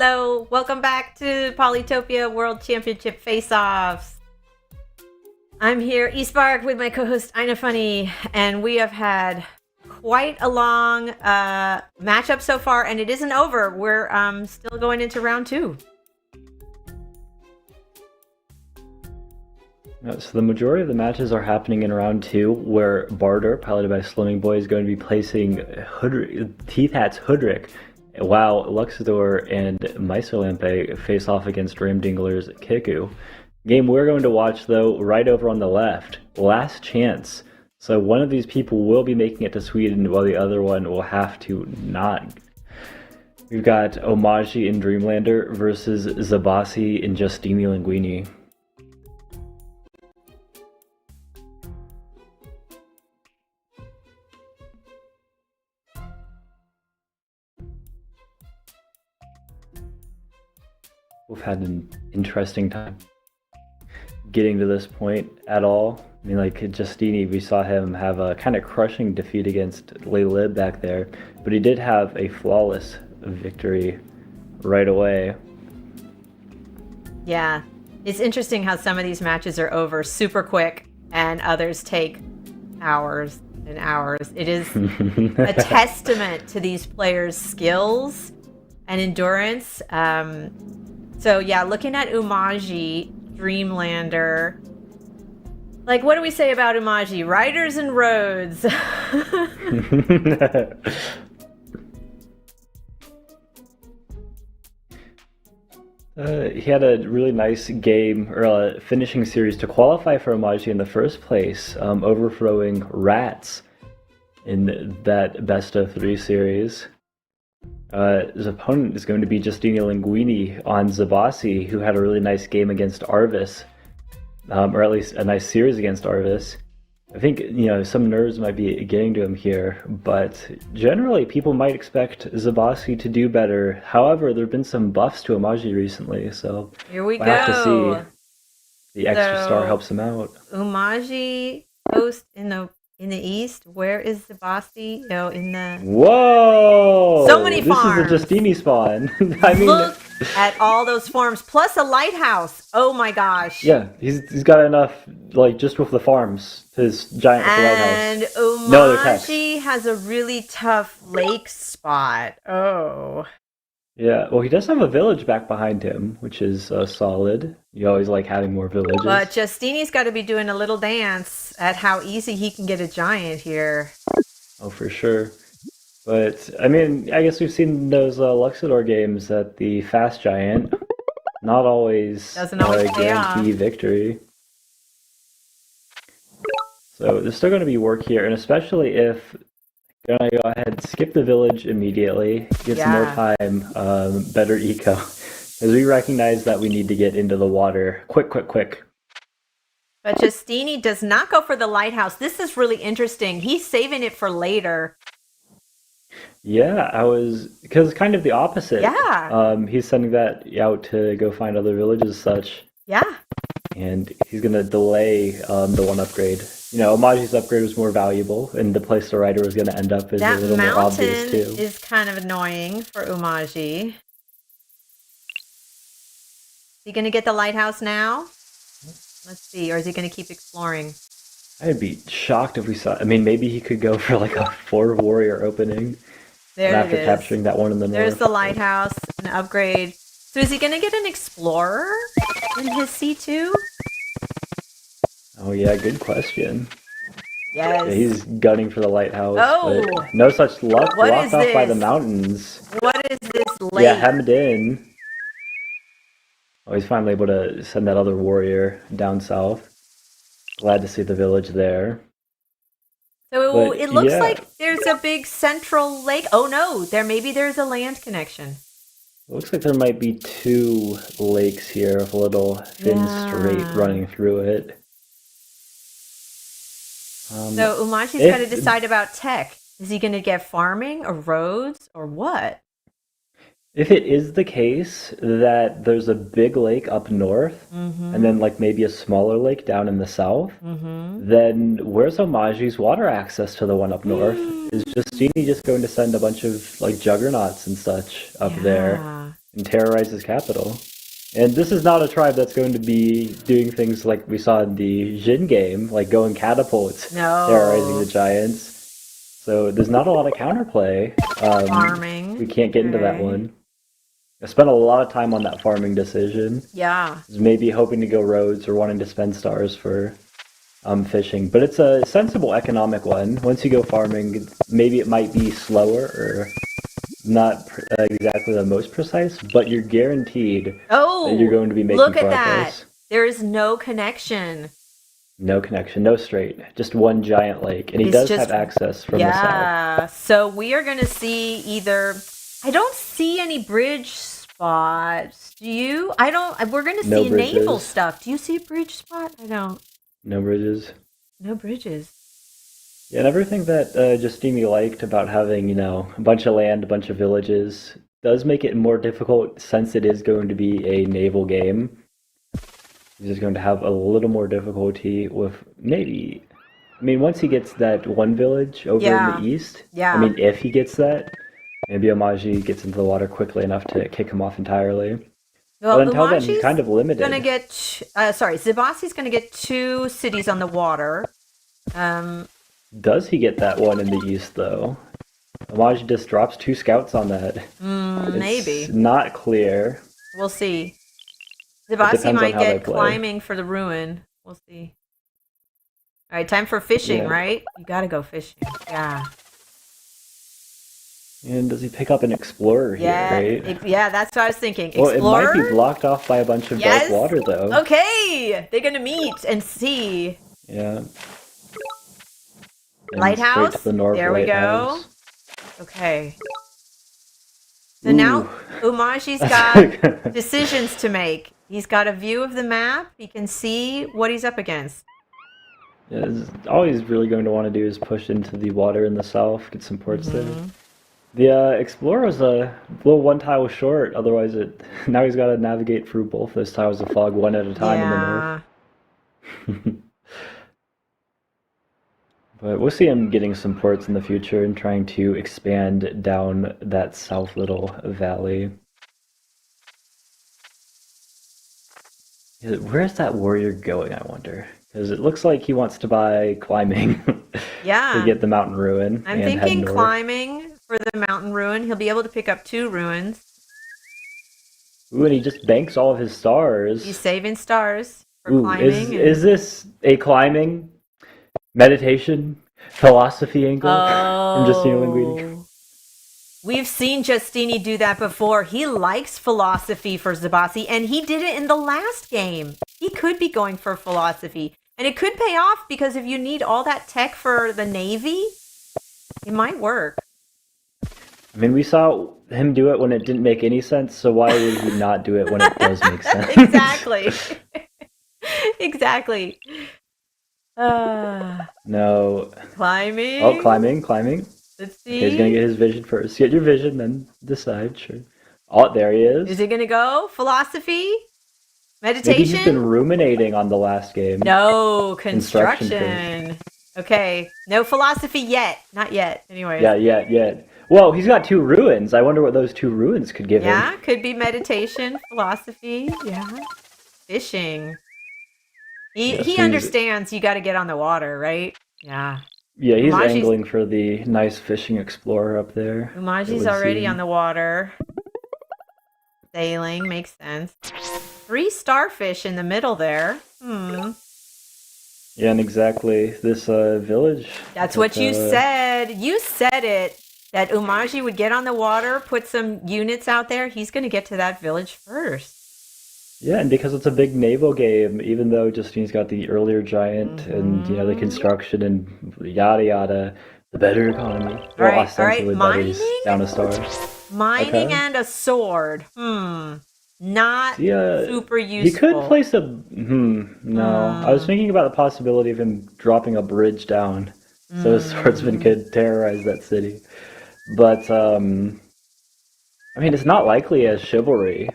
Hello, welcome back to Polytopia World Championship Face-Offs. I'm here, Eastbark, with my co-host Ina Funny, and we have had quite a long matchup so far, and it isn't over. We're still going into round 2. So the majority of the matches are happening in round 2, where Barter, piloted by Slimming Boy, is going to be placing Teeth Hat's Hoodrick, while Luxador and Meister Lampe face off against Ramdingler's Kiku. Game we're going to watch, though, right over on the left, Last Chance. So one of these people will be making it to Sweden, while the other one will have to not. We've got Omaji in Dreamlander versus Zabasi in Justini Linguini. We've had an interesting time getting to this point at all. I mean, like Justini, we saw him have a kind of crushing defeat against Leylib back there, but he did have a flawless victory right away. Yeah, it's interesting how some of these matches are over super quick and others take hours and hours. It is a testament to these players' skills and endurance. So yeah, looking at Umaji, Dreamlander, like what do we say about Umaji? Riders and roads. He had a really nice game, or a finishing series to qualify for Umaji in the first place, overthrowing Rats in that best of 3 series. His opponent is going to be Justini Linguini on Zabasi, who had a really nice game against Arvis, or at least a nice series against Arvis. I think, some nerves might be getting to him here, but generally people might expect Zabasi to do better. However, there have been some buffs to Umaji recently, so here we we'll go. have to see if the extra star helps him out. Umaji host in the east. Where is Zabasi? In the... Whoa! So many farms. This is a Justini spawn. I mean, look at all those farms, plus a lighthouse. Oh my gosh. Yeah, he's got enough, just with the farms, his giant and lighthouse. Umaji has a really tough lake spot. Oh. Yeah, well, he does have a village back behind him, which is solid. You always like having more villages. But Justini's got to be doing a little dance at how easy he can get a giant here. Oh, for sure. But, I mean, I guess we've seen those Luxador games that the fast giant not always doesn't always guarantee victory. So there's still going to be work here, and especially if you're going to go ahead and skip the village immediately, get some more time, better eco, as we recognize that we need to get into the water quick. But Justini does not go for the lighthouse. This is really interesting. He's saving it for later. Yeah, because it's kind of the opposite. Yeah. He's sending that out to go find other villages and such. Yeah. And he's going to delay the one upgrade. Omaji's upgrade was more valuable, and the place the rider was going to end up is a little more obvious too. That mountain is kind of annoying for Umaji. Is he going to get the lighthouse now? Let's see. Or is he going to keep exploring? I'd be shocked if we saw... I mean, maybe he could go for a 4-warrior opening. There after it is. Capturing that one in the north. There's the lighthouse, an upgrade. So is he going to get an explorer in his C2? Oh yeah, good question. Yes. Yeah, he's gunning for the lighthouse. Oh! But no such luck. What Blocked is off by this? the mountains. What is this lake? Yeah, hemmed in. Oh, he's finally able to send that other warrior down south. Glad to see the village there. So But, it looks yeah. like there's a big central lake. Oh no, maybe there's a land connection. Looks like there might be 2 lakes here with a little thin strait running through it. So Umaji's got to decide about tech. Is he going to get farming or roads or what? If it is the case that there's a big lake up north, and then maybe a smaller lake down in the south, then where's Omaji's water access to the one up north? Is Justini just going to send a bunch of juggernauts and such up there? and terrorize his capital. And this is not a tribe that's going to be doing things like we saw in the Jin game, like going catapults, terrorizing the No. giants. So there's not a lot of counterplay. Farming. We can't get into that Okay. one. I spent a lot of time on that farming decision. Yeah. Maybe hoping to go roads or wanting to spend stars for fishing. But it's a sensible economic one. Once you go farming, maybe it might be slower or not exactly the most precise, but you're guaranteed that you're Oh, going to be making look at that. progress. There is no connection. No connection, no strait, just one giant lake, and he It's does just, have access from the south. yeah. So we are going to see either, I don't see any bridge spots. Do you? I don't, we're going to No see naval bridges. stuff. Do you see a bridge spot? I don't. No bridges. No bridges. Yeah, and everything that Justini liked about having, a bunch of land, a bunch of villages, does make it more difficult since it is going to be a naval game. He's just going to have a little more difficulty with maybe. I mean, once he gets that one village over in Yeah. the east, Yeah. I mean, if he gets that, maybe Omaji gets into the water quickly enough to kick him off entirely. Well, But until then, he's Umaji's kind of limited. going to get, Zibasi's going to get 2 cities on the water. Does he get that one in the east, though? Omaji just drops 2 scouts on that. Maybe. It's not clear. We'll see. depends Zibasi on might how they get play. climbing for the ruin. We'll see. All right, time for fishing, Yeah. right? You gotta go fishing. Yeah. And does he pick up an explorer here, Yeah. right? Yeah, that's what I was thinking. Well, it might Explorer? be blocked off by a bunch of Yes. dark water, though. Okay. They're gonna meet and see. Yeah. And Lighthouse? straight to the north There we go. lighthouse. Okay. So now Ooh. Umaji's got decisions to make. He's got a view of the map. He can see what he's up against. Yeah, all he's really going to want to do is push into the water in the south, get some ports there. The Explorer was a little one tile short, otherwise now he's got to navigate through both those tiles of fog one at a time in the north. Yeah. But we'll see him getting some ports in the future and trying to expand down that south little valley. Where's that warrior going, I wonder? Because it looks like he wants to buy climbing Yeah. to get the mountain ruin I'm and head thinking north. climbing for the mountain ruin. He'll be able to pick up 2 ruins. Ooh, and he just banks all of his stars. He's saving stars for Ooh, climbing. is this a climbing, meditation, philosophy angle from Justini Linguini? Oh. We've seen Justini do that before. He likes philosophy for Zibasi, and he did it in the last game. He could be going for philosophy. And it could pay off because if you need all that tech for the Navy, it might work. I mean, we saw him do it when it didn't make any sense, so why would he not do it when it does make sense? Exactly. Exactly. No. Climbing. Oh, climbing. Let's Okay, he's see. gonna get his vision first. Get your vision, then decide. Sure. Oh, there he is. Is it going to go? Philosophy? Maybe Meditation? he's been ruminating on the last game. No, Construction construction. Okay. No philosophy yet. Not yet. Anyway. Yeah. Whoa, he's got 2 ruins. I wonder what those 2 ruins could give him. Yeah, could be meditation, philosophy. Yeah. Fishing. He Yeah, so he's- understands you got to get on the water, right? Yeah. Yeah, he's Umaji's- angling for the nice fishing explorer up there. Umaji's already on the water. Sailing makes sense. 3 starfish in the middle there. Yeah, and exactly this village. That's what you that, said. You said it. That Umaji would get on the water, put some units out there. He's going to get to that village first. Yeah, and because it's a big naval game, even though Justini's got the earlier giant and the construction and yada yada, the better economy. All right, ostensibly better, he's mining? down a star. Mining Okay. and a sword. Not Yeah, super he useful. could place a. No, I was thinking about the possibility of him dropping a bridge down, so his swordsman could terrorize that city. But I mean, it's not likely as chivalry.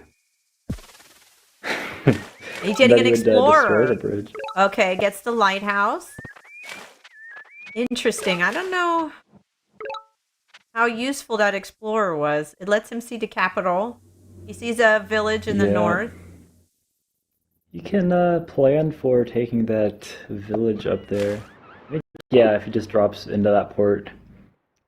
He's getting that an he would, destroy explorer. the bridge. Okay, gets the lighthouse. Interesting. I don't know how useful that explorer was. It lets him see the capital. He sees a village in the Yeah. north. You can plan for taking that village up there. Yeah, if he just drops into that port,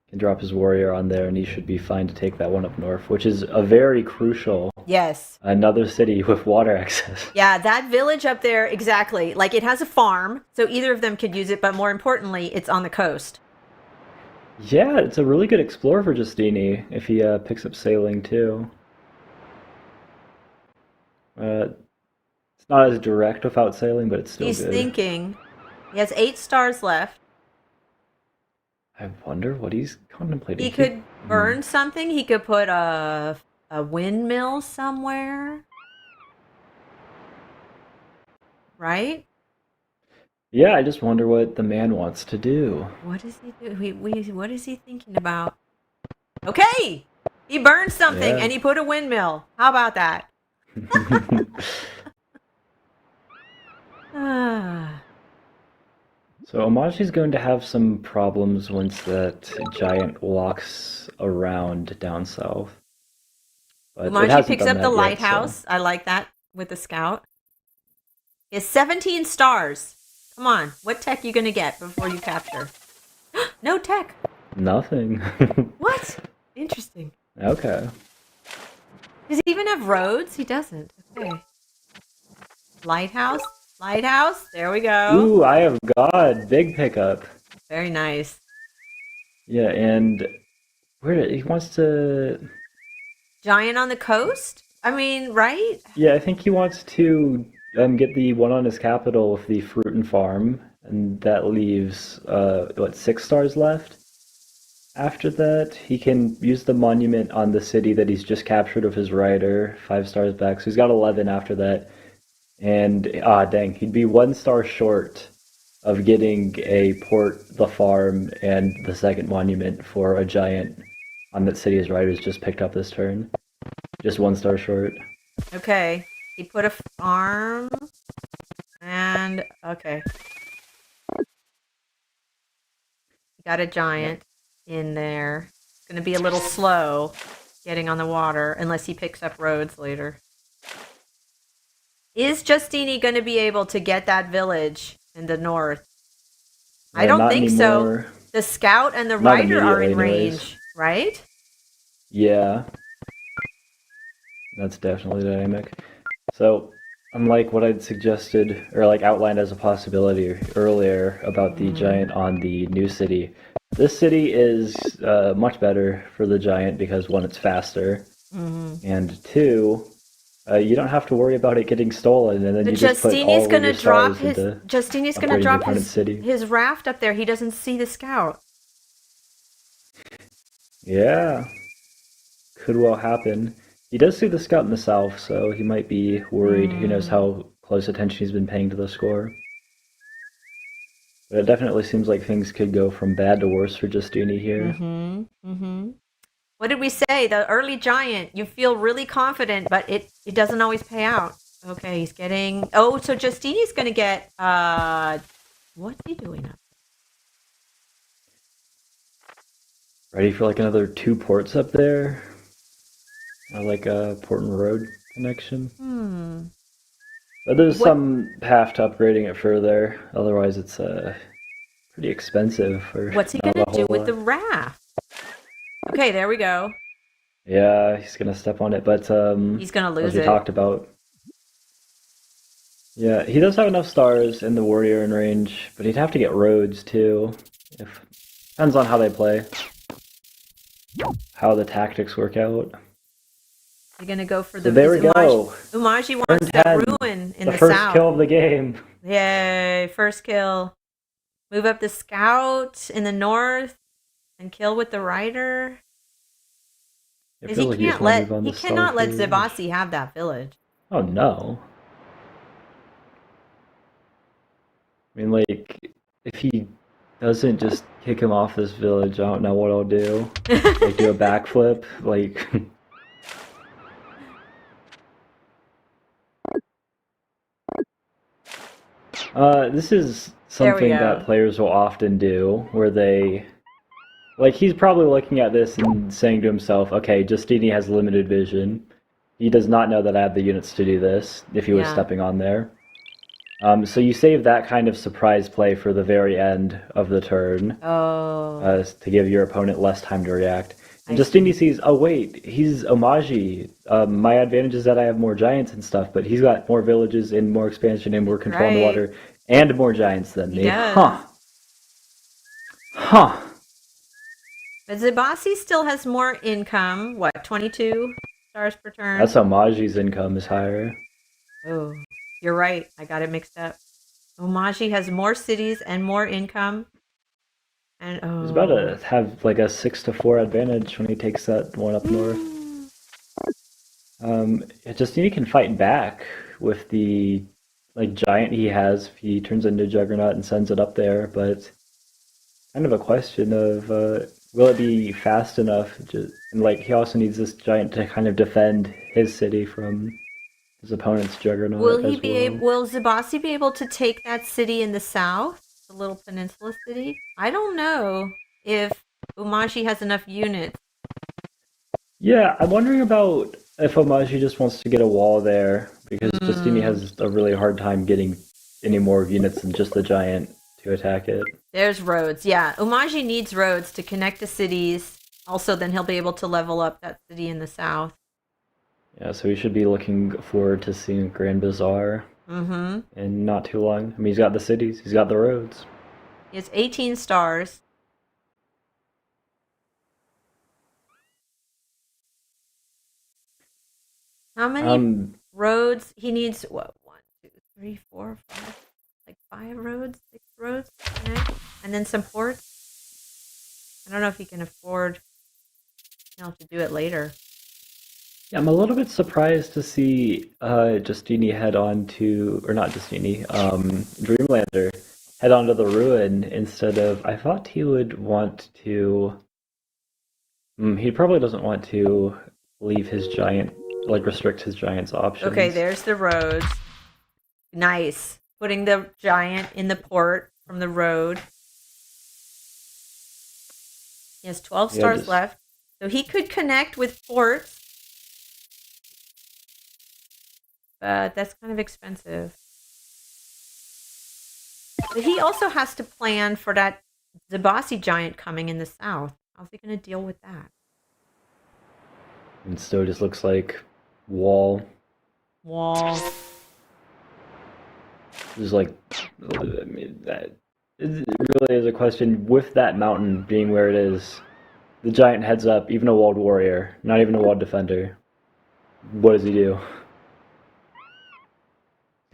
he can drop his warrior on there, and he should be fine to take that one up north, which is a very crucial Yes. another city with water access. Yeah, that village up there, exactly. Like it has a farm, so either of them could use it, but more importantly, it's on the coast. Yeah, it's a really good explorer for Justini if he picks up sailing too. Uh, it's not as direct without sailing, but it's still He's good. thinking. He has 8 stars left. I wonder what he's contemplating. He could burn something. He could put a windmill somewhere. Right? Yeah, I just wonder what the man wants to do. What does he do? What is he thinking about? Okay! He burned something Yeah. and he put a windmill. How about that? Ah. So Omaji's going to have some problems once that giant walks around down south. But it Umaji hasn't picks done up the that yet, lighthouse. so- I like that with the scout. He has 17 stars. Come on. What tech you going to get before you capture? No tech. Nothing. What? Interesting. Okay. Does he even have roads? He doesn't. Okay. Lighthouse. Lighthouse. There we go. Ooh, I have God. Big pickup. Very nice. Yeah, and he wants to. Giant on the coast? I mean, right? Yeah, I think he wants to get the one on his capital with the fruit and farm, and that leaves 6 stars left. After that, he can use the monument on the city that he's just captured with his rider, 5 stars back. So he's got 11 after that. And, dang, he'd be 1 star short of getting a port, the farm, and the second monument for a giant on that city his rider's just picked up this turn. Just 1 star short. Okay. He put a farm. And, okay. Got a giant in there. It's going to be a little slow getting on the water unless he picks up roads later. Is Justini going to be able to get that village in the north? I don't Not think anymore. so. The scout and the Not rider are in immediately, anyways. range, right? Yeah. That's definitely dynamic. So, unlike what I'd suggested, or like outlined as a possibility earlier about the giant on the new city, this city is much better for the giant because 1, it's faster, and 2, you don't have to worry about it getting stolen, and then But you just put all of your stars into Justini's going to upgrading the drop opponent's city. his raft up there. He doesn't see the scout. Yeah, could well happen. He does see the scout in the south, so he might be worried. Who knows how close attention he's been paying to the score. But it definitely seems like things could go from bad to worse for Justini here. What did we say? The early giant, you feel really confident, but it doesn't always pay out. Okay, he's getting... Oh, so Justini's going to get... What's he doing up? Ready for like another 2 ports up there? Or like a port and road connection? But there's some path to upgrading it further. Otherwise, it's pretty expensive. For What's he not going a to do whole with lot. the raft? Okay, there we go. Yeah, he's gonna step on it, but He's going to as lose we it. talked about. Yeah, he does have enough stars in the warrior in range, but he'd have to get roads too. Depends on how they play, how the tactics work out. You're going to go for So the... there we go. Umaji Turn wants that 10, ruin in the the first south. kill of the game. Yay, first kill. Move up the scout in the north and kill with the rider. It Because feels like you just wanna move on he the cannot let Starfield. Zebasi have that village. Oh no. I mean, like, if he doesn't just kick him off this village, I don't know what I'll do. Like, do a backflip, like... This is There we something go. that players will often do, where they... Like, he's probably looking at this and saying to himself, okay, Justini has limited vision. He does not know that I have the units to do this if he was Yeah. stepping on there. So you save that kind of surprise play for the very end of the turn Oh, to give your opponent less time to react. And I Justini see. sees, oh wait, he's Omagi. My advantage is that I have more giants and stuff, but he's got more villages and more expansion and more control on the Right. water and more giants than He me. does. Huh. Huh. But Zabasi still has more income. What, 22 stars per turn? That's how Maji's income is higher. Oh, you're right. I got it mixed up. Omaji has more cities and more income. And He's about oh. to have like a 6-4 advantage when he takes that one up north. Justini can fight back with the like giant he has if he turns into Juggernaut and sends it up there, but kind of a question of will it be fast enough? And like he also needs this giant to kind of defend his city from his opponent's Juggernaut as well. Will Zabasi be able to take that city in the south? The little peninsula city? I don't know if Umashi has enough units. Yeah, I'm wondering about if Omaji just wants to get a wall there because Justini Hmm. has a really hard time getting any more units than just the giant to attack it. There's roads. Yeah, Umaji needs roads to connect the cities. Also, then he'll be able to level up that city in the south. Yeah, so we should be looking forward to seeing Grand Bazaar Mm-hmm. in not too long. I mean, he's got the cities, he's got the roads. He has 18 stars. How many Um, roads? He needs what? 1, 2, 3, 4, 5, like 5 roads, 6 roads to connect, and then some ports. I don't know if he can afford, to do it later. yeah, I'm a little bit surprised to see Justini head on to, or not Justini, Dreamlander head on to the ruin instead of. I thought he would want to. He probably doesn't want to leave his giant, like restrict his giant's Okay, options. there's the roads. Nice. Putting the giant in the port from the road. He has 12 Yeah, stars just left. So he could connect with ports, but that's kind of expensive. But he also has to plan for that Zabasi giant coming in the south. How's he going to deal with that? and still just looks like wall. Wall. Just like I mean, that it really is a question. With that mountain being where it is, the giant heads up. Even a walled warrior, not even a walled defender. What does he do?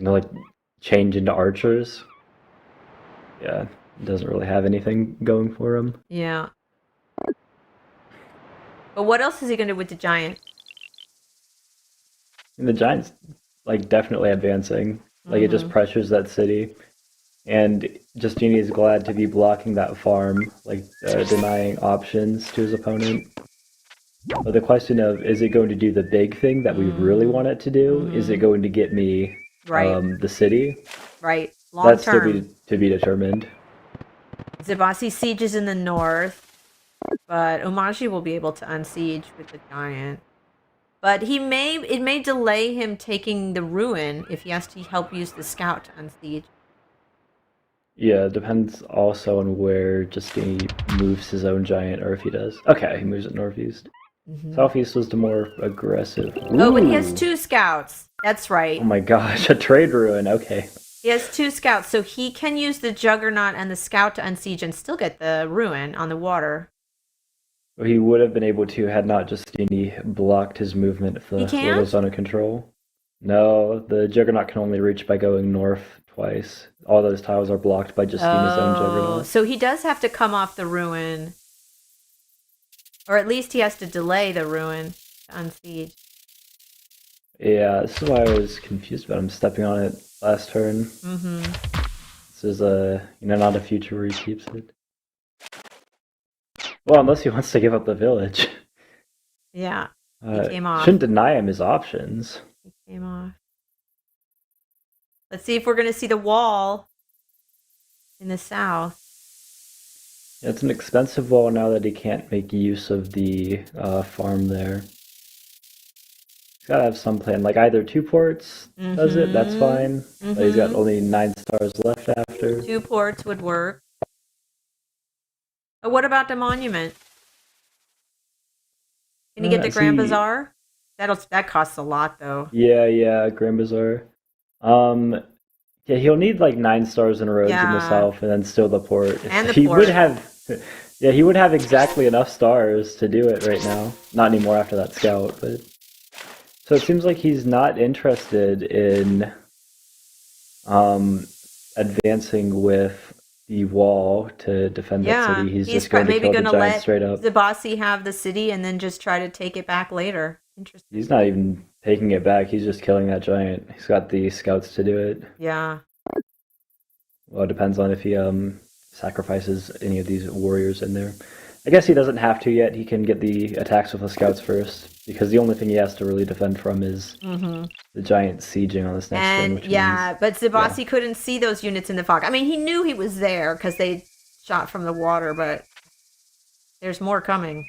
Like change into archers? Yeah, doesn't really have anything going for him. Yeah. But what else is he going to do with the giant? And the giant's like definitely advancing. Like it just Mm-hmm. pressures that city. And Justini is glad to be blocking that farm, like denying options to his opponent. But the question of is it going to do the big thing that we really want it to do? Is it Mm-hmm. going to get me Right. the city? Right. Long That's still term. to be determined. Zabasi siege is in the north, but Umashi will be able to unsiege with the giant. But it may delay him taking the ruin if he has to help use the scout to unsiege. Yeah, it depends also on where Justini moves his own giant, or if he does. Okay, he moves it northeast. Mm-hmm. Southeast was the more aggressive. Oh, but he has Ooh. 2 scouts. That's right. Oh my gosh, a trade ruin. Okay. He has 2 scouts, so he can use the Juggernaut and the scout to unsiege and still get the ruin on the water. Well, he would have been able to had not Justini blocked his movement if He the can't? was under control. No, the Juggernaut can only reach by going north twice. All those tiles are blocked by Justini's own Oh, Juggernaut. so he does have to come off the ruin. Or at least he has to delay the ruin to unsiege. Yeah, this is why I was confused about him stepping on it last turn. Mm-hmm. This is not a future where he keeps it. Well, unless he wants to give up the village. Yeah, he came off. Shouldn't deny him his options. He came off. Let's see if we're going to see the wall in the south. Yeah, it's an expensive wall now that he can't make use of the farm there. He's got to have some plan. Like either 2 ports does it, that's fine. But he's got only 9 stars left after. 2 ports would work. But what about the monument? Can you get the Grand Bazaar? That costs a lot though. Yeah, Grand Bazaar. Yeah, he'll need like 9 stars in roads in the south, and then still the port. And the he port. would have, yeah, he would have exactly enough stars to do it right now. Not anymore after that scout, but so it seems like he's not interested in advancing with the wall to defend that city. He's just going to kill the giant straight up. Zabasi have the city and then just try to take it back later. Interesting. He's not even taking it back. He's just killing that giant. He's got the scouts to do it. Yeah. Well, it depends on if he sacrifices any of these warriors in there. I guess he doesn't have to yet. He can get the attacks with the scouts first, because the only thing he has to really defend from is the giant sieging on this next turn. Which means, but Zabasi couldn't see those units in the fog. I mean, he knew he was there because they shot from the water, but there's more coming.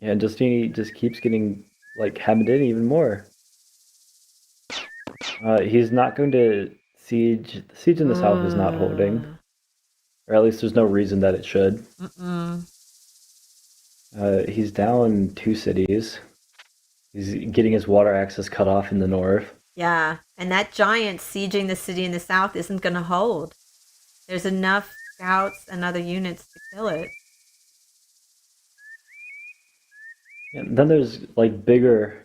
Yeah, and Justini just keeps getting like hemmed in even more. He's not going to siege. The siege in the south is not holding. Or at least there's no reason that it should. He's down 2 cities. He's getting his water access cut off in the north. Yeah, and that giant sieging the city in the south isn't going to hold. There's enough scouts and other units to kill it. And then there's like bigger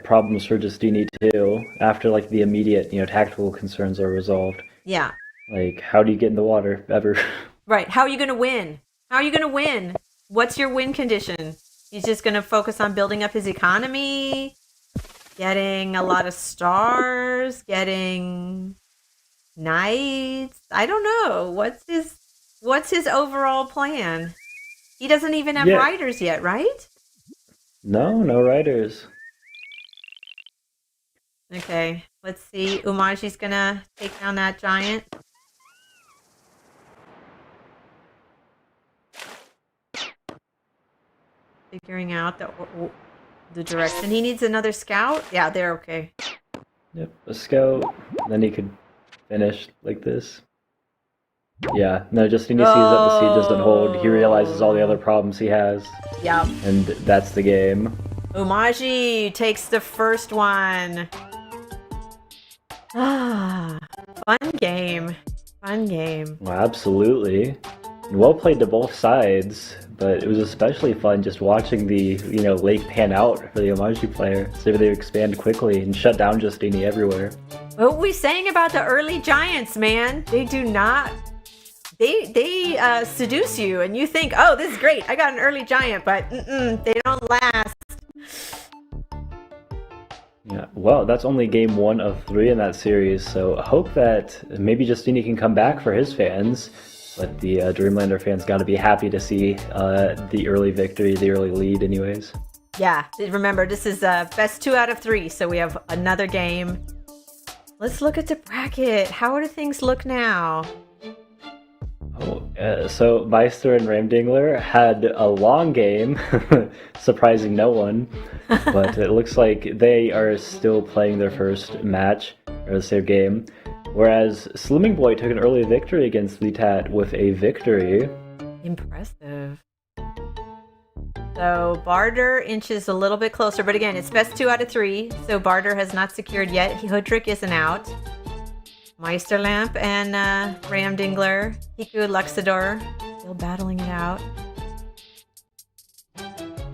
problems for Justini too. After like the immediate, tactical concerns are resolved. Yeah. Like, how do you get in the water ever? Right. How are you going to win? How are you going to win? What's your win condition? He's just going to focus on building up his economy, getting a lot of stars, getting knights. I don't know. What's his overall plan? He doesn't even have riders yet, right? No riders. Okay. Let's see. Umaji's going to take down that giant. Figuring out the direction. He needs another scout? Yeah, they're okay. Yep, a scout. Then he could finish like this. Yeah, no, Justini sees that the siege doesn't hold. He realizes all the other problems he has. Yep. And that's the game. Umaji takes the first one. Fun game. Fun game. Well, absolutely. Well played to both sides, but it was especially fun just watching the, lake pan out for the Umaji player. So they expand quickly and shut down Justini everywhere. What were we saying about the early giants, man? They do not... They seduce you, and you think, oh, this is great. I got an early giant, but they don't last. Yeah, well, that's only game 1 of 3 in that series, so I hope that maybe Justini can come back for his fans. But the Dreamlander fans got to be happy to see the early victory, the early lead anyways. Yeah, remember, this is best 2 out of 3, so we have another game. Let's look at the bracket. How do things look now? So Meister and Ramdingler had a long game, surprising no one. But it looks like they are still playing their first match, or their game. Whereas Slimming Boy took an early victory against Litat with a victory. Impressive. So Barter inches a little bit closer, but again, it's best 2 out of 3. So Barter has not secured yet. Hudrick isn't out. Meisterlamp and Ramdingler, Hiku Luxador, still battling it out.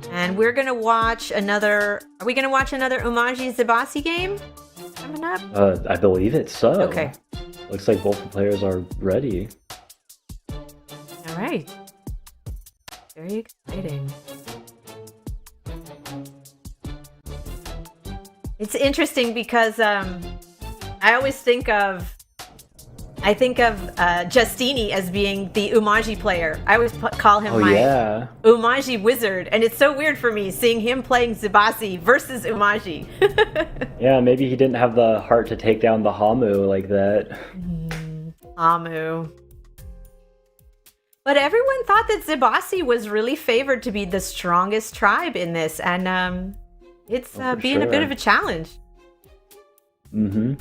And we're gonna watch another. Are we gonna watch another Umaji Zabasi game coming up? I believe it's so. Okay. Looks like both the players are ready. All right. Very exciting. It's interesting because I always think of Justini as being the Umaji player. I always call him Umaji wizard, and it's so weird for me seeing him playing Zabasi versus Umaji. Yeah, maybe he didn't have the heart to take down the Hamu like that. Hamu. But everyone thought that Zibasi was really favored to be the strongest tribe in this, and it's Oh, for being a bit of sure. a challenge. Mm-hmm.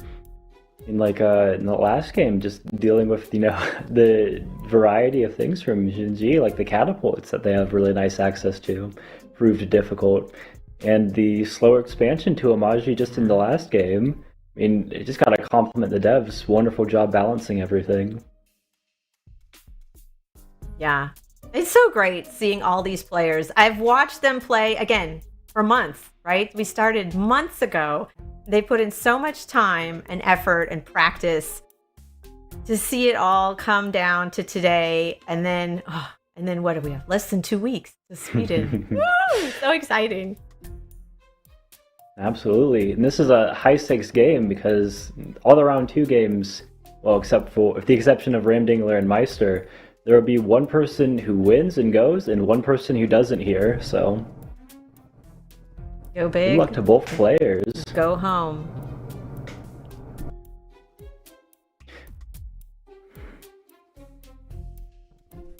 In the last game, just dealing with, the variety of things from Shinji, like the catapults that they have really nice access to, proved difficult. And the slower expansion to Amaji just in the last game, I mean, it just gotta compliment the devs. Wonderful job balancing everything. Yeah. It's so great seeing all these players. I've watched them play again for months, right? We started months ago. They put in so much time and effort and practice to see it all come down to today. And then what do we have? Less than 2 weeks to Sweden. Woo! So exciting. Absolutely. And this is a high stakes game because all the round two games, well, except for with the exception of Ramdingler and Meister, there will be one person who wins and goes and one person who doesn't here. So Go good luck big, to both players. go home.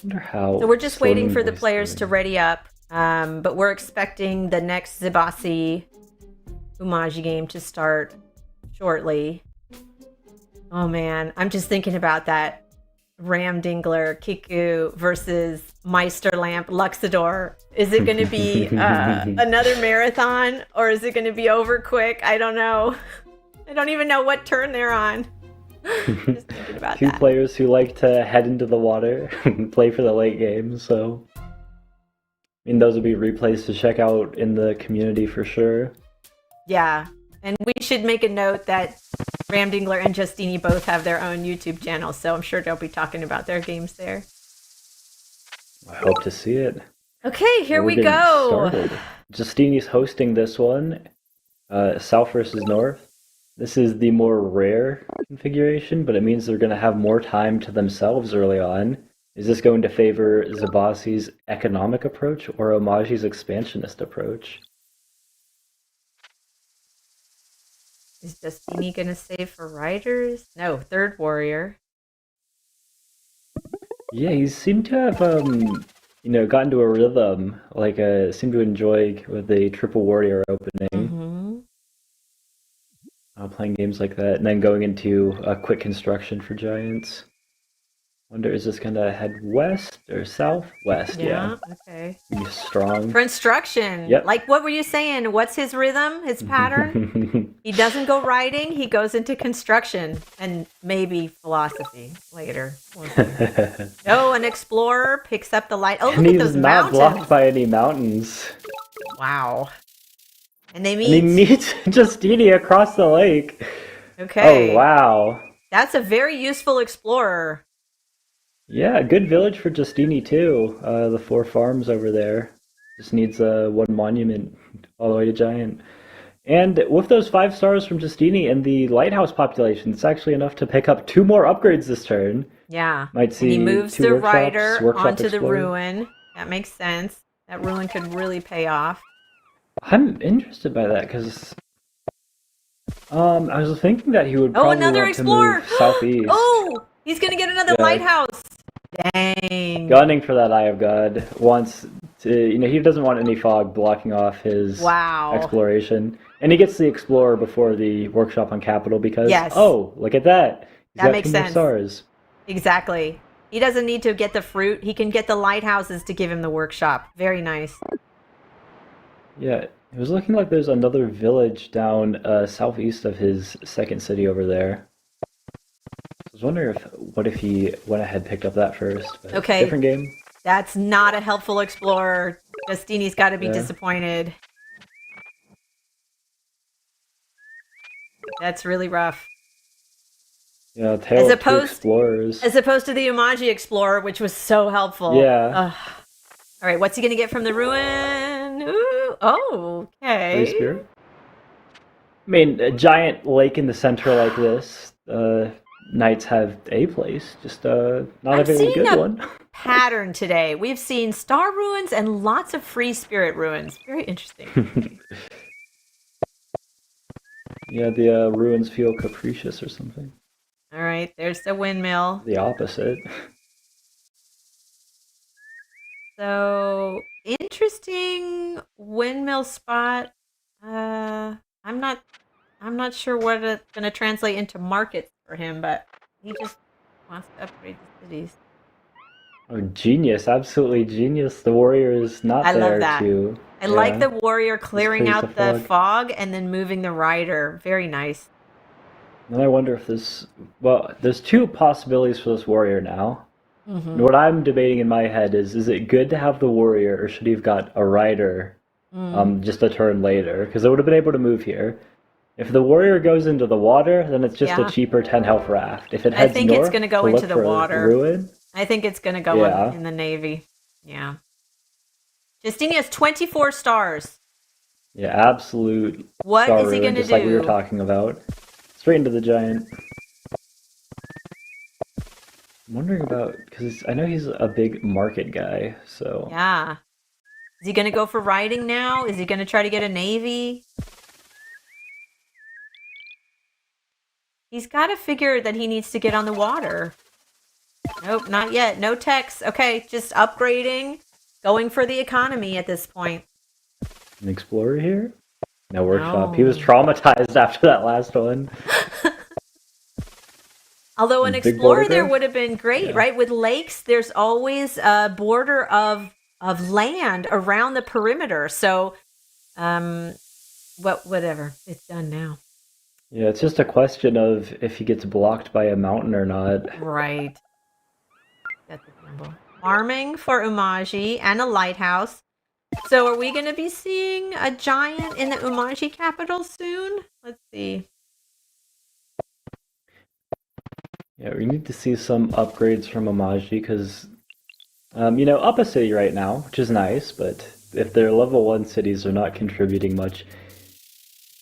Wonder how So we're just waiting for the Sloan players is to doing. ready up. But we're expecting the next Zibasi Umaji game to start shortly. Oh man, I'm just thinking about that. Ram Dingler, Kiku versus Meister Lamp, Luxador. Is it going to be another marathon or is it going to be over quick? I don't know. I don't even know what turn they're on. Just thinking about Two that. players who like to head into the water and play for the late game, so I mean those would be replays to check out in the community for sure. Yeah. And we should make a note that Ram Dingler and Justini both have their own YouTube channels, so I'm sure they'll be talking about their games there. I hope to see it. Okay, here We're we getting go. started. Justini's hosting this one, South versus North. This is the more rare configuration, but it means they're going to have more time to themselves early on. Is this going to favor Zabasi's economic approach or Omaji's expansionist approach? Is Justini going to save for riders? No, third warrior. Yeah, he seemed to have, gotten to a rhythm, seemed to enjoy with the triple warrior opening, Mm-hmm. playing games like that, and then going into a quick construction for giants. Wonder, is this gonna head west or south? West, yeah. Yeah, okay. Be strong. For instruction, Yep. like what were you saying? What's his rhythm, his pattern? He doesn't go riding, he goes into construction and maybe philosophy later. We'll see. Oh, an explorer picks up the light. Oh, And look at he's those not mountains. blocked by any mountains. Wow. And they And he meet. meets Justini across the lake. Okay. Oh, wow. That's a very useful explorer. Yeah, good village for Justini too. The 4 farms over there. Just needs one monument all the way to giant. And with those 5 stars from Justini and the lighthouse population, it's actually enough to pick up 2 more upgrades this turn. Yeah. Might And he see moves 2 the workshops, rider workshop onto the explorer. ruin. That makes sense. That ruin could really pay off. I'm interested by that because I was thinking that he would Oh, probably another want explorer! to move southeast. Oh, he's gonna get another Yeah. lighthouse. Dang. Gunning for that Eye of God. Wants to, he doesn't want any fog blocking off his Wow. exploration. And he gets the Explorer before the workshop on Capital because, Yes. oh, look at that. He's That got makes 2 more sense. stars. Exactly. He doesn't need to get the fruit. He can get the lighthouses to give him the workshop. Very nice. Yeah, it was looking like there's another village down southeast of his second city over there. I was wondering what if he went ahead and picked up that first. But Okay. different game. That's not a helpful explorer. Justini's got to be Yeah. disappointed. That's really rough. Yeah, Tale of Two As Explorers. opposed to the Umaji Explorer, which was so helpful. Yeah. Ugh. All right, what's he going to get from the ruin? Ooh, oh, Free okay. Spirit. I mean, a giant lake in the center like this, knights have a place, just not I'm a very seeing good a one. pattern today. We've seen star ruins and lots of free spirit ruins. Very interesting. Yeah, the ruins feel capricious or something. All right, there's the windmill. The opposite. So interesting windmill spot. I'm not sure what it's going to translate into markets for him, but he just wants to upgrade the cities. Oh, genius! Absolutely genius. The warrior is not I love there that. to, I like yeah, the warrior just clearing clears the out the fog. fog and then moving the rider. Very nice. And I wonder if this, well, there's two possibilities for this warrior now. And Mm-hmm. what I'm debating in my head is it good to have the warrior, or should he have got a rider Mm. just a turn later? Because I would have been able to move here. If the warrior goes into the water, then it's just a Yeah. cheaper 10 health raft. If it I heads think it's north going to go to into look the for water. ruin, I think it's going to go yeah, in the Navy. Yeah. Justini has 24 stars. yeah, absolute What star is he ruin, going to just like we were do? talking about. Straight into the giant. I'm wondering about, because I know he's a big market guy, so Yeah. Is he going to go for riding now? Is he going to try to get a Navy? He's got to figure that he needs to get on the water. Nope, not yet. No techs. Okay, just upgrading, going for the economy at this point. an explorer here? No workshop. He was No. traumatized after that last one. Although an Big border explorer there growth? would have been great, Yeah. right? With lakes, there's always a border of land around the perimeter. So, um, whatever. It's done now. Yeah, it's just a question of if he gets blocked by a mountain or not. Right. That's a gamble. Farming for Umaji and a lighthouse. So are we going to be seeing a giant in the Umaji capital soon? Let's see. Yeah, we need to see some upgrades from Amaji because, up a city right now, which is nice, but if their level 1 cities are not contributing much,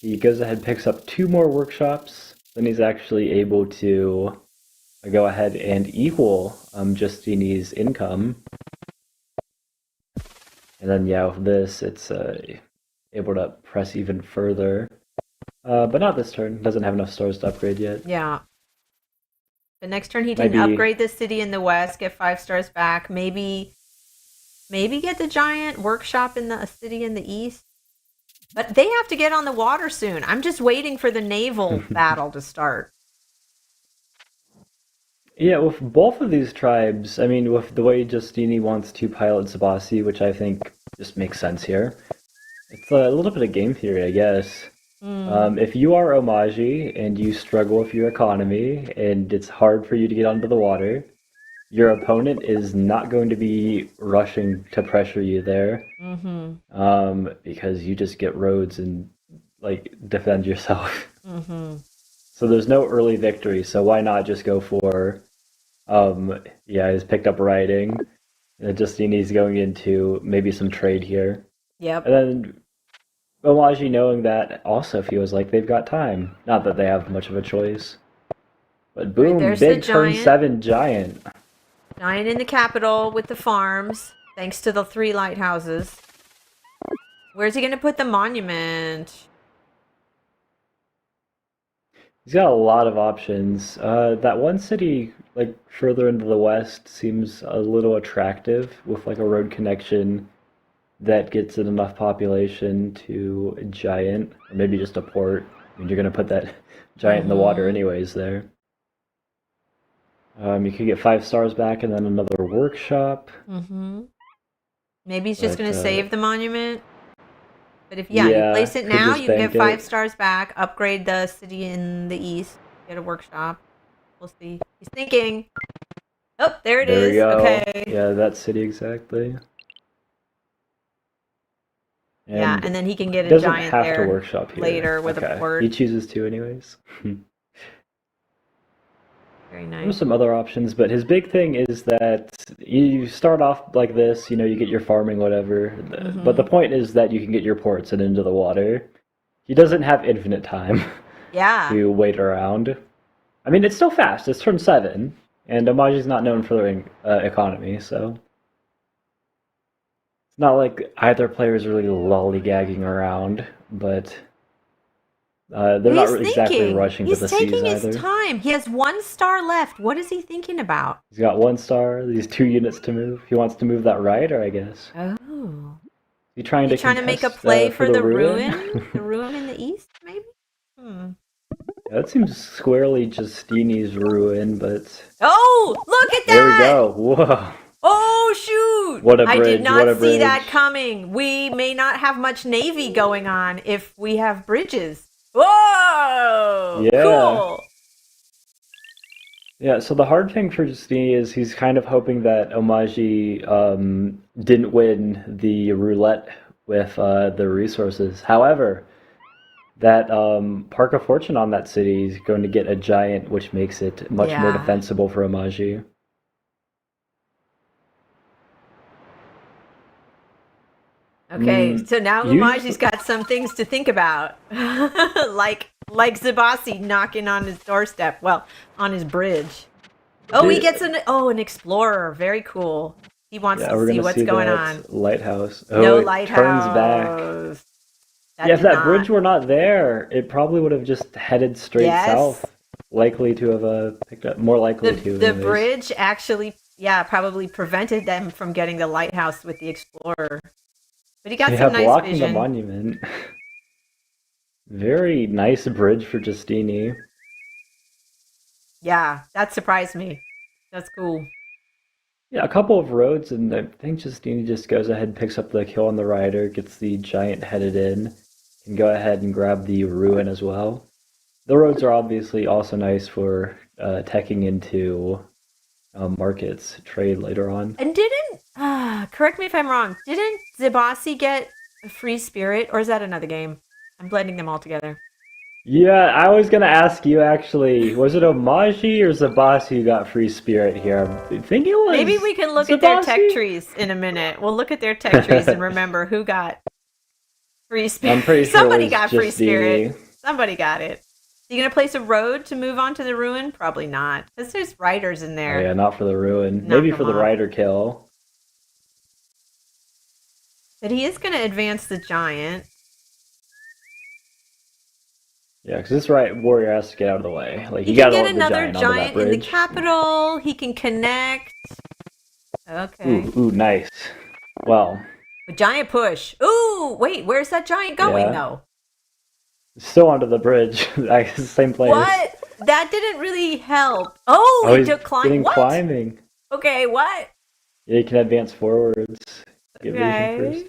he goes ahead and picks up two more workshops. Then he's actually able to go ahead and equal Justini's income. And then, yeah, with this, it's able to press even further. But not this turn. Doesn't have enough stars to upgrade yet. Yeah. The next turn he didn't Maybe. upgrade the city in the west, get 5 stars back. Maybe get the giant workshop in the city in the east. But they have to get on the water soon. I'm just waiting for the naval battle to start. Yeah, with both of these tribes, I mean, with the way Justini wants to pilot Sabasi, which I think just makes sense here, it's a little bit of game theory, I guess. Mm, If you are Omaji and you struggle with your economy and it's hard for you to get onto the water, your opponent is not going to be rushing to pressure you there, mm-hmm. because you just get roads and like defend yourself. Mm-hmm. So there's no early victory. So why not just go for, yeah, he's picked up riding. And Justini's going into maybe some trade here. Yep. And then Omaji knowing that also feels like they've got time. Not that they have much of a choice. But All right, boom, there's the big turn giant. 7 giant. Giant in the capital with the farms, thanks to the 3 lighthouses. Where's he going to put the monument? He's got a lot of options. That one city, like further into the west, seems a little attractive with like a road connection that gets it enough population to a giant, or maybe just a port. I mean, you're gonna put that giant in the water Mm-hmm. anyways there. You could get 5 stars back and then another workshop. Mm-hmm. Maybe he's just But going to save the monument. But if, yeah, you yeah, place it could now, just you can get bank 5 it. stars back, upgrade the city in the east, get a workshop. We'll see. He's thinking. Oh, there it There we is. go. Okay. Yeah, that city exactly. Yeah, And and then he can he get a doesn't giant have to there workshop here. later with a Okay, he port. chooses to anyways. Very There's nice. some other options, but his big thing is that you start off like this, you get your farming, whatever. But the Mm-hmm. point is that you can get your ports and into the water. He doesn't have infinite time Yeah. to wait around. I mean, it's still fast. It's turn 7, and Omaji's not known for their economy, so it's not like either player is really lollygagging around. But They're not He's exactly thinking. rushing to He's the taking seas his either. time. He has 1 star left. What is he thinking about? He's got 1 star, these 2 units to move. He wants to move that right, or I guess. Oh. He trying You to trying to make a contest play for for the the ruin? ruin? The ruin in the east, maybe? Hmm. Yeah, that seems squarely Justini's ruin, but Oh, look at there we that! go. Whoa. Oh, shoot! What a I did bridge, what not a see that bridge. coming. We may not have much navy going on if we have bridges. Whoa! Yeah. Cool. Yeah, so the hard thing for Justini is he's kind of hoping that Omaji didn't win the roulette with the resources. However, that Park of Fortune on that city is going to get a giant, which makes it much more Yeah. defensible for Omaji. Okay, so now Umaji's Usually, got some things to think about. like Zabasi knocking on his doorstep. Well, on his bridge. Oh, he gets an explorer. Very cool. He wants yeah, to we're see gonna what's see going on. that lighthouse. Oh, No it turns back. lighthouse. Yeah, That if did that not. bridge were not there, it probably would have just headed straight Yes. south. Likely to have picked up, more likely to, The anyways. bridge actually, yeah, probably prevented them from getting the lighthouse with the explorer. But he got Yeah, some nice blocking the vision. monument. Very nice bridge for Justini. Yeah, that surprised me. That's cool. Yeah, a couple of roads, and I think Justini just goes ahead, picks up the kill on the rider, gets the giant headed in, can go ahead and grab the ruin as well. The roads are obviously also nice for teching into markets, trade later on. And correct me if I'm wrong, didn't Zibasi get a free spirit, or is that another game? I'm blending them all together. Yeah, I was gonna ask you actually, was it Omaji or Zabasi who got free spirit here? I think it was Maybe we can look at their tech Zabasi? trees in a minute. We'll look at their tech trees and remember who got free spirit. I'm pretty sure Somebody it was got free spirit. Justini. Somebody got it. You gonna place a road to move on to the ruin? Probably not, because there's riders in Oh there. yeah, not for the ruin. Knock Maybe them for the off. rider kill. But he is gonna advance the giant. Yeah, because this warrior has to get out of the way. Like He you can gotta get let the another giant onto that giant in the bridge. capital. He can connect. Okay. Ooh, nice. Well, A giant push. Ooh, wait, where's that giant going yeah. though? Still onto the bridge. Same place. What? That didn't really help. Oh, Oh, he he's took getting what? climbing. Okay, what? Yeah, he can advance forwards. Get vision Okay. first.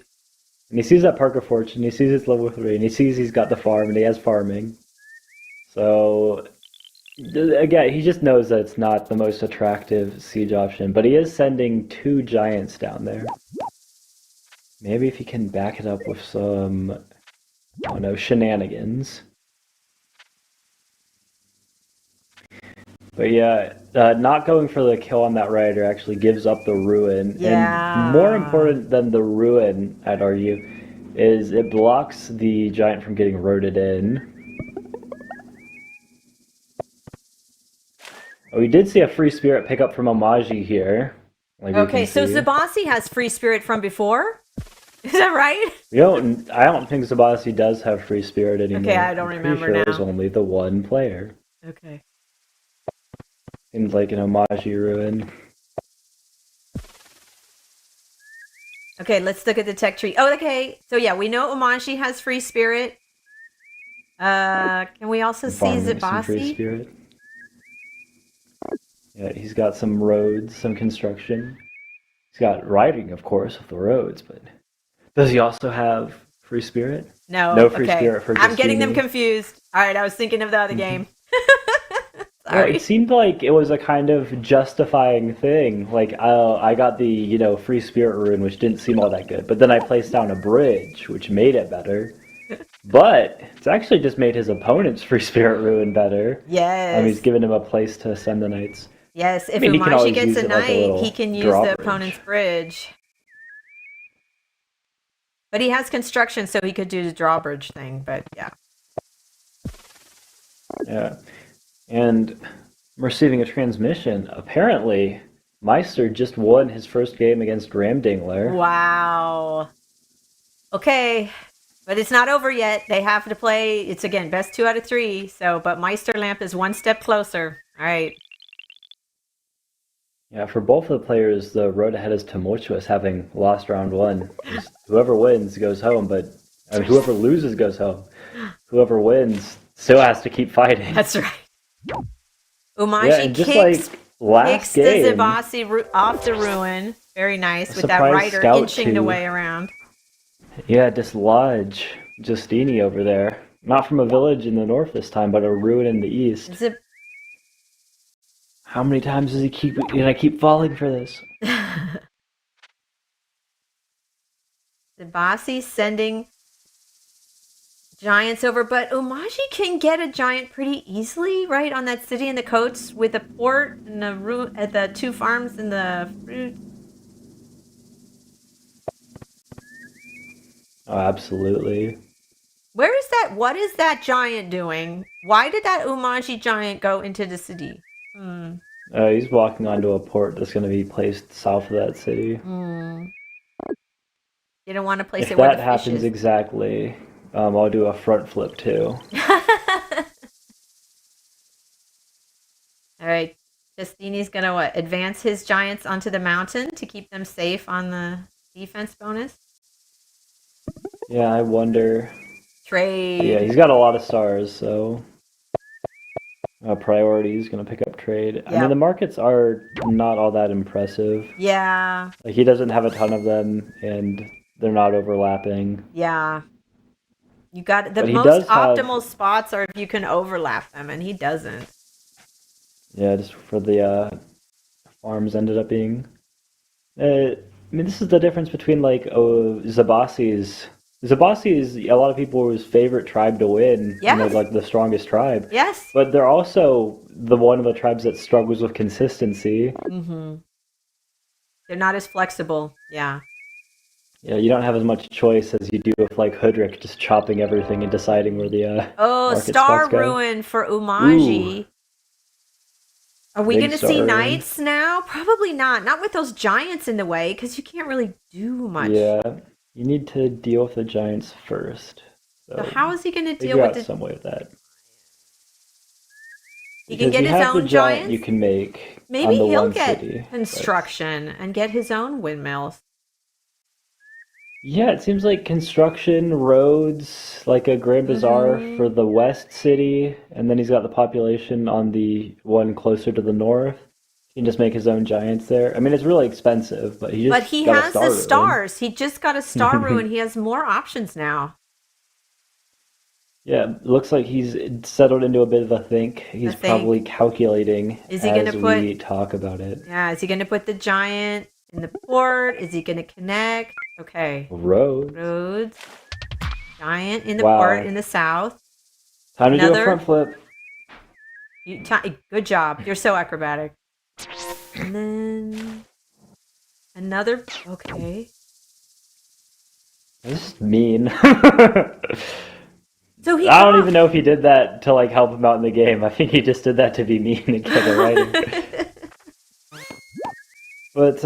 And he sees that Park of Fortune, he sees it's level 3, and he sees he's got the farm, and he has farming. So, again, he just knows that it's not the most attractive siege option, but he is sending 2 giants down there. Maybe if he can back it up with some, I don't know, shenanigans. But yeah, not going for the kill on that rider actually gives up the ruin. Yeah. And more important than the ruin, I'd argue, is it blocks the giant from getting roaded in. Oh, we did see a free spirit pick up from Omaji here. Like Okay, we so can see. Zabasi has free spirit from before? Is that right? I don't think Zabasi does have free spirit anymore. Okay, I don't I'm pretty remember sure now. there's only the one player. Okay. Seems like an Omaji ruin. Okay, let's look at the tech tree. Oh, okay. So yeah, we know Umashi has free spirit. Can we also see Farming some free Zabasi? spirit. Yeah, he's got some roads, some construction. He's got riding, of course, of the roads, but does he also have free spirit? No. No free Okay. spirit for I'm getting them Justini. confused. All right, I was thinking of the other game. Yeah, Sorry. it seemed like it was a kind of justifying thing. Like, I got the, free spirit rune, which didn't seem all that good. But then I placed down a bridge, which made it better. But it's actually just made his opponent's free spirit rune better. Yes. He's given him a place to send the knights. Yes. If I mean, he can Umashi always gets use a it like a knight, little he can use the drawbridge. opponent's bridge. But he has construction, so he could do the drawbridge thing. But yeah. Yeah. And I'm receiving a transmission. Apparently, Meister just won his first game against Ramdingler. Wow. Okay. But it's not over yet. They have to play. It's again best 2 out of 3. So, but Meister Lampe is one step closer. All right. Yeah, for both of the players, the road ahead is tumultuous, having lost round 1. Just whoever wins goes home, but I mean, whoever loses goes home. Whoever wins still has to keep fighting. That's right. Umaji Yeah, and just kicks, like last kicks the game, Zabasi off the ruin. Very nice with that surprise rider scout inching the too. way around. yeah, dislodge Justini over there. Not from a village in the north this time, but a ruin in the east. How many times does he keep? And I keep falling for this. Zabasi sending giants over, but Umaji can get a giant pretty easily, right, on that city in the coast with a port and the 2 farms and the fruit. Oh, absolutely. Where is that? What is that giant doing? Why did that Umaji giant go into the city? He's walking onto a port that's going to be placed south of that city. You don't want to place If it where that the fish happens is. exactly, I'll do a front flip too. All right. Justini's going to advance his giants onto the mountain to keep them safe on the defense bonus. Yeah, I wonder. Trade. Yeah, he's got a lot of stars, so priority is going to pick up trade. I mean, the markets are not all that impressive. Yeah. Like, he doesn't have a ton of them, and they're not overlapping. Yeah. You got the But he most does have- optimal spots are if you can overlap them, and he doesn't. Yeah, just for the farms ended up being. I mean, this is the difference between like Zabasi's. Zabasi is a lot of people's favorite tribe to win. Yes. You know, like the strongest tribe. Yes. But they're also the one of the tribes that struggles with consistency. Mm-hmm. They're not as flexible. Yeah. Yeah, you don't have as much choice as you do with like Hoodrick just chopping everything and deciding where the market Star spots go. Ruin for Umaji. Ooh. Are we Big going to Star see Ruin. knights now? Probably not. Not with those giants in the way, because you can't really do much. Yeah, you need to deal with the giants first. So how is he going to figure deal out with some way with that. He can Because get you his have the own giant giants? you can make Maybe on the he'll one get city. but- construction and get his own windmills. Yeah, it seems like construction, roads, like a Grand Bazaar Mm-hmm. for the west city, and then he's got the population on the one closer to the north. He can just make his own giants there. I mean, it's really expensive, but he just But he got a has star the ruin. stars. He just got a star ruin. He has more options now. Yeah, it looks like he's settled into a bit of a think. He's think. probably calculating Is he gonna as put- we talk about it. Yeah, is he going to put the giant in the port? Is he going to connect? Okay. Road. Roads. Giant in the Wow. port in the south. Time to do Another- a front flip. Good job. You're so acrobatic. And then another. Okay. This is mean. So he. I don't even know if he did that to like help him out in the game. I think he just did that to be mean and get the writing. But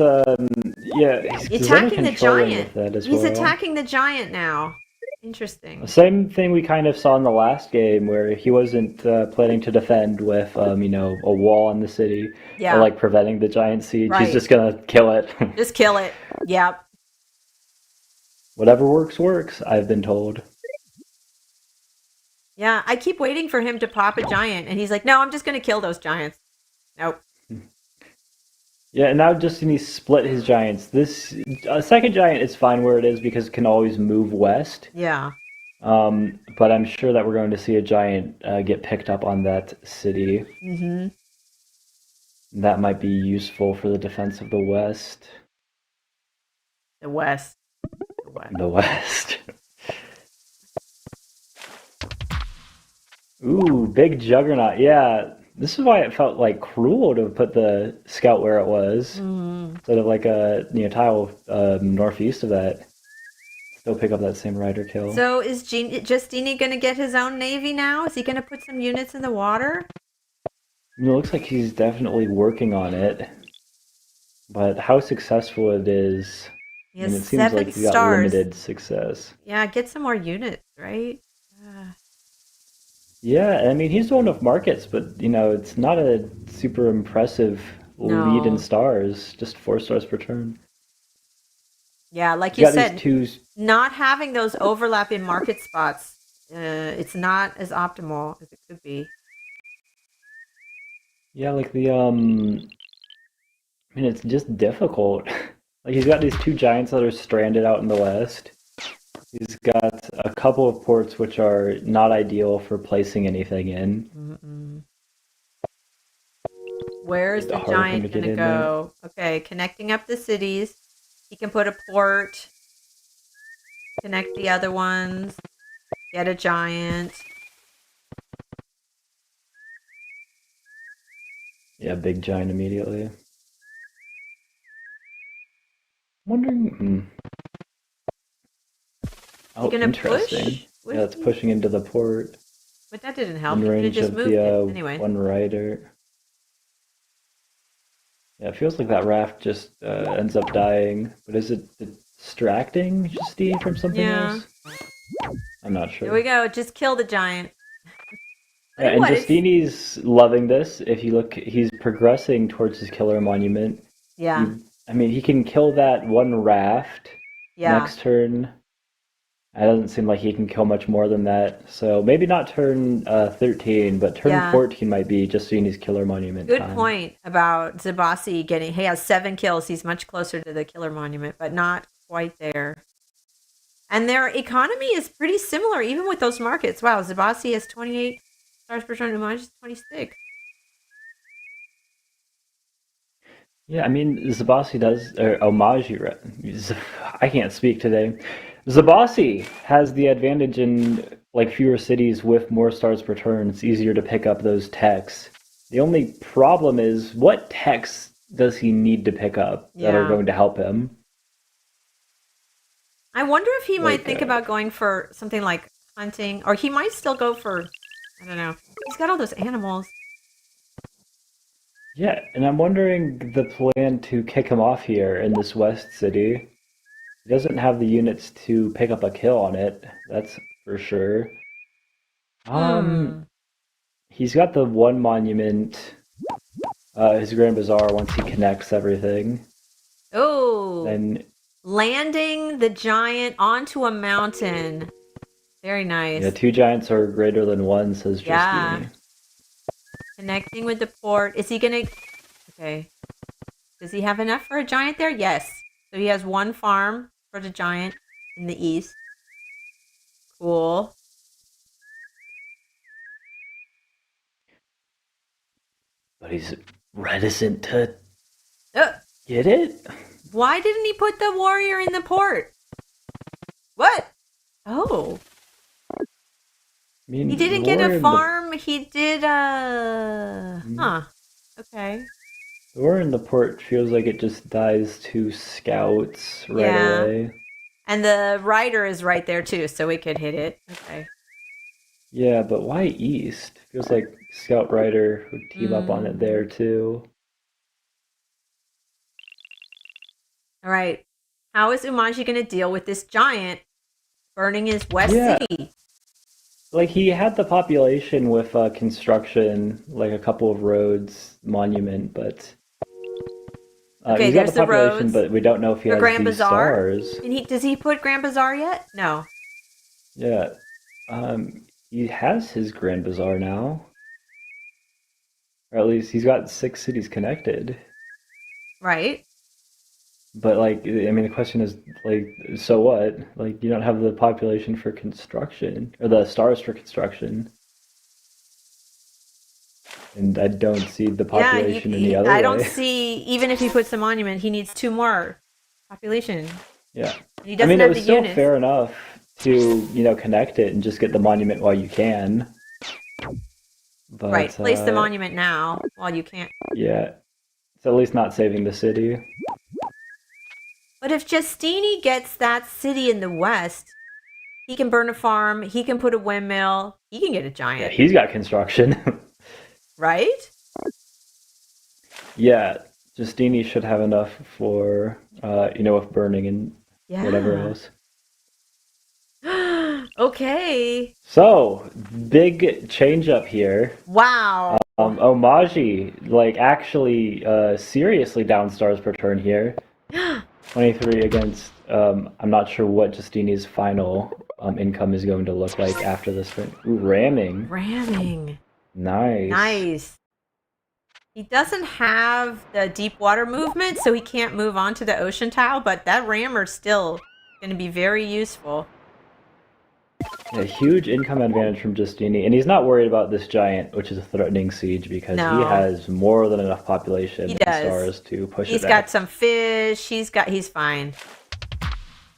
yeah, he's attacking the controlling giant. with that as He's well. attacking the giant now. Interesting. Same thing we kind of saw in the last game where he wasn't planning to defend with you know, a wall in the city Yeah. or like preventing the giant siege. Right. He's just gonna kill it. Just kill it. Yep. Whatever works, I've been told. Yeah, I keep waiting for him to pop a giant, and he's like, "No, I'm just going to kill those giants." Nope. Yeah, and now Justini split his giants. This second giant is fine where it is because it can always move west. Yeah. But I'm sure that we're going to see a giant get picked up on that city. Mm-hmm. That might be useful for the defense of the west. The west. The west. The west. Ooh, big juggernaut. Yeah, this is why it felt like cruel to put the scout where it was instead of like a tile northeast of that. Still pick up that same rider kill. So is Justini going to get his own navy now? Is he going to put some units in the water? It looks like he's definitely working on it, but how successful it is He I mean, has it seems like 7 he's got stars. limited success. Yeah, get some more units, right? Yeah, I mean, he's doing enough markets, but it's not a super impressive lead in No. stars. Just 4 stars per turn. Yeah, like He's you got these said, two. not having those overlapping market spots, it's not as optimal as it could be. Yeah, like I mean, it's just difficult. Like he's got these 2 giants that are stranded out in the west. He's got a couple of ports which are not ideal for placing anything in. Mm-mm. Where is Makes the it harder for him giant to get gonna in there. go? Okay, connecting up the cities. He can put a port, connect the other ones, get a giant. Yeah, big giant immediately. I'm wondering. Is he Oh, gonna interesting. push? Yeah, it's pushing into the port But that didn't help. in He could have range just of moved it. the Anyway. one rider. Yeah, it feels like that raft just ends up dying. But is it distracting Justine from something Yeah. else? I'm not Here we sure. go. Just kill the giant. But Yeah, and what? It's Justini's loving this. If you look, he's progressing towards his killer monument. yeah. I mean, he can kill that one raft Yeah. next turn. It doesn't seem like he can kill much more than that. So maybe not turn 13, but turn Yeah. 14 might be Justini's killer monument Good time. point about Zabasi getting. He has 7 kills. He's much closer to the killer monument, but not quite there. And their economy is pretty similar, even with those markets. Wow, Zabasi has 28 stars per turn. Umaj is 26. Yeah, I mean, Zabasi does, or Omaji, I can't speak today. Zabasi has the advantage in like fewer cities with more stars per turn. It's easier to pick up those techs. The only problem is what techs does he need to pick up that are Yeah. going to help him? I wonder if he might Like, think about going for something like hunting, or he might still go for, I don't know. He's got all those animals. yeah, and I'm wondering the plan to kick him off here in this west city. He doesn't have the units to pick up a kill on it, that's for sure. Hmm. He's got the one monument, his Grand Bazaar once he connects everything. Oh, Then, landing the giant onto a mountain. Very nice. yeah, 2 giants are greater than one, says Yeah. Justini. Connecting with the port. Is he gonna? Okay. Does he have enough for a giant there? Yes. So he has 1 farm for the giant in the east. Cool. But he's reticent to Uh, get it? why didn't he put the warrior in the port? What? Oh. I mean, He the didn't get a war in the farm. He did, huh. Okay. the war in the port feels like it just dies to scouts right Yeah. away. And the rider is right there too, so we could hit it. Okay. Yeah, but why east? Feels like Scout Rider would team up on it there Mm. too. All right. How is Umaji going to deal with this giant burning his west Yeah, city? like he had the population with construction, like a couple of roads, monument, but Okay, he's got there's the the population, roads. but we don't know if he For has Grand these Bazaar? stars. And does he put Grand Bazaar yet? No. Yeah, he has his Grand Bazaar now, or at least he's got 6 cities connected. Right. But like, I mean, the question is like, so what? Like, you don't have the population for construction or the stars for construction, and I don't see the Yeah, population any other I don't way. see, even if he puts a monument, he needs 2 more population. Yeah. And he I doesn't mean, it have was the still units. fair enough to, connect it and just get the monument while you can. Right. But Place the monument now while you can't. yeah, it's at least not saving the city. But if Justini gets that city in the west, he can burn a farm, he can put a windmill, he can get a Yeah, giant. he's got construction. Right? Yeah, Justini should have enough for, with burning and whatever Yeah. else. Okay. So, big change up here. Wow. Omaji, actually seriously down stars per turn here. 23 against, I'm not sure what Justini's final income is going to look like after this turn. Ooh, ramming. Ramming. Nice. Nice. He doesn't have the deep water movement, so he can't move on to the ocean tile, but that rammer's still going to be very useful. A huge income advantage from Justini, and he's not worried about this giant, which is a threatening siege, because No. he has more than enough population He and does. stars to push He's it back. got some fish. He's fine.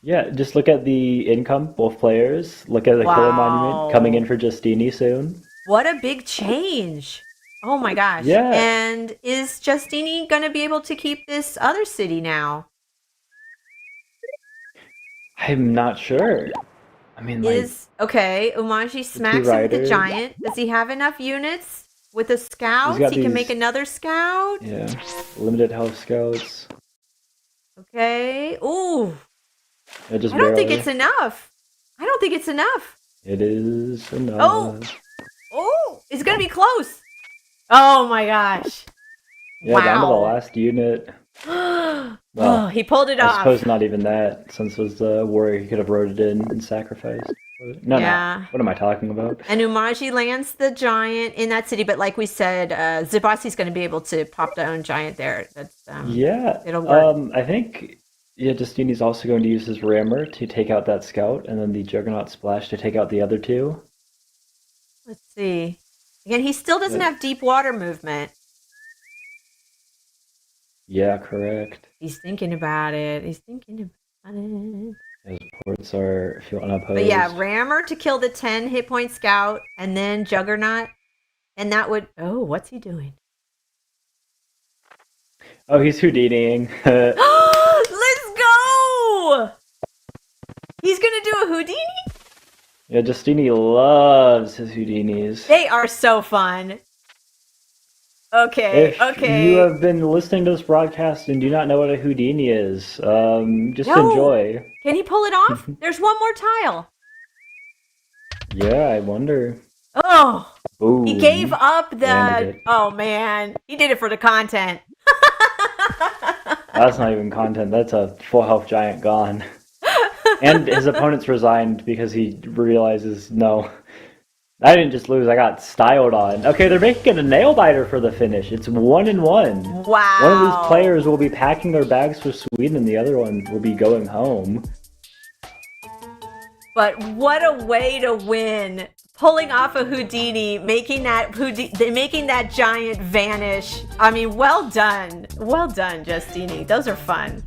Yeah, just look at the income, both players. Look at the killer monument coming in for Justini soon. What a big change. Oh my gosh. Yeah. And is Justini going to be able to keep this other city now? I'm not sure. I mean, Okay, Umaji smacks him with the giant. Does he have enough units with a scout? He can make another scout? Yeah, limited health scouts. Okay. Ooh. Yeah, just I don't think barely. it's enough. I don't think it's enough. It is enough. Oh, it's going to be close. Oh my gosh. Yeah, wow. down to the last unit. Well, he pulled it off. I suppose not even that, since it was the warrior he could have wrote it in and sacrificed. No. What am I talking about? And Umaji lands the giant in that city, but like we said, Zibasi's going to be able to pop the own giant there. That's it'll work. I think Justini's also going to use his rammer to take out that scout, and then the Juggernaut Splash to take out the other two. Let's see. Again, he still doesn't have deep water movement. Yeah, correct. He's thinking about it. His ports are, if you want to oppose. But yeah, rammer to kill the 10 hit point scout, and then Juggernaut. And that would... Oh, what's he doing? Oh, he's Houdiniing. Let's go! He's going to do a Houdini? Yeah, Justini loves his Houdinis. They are so fun. Okay, If you have been listening to this broadcast and do not know what a Houdini is, just enjoy. Can he pull it off? There's one more tile. Yeah, I wonder. Oh, Ooh, he gave up landed the... it. Oh, man. He did it for the content. That's not even content. That's a full health giant gone. And his opponent's resigned because he realizes, no, I didn't just lose, I got styled on. Okay, they're making it a nail biter for the finish. It's 1-1. Wow. One of these players will be packing their bags for Sweden and the other one will be going home. But what a way to win. Pulling off a Houdini, making that giant vanish. I mean, well done. Well done, Justini. Those are fun.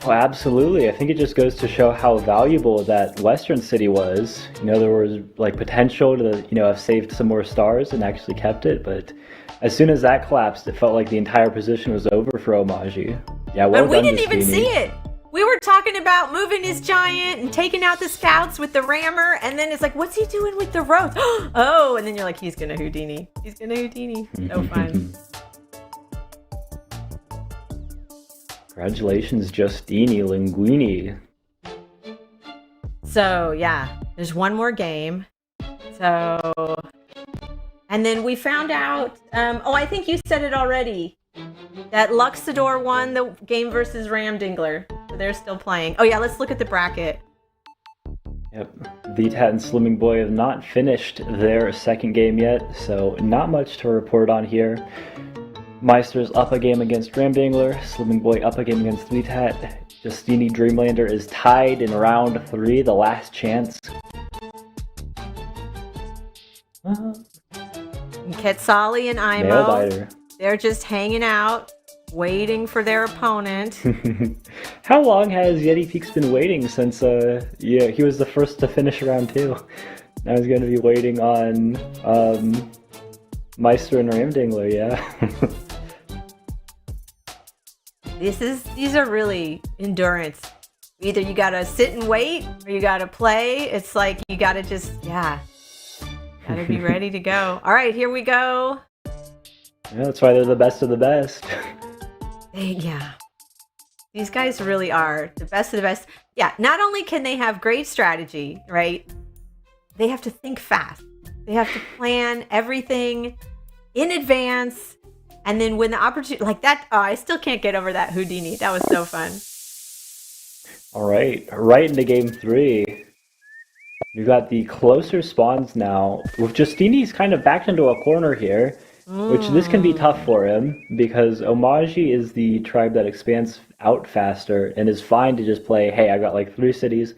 Oh, absolutely. I think it just goes to show how valuable that Western city was. There was potential to, have saved some more stars and actually kept it. But as soon as that collapsed, it felt like the entire position was over for Omaji. Yeah, well done, we didn't Justini. even see it. We were talking about moving his giant and taking out the scouts with the rammer, and then it's like, what's he doing with the roads? Oh, and then you're like, he's gonna Houdini. He's gonna Houdini. So fun. Congratulations, Justini Linguini. So, yeah, there's one more game. So, and then we found out, I think you said it already, that Luxador won the game versus Ramdingler. So they're still playing. Oh, yeah, let's look at the bracket. Yep. VTAT and Slimming Boy have not finished their second game yet, so not much to report on here. Meister's up a game against Ramdingler, Slimming Boy up a game against VTAT. Justini Dreamlander is tied in round 3, the last chance. Quetzali and Imo, Nail-biter. they're just hanging out, waiting for their opponent. How long has Yeti Peaks been waiting since, he was the first to finish round 2. Now he's going to be waiting on, Meister and Ramdingler, yeah. These are really endurance. Either you gotta sit and wait, or you gotta play. It's like you gotta just, gotta be ready to go. All right, here we go. Yeah, that's why they're the best of the best. Yeah. These guys really are the best of the best. Yeah, not only can they have great strategy, right? They have to think fast. They have to plan everything in advance. And then when the opportunity, like that, oh, I still can't get over that Houdini. That was so fun. All right into game 3. We've got the closer spawns now. With Justini's kind of backed into a corner here, which this can be tough for him because Omaji is the tribe that expands out faster and is fine to just play, hey, I got like 3 cities,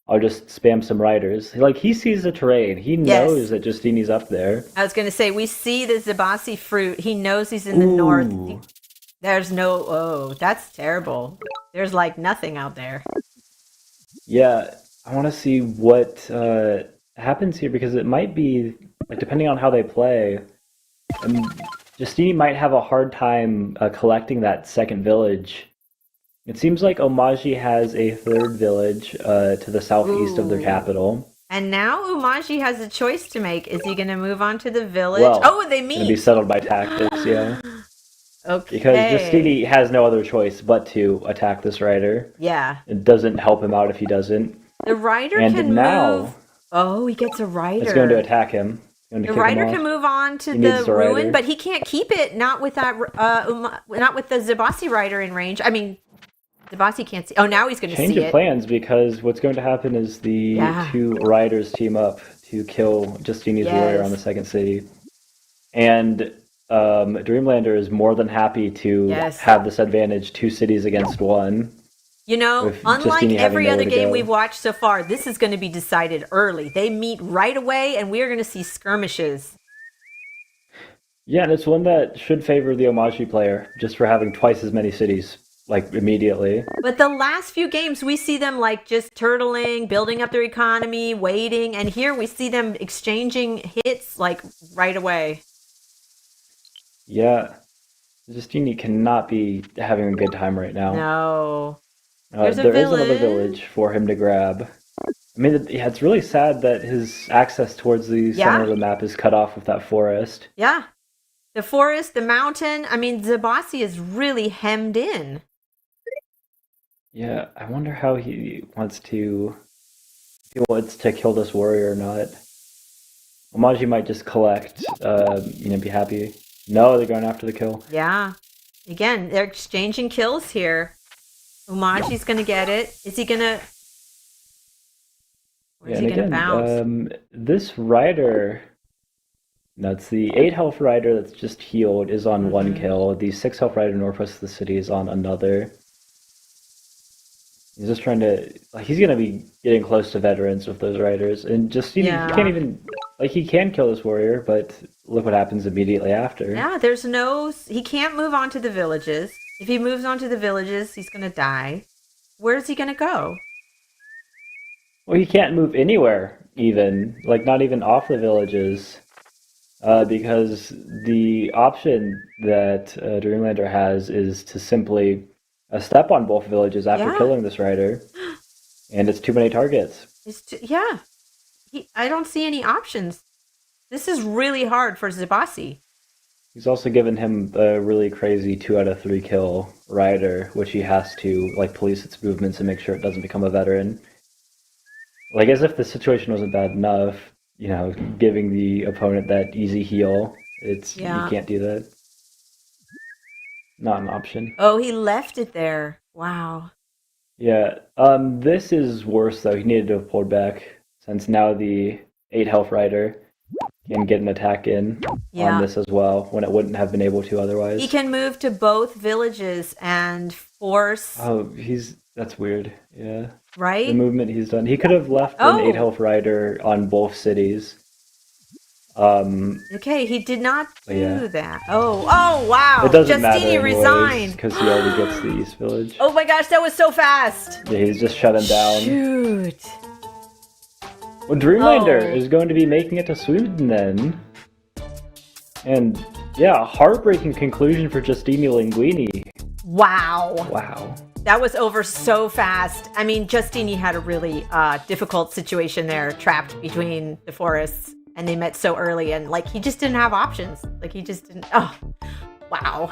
I'll just spam some riders. Like, he sees the terrain. He knows that Justini's up there. I was going to say, we see the Zabasi fruit. He knows he's in the north. There's no, oh, that's terrible. There's like nothing out there. Yeah, I want to see what happens here because it might be, like, depending on how they play, Justini might have a hard time collecting that second village. It seems like Omaji has a 3rd village to the southeast of their capital. And now Umaji has a choice to make. Is he going to move on to the village? Well, they meet. Going to be settled by tactics, yeah. Okay. Because Justini has no other choice but to attack this rider. Yeah. It doesn't help him out if he doesn't. The rider and can now, move. Oh, he gets a rider. It's going to attack him. The rider can move on to the ruin, but he can't keep it. Not with that. Not with the Zabasi rider in range. I mean, Zabasi can't see. Oh, now he's going to see it. Change of plans because what's going to happen is the 2 riders team up to kill Justini's warrior on the second city, and Dreamlander is more than happy to have this advantage, 2 cities against 1. You know, unlike every other game we've watched so far, this is going to be decided early. They meet right away, and we are going to see skirmishes. Yeah, and it's one that should favor the Omaji player, just for having twice as many cities, like, immediately. But the last few games, we see them, like, just turtling, building up their economy, waiting, and here we see them exchanging hits, like, right away. Yeah. Justini cannot be having a good time right now. No. There is another village for him to grab. I mean, it's really sad that his access towards the center of the map is cut off with that forest. Yeah. The forest, the mountain. I mean, Zabasi is really hemmed in. Yeah, I wonder how he wants to kill this warrior or not. Omaji might just collect, be happy. No, they're going after the kill. Yeah. Again, they're exchanging kills here. Umaji's going to get it. Is he going to... Where's he going to bounce? This rider... That's the 8 health rider that's just healed is on 1 kill. The 6 health rider northwest of the city is on another. He's just trying to... he's going to be getting close to veterans with those riders. And just, he can't even... he can kill this warrior, but look what happens immediately after. Yeah, there's no... He can't move on to the villages. If he moves on to the villages, he's going to die. Where's he going to go? Well, he can't move anywhere, even. Not even off the villages. Because the option that Dreamlander has is to simply step on both villages after killing this rider. And it's too many targets. I don't see any options. This is really hard for Zabasi. He's also given him a really crazy 2 out of 3 kill rider, which he has to police its movements and make sure it doesn't become a veteran. As if the situation wasn't bad enough, giving the opponent that easy heal, you can't do that. Not an option. Oh, he left it there. Wow. Yeah. This is worse though. He needed to have pulled back since now the 8 health rider can get an attack in on this as well when it wouldn't have been able to otherwise. He can move to both villages and force... Oh, that's weird. Yeah. Right? The movement he's done. He could have left an 8 health rider on both cities. Okay, he did not do that. Oh, wow. It doesn't matter Justini resigned. because he already gets the East Village. Oh my gosh, that was so fast. Yeah, he's just shut him down. Shoot. Well, Dreamlander is going to be making it to Sweden then. And heartbreaking conclusion for Justini Linguini. Wow. Wow. That was over so fast. I mean, Justini had a really difficult situation there, trapped between the forests, and they met so early, and he just didn't have options. He just didn't. Oh, wow.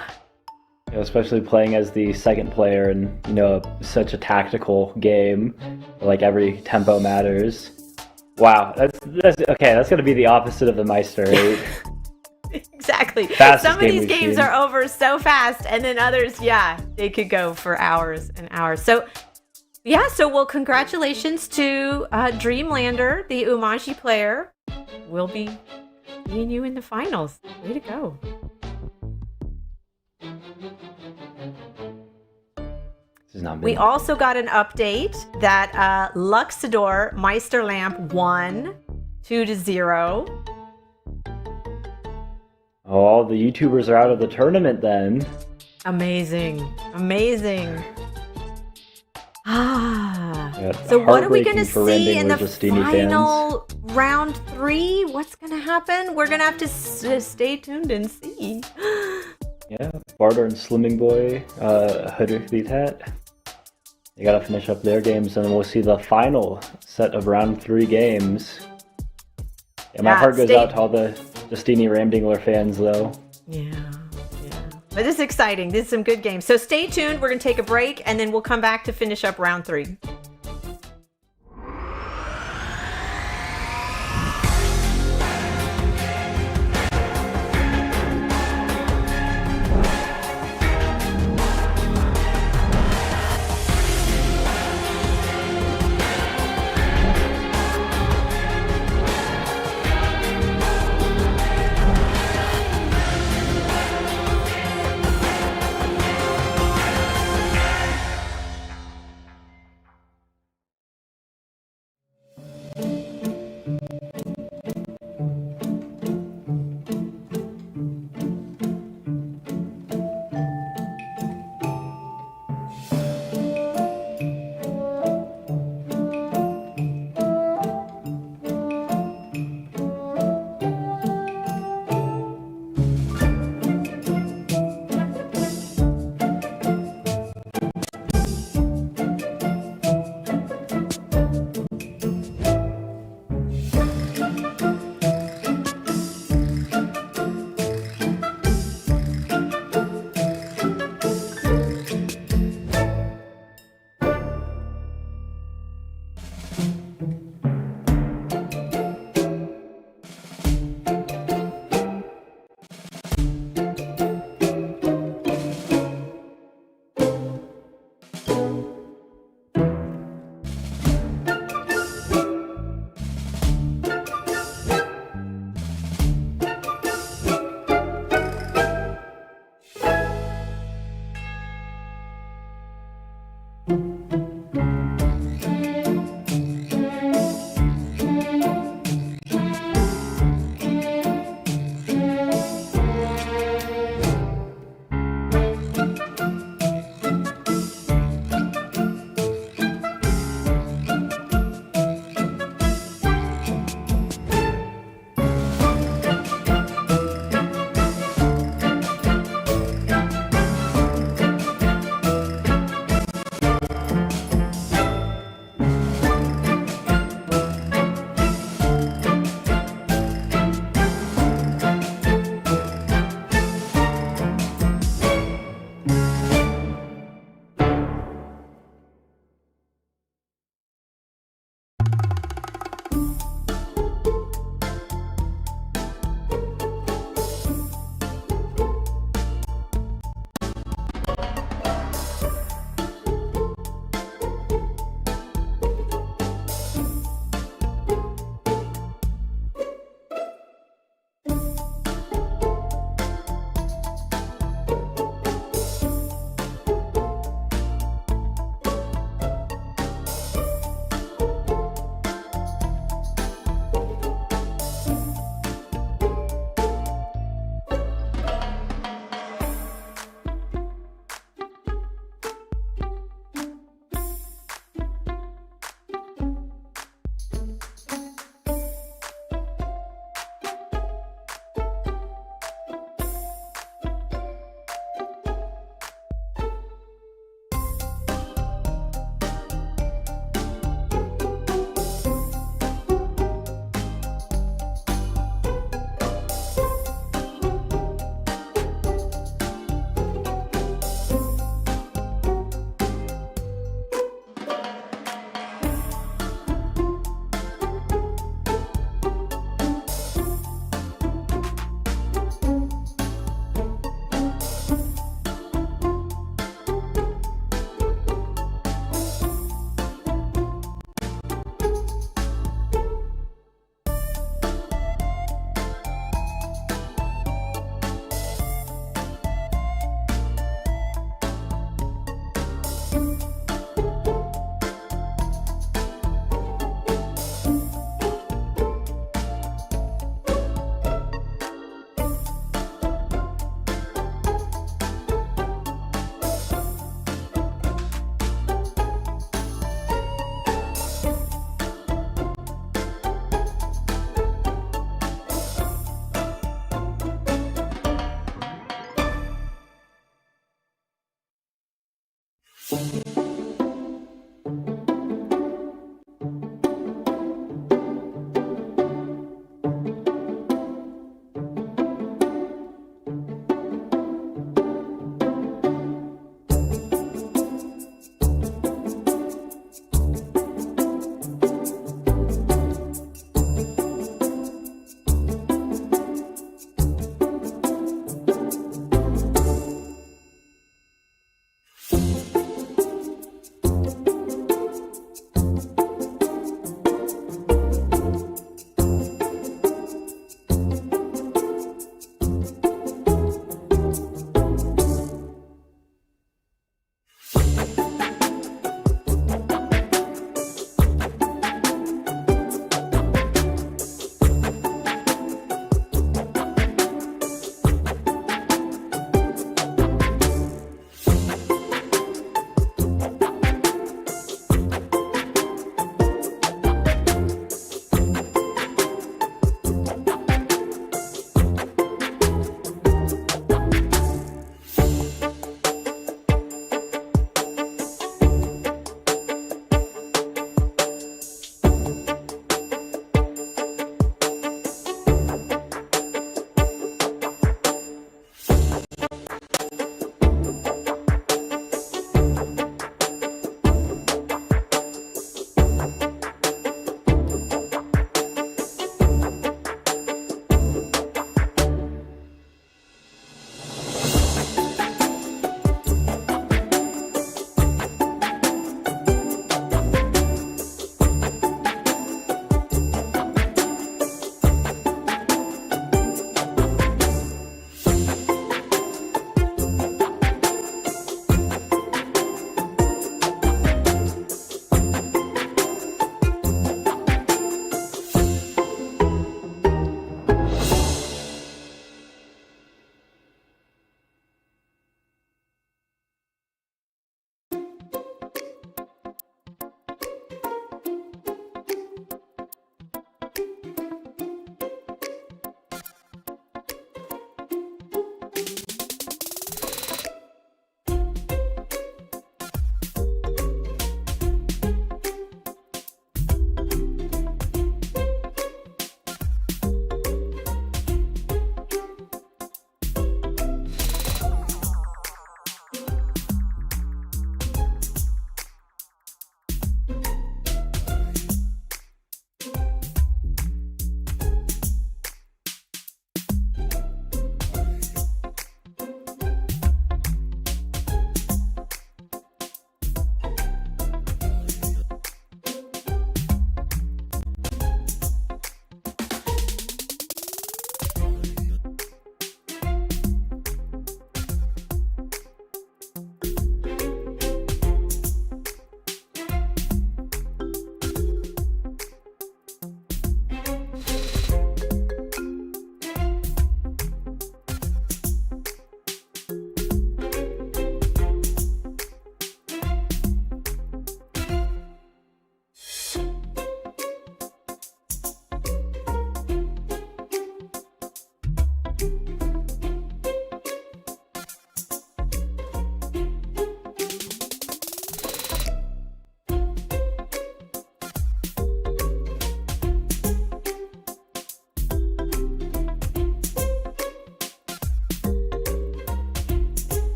You know, especially playing as the second player in, you know, such a tactical game, like every tempo matters. Wow, that's okay. That's gonna be the opposite of the Meister, right? Exactly. Fastest Some of game these we've games seen. are over so fast, and then others, yeah, they could go for hours and hours. So, yeah, well, congratulations to Dreamlander, the Umaji player. We'll be seeing you in the finals. Way to go. This has not been We also got an update that Luxador Meister Lamp won 2-0. Oh, all the YouTubers are out of the tournament then. Amazing. Yeah, So what are we going to heartbreaking for see in the Justini final round 3? What's going to happen? We're going to have to stay tuned and see. Yeah, Barter and Slimming Boy, Hudrikitat. They gotta finish up their games, and then we'll see the final set of round 3 games. Yeah, my heart goes out to all the Justini Ramdingler fans, though. Yeah. But this is exciting. This is some good games. So stay tuned. We're going to take a break, and then we'll come back to finish up round 3.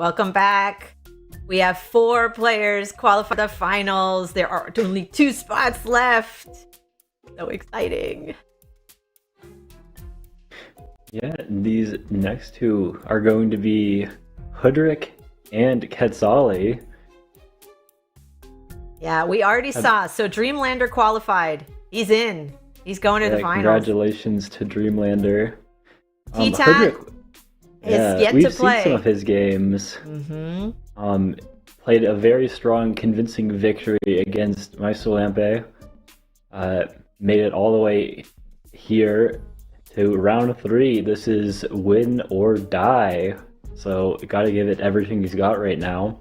Welcome back. We have 4 players qualify for the finals. There are only 2 spots left. So exciting. Yeah, these next 2 are going to be Hudrick and Quetzali. Yeah, we already saw. So Dreamlander qualified. He's in. He's going to the finals. Congratulations to Dreamlander. T-Tat is yet we've to play. seen some of his games. Played a very strong, convincing victory against Maestro Lampe. Made it all the way here to round 3. This is win or die. So got to give it everything he's got right now.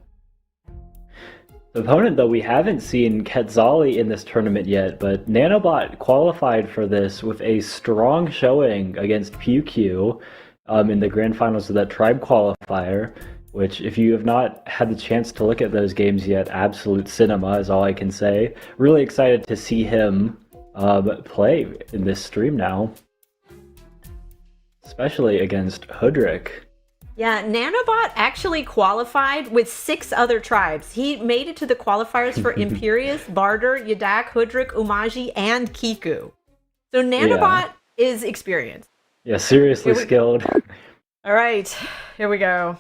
The opponent, though, we haven't seen Quetzali in this tournament yet, but Nanobot qualified for this with a strong showing against PewQ in the grand finals of that tribe qualifier, which, if you have not had the chance to look at those games yet, absolute cinema is all I can say. Really excited to see him play in this stream now, especially against Hudrick. Yeah, Nanobot actually qualified with 6 other tribes. He made it to the qualifiers for Imperius, Barter, Yadak, Hudrick, Umaji, and Kiku. So Nanobot is experienced. Yeah, seriously skilled. All right, here we go.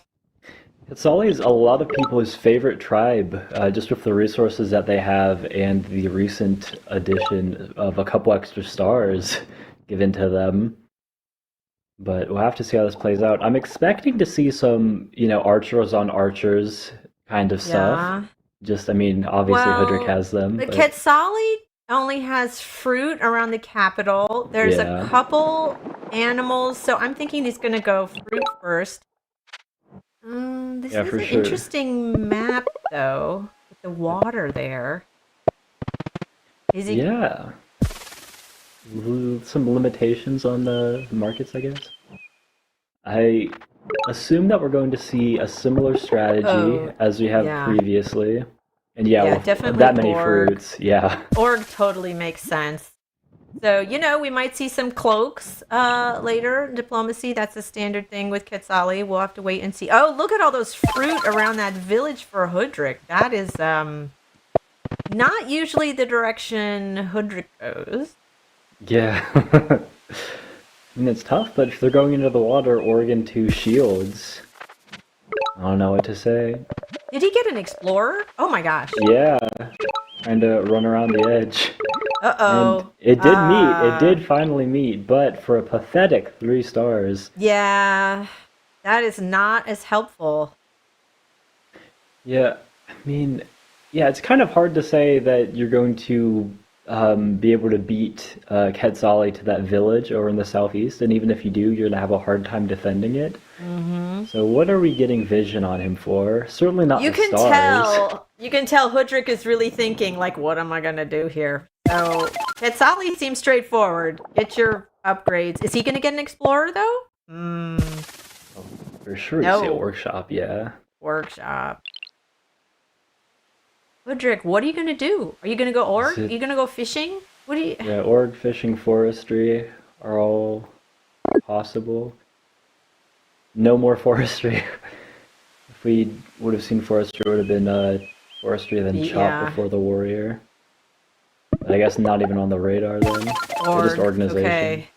Quetzali is a lot of people's favorite tribe, just with the resources that they have and the recent addition of a couple extra stars given to them. But we'll have to see how this plays out. I'm expecting to see some, archers on archers kind of stuff. Just, obviously Hudrick has them. But Quetzali only has fruit around the capital. There's a couple animals, so I'm thinking he's going to go fruit first. This is an interesting map, though, with the water there. Is he? Yeah. Some limitations on the markets, I guess. I assume that we're going to see a similar strategy as we have previously. And with definitely that many org. fruits, Org totally makes sense. So, we might see some cloaks later. Diplomacy, that's a standard thing with Quetzali. We'll have to wait and see. Oh, look at all those fruit around that village for Hudrick. That is not usually the direction Hudrick goes. Yeah. It's tough, but if they're going into the water, Oregon 2 shields. I don't know what to say. Did he get an explorer? Oh my gosh. Yeah. Trying to run around the edge. Uh-oh. And it did meet. It did finally meet, but for a pathetic 3 stars. Yeah. That is not as helpful. Yeah. It's kind of hard to say that you're going to be able to beat Quetzali to that village over in the southeast, and even if you do, you're going to have a hard time defending it. So what are we getting vision on him for? Certainly not the stars. You can tell Hudrick is really thinking, like, what am I going to do here? So Quetzali seems straightforward. Get your upgrades. Is he going to get an explorer, though? Oh, for sure, No. You say workshop, Workshop. Hudrick, what are you going to do? Are you going to go org? Are you going to go fishing? What do you... Yeah, org, fishing, forestry are all possible. No more forestry. If we would have seen forestry, it would have been forestry then chop before the warrior. I guess not even on the radar then. Just organization. Okay.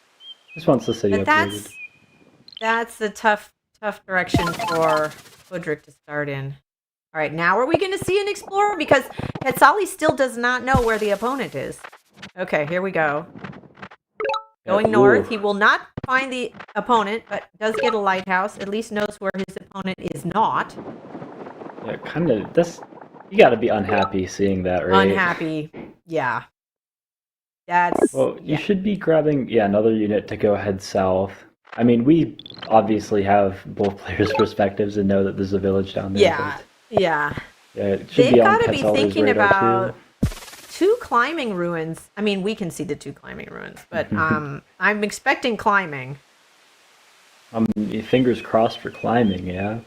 Just wants the city But upgraded. that's the tough direction for Hudrick to start in. All right, now are we going to see an explorer? Because Quetzali still does not know where the opponent is. Okay, here we go. Going north, he will not find the opponent, but does get a lighthouse. At least knows where his opponent is not. Yeah, kind of. You got to be unhappy seeing that, right? Unhappy, yeah. You should be grabbing another unit to go head south. We obviously have both players' perspectives and know that there's a village down there. Yeah. Yeah, it should They've be on got to be Quetzali's thinking radar, about too. 2 climbing ruins. We can see the 2 climbing ruins, but I'm expecting climbing. Fingers crossed for climbing, yeah.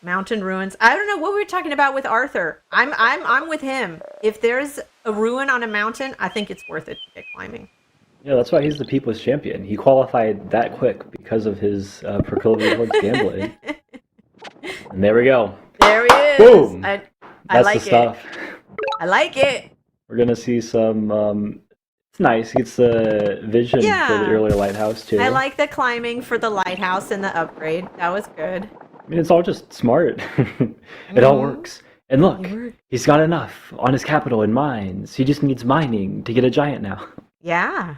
Mountain ruins. I don't know what we were talking about with Arthur. I'm with him. If there's a ruin on a mountain, I think it's worth it to get climbing. Yeah, that's why he's the people's champion. He qualified that quick because of his proclivity towards gambling. And there we go. There he is. Boom! I That's like the stuff. I like it. We're gonna see some. It's nice. He gets the vision for the Yeah. earlier lighthouse too. I like the climbing for the lighthouse and the upgrade. That was good. I mean, it's all just smart. It all works. And look, he's got enough on his capital in mines. He just needs mining to get a giant now. Yeah.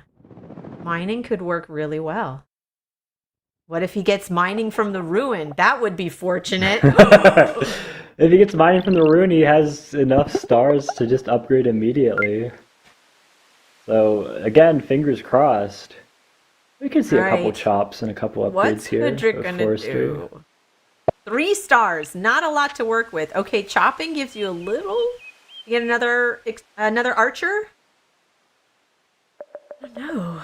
Mining could work really well. What if he gets mining from the ruin? That would be fortunate. If he gets mining from the ruin, he has enough stars to just upgrade immediately. So, again, fingers crossed. We could see a couple Right. chops and a couple upgrades What's here. Hudrick of gonna forestry. do? 3 stars. Not a lot to work with. Okay, chopping gives you a little. You get another archer? I don't know.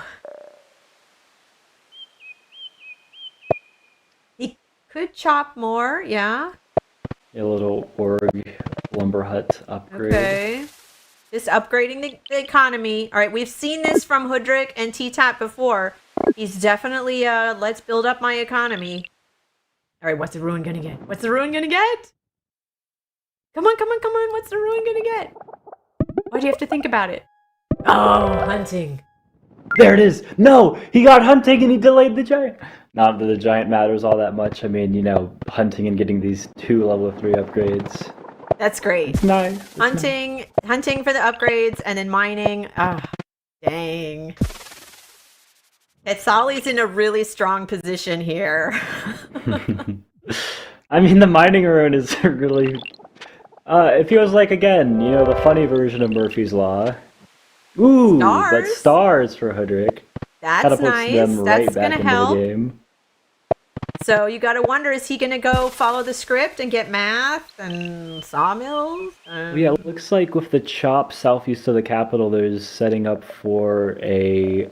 He could chop more, yeah. A little org lumber hut upgrade. Okay. Just upgrading the economy. All right, we've seen this from Hudrick and T-Tap before. He's definitely, let's build up my economy. All right, what's the ruin gonna get? What's the ruin gonna get? Come on, come on, come on. What's the ruin gonna get? Why do you have to think about it? Oh, hunting. There it is! No! He got hunting and he delayed the giant! Not that the giant matters all that much. I mean, you know, hunting and getting these 2 level 3 upgrades. That's great. It's nice. It's Hunting for the upgrades, and then mining. Ah, dang. Quetzali's in a really strong position here. I mean, the mining ruin is really... it feels like, again, you know, the funny version of Murphy's Law. Ooh, Stars? but stars for Hudrick. That's Kind of puts nice. them right That's back gonna into help. the game. So you got to wonder, is he going to go follow the script and get math and sawmills? Yeah, it looks like with the chop southeast of the capital, there's setting up for a...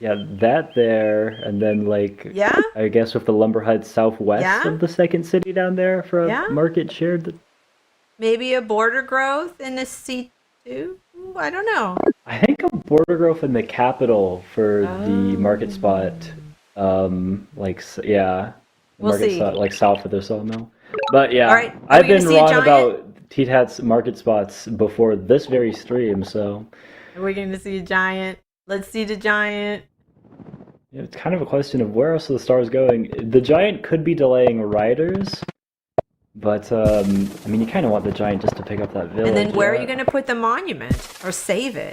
Yeah, that there, and then like... Yeah? I guess with the lumber hut southwest Yeah? of the second city down there for a Yeah? market shared... Maybe a border growth in the C2? Ooh, I don't know. I think a border growth in the capital for the market spot. Yeah, the We'll market see. spot, like south of the sawmill. But yeah, All right, are I've we gonna been see a wrong giant? about T-Tat's market spots before this very stream, so Are we going to see a giant? Let's see the giant. yeah, it's kind of a question of where else are the stars going. The giant could be delaying riders, but I mean, you kind of want the giant just to pick up that village. And then where are yeah. you going to put the monument or save it?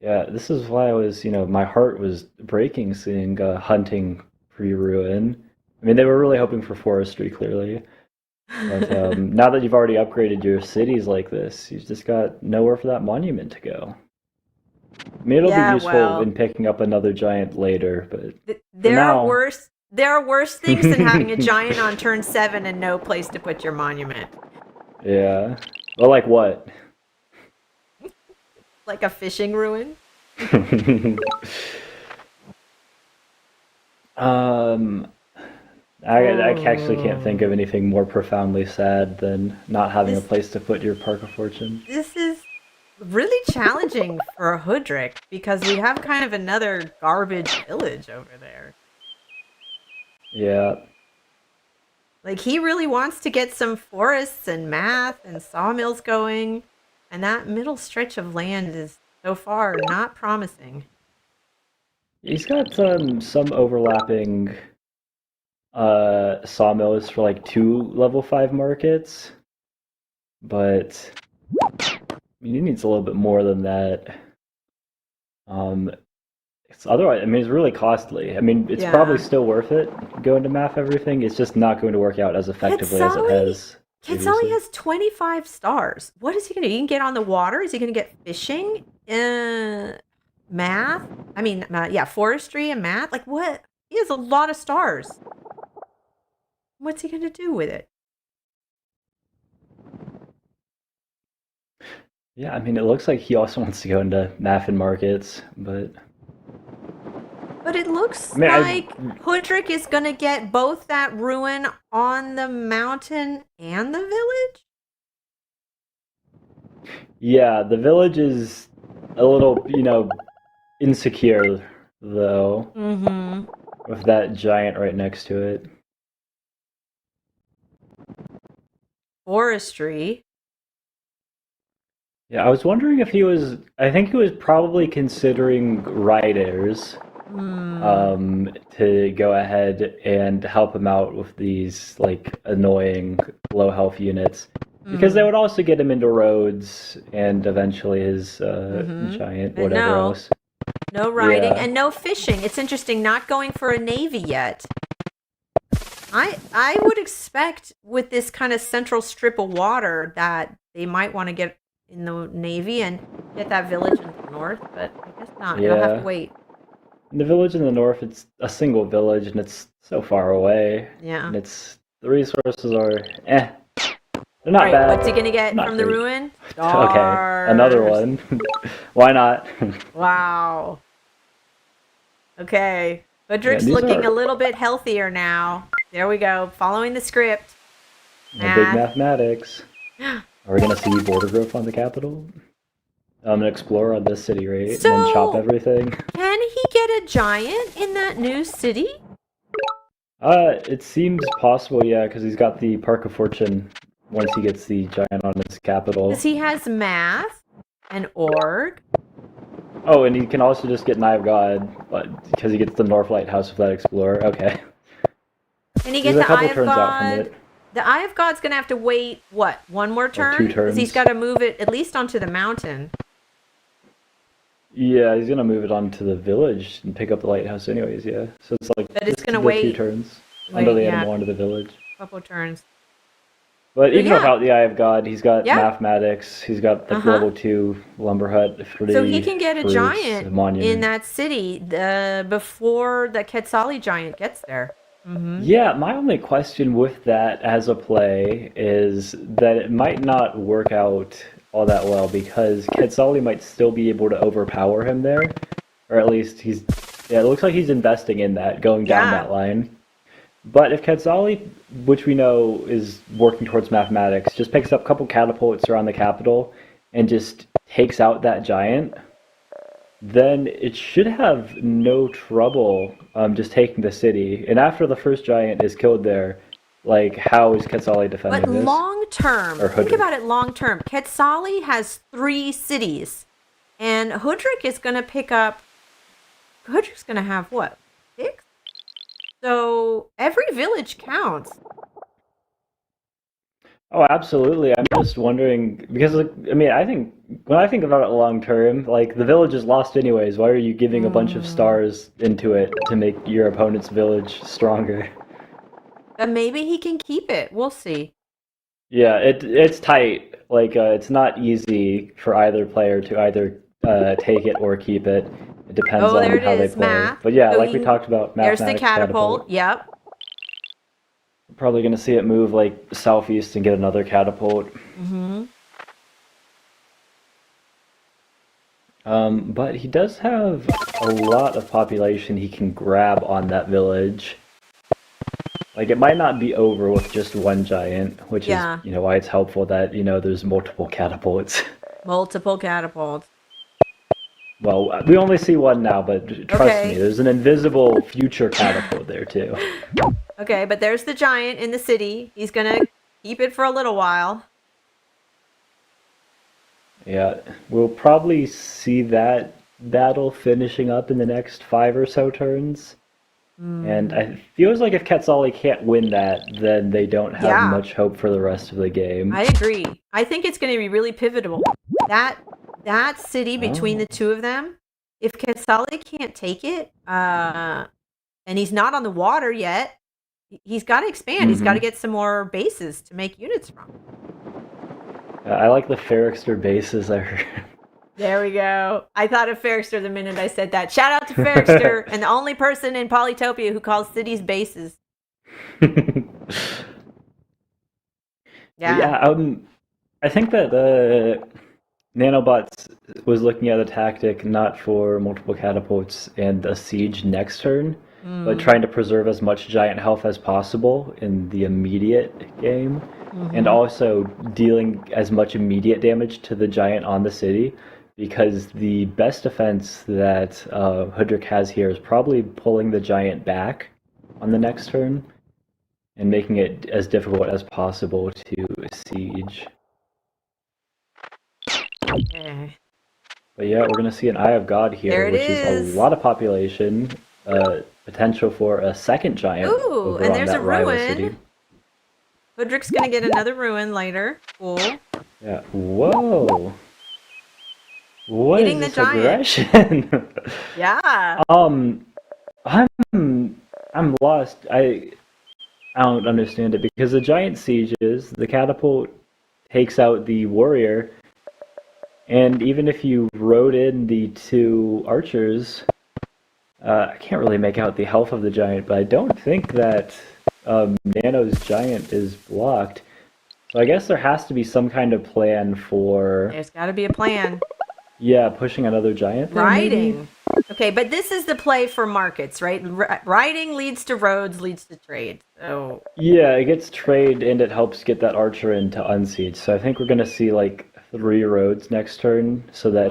Yeah, this is why I was, you know, my heart was breaking seeing hunting pre-ruin. I mean, they were really hoping for forestry, clearly. But now that you've already upgraded your cities like this, you've just got nowhere for that monument to go. I mean, it'll Yeah, be useful well- in picking up another giant later, but There now- are worse things than having a giant on turn 7 and no place to put your monument. yeah. Well, like what? Like a fishing ruin. I actually can't think of anything more profoundly sad than not having a place to put your Park of Fortune. This is really challenging for Hudrick because we have kind of another garbage village over there. Yeah. Like, he really wants to get some forests and math and sawmills going, and that middle stretch of land is so far not promising. He's got some overlapping sawmills for like 2 level 5 markets, but I mean, he needs a little bit more than that. It's otherwise, I mean, it's really costly. I mean, it's Yeah. probably still worth it going to map everything. It's just not going to work out as effectively as it has. Quetzali previously. has 25 stars. What is he going to do? He can get on the water? Is he going to get fishing? Math? I mean, yeah, forestry and math? Like, what? He has a lot of stars. What's he going to do with it? Yeah, I mean, it looks like he also wants to go into math and markets, but But it looks I mean, like Hudrick is going to get both that ruin on the mountain and the village? yeah, the village is a little, you know, insecure, though, Mm-hmm. with that giant right next to it. forestry. Yeah, I was wondering if he was. I think he was probably considering riders Hmm. to go ahead and help him out with these like annoying low health units because they Hmm. would also get him into roads and eventually his Mm-hmm. giant But whatever no, else. no riding Yeah, and no fishing. It's interesting, not going for a navy yet. I would expect with this kind of central strip of water that they might want to get in the navy and get that village in the north, but I guess not. It'll have to yeah. wait. In the village in the north, it's a single village and it's so far away, Yeah. and it's the resources are they're All not right. bad, What's he gonna get not from the great. ruin? Okay, another Stars. one. Why not? Wow. Okay. Yeah, Budrick's these looking a are little bit healthier now. There we go. Following the script. big Math. mathematics. Are we gonna see border growth on the capital? I'm gonna explore on this city, right? And then chop So, everything. can he get a giant in that new city? It seems possible, yeah, because he's got the Park of Fortune once he gets the giant on his Because capital. he has math and org. Oh, and he can also just get Eye of God, because he gets the North Lighthouse with that Explorer. Okay. Can he He's get a the Eye couple of turns out from God? it. The Eye of God's going to have to wait, what, one more Like two turn? Because he's turns. got to move it at least onto the mountain. Yeah, he's gonna move it on to the village and pick up the lighthouse anyways, yeah. So it's like But it's just going to the two wait, turns. Under the yeah, animal, onto the village. a couple turns. But So, even yeah, without the Eye of God, he's got yeah, mathematics, he's got the uh-huh. level 2 lumber hut for So he the can get a fruits, giant the in monument. that city before the Quetzali giant gets there. Mm-hmm. Yeah, my only question with that as a play is that it might not work out all that well because Quetzali might still be able to overpower him there, or at least he's. Yeah, it looks like he's investing in that, going down Yeah. that line. But if Quetzali, which we know is working towards mathematics, just picks up a couple catapults around the capital and just takes out that giant, then it should have no trouble just taking the city. And after the first giant is killed there, like, how is Quetzali But defending this? long term, Or think Hoodrick? about it long term. Quetzali has 3 cities, and Hoodrick is going to pick up. Hoodrick's going to have what? 6? So every village counts. Oh, absolutely. I'm just wondering because, like, I mean, I think when I think about it long term, like the village is lost anyways. Why are you giving a bunch of Hmm. stars into it to make your opponent's village stronger? But maybe he can keep it. We'll see. Yeah, it's tight. Like it's not easy for either player to either take it or keep it. It depends Oh, there on it how they is. play. Math. But yeah, So like we talked about, there's the mathematics catapult. catapult. Yep. Probably gonna see it move like southeast and get another catapult. Mm-hmm. But he does have a lot of population he can grab on that village. Like it might not be over with just one giant, which is, Yeah. why it's helpful that, there's multiple catapults. Multiple catapults. Well, we only see one now, but trust me, Okay. there's an invisible future catapult there too. Okay, but there's the giant in the city. He's going to keep it for a little while. Yeah, we'll probably see that battle finishing up in the next 5 or so turns. And Hmm. it feels like if Quetzali can't win that, then they don't have Yeah. much hope for the rest of the I game. agree. I think it's going to be really pivotal. That that city between the Oh. two of them, if Casale can't take it, and he's not on the water yet, he's got to expand. He's got to Mm-hmm. get some more bases to make units from. I like the Ferrixter bases I There we go. I thought of Ferrixter the minute I said that. Shout out to Ferrixter heard. and the only person in Polytopia who calls cities bases. But Yeah. yeah, I think that the Nanobots was looking at a tactic not for multiple catapults and a siege next turn, but Mm. trying to preserve as much giant health as possible in the immediate game, and Mm-hmm. also dealing as much immediate damage to the giant on the city, because the best defense that Hoodrick has here is probably pulling the giant back on the next turn. and making it as difficult as possible to siege. Okay. But yeah, we're going to see an Eye of God There here, it which is a is. lot of population, potential for a second giant Ooh, over and on there's a that rival ruin. city. Hoodrick's gonna get another ruin later. Cool. Yeah. Whoa. What is Hitting the this giant. aggression? Yeah. I'm I'm lost. I don't understand it because the giant sieges, the catapult takes out the warrior, and even if you rode in the two archers, I can't really make out the health of the giant, but I don't think that Nano's giant is blocked. So I guess there has to be some kind of plan for, There's got to be a plan. yeah, pushing another giant there, maybe? Riding. Okay, but this is the play for markets, right? Riding leads to roads, leads to trade. So Yeah, it gets trade and it helps get that archer into unsiege. So I think we're gonna see like 3 roads next turn, so that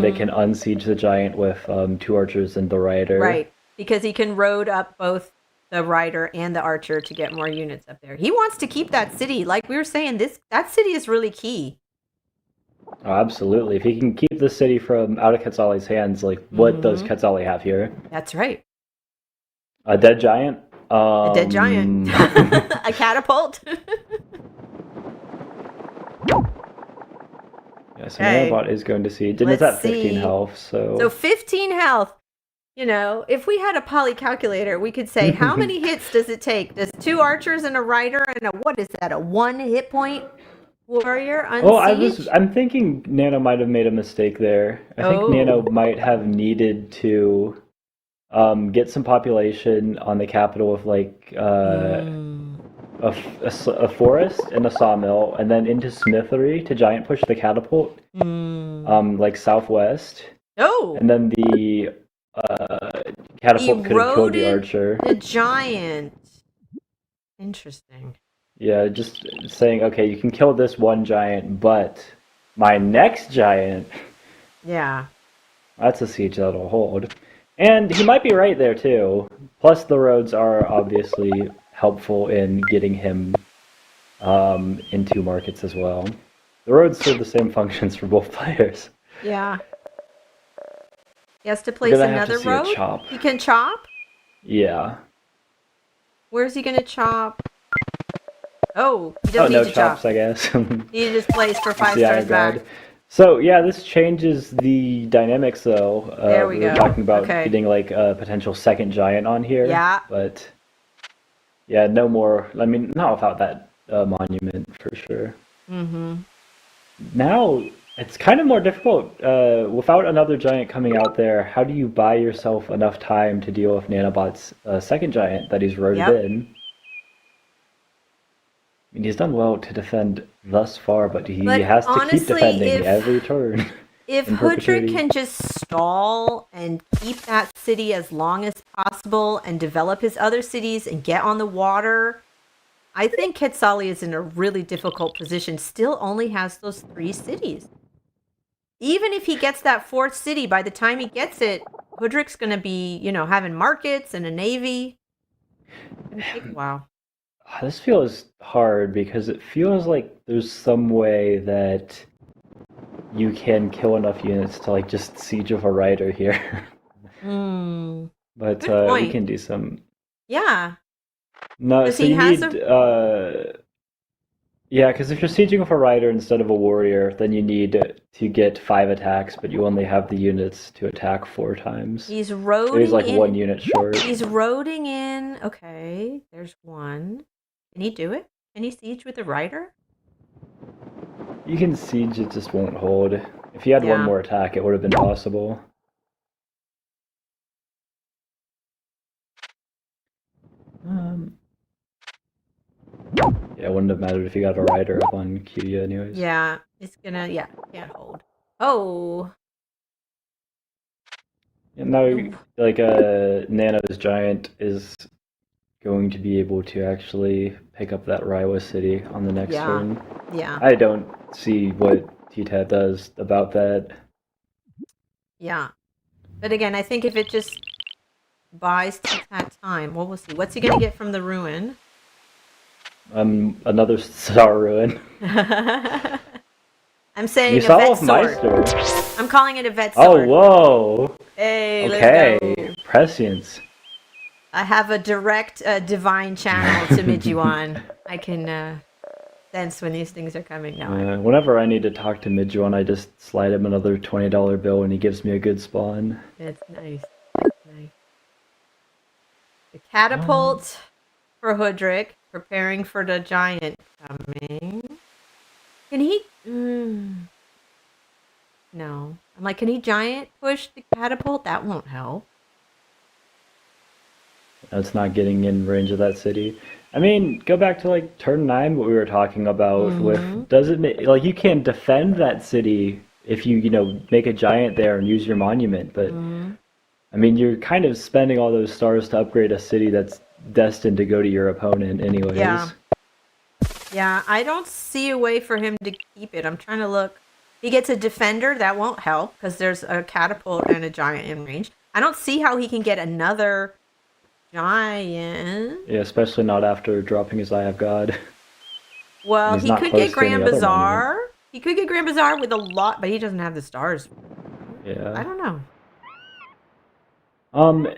they can unsiege the giant with 2 archers and the rider. right, because he can road up both the rider and the archer to get more units up there. He wants to keep that city, like we were saying. That city is really key. Oh, absolutely. If he can keep the city from out of Quetzal's hands, like what does Quetzal have here? That's right. A dead giant? A dead giant. A catapult. Yeah, so Okay. Nanobot is going to see. Didn't Let's at 15 see. health, so... So 15 health. You know, if we had a poly calculator, we could say how many hits does it take? Does 2 archers and a rider and a, what is that, a 1 hit point warrior unsiege? I'm thinking Nano might have made a mistake there. I think Nano might have needed to get some population on the capital with like a forest and a sawmill, and then into Smithery to giant push the catapult, like southwest. Oh, And then the catapult could have killed the eroded archer. the giant. Interesting. Yeah, just saying, okay, you can kill this one giant, but my next giant, Yeah. that's a siege that'll hold. And he might be right there too. Plus, the roads are obviously helpful in getting him into markets as well. The roads serve the same functions for both players. Yeah. He has to place We're gonna have to another see a road. chop. He can chop. Yeah. Where's he gonna chop? Oh, he Oh, doesn't no need to chops, chop. I guess. He just placed for 5 The Eye stars of back. God. So yeah, this changes the dynamics though. There we we were go. talking about Okay. getting like a potential second giant on here. Yeah. But yeah, no more. I mean, not without that monument for sure. Now it's kind of more difficult without another giant coming out there. How do you buy yourself enough time to deal with Nanobot's second giant that he's roaded Yep. in? I mean, he's done well to defend thus far, but he But has to keep honestly, defending every turn. If in Hoodrick perpetuity. can just stall and keep that city as long as possible and develop his other cities and get on the water, I think Quetzali is in a really difficult position. Still only has those 3 cities. Even if he gets that 4th city, by the time he gets it, Hoodrick's going to be, you know, having markets and a navy. It's going to take a while. This feels hard because it feels like there's some way that you can kill enough units to like just siege of a rider here. But Good point. we can do some. Yeah. No, 'Cause so he you has need yeah, because if you're sieging with a rider instead of a warrior, then you need to get 5 attacks, but you only have the units to attack 4 times. He's So roading he's like in. 1 unit short. He's roading in. Okay, there's 1. Can he do it? Can he siege with a rider? You can siege, it just won't hold. If he had Yeah. 1 more attack, it would have been possible. Yeah, it wouldn't have mattered if you got a rider up on Cuya anyways. Yeah, it's gonna. Yeah, can't hold. Oh, And now, like, Nano's giant is going to be able to actually pick up that Raiwa city on the next Yeah. turn. yeah, I don't see what T-Tat does about that. yeah. But again, I think if it just buys that time, well, we'll see. What's he gonna get from the ruin? Another star ruin. I'm saying You a saw vet off sword. Meister. I'm calling it a vet Oh, sword. whoa. Hey, Okay, let's go. prescience. I have a direct divine channel to Mijuan. I can sense when these things are coming. No, Whenever I need to talk to Midjuan, I just slide him another $20 bill and he gives me a good spawn. that's nice. That's nice. The catapult for Hoodrick, preparing for the giant coming. Can he? No. I'm like, can he giant push the catapult? That won't help. It's not getting in range of that city. I mean, go back to like turn 9, what we were talking about with, does it make, like you can't defend that city if you make a giant there and use your monument, but I mean, you're kind of spending all those stars to upgrade a city that's destined to go to your opponent anyways. Yeah. Yeah, I don't see a way for him to keep it. I'm trying to look. He gets a defender, that won't help because there's a catapult and a giant in range. I don't see how he can get another giant. Yeah, especially not after dropping his Eye of God. Well, He's he not could close get to Grand any other monument. Bazaar. He could get Grand Bazaar with a lot, but he doesn't have the stars. I Yeah. don't know.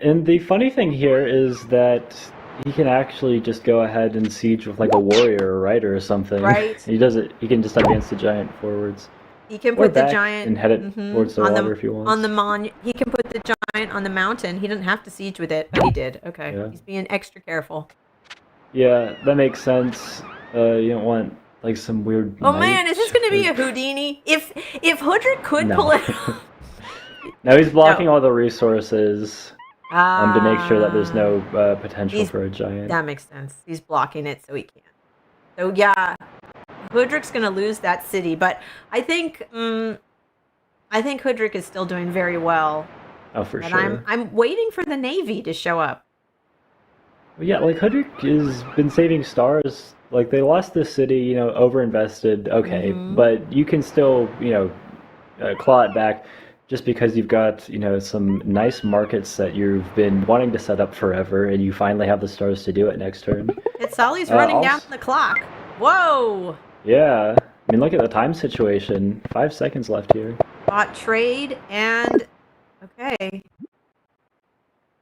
And the funny thing here is that he can actually just go ahead and siege with like a warrior or rider or something. Right. He does it. He can just advance the giant forwards. He can Or put the back giant and head it towards the on water if he wants. on the he can put the giant on the mountain. He doesn't have to siege with it, but he did. Okay. Yeah. He's being extra careful. Yeah, that makes sense. You don't want like some weird. Oh man, knight is this going to be or- a Houdini? If Hoodrick could No. pull it No, he's blocking No. all the resources to make sure that there's no potential He's- for a giant. That makes sense. He's blocking it so he can't. So yeah, Hoodrick's going to lose that city, but I think Hoodrick is still doing very well. Oh, for But sure. I'm waiting for the Navy to show up. Well, yeah, like Hoodrick has been saving stars. Like they lost this city, overinvested. Okay, but you can still, claw it back, just because you've got, some nice markets that you've been wanting to set up forever, and you finally have the stars to do it next turn. Solly's running down also- the clock. Whoa! Yeah, I mean, look at the time situation. 5 seconds left here. Bought trade and okay,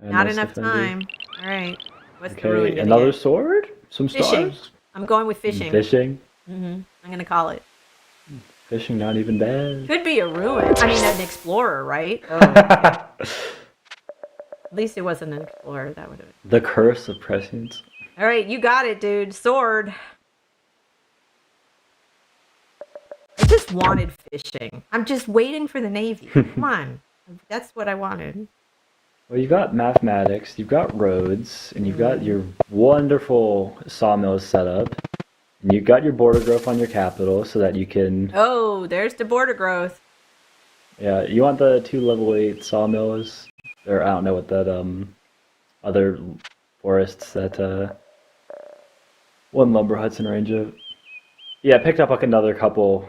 And not nice enough defending. time. All right, what's the ruin Okay, gonna another get? sword? Some Fishing. stars? I'm going with fishing. Fishing? I'm gonna call it. Fishing, not even bad. Could be a ruin. I mean, an explorer, right? Oh. At least it wasn't an explorer. That would have. The curse of prescience. All right, you got it, dude. Sword. I just wanted fishing. I'm just waiting for the Navy. Come on. That's what I wanted. Well, you've got mathematics, you've got roads, and you've got your wonderful sawmills set up, and you've got your border growth on your capital so that you can. Oh, there's the border growth. Yeah, you want the 2 level 8 sawmills, or I don't know what that other forests that one lumber hut's in range of. Yeah, it picked up like another couple.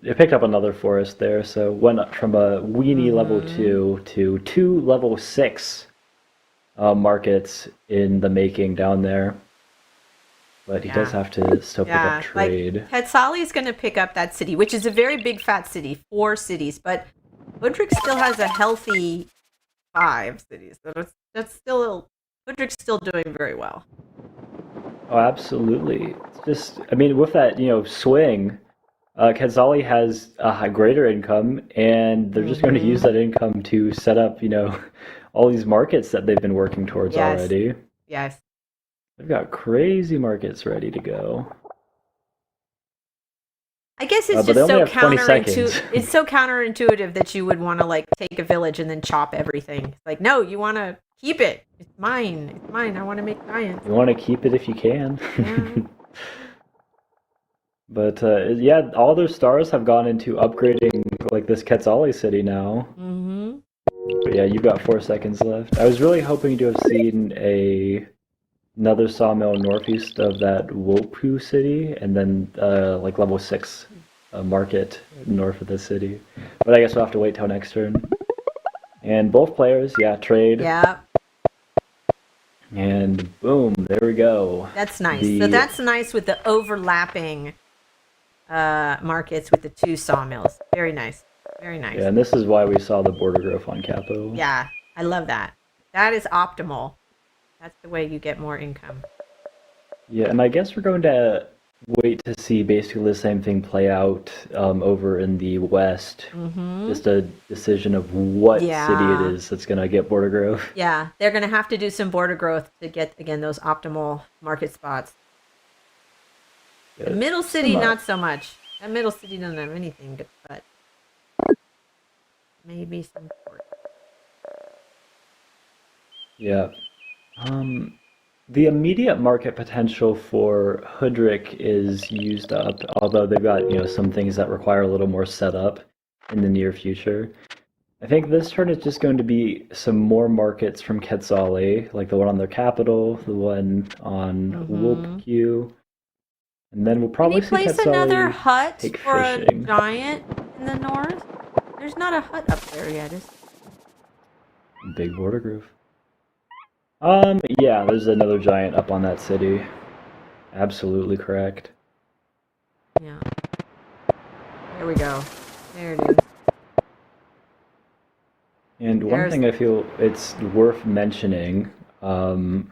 It picked up another forest there, so went up from a weenie level 2 to 2 level 6 markets in the making down there. But he does have to still pick up trade. Like Tetzali's going to pick up that city, which is a very big fat city, 4 cities, but Hoodrick still has a healthy 5 cities. So that's still Hoodrick's still doing very well. Oh, absolutely. It's just, I mean, with that, swing, Quetzali has a greater income, and they're just going to use that income to set up, all these markets that they've been working towards already. Yes. They've got crazy markets ready to go. I guess it's But they just only so have 20 seconds. counterintuitive. It's so counterintuitive that you would want to like take a village and then chop everything. It's like, no, you want to keep it. It's mine. It's mine. I want to make giants. You want to keep it if you can. Yeah. But yeah, all their stars have gone into upgrading like this Quetzali city now. But yeah, you've got 4 seconds left. I was really hoping to have seen another sawmill northeast of that Wopu city, and then like level 6 market north of the city. But I guess we'll have to wait till next turn. And both players, trade. Yeah. And boom, there we go. That's nice. So The that's nice with the overlapping markets with the two sawmills. Very nice. Very nice. Yeah, and this is why we saw the border growth on Capo. Yeah, I love that. That is optimal. That's the way you get more income. Yeah, and I guess we're going to wait to see basically the same thing play out over in the West. Mm-hmm. Just a decision of what city it Yeah. is that's going to get border growth. Yeah, they're going to have to do some border growth to get, again, those optimal market spots. Yeah, The middle city, some, not so much. That middle city doesn't have anything, but maybe some port. yeah. The immediate market potential for Hoodrick is used up, although they've got, some things that require a little more setup in the near future. I think this turn is just going to be some more markets from Quetzale, like the one on their capital, the one on Wolpq, and then we'll Can probably you see place another Quetzale hut take for a fishing. giant in the north? There's not a hut up there yet, is there? Big border groove. Yeah, there's another giant up on that city. Absolutely correct. Yeah. There we go. There it is. And one thing I feel it's worth mentioning to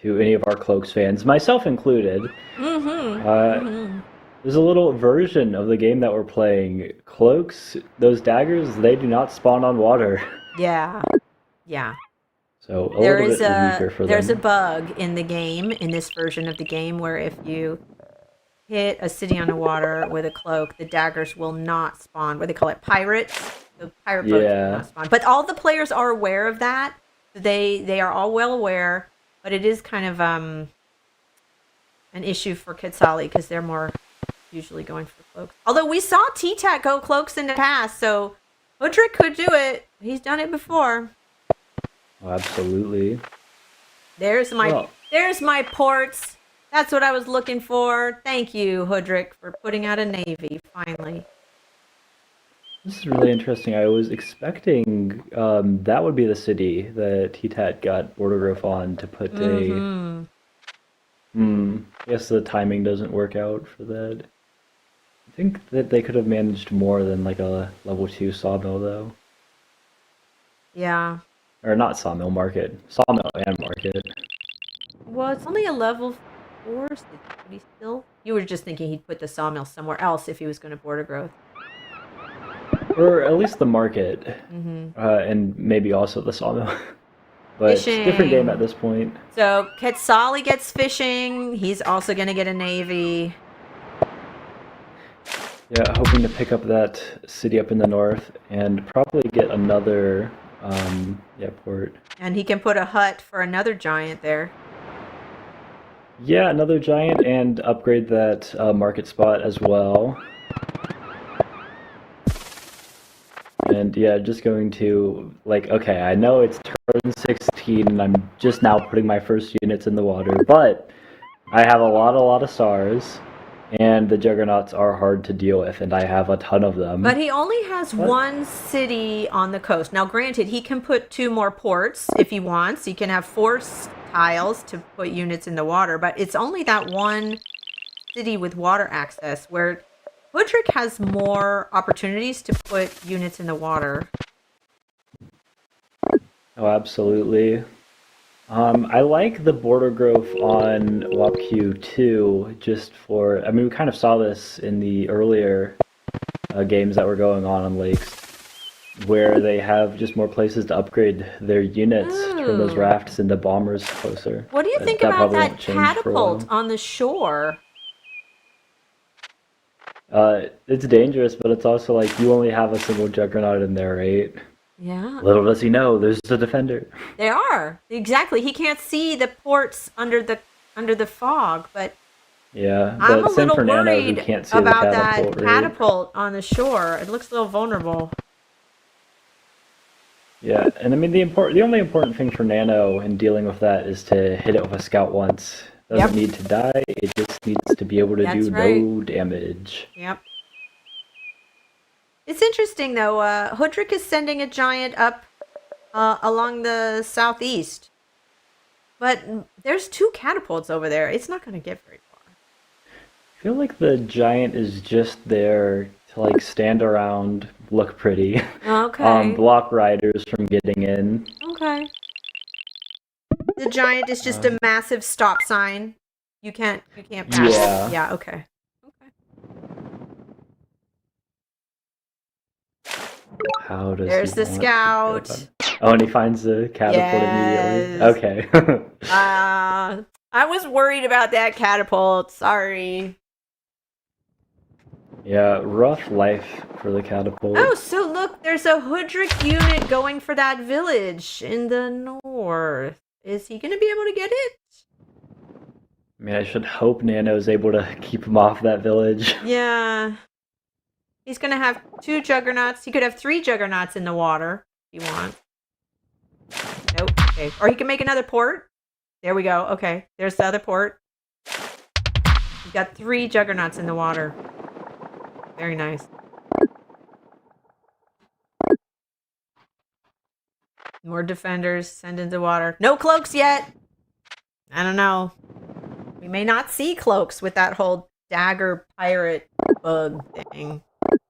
any of our Cloaks fans, myself included, there's a little version of the game that we're playing. Cloaks, those daggers, they do not spawn on water. Yeah. Yeah. So a little bit weaker for There's a them. bug in the game, in this version of the game, where if you hit a city on the water with a cloak, the daggers will not spawn. What they call it, pirates. The pirate boats will not spawn. But all the players are aware of that. They are all well aware. But it is kind of an issue for Quetzale because they're more usually going for cloaks. Although we saw T-Tat go cloaks in the past, so Hoodrick could do it. He's done it before. Oh, absolutely. There's my ports. That's what I was looking for. Thank you, Hoodrick, for putting out a navy, finally. This is really interesting. I was expecting that would be the city that T-Tat got border growth on to put a... I guess the timing doesn't work out for that. I think that they could have managed more than like a level 2 sawmill, though. Yeah. Or not sawmill, market. Sawmill and market. Well, it's only a level 4 city, but he still... You were just thinking he'd put the sawmill somewhere else if he was going to border growth. Or at least the market. And maybe also the sawmill. But Fishing. It's a different game at this point. So Quetzale gets fishing. He's also going to get a navy. Yeah, hoping to pick up that city up in the north and probably get another port. And he can put a hut for another giant there. Yeah, another giant and upgrade that market spot as well. And yeah, just going to, okay, I know it's turn 16 and I'm just now putting my first units in the water, but I have a lot of SARs, and the Juggernauts are hard to deal with, and I have a ton of them. But he only has one city on the coast. Now, granted, he can put 2 more ports if he wants. He can have 4 tiles to put units in the water, but it's only that one city with water access where Hoodrick has more opportunities to put units in the water. Oh, absolutely. I like the border growth on WAPQ too, just for, we kind of saw this in the earlier games that were going on lakes, where they have just more places to upgrade their units, turn those rafts into bombers closer. What do you think about that catapult on the shore? It's dangerous, but it's also like you only have a single Juggernaut in there, right? Yeah. Little does he know, there's the defender. They are. Exactly. He can't see the ports under the fog, but yeah, I'm a same little for Nano, who worried can't see about the that catapult, right? catapult on the shore. It looks a little vulnerable. Yeah, and the only important thing for Nano in dealing with that is to hit it with a scout once. Doesn't need to die, it just needs to be able to do no damage. Yep. It's interesting though, Hoodrick is sending a giant up along the southeast. But there's 2 catapults over there. It's not going to get very far. I feel like the giant is just there to like stand around, look pretty, Okay. block riders from getting in. Okay. The giant is just a massive stop sign. You can't pass. Yeah. Yeah, okay. Okay. How does There's he the want to go about scout. it? Oh, and he finds the catapult immediately. Yes. Okay. I was worried about that catapult. Sorry. Yeah, rough life for the catapult. Oh, so look, there's a Hoodrick unit going for that village in the north. Is he going to be able to get it? I mean, I should hope Nano's able to keep him off that village. Yeah. He's going to have 2 juggernauts. He could have 3 juggernauts in the water if you want. Nope. Okay. Or he can make another port. There we go. Okay. There's the other port. He's got 3 juggernauts in the water. Very nice. More defenders send into water. No cloaks yet. I don't know. We may not see cloaks with that whole dagger pirate bug thing.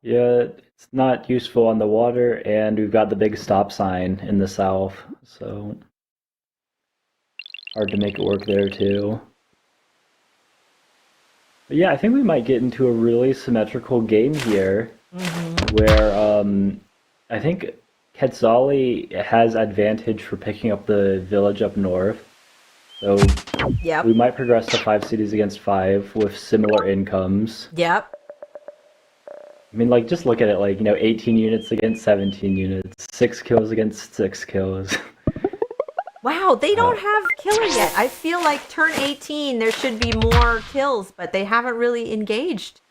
Yeah, it's not useful on the water, and we've got the big stop sign in the south, so hard to make it work there too. But yeah, I think we might get into a really symmetrical game here, where I think Quetzali has advantage for picking up the village up north. So Yep. we might progress to 5 cities against 5 with similar incomes. Yep. I mean, like, just look at it, like, 18 units against 17 units, 6 kills against 6 kills. Wow, they don't have killer yet. I feel like turn 18, there should be more kills, but they haven't really engaged.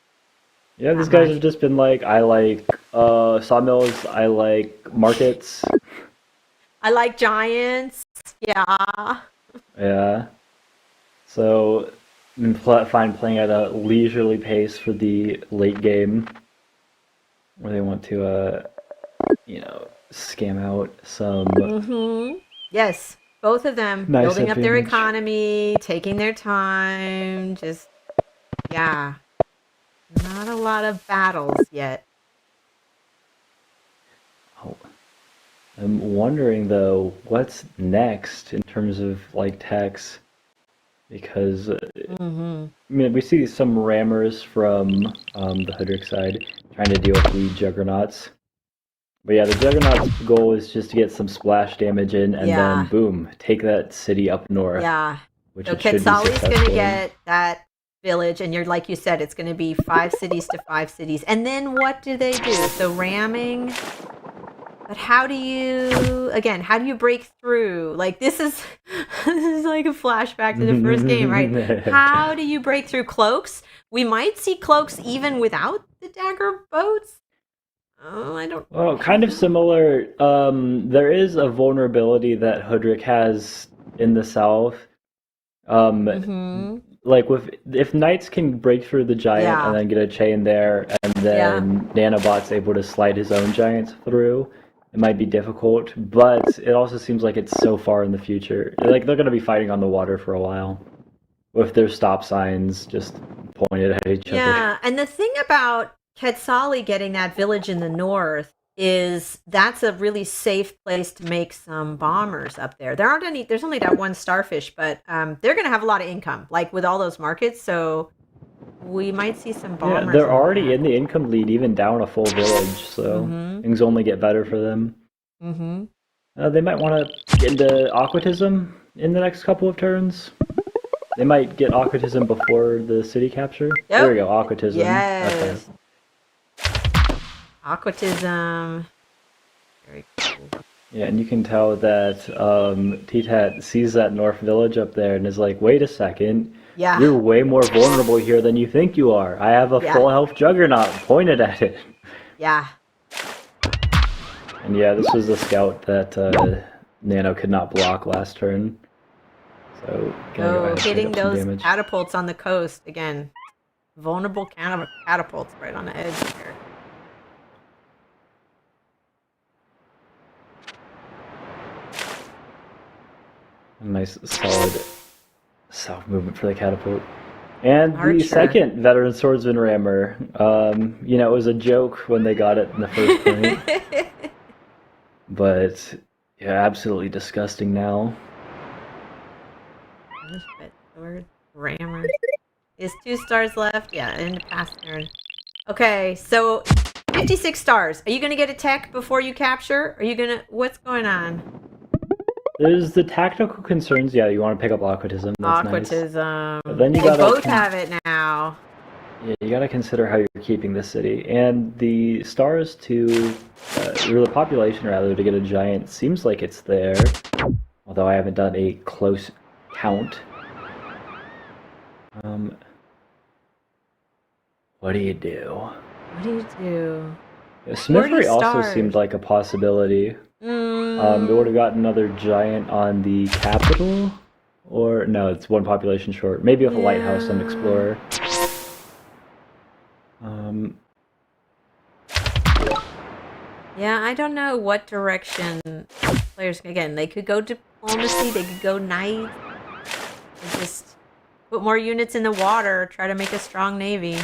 Yeah, these guys have just been like, I like sawmills, I like markets. I like giants. Yeah. Yeah. So, I'm fine playing at a leisurely pace for the late game, where they want to, scam out some Yes, both of them nice building up their advantage. economy, taking their time, just, yeah. Not a lot of battles yet. Oh. I'm wondering though, what's next in terms of like techs, because I mean we see some rammers from the Hoodrick side trying to deal with the juggernauts, but yeah, the juggernauts' goal is just to get some splash damage in and then boom, take that city up north. Yeah. Which So it should be Quetzali's going to successful in. get that village, and you're like you said, it's going to be 5 cities to 5 cities. And then what do they do? So ramming. But how do you break through? Like this is like a flashback to the first game, right? How do you break through cloaks? We might see cloaks even without the dagger boats. Oh, I don't. Well, kind of similar. There is a vulnerability that Hoodrick has in the south. Like if knights can break through the giant and then get a chain there, and then Nanobot's able to slide his own giants through, it might be difficult. But it also seems like it's so far in the future. Like they're going to be fighting on the water for a while, with their stop signs just pointed at each other. Yeah, and the thing about Quetzali getting that village in the north is that's a really safe place to make some bombers up there. There's only that one starfish, but they're going to have a lot of income, like with all those markets, so we might see some bombers. Yeah, they're already in the income lead, even down a full village, so things only get better for them. They might want to get into aquatism in the next couple of turns. They might get aquatism before the city capture. Yep. There we go, aquatism. Yes. Okay. Aquatism. Very cool. Yeah, and you can tell that T-Tat sees that North Village up there and is like, wait a second, you're way more vulnerable here than you think you are. I have a full health juggernaut pointed at it. Yeah. And yeah, this was the scout that Nano could not block last turn. So hitting those catapults on the coast again. Vulnerable catapults right on the edge here. A nice solid south movement for the catapult. And the Archer. second veteran swordsman rammer. It was a joke when they got it in the first point. But yeah, absolutely disgusting now. Sword rammer. Is 2 stars left? Yeah, end of pass turn. Okay, so 56 stars. Are you gonna get a tech before you capture? Are you gonna? What's going on? There's the tactical concerns. Yeah, you want to pick up aquatism. That's Aquatism. nice. But then you They gotta both have it now. Yeah, you gotta consider how you're keeping the city. And the stars or the population rather, to get a giant seems like it's there. Although I haven't done a close count. What do you do? What do you do? Yeah, Smithery 40 also stars. seemed like a possibility. It would have got another giant on the capital. Or, no, it's one population short. Maybe with a lighthouse and explorer. Yeah, I don't know what direction players again. They could go diplomacy. They could go knight. They just put more units in the water. Try to make a strong navy.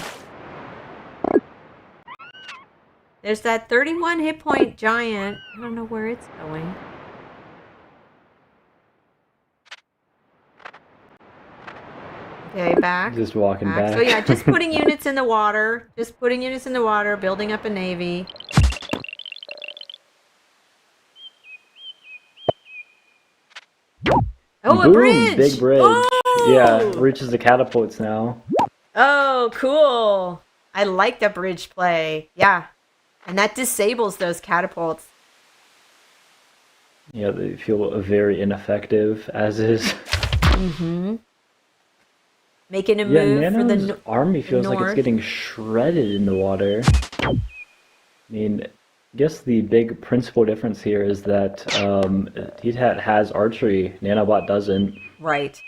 There's that 31 hit point giant. I don't know where it's going. Okay, back. Just walking back. So yeah, just putting units in the water. Just putting units in the water, building up a navy. Oh, Boom, a bridge! big bridge. Oh! Yeah, reaches the catapults now. Oh, cool. I like the bridge play. Yeah. And that disables those catapults. Yeah, they feel very ineffective, as is. Mm-hmm. Making a move for the Nano's army feels like it's north. getting shredded in the water. I mean, I guess the big principal difference here is that T-Tat has archery, Nanobot doesn't. Right.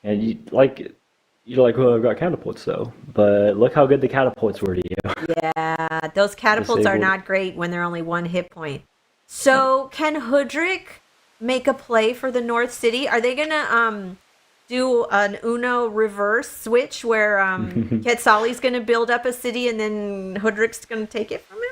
And you're like, well, I've got catapults though. But look how good the catapults were to you. Yeah, those catapults are Disabled. not great when they're only 1 hit point. So can Hoodrick make a play for the North City? Are they gonna do an Uno reverse switch where Quetzali's gonna build up a city and then Hoodrick's gonna take it from him?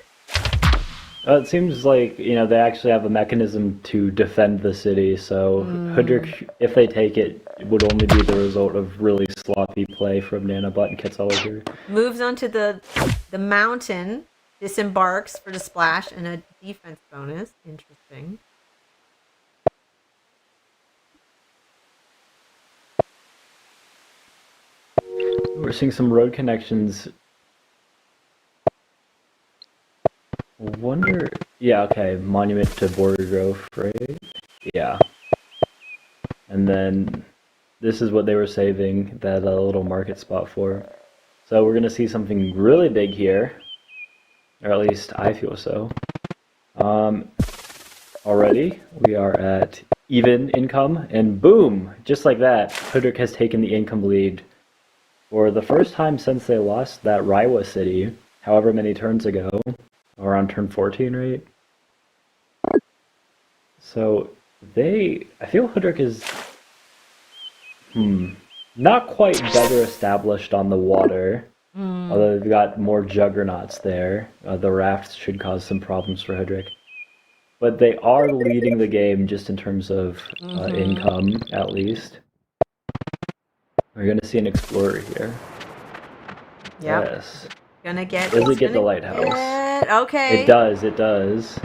It seems like, they actually have a mechanism to defend the city, so Hoodrick, if they take it, it would only be the result of really sloppy play from Nanobot and Quetzal here. Moves onto the mountain, disembarks for the splash and a defense bonus. Interesting. We're seeing some road connections. Wonder... Yeah, okay, Monument to Border Grove, right? Yeah. And then this is what they were saving that little market spot for. So we're going to see something really big here. Or at least I feel so. Already, we are at even income, and boom! Just like that, Hoodrick has taken the income lead for the first time since they lost that Raiwa city, however many turns ago. Around turn 14, right? So, I feel Hoodrick is, not quite better established on the water. Although they've got more juggernauts there. The rafts should cause some problems for Hoodrick. But they are leading the game just in terms of income, at least. We're going to see an explorer here. Yep. Yes. Gonna get. Does it get the gonna lighthouse? Okay. It does, it does.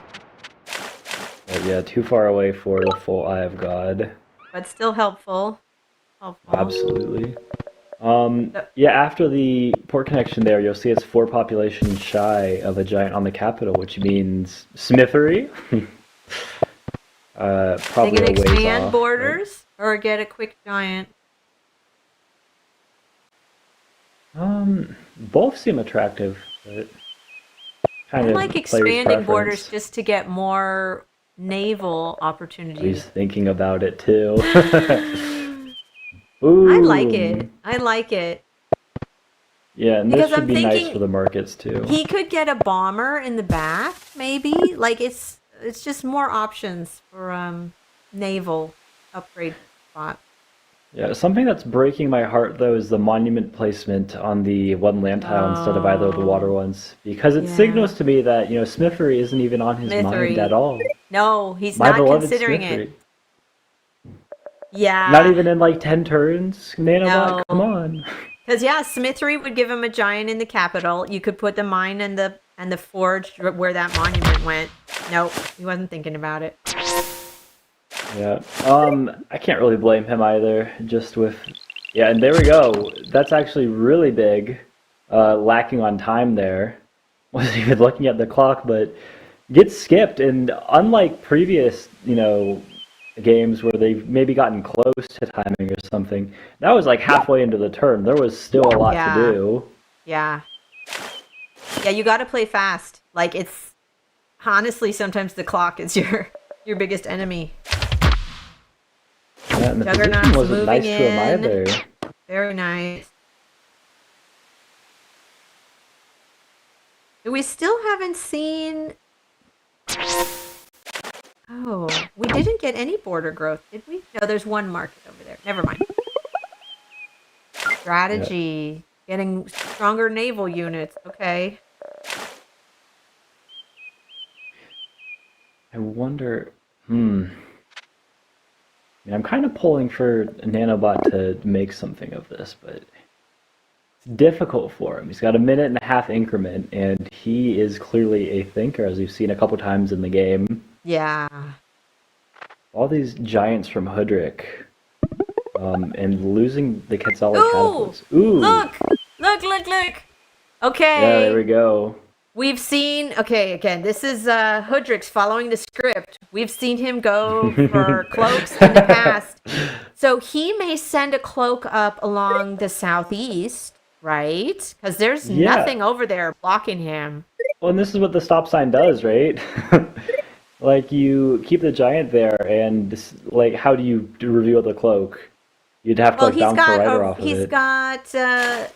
But yeah, too far away for the full Eye of God. But still helpful. Absolutely. Yeah, after the port connection there, you'll see it's 4 populations shy of a giant on the capital, which means Smithery. They Probably gonna a ways expand off, borders or get a quick giant? Both seem attractive, but kind I of like player's expanding borders preference. just to get more naval opportunities. He's thinking about it too. I like Boom. it. I like it. Yeah, and Because this should I'm be nice thinking for the markets too. He could get a bomber in the back, maybe. Like it's just more options for naval upgrade. spot. Yeah, something that's breaking my heart though is the monument placement on the one land tile instead of either of the water Oh, ones, because it yeah. signals to me that Smithery isn't even on his mind at Smithery. all. No, he's My not beloved considering it. Smithery, not Yeah. even in like 10 turns. Nanobot, No. come on. Because yeah, Smithery would give him a giant in the capital. You could put the mine and the forge where that monument went. Nope, he wasn't thinking about it. Yeah. I can't really blame him either. Just with, yeah, and there we go. That's actually really big. Lacking on time there. Wasn't even looking at the clock, but gets skipped. And unlike previous, games where they've maybe gotten close to timing or something, that was like halfway into the turn. There was still a lot to Yeah, do. yeah, yeah. You got to play fast. Like it's honestly sometimes the clock is your biggest enemy. Yeah, and the position Juggernaut's wasn't moving nice to him in. either. Very nice. We still haven't seen. Oh, we didn't get any border growth, did we? No, there's one market over there. Never mind. Yeah. Strategy. Getting stronger naval units. Okay. I wonder. I'm kind of pulling for Nanobot to make something of this, but it's difficult for him. He's got a minute and a half increment, and he is clearly a thinker, as we've seen a couple times in the game. Yeah. All these giants from Hoodrick, and losing the Quetzali Ooh! catapults. Ooh! Look! Look, look, look! Yeah, there we Okay. go. We've seen, okay, again, this is Hoodrick's following the script. We've seen him go for cloaks in the past. So he may send a cloak up along the southeast, right? Because there's Yeah. nothing over there blocking him. Well, and this is what the stop sign does, right? Like, you keep the giant there, and like, how do you reveal the cloak? You'd have to Well, like bounce a rider off of he's it. got the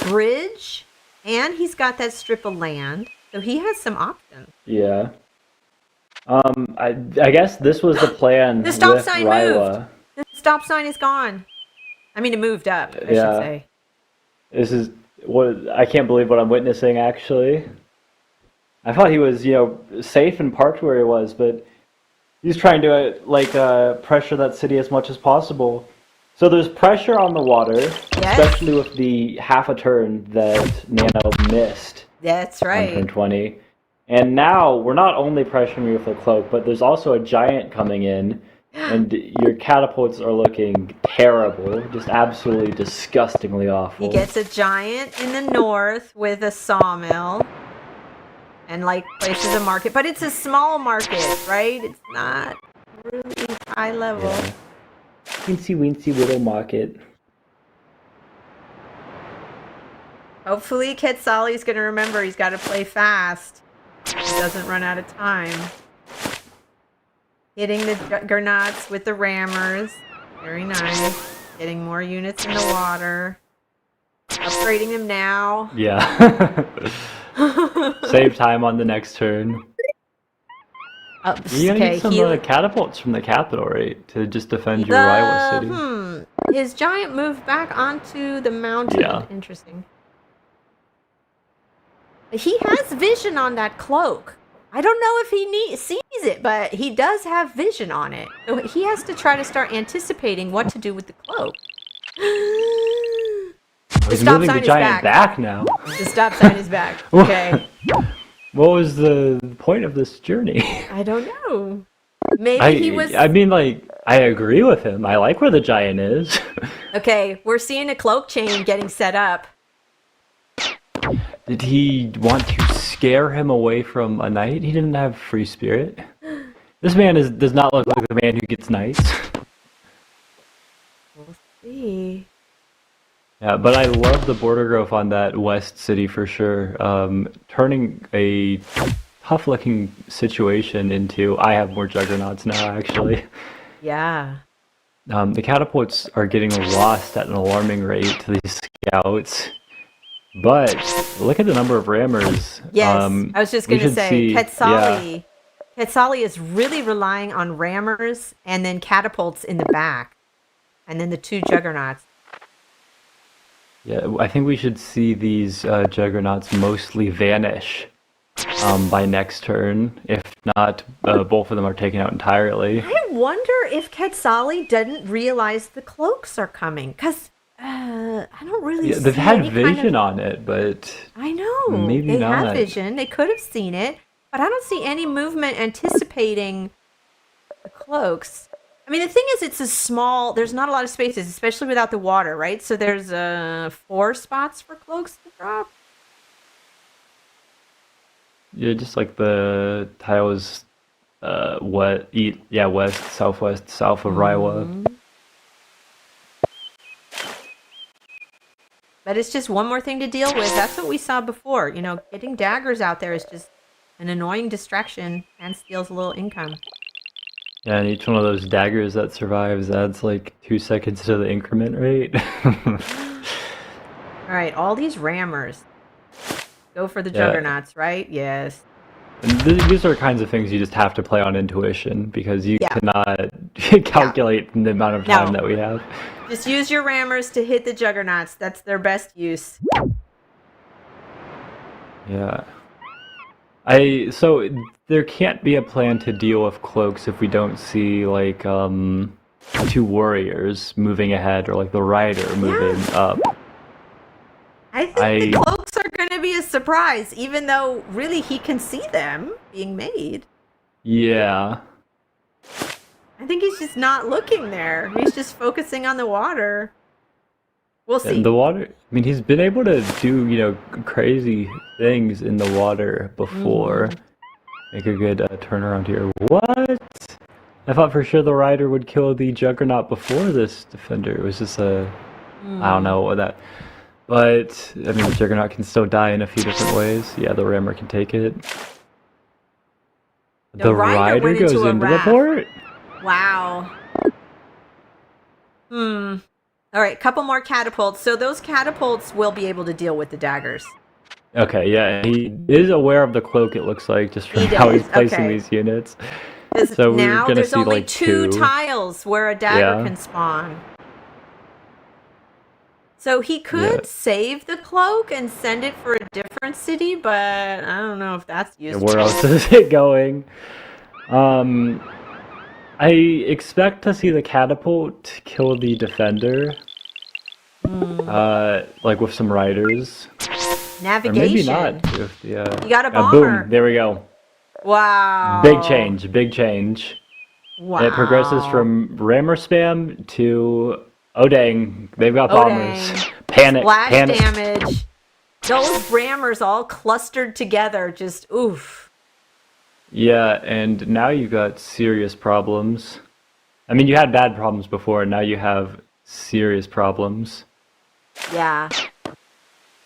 bridge, and he's got that strip of land. So he has some options. Yeah. I guess this was the plan The stop with sign Ryla. The stop sign is gone. I mean, it moved up, I should Yeah. say. This is what I can't believe what I'm witnessing, actually. I thought he was, safe and parked where he was, but he's trying to pressure that city as much as possible. So there's pressure on the water, Yes, especially with the half a turn that Nano missed that's on turn right. 20. And now we're not only pressuring you with a cloak, but there's also a giant coming in, and your catapults are looking terrible, just absolutely disgustingly He awful. gets a giant in the north with a sawmill and like places a market, but it's a small market, right? It's not really high level. Yeah. Teensy weensy little market. Hopefully, Quetzali's going to remember he's got to play fast. He doesn't run out of time. Hitting the juggernauts with the rammers. Very nice. Getting more units in the water. Upgrading them now. Yeah. Save time on the next turn. You're gonna Okay, get some catapults from the capital, right? To just defend your rival city. His giant moved back onto the mountain. Yeah. Interesting. He has vision on that cloak. I don't know if he sees it, but he does have vision on it. So he has to try to start anticipating what to do with the cloak. Oh, The he's stop moving the sign is giant back. back now. The stop sign is back. Okay. What was the point of this journey? I don't know. Maybe he was... I mean, like, I agree with him. I like where the giant is. Okay, we're seeing a cloak chain getting set up. Did he want to scare him away from a knight? He didn't have free spirit. This man does not look like the man who gets knights. We'll see. Yeah, but I love the border growth on that west city for sure. Turning a tough-looking situation into I have more juggernauts now, actually. Yeah. The catapults are getting lost at an alarming rate to these scouts. But look at the number of rammers. Yes, I was just going to say, yeah. Quetzali is really relying on rammers and then catapults in the back. And then the 2 juggernauts. Yeah, I think we should see these juggernauts mostly vanish by next turn. If not, both of them are taken out entirely. I wonder if Quetzali didn't realize the cloaks are coming, because I don't really Yeah, see they've had any kind of... vision on it, but I know maybe they had not. vision. They could have seen it, but I don't see any movement anticipating the cloaks. I mean, the thing is, it's a small. There's not a lot of spaces, especially without the water, right? So there's 4 spots for cloaks to drop. Yeah, just like the tiles, west, southwest, south of Raiwa. But it's just one more thing to deal with. That's what we saw before. You know, getting daggers out there is just an annoying distraction and steals a little income. Yeah, and each one of those daggers that survives adds like 2 seconds to the increment rate. All right, all these rammers. Go for the Yeah. juggernauts, right? Yes. And these are kinds of things you just have to play on intuition because you Yeah. cannot calculate the amount of time No. that we have. Just use your rammers to hit the juggernauts. That's their best use. Yeah. So there can't be a plan to deal with cloaks if we don't see like 2 warriors moving ahead or like the rider moving up. I think the cloaks are going to be a surprise, even though really he can see them being made. Yeah. I think he's just not looking there. He's just focusing on the water. We'll see. And the water, I mean, he's been able to do, crazy things in the water before. Make a good turnaround here. What? I thought for sure the rider would kill the juggernaut before this defender. It was just I don't know what that. But, I mean, the juggernaut can still die in a few different ways. Yeah, the rammer can take it. The rider went goes into a into the raft. port? Wow. All right, couple more catapults. So those catapults will be able to deal with the daggers. Okay, yeah, he is aware of the cloak, it looks like, just from He how he's does, placing okay. these units. 'Cause So we're now gonna there's see only like 2 2. tiles where a dagger Yeah. can spawn. So he could save the cloak and send it for a different city, but I don't know if that's Yeah, useful. where else is it going? I expect to see the catapult kill the defender, like with some riders. Or Navigation. maybe not. With the, You got a bomber. boom, there we go. Wow. Big change, big change. Wow. It progresses from rammer spam to, oh dang, they've got Oh, bombers. dang. Panic, Splash panic. damage. Those rammers all clustered together. Just oof. Yeah, and now you've got serious problems. I mean, you had bad problems before, and now you have serious problems. Yeah.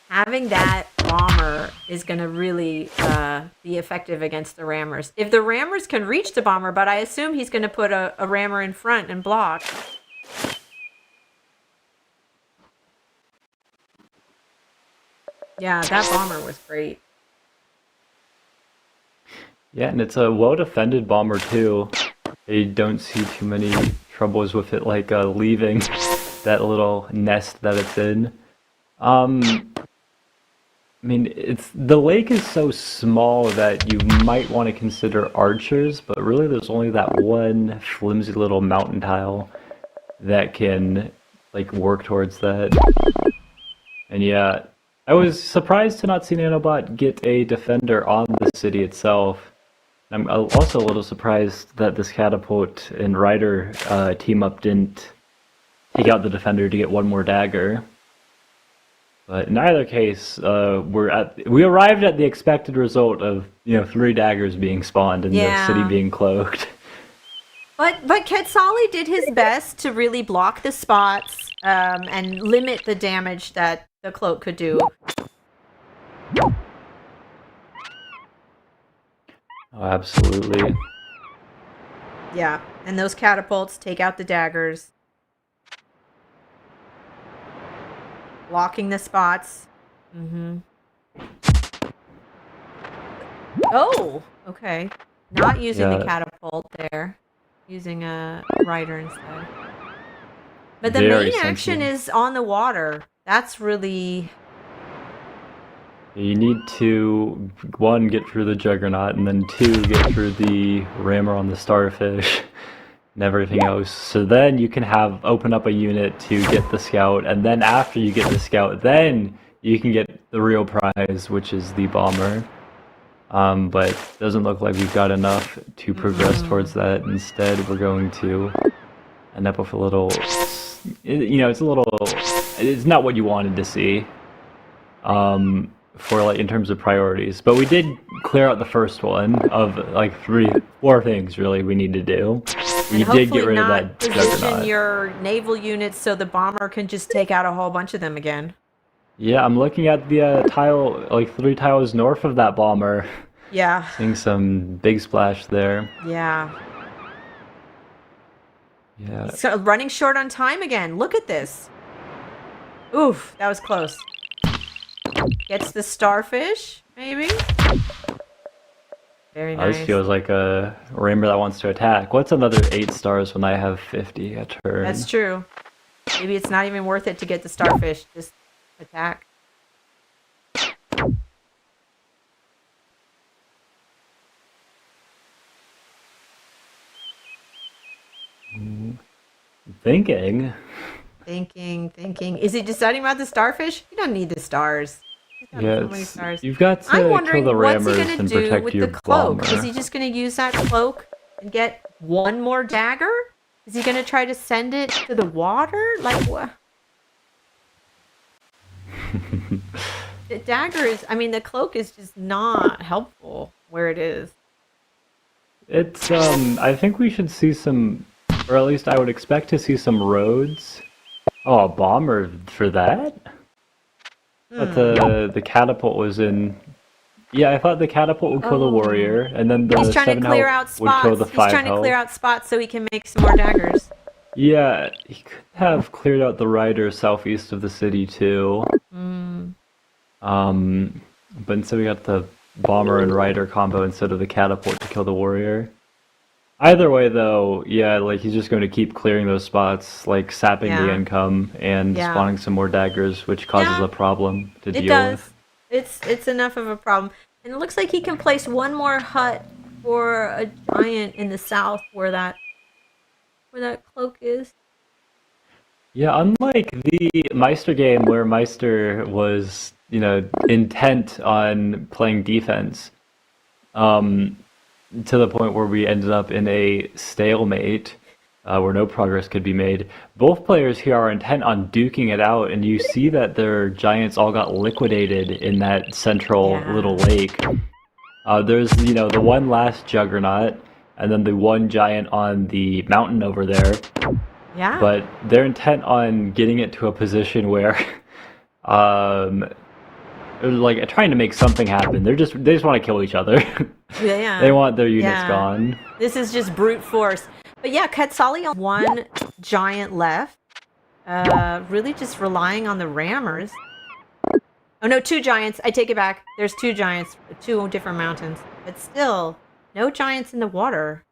Having that bomber is going to really be effective against the rammers. If the rammers can reach the bomber, but I assume he's going to put a rammer in front and block. Yeah, that bomber was great. Yeah, and it's a well-defended bomber too. I don't see too many troubles with it, like leaving that little nest that it's in. I mean, the lake is so small that you might want to consider archers, but really there's only that one flimsy little mountain tile that can like work towards that. And yeah, I was surprised to not see Nanobot get a defender on the city itself. I'm also a little surprised that this catapult and rider team up didn't take out the defender to get one more dagger. But in either case, we arrived at the expected result of 3 daggers being spawned and the city being cloaked. But Quetzali did his best to really block the spots and limit the damage that the cloak could do. Oh, absolutely. Yeah, and those catapults take out the daggers. Blocking the spots. Oh, okay. Not using the catapult there. Using a rider instead. But the Very main action sensitive. is on the water. That's really... You need to, one, get through the Juggernaut, and then two, get through the rammer on the Starfish, and everything else. So then you can open up a unit to get the Scout, and then after you get the Scout, then you can get the real prize, which is the Bomber. But it doesn't look like we've got enough to progress towards that. Instead, we're going to end up with a little, it's not what you wanted to see. For like in terms of priorities, but we did clear out the first one of like 4 things really we need to do. We did get rid of that position Juggernaut. your naval units so the bomber can just take out a whole bunch of them again. Yeah, I'm looking at the tile, like 3 tiles north of that bomber. Yeah. Seeing some big splash there. Yeah. Yeah. So running short on time again. Look at this. Oof, that was close. Gets the Starfish, maybe? Very nice. This feels like a rammer that wants to attack. What's another 8 stars when I have 50 a turn? That's true. Maybe it's not even worth it to get the Starfish. Just attack. Thinking. Thinking. Is he deciding about the Starfish? You don't need the stars. He's got so many stars. You've got to I'm kill wondering the what's he rammers gonna and do protect with your the cloak. bomber. Is he just gonna use that cloak and get one more dagger? Is he gonna try to send it to the water? Like what? The dagger is, I mean, the cloak is just not helpful where it is. It's I think we should see some, or at least I would expect to see some roads. Oh, a bomber for that? But the catapult was in. Yeah, I thought the catapult would kill the warrior, and then the He's trying 7 to clear health out would kill spots. the He's 5 trying to health. clear out spots so he can make some more daggers. Yeah, he could have cleared out the rider southeast of the city too. But instead we got the bomber and rider combo instead of the catapult to kill the warrior. Either way though, yeah, like he's just going to keep clearing those spots, like sapping the Yeah. income and Yeah. spawning some more daggers, which causes Yeah. a problem to It deal does. with. It's enough of a problem. And it looks like he can place one more hut for a giant in the south where that cloak is. Yeah, unlike the Meister game where Meister was, intent on playing defense, to the point where we ended up in a stalemate, where no progress could be made. Both players here are intent on duking it out, and you see that their giants all got liquidated in that central Yeah. little lake. There's, the one last juggernaut, and then the one giant on the mountain over there. Yeah. But they're intent on getting it to a position where, like trying to make something happen. They just want to kill each other. Yeah. They want their units Yeah. gone. This is just brute force. But yeah, Quetzali on one giant left. Really just relying on the rammers. Oh no, 2 giants. I take it back. There's 2 giants, 2 different mountains. But still, no giants in the water.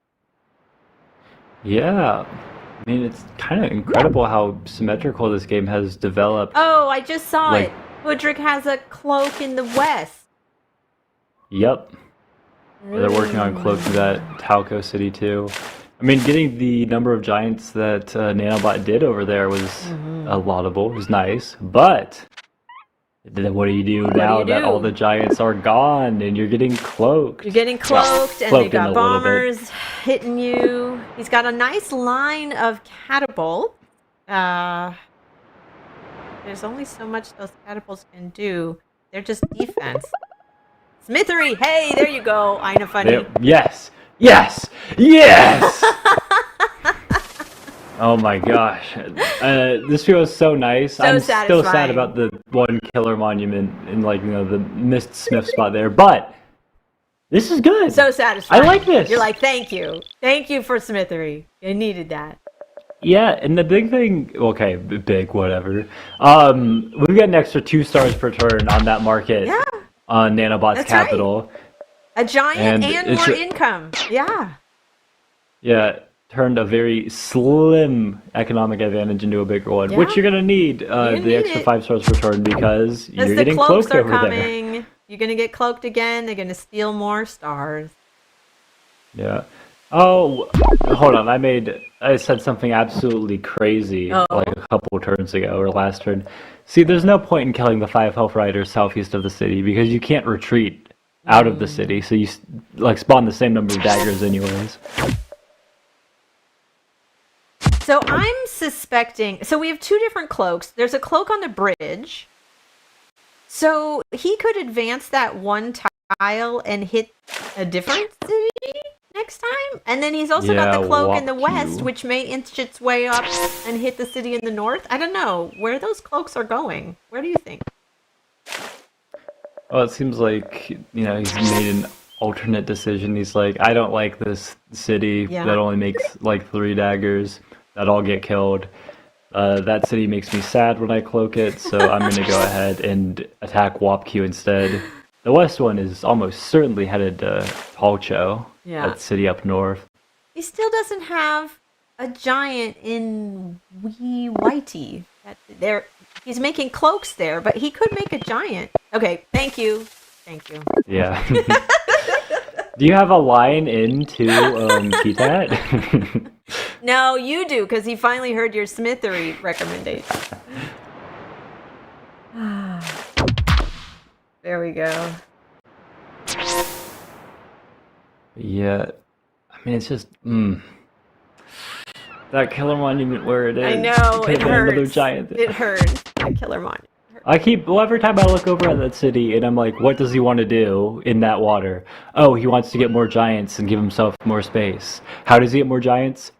Yeah. I mean, it's kind of incredible how symmetrical this game has developed. Oh, I just saw Like- it. Hoodrick has a cloak in the west. Yep. They're working on cloaking that Talco city too. I mean, getting the number of giants that Nanobot did over there was laudable. It was nice. But then what do you do now that all the giants are gone and you're getting cloaked? You're getting cloaked, and cloaked they in got a little bit. bombers hitting you. He's got a nice line of catapult. There's only so much those catapults can do. They're just defense. Smithery! Hey, there you go. Ina funny. Yes! Yes! Yes! Oh my gosh. This feels so nice. I'm still sad satisfying. about the one killer monument in the missed Smith spot there, but this is good. So satisfying. I like this. You're like, thank you. Thank you for Smithery. I needed that. Yeah, and the big thing, okay, big, whatever. We've got an extra 2 stars per turn on that market. Yeah. On Nanobot's That's capital. A giant And and it's more ju- income. Yeah. Yeah, turned a very slim economic advantage into a bigger one, Yeah. which you're gonna need gonna the need extra it. 5 stars return because As you're the getting cloaks cloaked are over there. coming, you're gonna get cloaked again. They're gonna steal more stars. Yeah. Oh, hold on. I said something absolutely crazy Oh. like a couple turns ago or last turn. See, there's no point in killing the 5 health riders southeast of the city because you can't retreat out of the city. So you like spawn the same number of daggers anyways. So I'm suspecting. So we have two different cloaks. There's a cloak on the bridge. So he could advance that one tile and hit a different city next time. And then he's also got the cloak in the west, which may inch its way up and hit the city in the north. I don't know where those cloaks are going. Where do you think? Well, it seems like, he's made an alternate decision. He's like, I don't like this city that only makes like 3 daggers that all get killed. That city makes me sad when I cloak it, so I'm going to go ahead and attack Wapq instead. The west one is almost certainly headed to Palcho, that city up north. He still doesn't have a giant in Wee Whitey. He's making cloaks there, but he could make a giant. Okay, thank you. Thank you. Yeah. Do you have a line into Kitat? No, you do, because he finally heard your Smithery recommendation. There we go. Yeah. I mean, it's just... That killer monument where it is. I know, it hurts. Another giant. It hurts. The killer monument. Every time I look over at that city and I'm like, what does he want to do in that water? Oh, he wants to get more giants and give himself more space. How does he get more giants?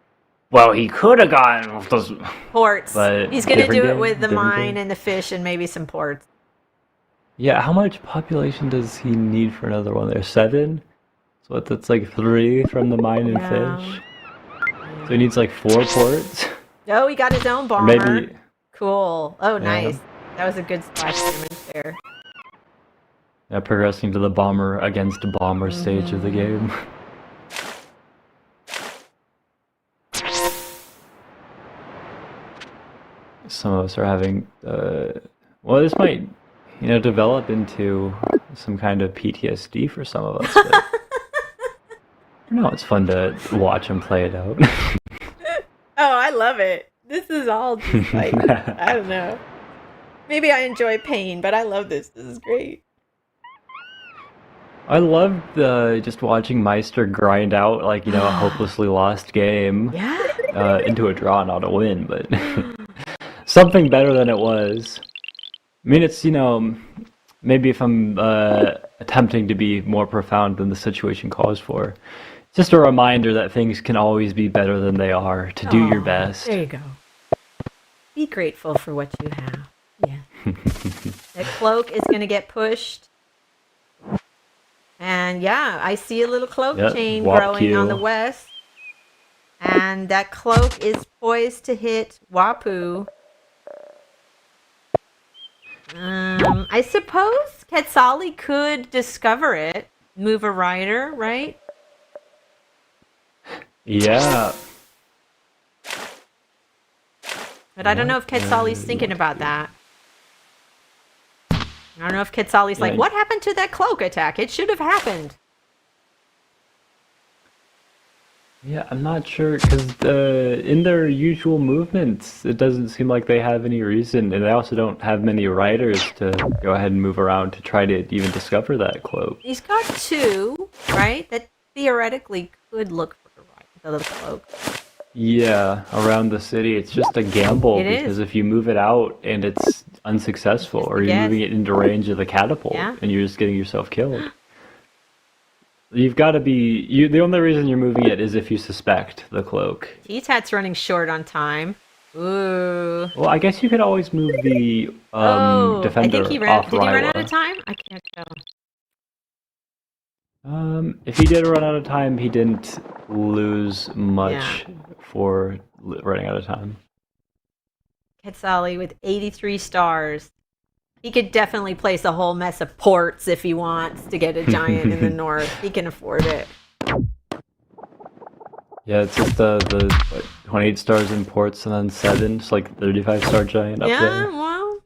Well, he could have gotten those ports. But he's going to do it with the mine game. And the fish and maybe some ports. Yeah, how much population does he need for another one? There's 7? So that's like 3 from the mine and fish. So he needs like 4 ports. Oh, he got his own bomber. Maybe. Cool. Oh, nice. That was a good splash damage there. Yeah, progressing to the bomber against bomber stage of the game. Some of us are having, well, this might, develop into some kind of PTSD for some of us. But it's fun to watch and play it out. Oh, I love it. This is all just like, I don't know. Maybe I enjoy pain, but I love this. This is great. I loved just watching Meister grind out, like, a hopelessly lost game into a draw, not a win, but something better than it was. I mean, it's, maybe if I'm attempting to be more profound than the situation calls for, just a reminder that things can always be better than they are, to do your best. There you go. Be grateful for what you have. Yeah. That cloak is going to get pushed. And yeah, I see a little cloak chain growing on the west. And that cloak is poised to hit Wapu. I suppose Quetzali could discover it, move a rider, right? Yeah. But I don't know if Quetzali's thinking about that. I don't know if Quetzali's like, what happened to that cloak attack? It should have happened. Yeah, I'm not sure, because in their usual movements, it doesn't seem like they have any reason, and they also don't have many riders to go ahead and move around to try to even discover that cloak. He's got 2, right? That theoretically could look for the little cloak. Yeah, around the city, it's just a gamble, because if you move it out and it's unsuccessful, or you're moving it into range of the catapult, and you're just getting yourself killed. You've got to be... the only reason you're moving it is if you suspect the cloak. T-Tat's running short on time. Ooh. Well, I guess you could always move the defender I think he ran... off Did he run Ryla. out of time? I can't tell. If he did run out of time, he didn't lose much for running out of time. Quetzali with 83 stars. He could definitely place a whole mess of ports if he wants to get a giant in the north. He can afford it. Yeah, it's just the what, 28 stars in ports and then 7, just like 35-star giant up Yeah, there. well,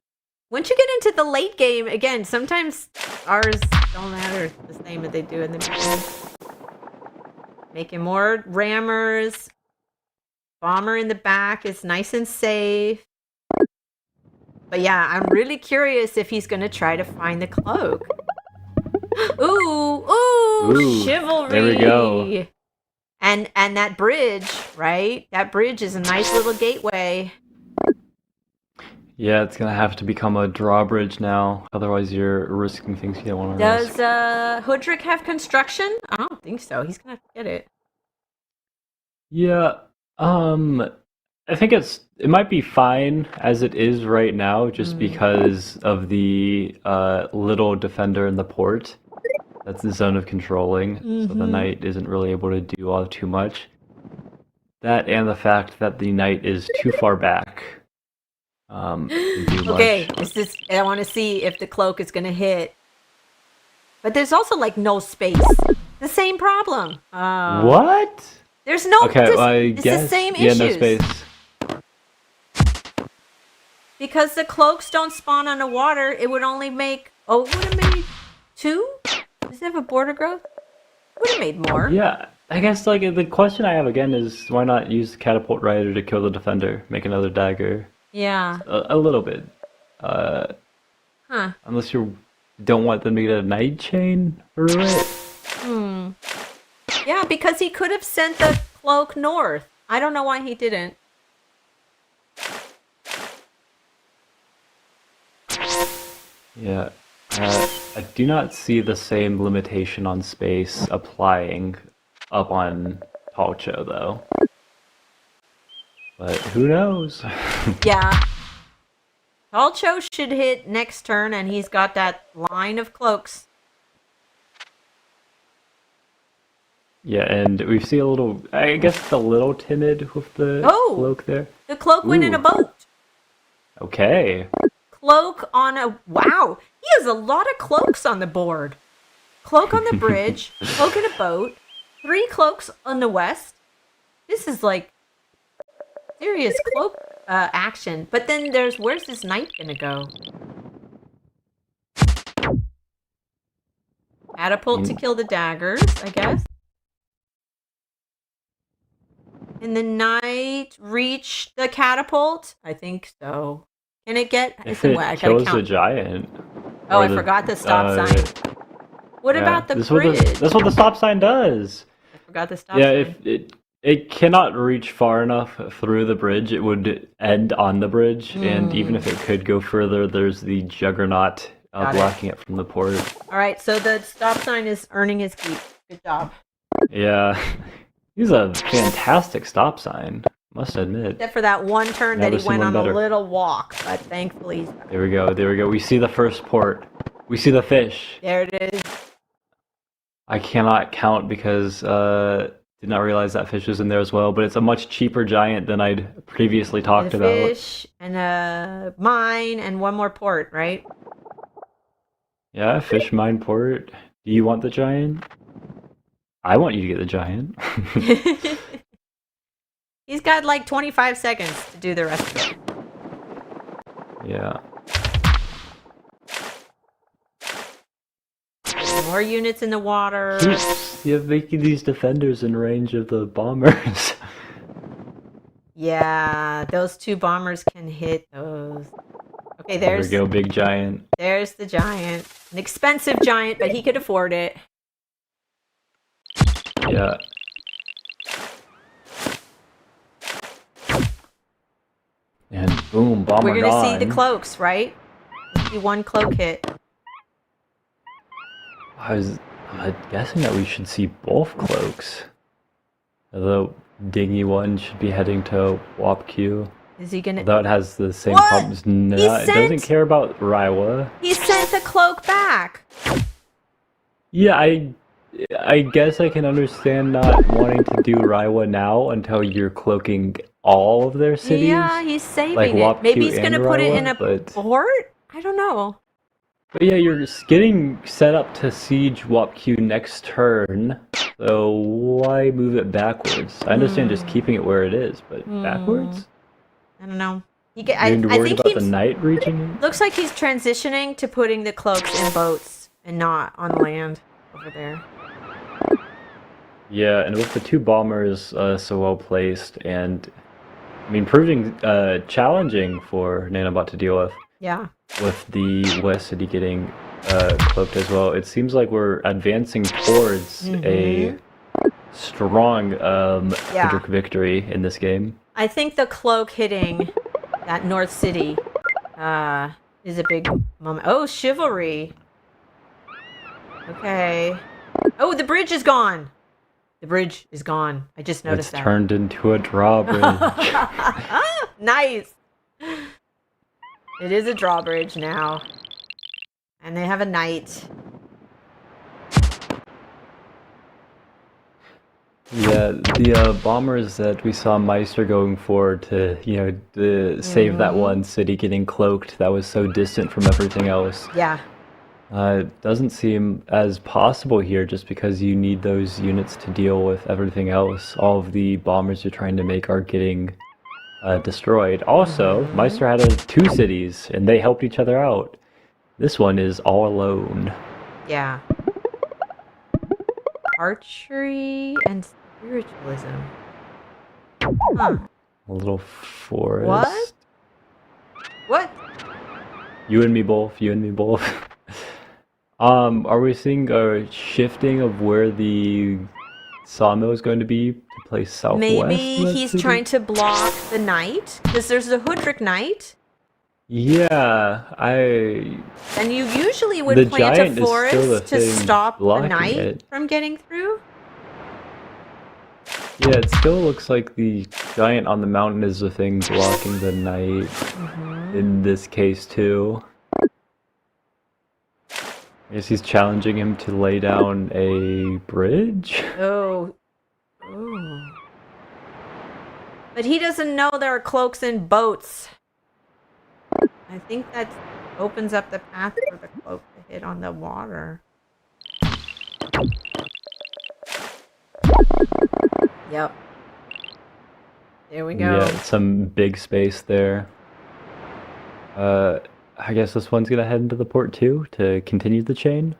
once you get into the late game, again, sometimes ours don't matter the same as they do in the beginning. Making more rammers. Bomber in the back is nice and safe. But yeah, I'm really curious if he's going to try to find the cloak. Ooh, chivalry. There we go. And that bridge, right? That bridge is a nice little gateway. Yeah, it's gonna have to become a drawbridge now. Otherwise, you're risking things you don't want to risk. Does Hoodrick have construction? I don't think so. He's gonna have to get it. Yeah, I think it might be fine as it is right now, just because of the little defender in the port. That's the zone of controlling, so the knight isn't really able to do all too much. That and the fact that the knight is too far back. To do Okay, much. I want to see if the cloak is gonna hit. But there's also like no space. The same problem. What? There's no. Okay, well, I it's guess the same yeah, issues. no space. Because the cloaks don't spawn on the water, it would only make. Oh, it would have made 2. Does it have a border growth? It would have made more. Yeah, I guess like the question I have again is why not use the catapult rider to kill the defender, make another dagger? Yeah. A little bit. Unless you don't want them to get a knight chain through it. Yeah, because he could have sent the cloak north. I don't know why he didn't. Yeah. I do not see the same limitation on space applying up on Talcho though. But who knows? Yeah. Talcho should hit next turn, and he's got that line of cloaks. Yeah, and we see a little, I guess it's a little timid with the cloak there. The cloak went in a Ooh. boat. Okay. Cloak on a... Wow. He has a lot of cloaks on the board. Cloak on the bridge. Cloak in a boat. 3 cloaks on the west. This is like serious cloak action. But then there's... Where's this knight gonna go? Catapult to kill the daggers, I guess. Can the knight reach the catapult? I think so. Can it get... If it kills the giant. Oh, I forgot the stop sign. What about the bridge? That's what the stop sign does. I forgot the stop sign. If it cannot reach far enough through the bridge, it would end on the bridge. And even if it could go further, there's the juggernaut blocking it from the port. All right, so the stop sign is earning his keep. Good job. Yeah. He's a fantastic stop sign, must admit. Except for that one turn that Never he went seen on one a better. little walk, but thankfully he's better. There we go, there we go. We see the first port. We see the fish. There it is. I cannot count because did not realize that fish was in there as well, but it's a much cheaper giant than I'd previously talked about. Fish and a mine and one more port, right? Yeah, fish mine port. Do you want the giant? I want you to get the giant. He's got like 25 seconds to do the rest of it. Yeah. More units in the water. You're making these defenders in range of the bombers. Yeah, those 2 bombers can hit those. Okay, There we there's go, big giant. there's the giant. An expensive giant, but he could afford it. Yeah. And boom, bomber We're gonna gone. see the cloaks, right? See 1 cloak hit. I'm guessing that we should see both cloaks. The dingy one should be heading to Wap Q. Is he gonna? Though it has the same What? problems. No, He it doesn't sent- care about Raiwa. He sent the cloak back. Yeah, I guess I can understand not wanting to do Raiwa now until you're cloaking all of their cities. Yeah, he's saving like it. Wap Maybe Q he's gonna and put it Raiwa, in a but- port. I don't know. But yeah, you're getting set up to siege WAP-Q next turn, so why move it backwards? I understand just keeping it where it is, but backwards? I don't know. You're I worried think about the knight reaching it? looks like he's transitioning to putting the cloaks in boats and not on land over there. Yeah, and with the two bombers so well placed, and I mean proving challenging for Nanobot to deal Yeah. with the West City getting cloaked as well. It seems like we're advancing towards a strong Hendrick victory in this game. I think the cloak hitting that North City is a big moment. Oh, chivalry. Okay. Oh, the bridge is gone. The bridge is gone. I just noticed It's turned into a drawbridge. Nice. It is a drawbridge now. And they have a knight. Yeah, the bombers that we saw Meister going for to, to save that one city getting cloaked that was so distant from everything else. Yeah. Doesn't seem as possible here just because you need those units to deal with everything else. All of the bombers you're trying to make are getting destroyed. Also, Meister had two cities and they helped each other out. This one is all alone. Yeah. Archery and spiritualism. Huh. A little forest. What? You and me both. You and me both. Are we seeing a shifting of where the sawmill is going to be to place southwest? Maybe he's trying to block the knight because there's a Hoodrick knight. Yeah, And you usually would The plant a giant is still forest the to thing stop the blocking knight it. from getting through. Yeah, it still looks like the giant on the mountain is the thing blocking the knight in this case too. I guess he's challenging him to lay down a bridge. Oh. But he doesn't know there are cloaks and boats. I think that opens up the path for the cloak to hit on the water. Yep. There we go. Yeah, some big space there. I guess this one's gonna head into the port too to continue the chain.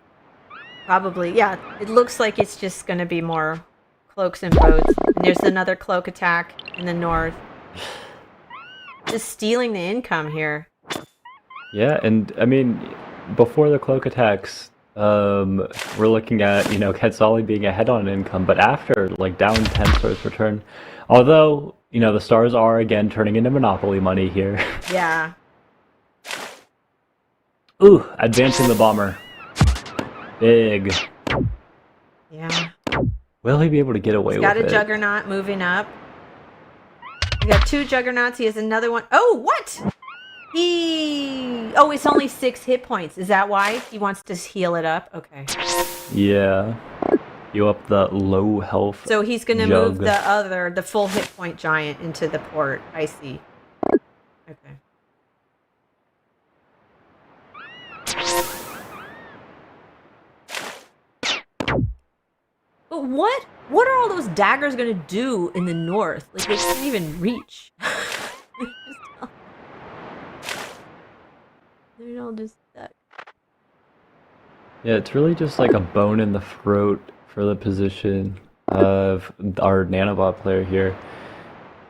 Probably, yeah. It looks like it's just going to be more cloaks and boats. And there's another cloak attack in the north. Just stealing the income here. Yeah, and I mean, before the cloak attacks, we're looking at, Quetzali being ahead on income, but after, like, down 10 stars per turn. Although, the stars are again turning into monopoly money here. Yeah. Ooh, advancing the bomber. Big. Yeah. Will he be able to get away with it? Got a juggernaut moving up. We got two juggernauts. He has another one. Oh, what? Oh, it's only 6 hit points. Is that why? He wants to heal it up? Okay. Yeah. Heal up the low health. So he's going to move the full hit point giant into the port. I see. Okay. But what are all those daggers going to do in the north? Like, they can't even reach. They're all just stuck. Yeah, it's really just like a bone in the throat for the position of our nanobot player here.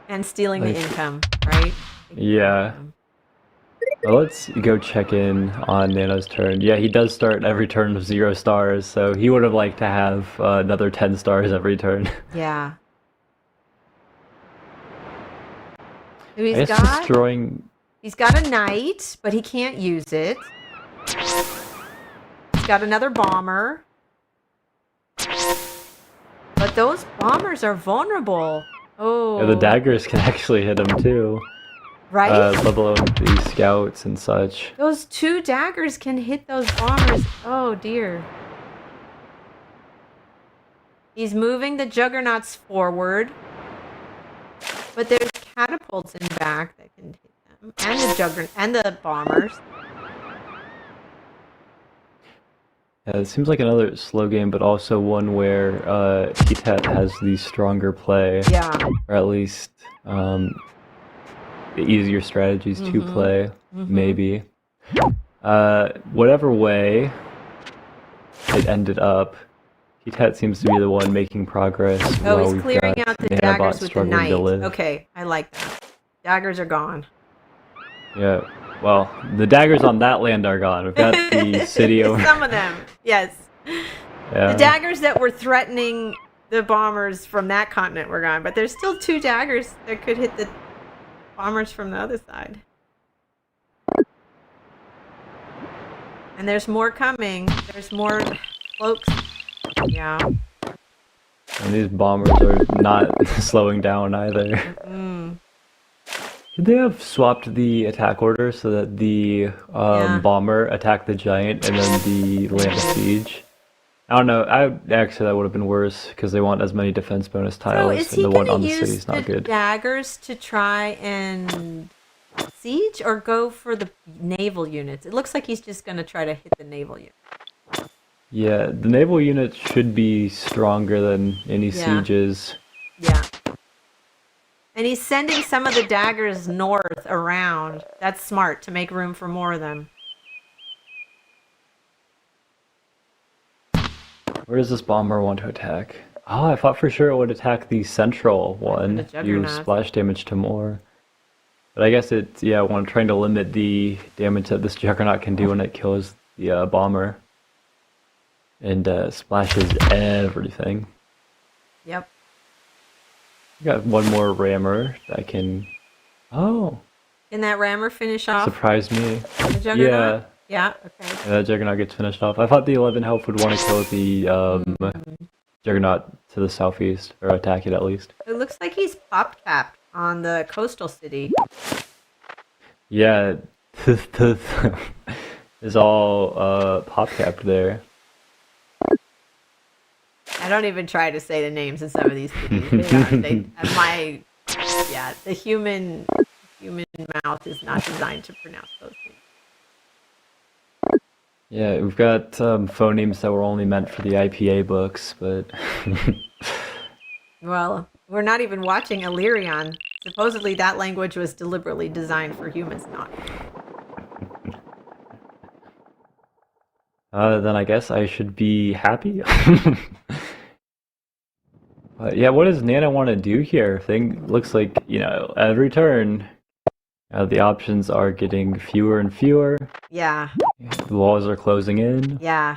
And stealing the income, right? Yeah. Well, let's go check in on Nano's turn. Yeah, he does start every turn with 0 stars, so he would have liked to have another 10 stars every turn. Yeah. So I guess destroying... He's got a knight, but he can't use it. He's got another bomber. But those bombers are vulnerable. Oh. Yeah, the daggers can actually hit him too. Right? Let alone the scouts and such. Those 2 daggers can hit those bombers. Oh, dear. He's moving the juggernauts forward. But there's catapults in back that can hit them. And the bombers. Yeah, it seems like another slow game, but also one where Hitet has the stronger play, Yeah. or at least the easier strategies to play, maybe. Whatever way it ended up, Hitet seems to be the one making progress, Oh, while he's we've clearing got out the Nanobot daggers with the struggling to knight. live. Okay, I like that. Daggers are gone. Yeah, well, the daggers on that land are gone. We've got the city over. Some of them, yes. Yeah. The daggers that were threatening the bombers from that continent were gone, but there's still 2 daggers that could hit the bombers from the other side. And there's more coming. There's more cloaks. Yeah. And these bombers are not slowing down either. Could they have swapped the attack order so that the bomber attacked the giant and then the land of siege? I don't know. Actually, that would have been worse because they want as many defense bonus So tiles, is and he the one going on to the city use is not the good. daggers to try and siege or go for the naval units? It looks like he's just going to try to hit the naval unit. Yeah, the naval units should be stronger than any sieges. Yeah. And he's sending some of the daggers north around. That's smart to make room for more of them. Where does this bomber want to attack? Oh, I thought for sure it would attack the central one. The You Juggernaut. splash damage to more. But I guess it's, yeah, trying to limit the damage that this Juggernaut can do when it kills the bomber. And splashes everything. Yep. Got one more rammer that can... Oh, Can that rammer finish off surprised me. the Juggernaut? Yeah, Okay. that Juggernaut gets finished off. I thought the 11 health would want to kill the Juggernaut to the southeast, or attack it at least. It looks like he's pop-capped on the coastal city. Yeah, is all pop-capped there. I don't even try to say the names of some of these cities. The human mouth is not designed to pronounce those things. Yeah, we've got phonemes that were only meant for the IPA books, but... Well, we're not even watching Illyrian. Supposedly that language was deliberately designed for humans, not. Then I guess I should be happy. But yeah, what does Nana want to do here? Looks like, every turn, the options are getting fewer and fewer. Yeah. The walls are closing in. Yeah.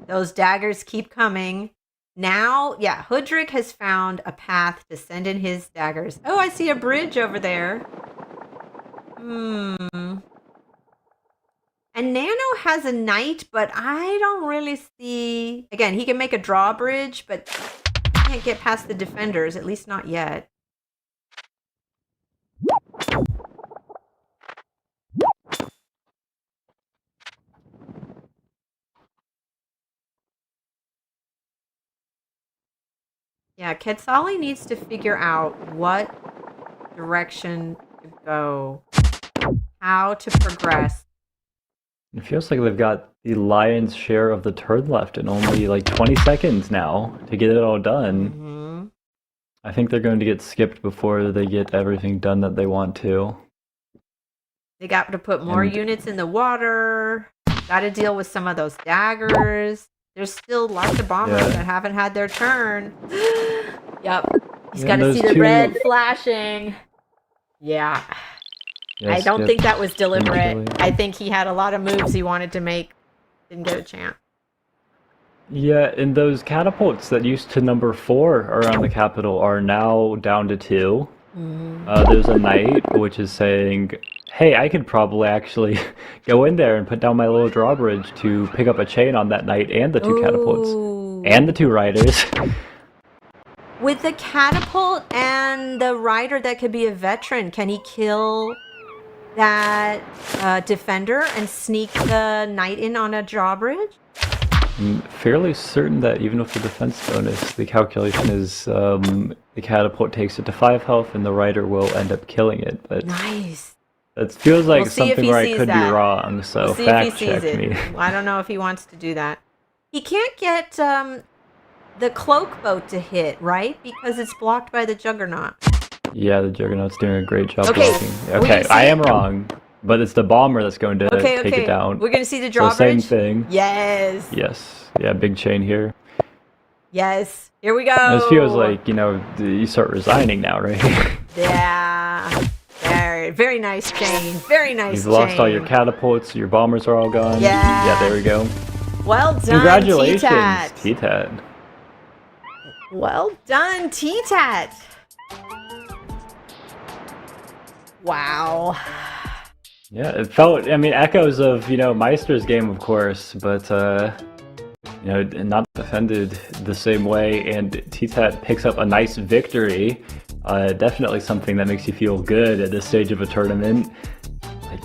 Those daggers keep coming. Now, Hoodrick has found a path to send in his daggers. Oh, I see a bridge over there. And Nano has a knight, but I don't really see... Again, he can make a drawbridge, but can't get past the defenders, at least not yet. Yeah, Quetzali needs to figure out what direction to go, how to progress. It feels like they've got the lion's share of the turn left in only like 20 seconds now to get it all done. I think they're going to get skipped before they get everything done that they want to. They got to put more units in the water, got to deal with some of those daggers. There's still lots of bombers that haven't had their turn. Yep. He's got to see the red flashing. Yeah. I don't think that was deliberate. I think he had a lot of moves he wanted to make. Didn't get a chance. Yeah, and those catapults that used to number 4 around the capital are now down to 2. There's a knight which is saying, hey, I could probably actually go in there and put down my little drawbridge to pick up a chain on that knight and the 2 catapults. And the 2 riders. With the catapult and the rider that could be a veteran, can he kill that defender and sneak the knight in on a drawbridge? I'm fairly certain that even with the defense bonus, the calculation is the catapult takes it to 5 health and the rider will end up killing it. But nice. That feels like We'll see if something he where I sees could that. be wrong, so We'll see if he fact sees check it. me. I don't know if he wants to do that. He can't get the cloak boat to hit, right? Because it's blocked by the Juggernaut. Yeah, the Juggernaut's doing a great job Okay, blocking. are we Okay, gonna I see am it? wrong, but it's the bomber that's going to Okay, take it okay. down. We're gonna see the So same drawbridge. thing. Yes. Yes. Yeah, big chain here. Yes. Here we This feels go. like, you start resigning now, right? Yeah. Very nice chain. Very nice You've chain. lost all your catapults, your bombers are all gone. Yeah. Yeah, there we go. Well done, Congratulations, T-Tat. T-Tat. Well done, T-Tat. Wow. Yeah, it felt, echoes of, Meister's game, of course, but, not defended the same way, and T-Tat picks up a nice victory. Definitely something that makes you feel good at this stage of a tournament.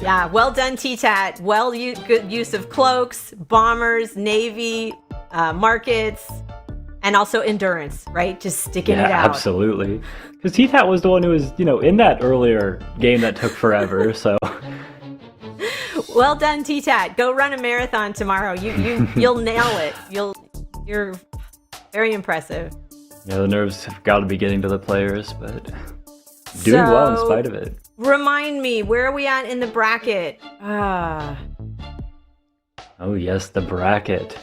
Yeah, well done, T-Tat. Good use of cloaks, bombers, navy, markets, and also endurance, right? Just sticking it out. Yeah, absolutely. Because T-Tat was the one who was, in that earlier game that took forever, so... Well done, T-Tat. Go run a marathon tomorrow. You'll nail it. You're very impressive. Yeah, the nerves have got to be getting to the players, but doing well in spite of it. Remind me, where are we at in the bracket? Oh yes, the bracket.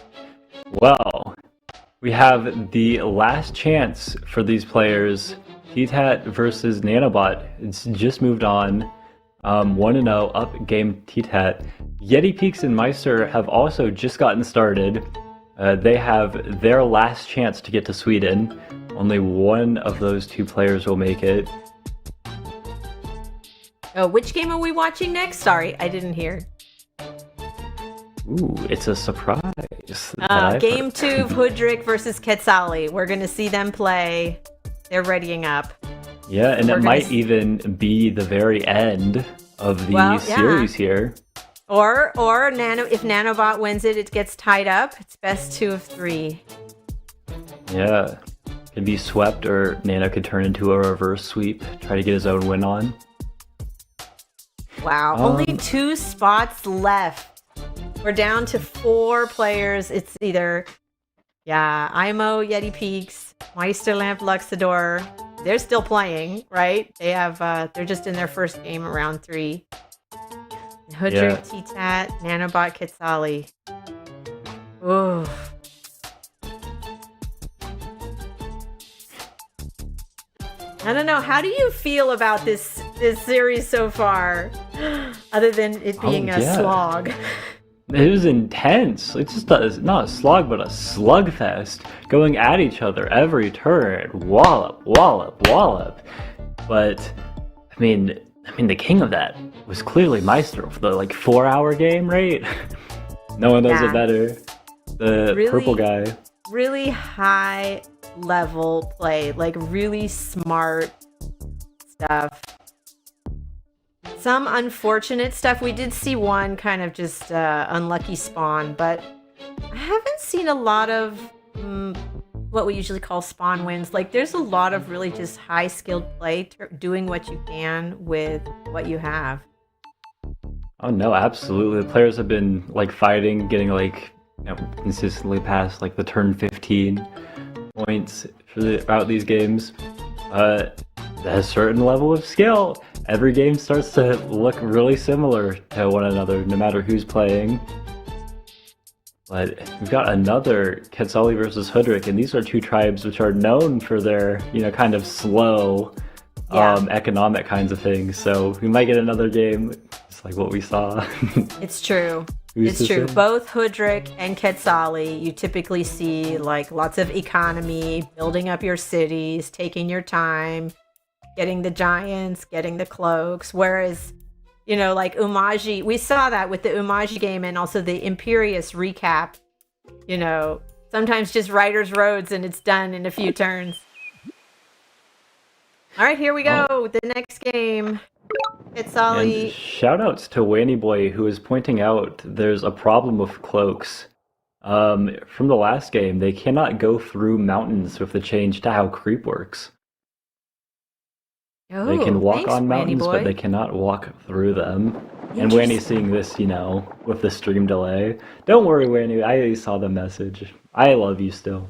Well, we have the last chance for these players. T-Tat versus Nanobot. It's just moved on. 1-0 up game T-Tat. Yeti Peaks and Meister have also just gotten started. They have their last chance to get to Sweden. Only one of those two players will make it. Oh, which game are we watching next? Sorry, I didn't hear. Ooh, it's a surprise. Game 2 of Hudrik versus Quetzali. We're going to see them play. They're readying up. Yeah, and it might even be the very end of the series here. Or if Nanobot wins it, it gets tied up. It's best 2 of 3. Yeah. Could be swept, or Nano could turn into a reverse sweep, try to get his own win on. Wow, only 2 spots left. We're down to 4 players. It's either, IMO, Yeti Peaks, Meister, Lampe, Luxador. They're still playing, right? They have, they're just in their first game around 3. Hudrik, T-Tat, Nanobot, Quetzali. Ooh. I don't know. How do you feel about this series so far, other than it being a slog? It was intense. It's just not a slog, but a slugfest, going at each other every turn, wallop, wallop, wallop. But I mean, the king of that was clearly Meister for the 4-hour game, right? No one knows it better. The purple guy. Really high level play, really smart stuff. Some unfortunate stuff. We did see one kind of just unlucky spawn, but I haven't seen a lot of what we usually call spawn wins. There's a lot of really just high skilled play, doing what you can with what you have. Oh no, absolutely. The players have been fighting, getting consistently past the turn 15 points throughout these games. At a certain level of skill, every game starts to look really similar to one another, no matter who's playing. But we've got another Quetzali versus Hudrik, and these are 2 tribes which are known for their, kind of slow, economic kinds of things. So we might get another game, just like what we saw. It's true. It's true. Both Hudrik and Quetzali, you typically see lots of economy, building up your cities, taking your time, getting the giants, getting the cloaks. Whereas, Umaji, we saw that with the Umaji game and also the Imperious recap. Sometimes just Writer's Roads and it's done in a few turns. All right, here we go. The next game. Quetzali. And shoutouts to Wanny Boy, who is pointing out there's a problem with cloaks. From the last game, they cannot go through mountains with the change to how creep works. They can Oh, walk thanks, on Wanny mountains, but they boy. cannot walk through them. And Wanny's seeing this, with the stream delay. Don't worry, Wanny, I saw the message. I love you still.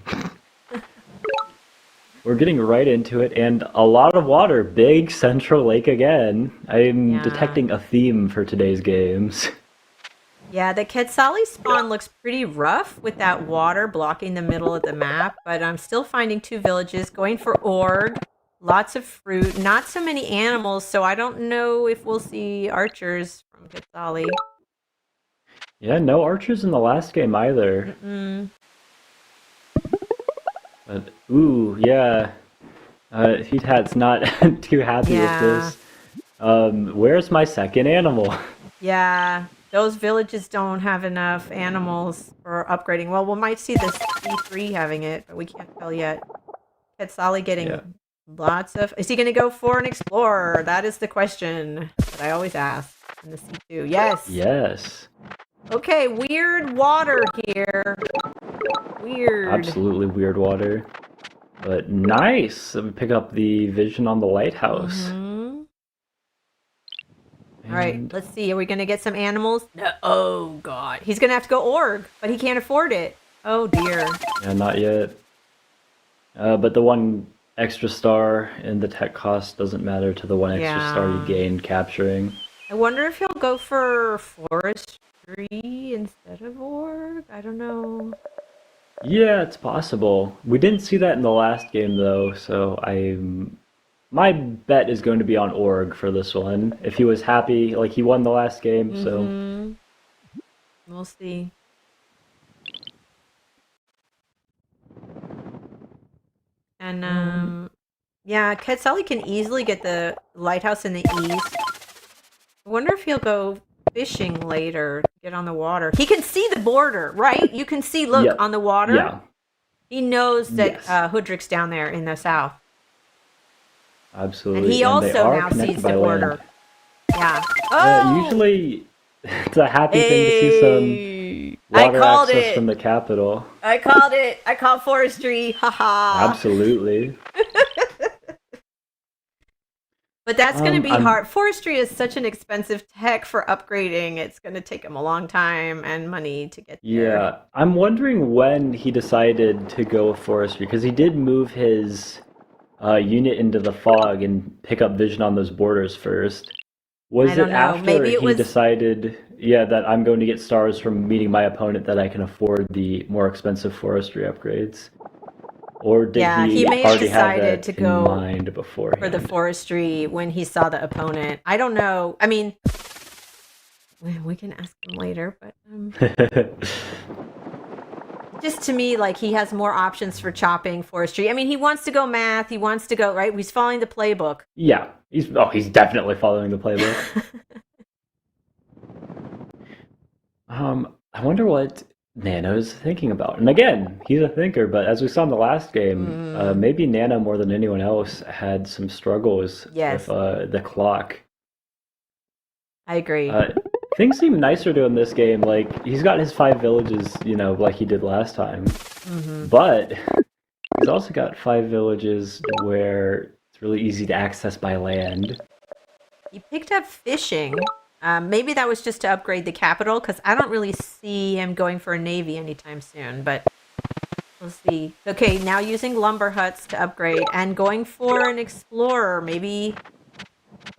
We're getting right into it, and a lot of water. Big central lake again. I'm Yeah. detecting a theme for today's games. Yeah, the Quetzali spawn looks pretty rough with that water blocking the middle of the map, but I'm still finding 2 villages, going for org, lots of fruit, not so many animals, so I don't know if we'll see archers from Quetzali. Yeah, no archers in the last game either. Mm-mm. But, ooh, yeah. Heat Hat's not too happy with Yeah, this. Where's my second animal? yeah, those villages don't have enough animals for upgrading. Well, we might see this C3 having it, but we can't tell yet. Quetzali Yeah. getting lots of... Is he going to go for an explorer? That is the question that I always ask in the C2. Yes. Yes. Okay, weird water here. Weird. Absolutely weird water. But nice! We pick up the vision on the lighthouse. Mhm. All right, And let's see. Are we going to get some animals? No. Oh, God. He's going to have to go org, but he can't afford it. Oh, dear. yeah, not yet. But the one extra star in the tech cost doesn't matter to the one extra star you Yeah. gained capturing. I wonder if he'll go for forestry instead of org. I don't know. Yeah, it's possible. We didn't see that in the last game though, so my bet is going to be on Org for this one. If he was happy, like he won the last game, so Mm-hmm. We'll see. And yeah, Quetzali can easily get the lighthouse in the east. I wonder if he'll go fishing later, get on the water. He can see the border, right? You can see, look, yep, on the water. yeah, He knows that yes, Hoodrick's down there in the south. And absolutely, he and they also are now connected sees by the border. land. Yeah. Oh! Usually, it's a happy thing to see some Hey! I water called access it! from the capital. I called it! I called forestry! Haha! Absolutely. But that's going to be I'm hard. Forestry is such an expensive tech for upgrading. It's going to take him a long time and money to get there. Yeah, I'm wondering when he decided to go with forestry because he did move his unit into the fog and pick up vision on those borders first. I Was it don't know. after Maybe it he was, decided, yeah, that I'm going to get stars from meeting my opponent that I can afford the more expensive forestry upgrades? Or did yeah, he he may have already have decided that to in go mind for the beforehand? forestry when he saw the opponent. I don't know. I mean, we can ask him later, but just to me, like he has more options for chopping forestry. I mean, he wants to go math. He wants to go, right? He's following the playbook. Yeah, he's definitely following the playbook. I wonder what Nano's thinking about. And again, he's a thinker, but as we saw in the last game, maybe Nano more than anyone else had some struggles Yes, with the clock. I agree. Things seem nicer to him this game. Like he's got his 5 villages, like he did last time. But he's also got 5 villages where it's really easy to access by land. He picked up fishing. Maybe that was just to upgrade the capital, because I don't really see him going for a navy anytime soon, but we'll see. Okay, now using lumber huts to upgrade and going for an explorer, maybe.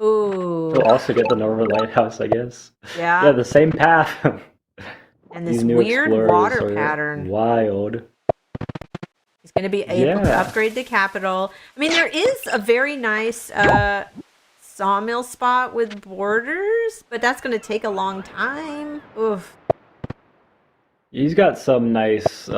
Ooh, He'll also get the Northern Lighthouse, I guess. Yeah, yeah. the same path. And These this new weird explorers water are pattern. wild. He's going to be able to Yeah. upgrade the capital. I mean, there is a very nice sawmill spot with borders, but that's going to take a long time. Oof. He's got some nice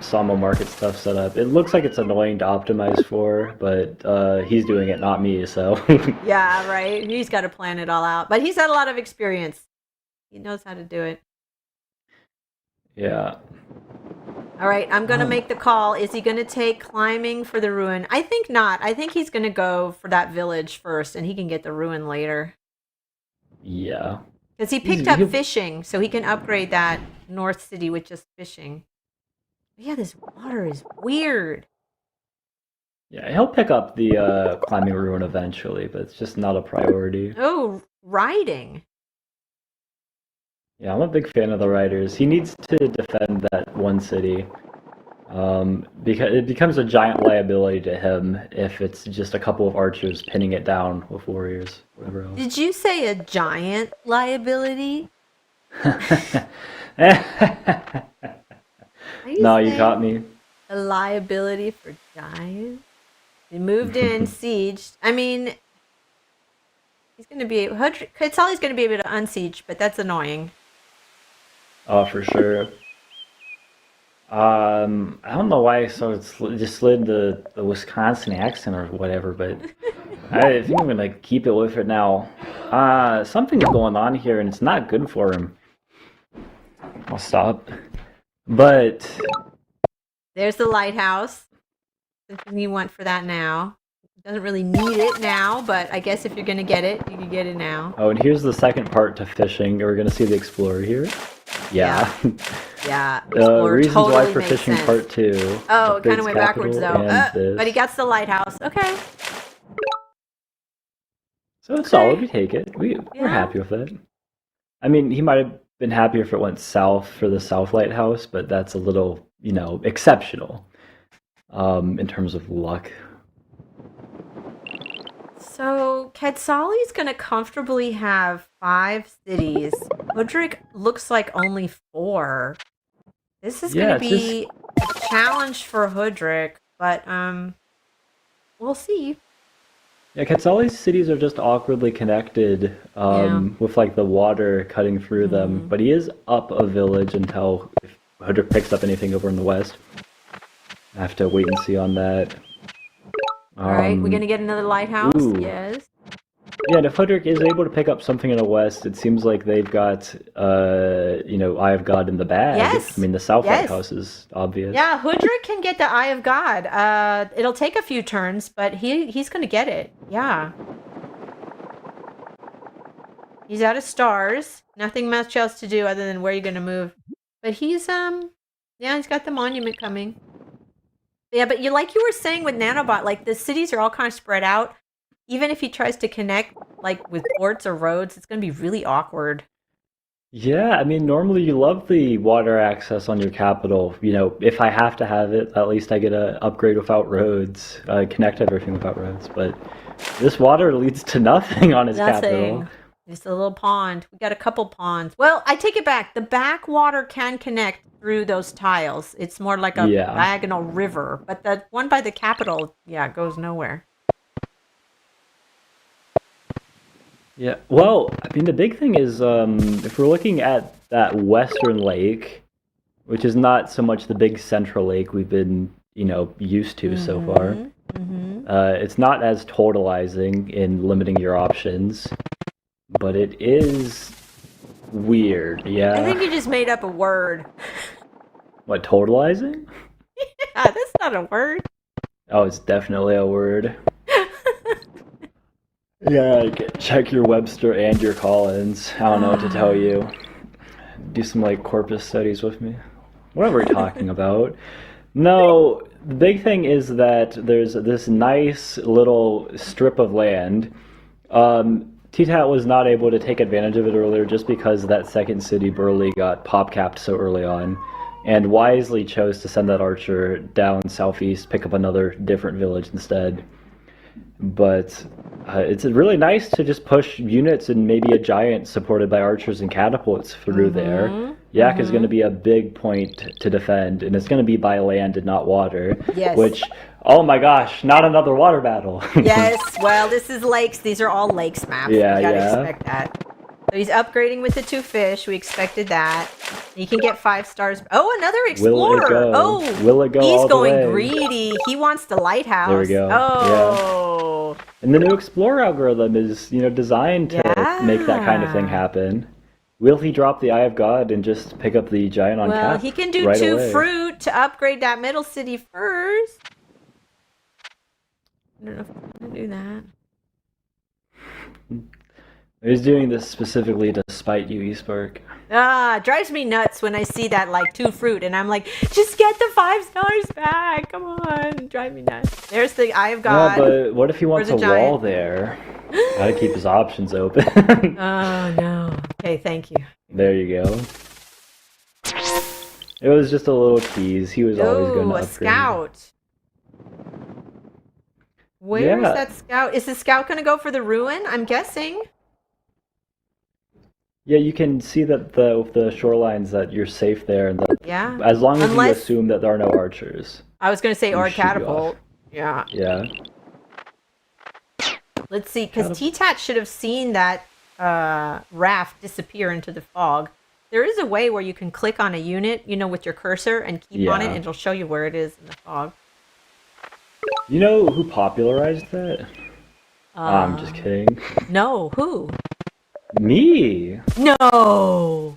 sawmill market stuff set up. It looks like it's annoying to optimize for, but he's doing it, not me, so. Yeah, right. He's got to plan it all out, but he's had a lot of experience. He knows how to do it. Yeah. All right, I'm going to make the call. Is he going to take climbing for the ruin? I think not. I think he's going to go for that village first, and he can get the ruin later. Yeah. Because he picked up fishing, so he can upgrade that North City with just fishing. But yeah, this water is weird. Yeah, he'll pick up the climbing ruin eventually, but it's just not a priority. Oh, riding. Yeah, I'm a big fan of the riders. He needs to defend that one city. Because it becomes a giant liability to him if it's just a couple of archers pinning it down with warriors, whatever else. Did you say a giant liability? Are you No, you caught saying me. a liability for giants? He moved in, sieged. I mean, he's going to be. Katsali's going to be able to unsiege, but that's annoying. Oh, for sure. I don't know why I just slid the Wisconsin accent or whatever, but I think I'm gonna keep it with it now. Something's going on here, and it's not good for him. I'll stop. But There's the lighthouse. Something you want for that now. Doesn't really need it now, but I guess if you're going to get it, you can get it now. oh, and here's the second part to fishing. We're gonna see the explorer here. Yeah. Yeah. Reasons why totally for makes fishing sense. part 2. Oh, it kind Upgrades of went backwards capital though. and this. But he gets the lighthouse. Okay. So it's Okay. solid. We take it. We're Yeah. happy with it. I mean, he might have been happier if it went south for the South Lighthouse, but that's a little, exceptional in terms of luck. So Quetzali's going to comfortably have 5 cities. Hudrick looks like only 4. This is going Yeah, to it's be a challenge for Hudrick, but we'll see. Yeah, Quetzal's cities are just awkwardly connected with like the water cutting through them, but he is up a village until if Hudrick picks up anything over in the west. I have to wait and see on that. All right, we're going to get another lighthouse. Ooh. Yes. Yeah, and if Hudrick is able to pick up something in the west, it seems like they've got, Eye of God in the bag. Yes. I mean, the South Yes. Lighthouse is obvious. Yeah, Hudrick can get the Eye of God. It'll take a few turns, but he's going to get it. Yeah. He's out of stars. Nothing much else to do other than where you're going to move. But he's he's got the monument coming. Yeah, but like you were saying with Nanobot, like the cities are all kind of spread out. Even if he tries to connect like with ports or roads, it's going to be really awkward. Yeah, I mean, normally you love the water access on your capital. If I have to have it, at least I get a upgrade without roads, connect everything without roads. But this water leads to nothing on his capital. Nothing. Just a little pond. We got a couple ponds. Well, I take it back. The backwater can connect through those tiles. It's more like a Yeah. diagonal river. But the one by the capital, goes nowhere. Yeah, well, I mean, the big thing is if we're looking at that western lake, which is not so much the big central lake we've been, used to so far, it's not as totalizing in limiting your options, but it is weird, yeah. I think you just made up a word. What, totalizing? That's not a word. Oh, it's definitely a word. Yeah, check your Webster and your Collins. I don't know what to tell you. Do some corpus studies with me. What are we talking about? No, the big thing is that there's this nice little strip of land. T-Tat was not able to take advantage of it earlier just because that second city, Burley, got pop-capped so early on, and wisely chose to send that archer down southeast, pick up another different village instead. But it's really nice to just push units and maybe a giant supported by archers and catapults through there. Yak is going to be a big point to defend, and it's going to be by land and not water. Yes. Which, oh my gosh, not another water battle. Yes, well, this is lakes. These are all lakes maps. Yeah, You gotta yeah. expect that. So he's upgrading with the 2 fish. We expected that. He can get 5 stars. Oh, another explorer. Will it go? Oh, Will it go he's all the going way? greedy. He wants the lighthouse. There we go. Oh. And the new Explorer algorithm is, designed to make that kind of thing happen. Will he drop the Eye of God and just pick up the giant on Well, cap he can do right 2 away? fruit to upgrade that middle city first. I don't know if I'm going to do that. He's doing this specifically to spite you, Eastburg. Drives me nuts when I see that like 2 fruit, and I'm like, just get the $5 back. Come on, drive me nuts. There's the Eye of God. Yeah, but what if he wants a giant wall there? Gotta keep his options open. Oh no. Okay, thank you. There you go. It was just a little tease. He was always going to a upgrade. scout. Where is Yeah. that scout? Is the scout going to go for the ruin? I'm guessing. Yeah, you can see that the shorelines that you're safe there, and that Yeah. as long as Unless- you assume that there are no archers. I was going to say You or shoot you catapult. off. Yeah. Yeah. Let's see, because T-Tat should have seen that raft disappear into the fog. There is a way where you can click on a unit, with your cursor and keep on it, Yeah. and it'll show you where it is in the fog. You know who popularized that? I'm just kidding. No, who? Me. No.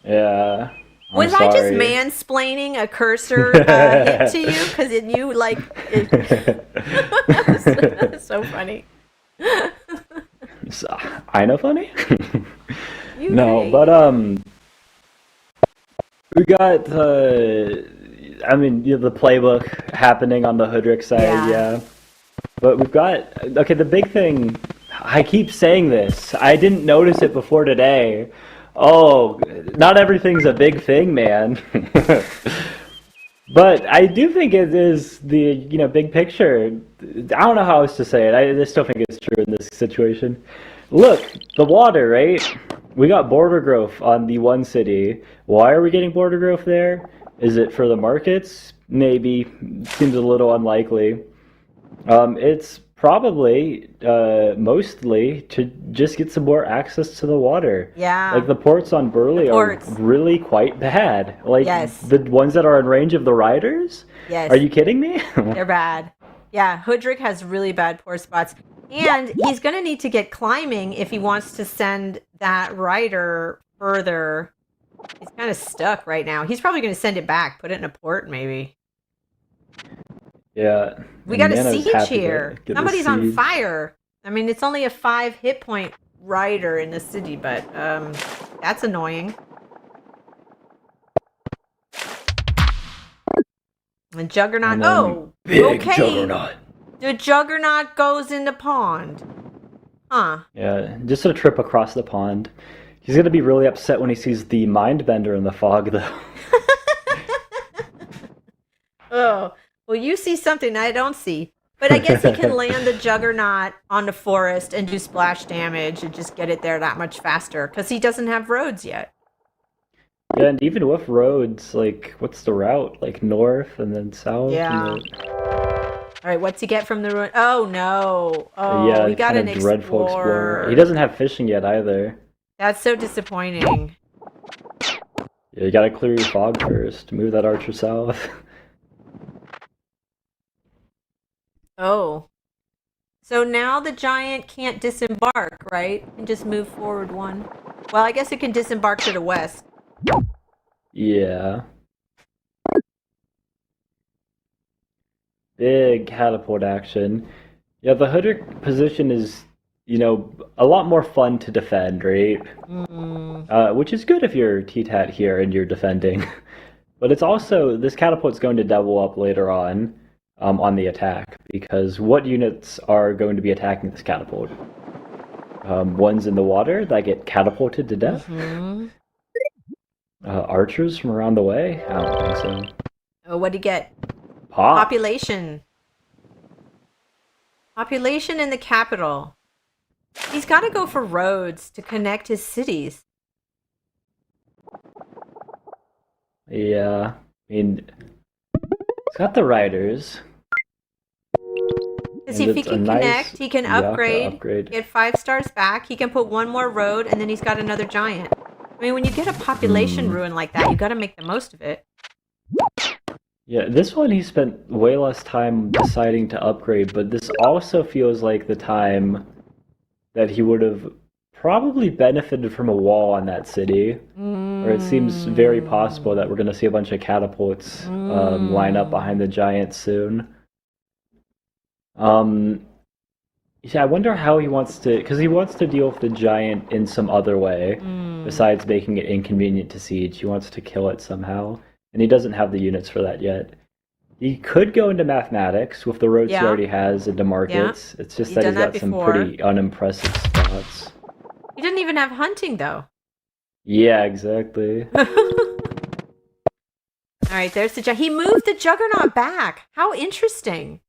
Yeah. I'm Was I just sorry. mansplaining a cursor hit to you? Because it knew, like... It's so funny. I know funny? You No, great. but we got the playbook happening on the Hoodrick side, yeah. But we've got the big thing. I keep saying this. I didn't notice it before today. Oh, not everything's a big thing, man. But I do think it is the big picture. I don't know how else to say it. I just don't think it's true in this situation. Look, the water, right? We got border growth on the one city. Why are we getting border growth there? Is it for the markets? Maybe. Seems a little unlikely. It's probably mostly to just get some more access to the water. Yeah. Like the ports on Burley are ports. really quite bad. Like Yes. the ones that are in range of the riders? Yes. Are you kidding me? They're bad. Yeah, Hoodrick has really bad poor spots. And he's going to need to get climbing if he wants to send that rider further. He's kind of stuck right now. He's probably going to send it back, put it in a port maybe. Yeah. We got a Nana's siege happy to here. get the Somebody's on siege. fire. I mean, it's only a 5 hit point rider in the city, but that's annoying. And Juggernaut. And then Oh, Big okay. Juggernaut. The Juggernaut goes in the pond. Huh. Yeah, just a trip across the pond. He's gonna be really upset when he sees the Mindbender in the fog, though. Oh, well, you see something I don't see. But I guess he can land the Juggernaut on the forest and do splash damage and just get it there that much faster because he doesn't have roads yet. Yeah, and even with roads, like, what's the route? Like north and then south? Yeah. And then- All right, what's he get from the ruin? Oh, no. Oh, yeah, we got kind an of dreadful explorer. He doesn't have fishing yet either. That's so disappointing. Yeah, you gotta clear your fog first. Move that archer south. Oh. So now the giant can't disembark, right? And just move forward one. Well, I guess it can disembark to the west. Yeah. Big catapult action. Yeah, the Hoodrick position is, a lot more fun to defend, right? Which is good if you're T-Tat here and you're defending. But it's also, this catapult's going to double up later on the attack, because what units are going to be attacking this catapult? Ones in the water that get catapulted to death? Archers from around the way? I don't think so. Oh, what'd he get? Pop. Population. Population in the capital. He's got to go for roads to connect his cities. Yeah, I mean, it's got the riders. Because And if he it's a can nice connect, he can Yaka upgrade, get 5 stars back. He can put one more road, and then he's got another giant. I mean, when you get a population ruin like that, you got to make the most of it. Yeah, this one he spent way less time deciding to upgrade, but this also feels like the time that he would have probably benefited from a wall on that city. Or it seems very possible that we're going to see a bunch of catapults line up behind the giant soon. Yeah, I wonder how he wants to, because he wants to deal with the giant in some other way, besides making it inconvenient to siege. He wants to kill it somehow, and he doesn't have the units for that yet. He could go into mathematics with the roads he Yeah. already has into markets. It's just that done he's got that some before. pretty unimpressive spots. He didn't even have hunting, though. Yeah, exactly. All right, there's the he moved the juggernaut back. How interesting.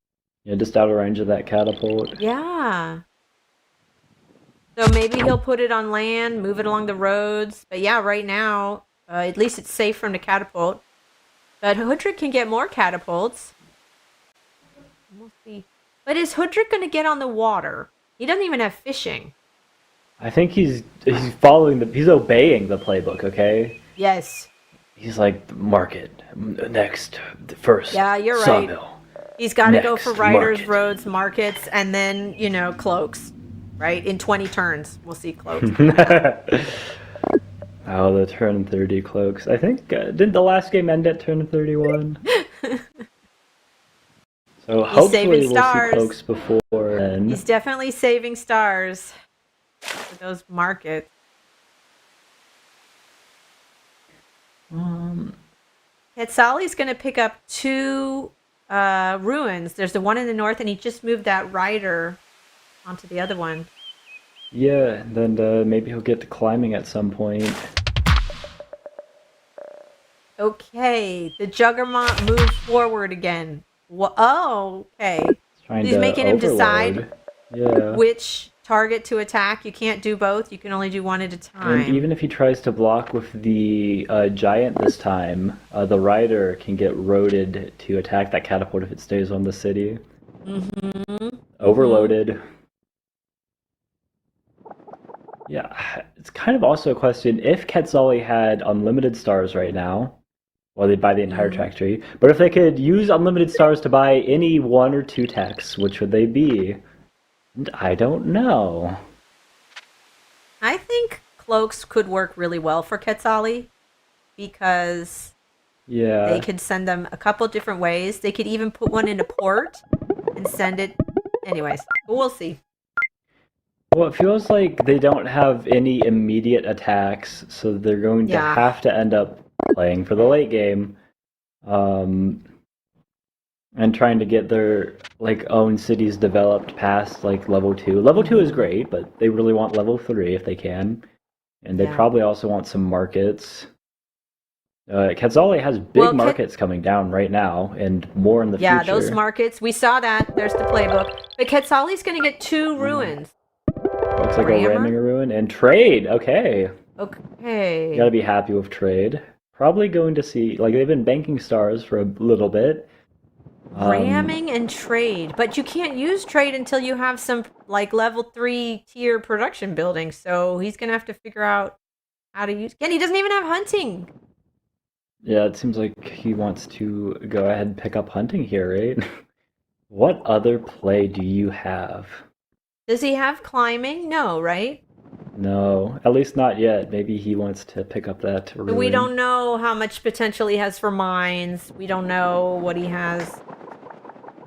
Yeah, just out of range of that catapult. Yeah. So maybe he'll put it on land, move it along the roads. But yeah, right now, at least it's safe from the catapult. But Hoodrick can get more catapults. We'll see. But is Hoodrick going to get on the water? He doesn't even have fishing. I think he's following he's obeying the playbook, okay? Yes. He's like, market, next, first, Yeah, you're right. sawmill. He's got to go for Next, riders, market. roads, markets, and then, cloaks. Right? In 20 turns, we'll see cloaks. Oh, the turn 30 cloaks. I think, didn't the last game end at turn 31? So hopefully we'll stars. see cloaks before then. He's definitely saving stars for those markets. Quetzali's going to pick up 2 ruins. There's the one in the north, and he just moved that rider onto the other one. Yeah, then maybe he'll get to climbing at some point. Okay, the Juggernaut moved forward again. Oh, okay. He's making him decide which target to attack. You can't do both. You can only do one at a time. And even if he tries to block with the giant this time, the rider can get roaded to attack that catapult if it stays on the city. Overloaded. Yeah, it's kind of also a question, if Quetzali had unlimited stars right now, well, they'd buy the entire track tree, but if they could use unlimited stars to buy any 1 or 2 techs, which would they be? And I don't know. I think cloaks could work really well for Quetzali because they could send them a couple different ways. They could even put one in a port and send it. Anyways, but we'll see. Well, it feels like they don't have any immediate attacks, so they're going to have to end up playing for the late game, and trying to get their own cities developed past level 2. Level 2 is great, but they really want level 3 if they can, and they probably also want some markets. Quetzali has big markets coming down right now, and more in the future. Yeah, those markets, we saw that. There's the playbook. But Quetzali's going to get 2 ruins. Looks like a ramming a ruin. And trade, okay. Okay. You gotta be happy with trade. Probably going to see, they've been banking stars for a little bit. Ramming and trade. But you can't use trade until you have some, level 3 tier production buildings. So he's gonna have to figure out how to use... Again, he doesn't even have hunting. Yeah, it seems like he wants to go ahead and pick up hunting here, right? What other play do you have? Does he have climbing? No, right? No, at least not yet. Maybe he wants to pick up that ruin. But we don't know how much potential he has for mines. We don't know what he has.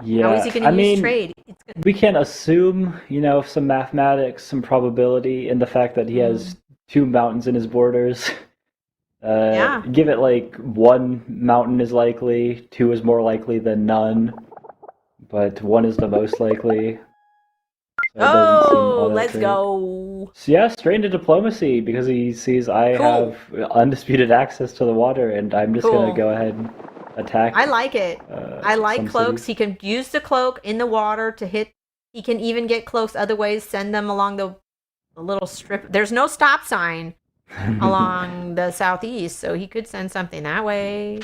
Yeah, how is he going to use trade? We can assume, some mathematics, some probability in the fact that he has 2 mountains in his borders. Give it 1 mountain is likely, 2 is more likely than none, but 1 is the most likely. So let's go. So yeah, straight into diplomacy because he sees I have undisputed access to the water, and I'm just gonna go ahead and attack. I like it. I like cloaks. He can use the cloak in the water to hit. He can even get cloaks other ways, send them along the little strip. There's no stop sign along the southeast, so he could send something that way.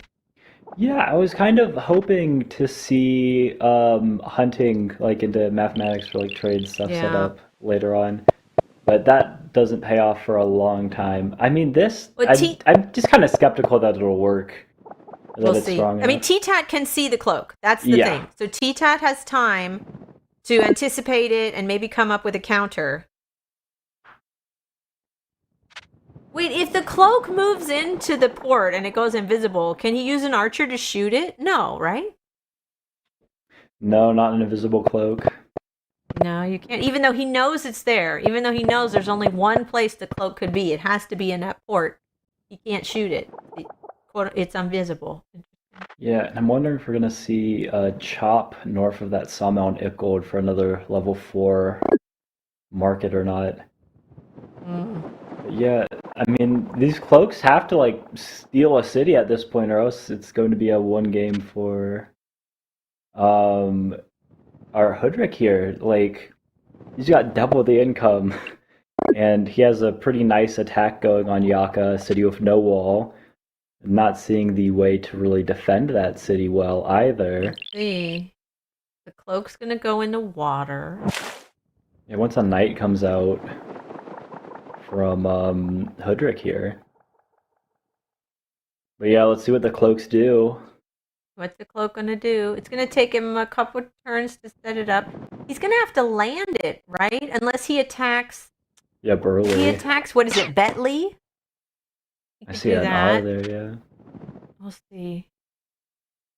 Yeah, I was kind of hoping to see hunting into mathematics for trade stuff set up later on, but that doesn't pay off for a long time. I mean, I'm just kind of skeptical that it'll work. We'll see. I mean, T-Tat can see the cloak. That's the thing. So T-Tat has time to anticipate it and maybe come up with a counter. Wait, if the cloak moves into the port and it goes invisible, can he use an archer to shoot it? No, right? No, not an invisible cloak. No, you can't. Even though he knows it's there, even though he knows there's only one place the cloak could be, it has to be in that port. He can't shoot it. It's invisible. Yeah, and I'm wondering if we're gonna see a chop north of that sawmill in Icgold for another level 4 market or not. But yeah, I mean, these cloaks have to like steal a city at this point, or else it's going to be a 1 game for our Hoodrick here. Like, he's got double the income, and he has a pretty nice attack going on Yaka, a city with no wall. Not seeing the way to really defend that city well either. Let's see. The cloak's gonna go in the water. Yeah, once a knight comes out from Hoodrick here. But yeah, let's see what the cloaks do. What's the cloak gonna do? It's gonna take him a couple turns to set it up. He's gonna have to land it, right? Unless he attacks. Yeah, Burley. He attacks. What is it, Betley? I see an R there, yeah. We'll see.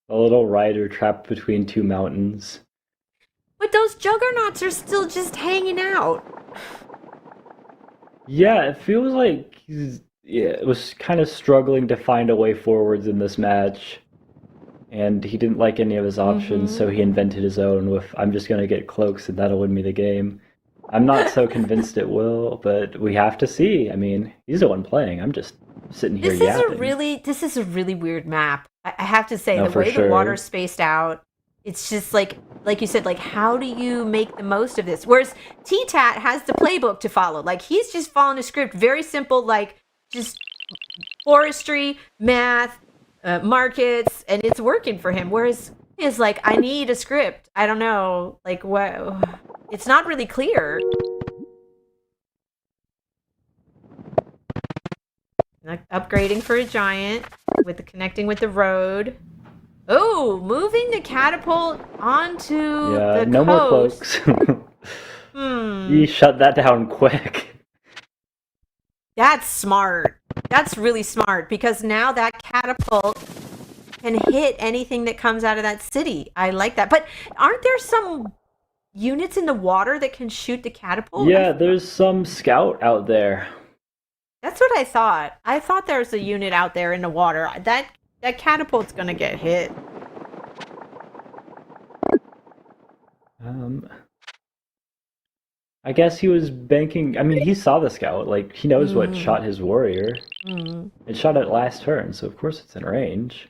A little rider trapped between 2 mountains. But those juggernauts are still just hanging out. Yeah, it feels like it was kind of struggling to find a way forwards in this match. And he didn't like any of his options, so he invented his own with, I'm just going to get cloaks and that'll win me the game. I'm not so convinced it will, but we have to see. I mean, he's the one playing. I'm just sitting here yapping. This is a really weird map. I have to say, the way the water's spaced out, it's just like you said, like, how do you make the most of this? Whereas T-Tat has the playbook to follow. Like, he's just following a script, very simple, like, just forestry, math, markets, and it's working for him. Whereas is like, I need a script. I don't know, like, what? It's not really clear. Like, upgrading for a giant with the connecting with the road. Oh, moving the catapult onto the no coast. More cloaks. He shut that down quick. That's smart. That's really smart, because now that catapult can hit anything that comes out of that city. I like that. But aren't there some units in the water that can shoot the catapult? Yeah, there's some scout out there. That's what I thought. I thought there was a unit out there in the water. That catapult's gonna get hit. I guess he was banking. I mean, he saw the scout. Like, he knows what shot his warrior. It shot at last turn, so of course it's in range.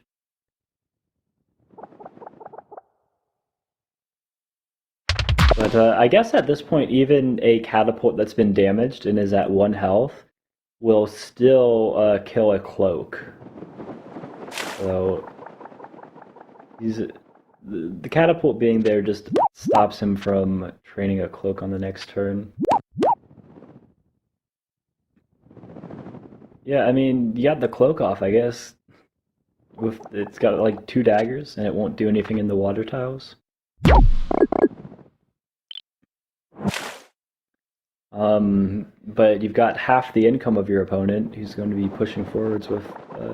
But I guess at this point, even a catapult that's been damaged and is at 1 health will still kill a cloak. So the catapult being there just stops him from training a cloak on the next turn. Yeah, I mean, you got the cloak off, I guess. It's got like 2 daggers, and it won't do anything in the water tiles. But you've got half the income of your opponent, who's going to be pushing forwards with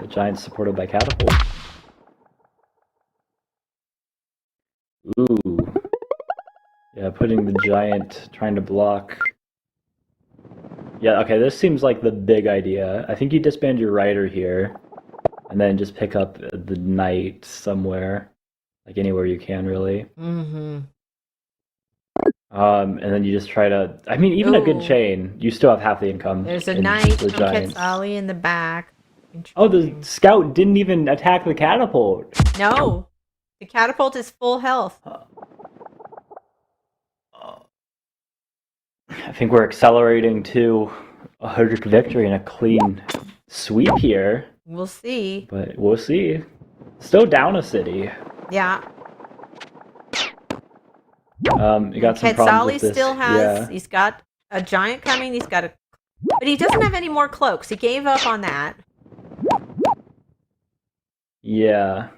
giants supported by catapult. Ooh. Yeah, putting the giant trying to block. Yeah, okay, this seems like the big idea. I think you disband your rider here, and then just pick up the knight somewhere. Like, anywhere you can, really. And then you just try to... I mean, even a good chain, you still have half the income. There's a knight from Quetzali in the back. Oh, the scout didn't even attack the catapult. No. The catapult is full health. I think we're accelerating to a Hoodrick victory and a clean sweep here. We'll see. But we'll see. Still down a city. Yeah. You got some problems with this. Still has, he's got a giant coming, but he doesn't have any more cloaks. He gave up on that. Yeah.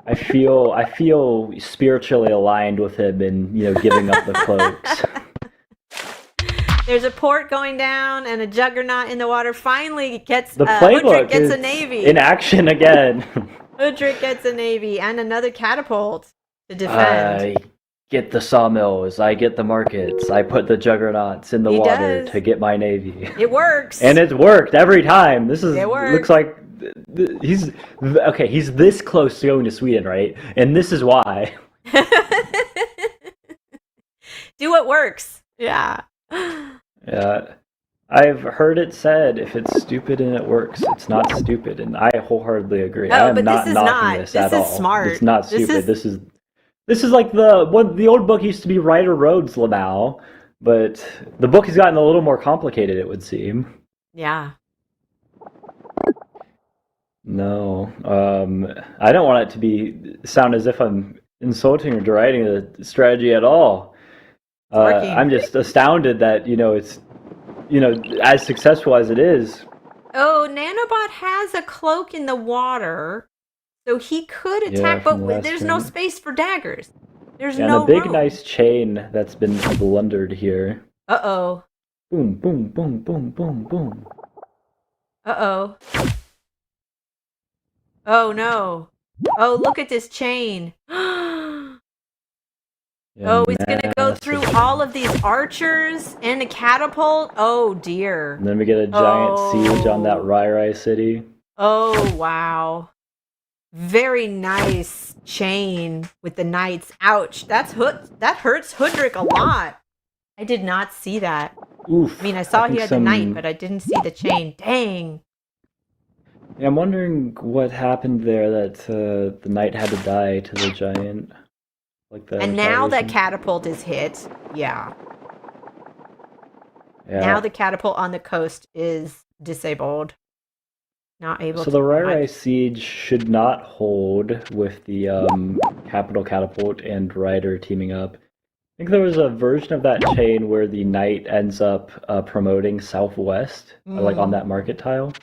I feel spiritually aligned with him in, giving up the cloaks. There's a port going down and a juggernaut in the water. Finally gets the playbook Hoodrick gets a navy. In action again. Hoodrick gets a navy and another catapult to defend. get the sawmills, I get the markets, I put the juggernauts in the He water does. to get my navy. It works. And it's worked every time. This is It works. looks like he's okay. He's this close to going to Sweden, right? And this is why. Do what works. Yeah. Yeah, I've heard it said if it's stupid and it works, it's not stupid, and I wholeheartedly agree. Oh, I am but not this is knocking not. this This at is all. smart. It's not This stupid. is- This is like the old book used to be Rider Rhodes Lamau, but the book has gotten a little more complicated, it would seem. Yeah. No, I don't want it to sound as if I'm insulting or deriding the strategy at all. working. I'm just astounded that it's as successful as it is. Oh, Nanobot has a cloak in the water, so he could Yeah, attack, from the but last there's no turn. space for daggers. There's Yeah, no and a big room. nice chain that's been blundered here. Uh-oh. Boom, boom, boom, boom, boom, boom. Uh-oh. Oh, no. Oh, look at this chain. Yeah, Oh, he's going to go massive through chain. all of these archers and a catapult. Oh, dear. And then we get a giant siege on that Oh. Rai city. Oh, wow. Very nice chain with the knights. Ouch. That hurts Hoodrick a lot. I did not see that. Oof. I mean, I saw he think had the knight, but I didn't see the chain. Dang. Yeah, I'm wondering what happened there that the knight had to die to the giant. Like the And now that retaliation. catapult is hit. Yeah. Yeah. Now the catapult on the coast is disabled. Not able So to. the Rai siege should not hold with the capital catapult and rider teaming up. I think there was a version of that chain where the knight ends up promoting southwest, like on that market tile.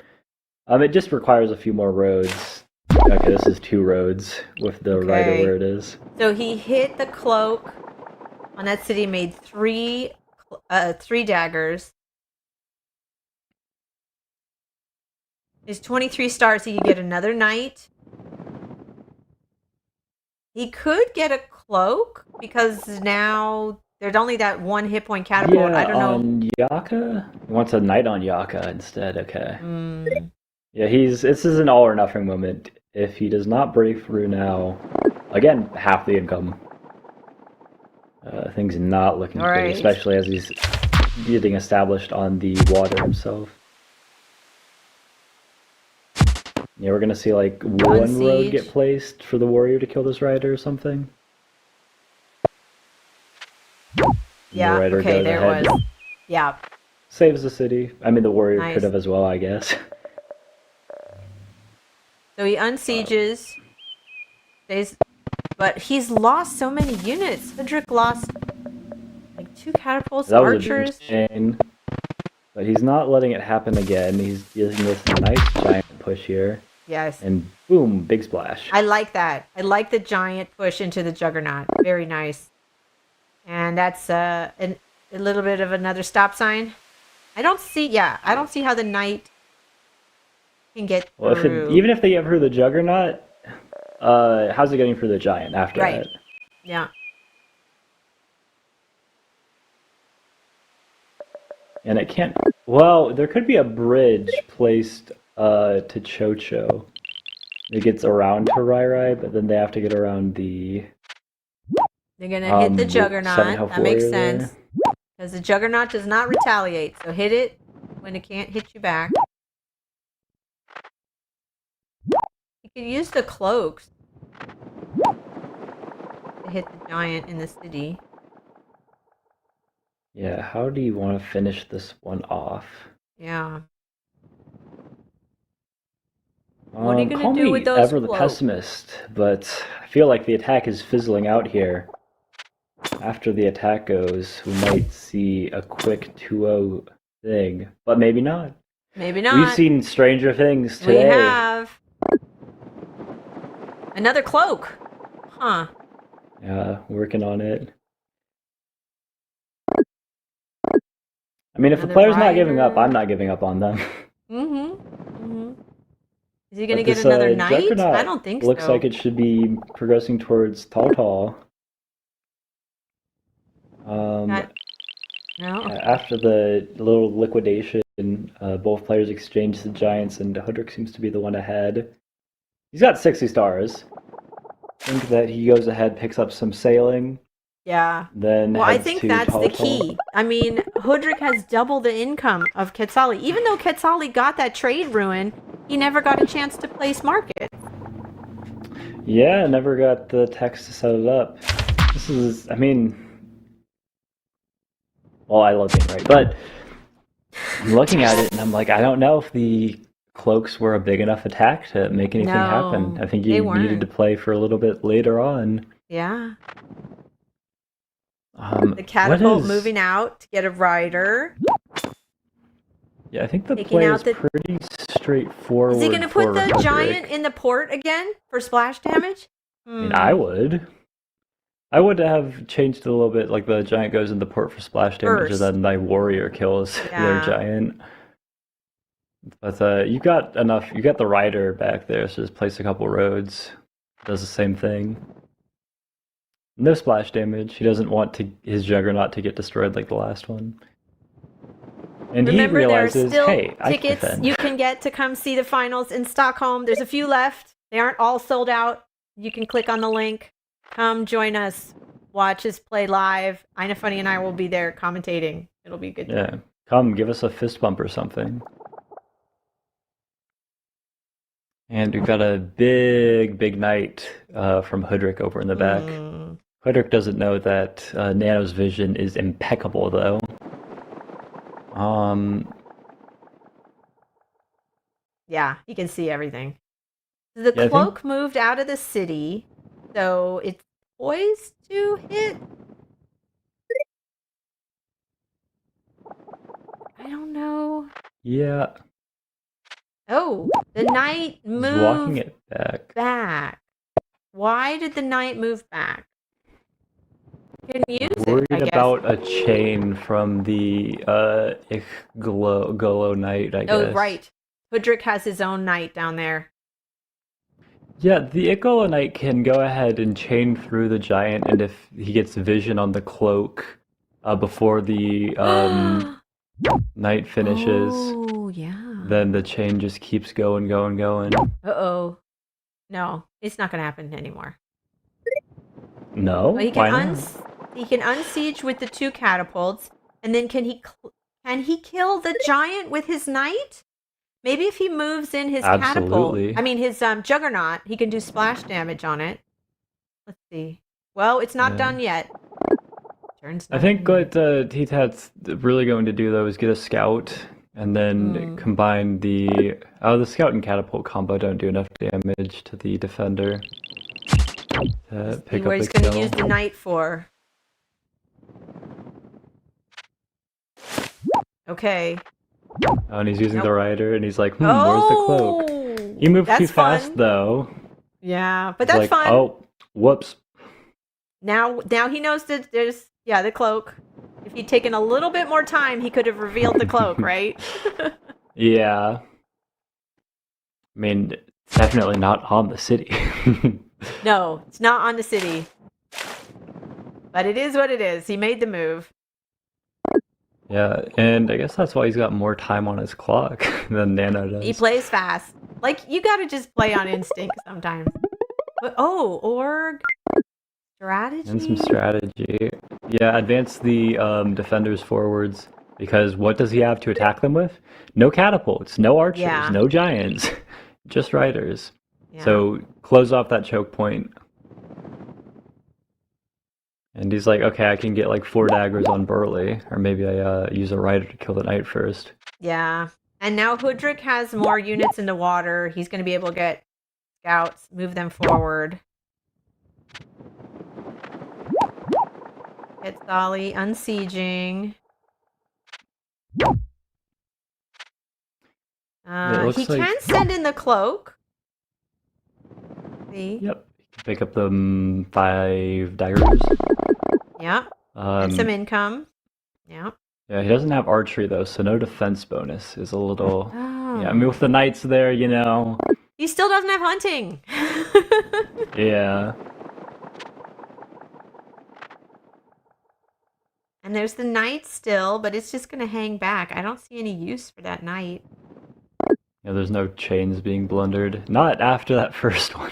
It just requires a few more roads. Okay, this is 2 roads with the rider Okay. where it is. So he hit the cloak on that city, made 3 daggers. His 23 stars, he could get another knight. He could get a cloak because now there's only that 1 hit point catapult. Yeah, I don't know. on Yaka? He wants a knight on Yaka instead, okay. Mm, Yeah, this is an all or nothing moment. If he does not break through now, again, half the income. Things not looking All good, right. especially as he's getting established on the water himself. Yeah, we're gonna see like one road siege. get placed for the warrior to kill this rider or something. And yeah, the rider okay, goes there ahead, it was. Yeah. saves the city. I mean, the warrior Nice. could have as well, I guess. So he unsieges. But he's lost so many units. Hoodrick lost like 2 catapults, That was archers. insane. But he's not letting it happen again. He's using this nice giant push here. Yes. And boom, big splash. I like that. I like the giant push into the juggernaut. Very nice. And that's a little bit of another stop sign. I don't see how the knight can get Well, through. even if they get through the juggernaut, how's it getting through the giant after Right. that? Yeah. And it can't. Well, there could be a bridge placed to Chocho. It gets around to Rai, but then they have to get around the They're going to hit the 7 juggernaut. health That makes warrior there. sense. Because the juggernaut does not retaliate. So hit it when it can't hit you back. You could use the cloaks to hit the giant in the city. Yeah, how do you want to finish this one off? Yeah. What are you gonna Call do me with those ever the cloaks? pessimist, but I feel like the attack is fizzling out here. After the attack goes, we might see a quick 2-0 thing, but maybe not. Maybe not. We've seen stranger things We today. have another cloak. Huh. Yeah, working on it. I mean, if the Another player's not giving up, rider. I'm not giving up on them. Mm-hmm. Mm-hmm. Is he gonna But get this, another knight? Juggernaut I don't think looks so. like it should be progressing towards Tall. Um, No. After the little liquidation, both players exchange the giants, and Hudrick seems to be the one ahead. He's got 60 stars. I think that he goes ahead, picks up some sailing, Yeah. then Well, I heads think to that's the Polytopia. key. I mean, Hudrick has double the income of Quetzali. Even though Quetzali got that trade ruin, he never got a chance to place market. Yeah, never got the text to set it up. This is, I mean, well, I love being right, but I'm looking at it and I'm like, I don't know if the cloaks were a big enough attack to make anything happen. No, I think they you needed to weren't. play for a little bit later on. Yeah. The What catapult is? moving out to get a rider. Yeah, I think the Taking play out is the. pretty Is he going straightforward to put for the giant Hudrick. in the port again for splash damage? I mean, I Hmm. would. I would have changed it a little bit, like the giant goes in the port for splash damage, and First. then my warrior kills their Yeah. giant. But you got enough. You got the rider back there, so just place a couple roads. Does the same thing. No splash damage. He doesn't want his juggernaut to get destroyed like the last one. And he Remember, there are realizes, still hey, I can tickets defend. you can get to come see the finals in Stockholm. There's a few left. They aren't all sold out. You can click on the link. Come join us. Watch us play live. Ina Funny and I will be there commentating. It'll be a good Yeah, time. come give us a fist bump or something. And we've got a big knight from Hudrick over in the back. Hmm. Hudrick doesn't know that Nano's vision is impeccable, though. Yeah, you can see everything. The Yeah, I think. cloak moved out of the city, so it's poised to hit. I don't know. Yeah, Oh, the knight he's walking moved it back. back. Why did the knight move back? Can use it, I Worried guess. about a chain from the Golo Knight, I Oh, guess. right. Hudrick has his own knight down there. Yeah, the Icola Knight can go ahead and chain through the giant, and if he gets vision on the cloak before the knight finishes, Oh, yeah. then the chain just keeps going. Uh-oh. No, it's not going to happen anymore. No? Well, Why not? he can unsiege with the two catapults, and then can he kill the giant with his knight? Maybe if he moves in his Absolutely. catapult, I mean his juggernaut, he can do splash damage on it. Let's see. Well, it's not Yeah. done yet. Turns I not think done yet. what Heat's really going to do though is get a scout and then combine the scout and catapult combo don't do enough damage to the defender to See pick what up he's the going to kill. use the knight for. Okay. Oh, and he's using Nope. the rider, and he's like, where's the cloak? Oh, You moved too that's fast, fun. though. Yeah, but He's that's like, fun. oh, whoops. Now he knows that there's the cloak. If he'd taken a little bit more time, he could have revealed the cloak, right? Yeah. I mean, it's definitely not on the city. No, it's not on the city. But it is what it is. He made the move. Yeah, and I guess that's why he's got more time on his clock than Nano does. He plays fast. Like, you gotta just play on instinct sometimes. But, org. Strategy? And some strategy. Yeah, advance the defenders forwards, because what does he have to attack them with? No catapults, no archers, Yeah. no giants, just riders. Yeah. So close off that choke point. And he's like, okay, I can get like 4 daggers on Burley, or maybe I use a rider to kill the knight first. Yeah. And now Hudrick has more units in the water. He's going to be able to get scouts, move them forward. Get Solly unsieging. looks He like- can send in the cloak. See? Yep. Pick up the 5 daggers. Yeah. And some income. Yeah. Yeah, he doesn't have archery though, so no defense bonus is a little. Oh. Yeah, I mean with the knights there, you know. He still doesn't have hunting. Yeah. And there's the knight still, but it's just going to hang back. I don't see any use for that knight. Yeah, there's no chains being blundered. Not after that first one.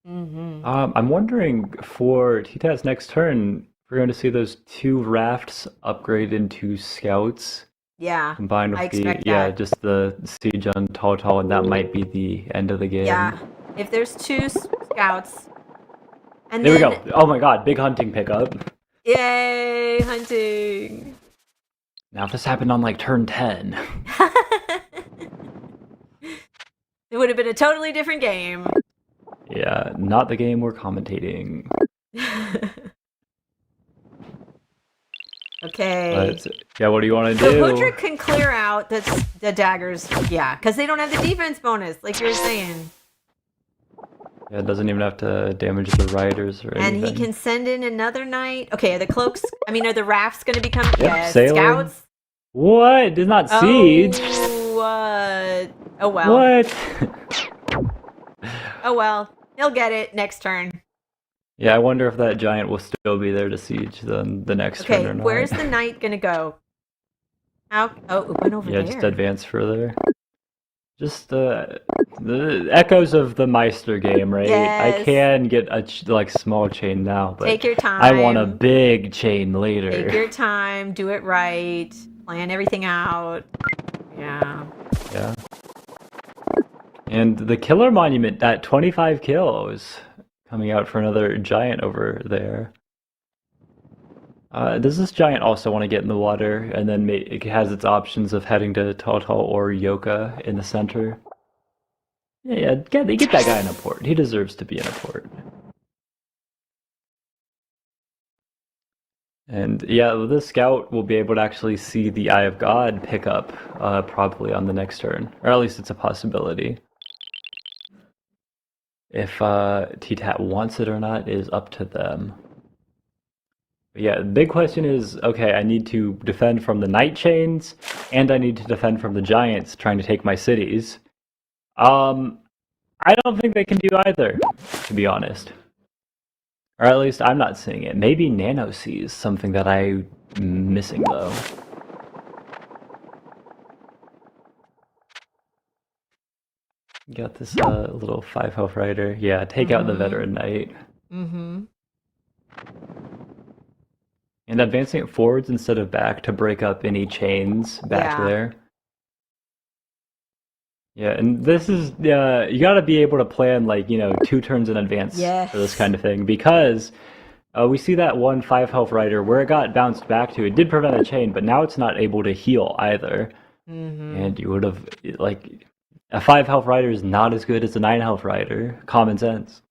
Mm-hmm. I'm wondering for Titat's next turn, we're going to see those 2 rafts upgrade into scouts. Yeah, Combined I with expect yeah, that. just the siege on Tall, and that might be the end of the game. Yeah, if there's 2 scouts. And There we then, go. Oh my god, big hunting pickup. yay, hunting. Now if this happened on like turn 10. It would have been a totally different game. Yeah, not the game we're commentating. Okay. But yeah, what do you want to So do? Hudrick can clear out the daggers, yeah, because they don't have the defense bonus, like you were saying. Yeah, it doesn't even have to damage the riders or And anything. he can send in another knight. Okay, are the cloaks, are the rafts going to become, sailing. scouts? What? Did not siege? Oh, oh well. What? Oh well. He'll get it next turn. Yeah, I wonder if that giant will still be there to siege the next turn Okay, or not. where's the knight going to go? Oh, it went over Yeah, there. just advance further. Just the echoes of the Meister game, right? Yes. I can get a small chain now, but Take your time. I want a big chain later. Take your time. Do it right. Plan everything out. Yeah. Yeah. And the killer monument at 25 kills coming out for another giant over there. Does this giant also want to get in the water? And then it has its options of heading to Tall or Yoka in the center. Yeah, get that guy in a port. He deserves to be in a port. And yeah, the scout will be able to actually see the Eye of God pick up probably on the next turn. Or at least it's a possibility. If T-Tat wants it or not is up to them. But yeah, the big question is, okay, I need to defend from the night chains, and I need to defend from the giants trying to take my cities. I don't think they can do either, to be honest. Or at least I'm not seeing it. Maybe Nano sees something that I'm missing, though. Got this little 5 health rider. Yeah, take out the veteran knight. Mm-hmm. And advancing it forwards instead of back to break up any chains back there. Yeah, and this is, you gotta be able to plan, 2 turns in advance for this kind of thing, because we see that one 5 health rider where it got bounced back to, it did prevent a chain, but now it's not able to heal either. Mm-hmm. And you would have, a 5 health rider is not as good as a 9 health rider. Common sense.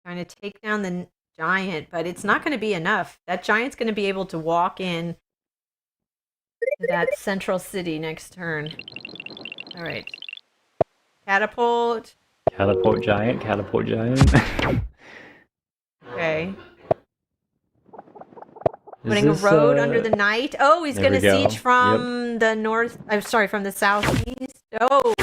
Trying to take down the giant, but it's not going to be enough. That giant's going to be able to walk in to that central city next turn. All right. Catapult. Catapult giant, catapult giant. Okay. Putting a road under the night. Oh, he's going to siege from the north. I'm sorry, from the southeast. Oh,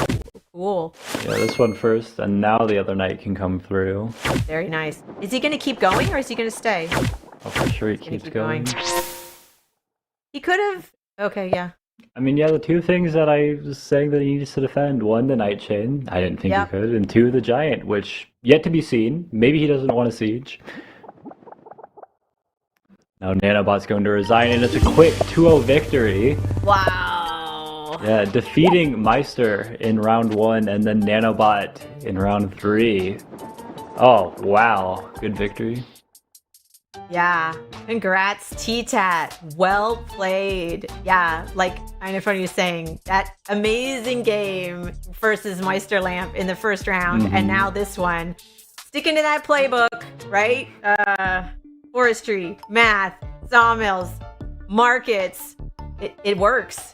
cool. Yeah, this one first, and now the other knight can come through. Very nice. Is he going to keep going, or is he going to stay? Oh, for sure he keeps going. He could have. Okay, yeah. I mean, yeah, the 2 things that I was saying that he needs to defend. 1, the night chain. I didn't think he could. And 2, the giant, which yet to be seen. Maybe he doesn't want to siege. Now Nanobot's going to resign, and it's a quick 2-0 victory. Wow. Yeah, defeating Meister in round 1, and then Nanobot in round 3. Oh, wow. Good victory. Yeah. Congrats, T-Tat. Well played. Yeah, I know what you're saying. That amazing game versus Meister Lampe in the first round, and now this one. Sticking to that playbook, right? Forestry, math, sawmills, markets. It works.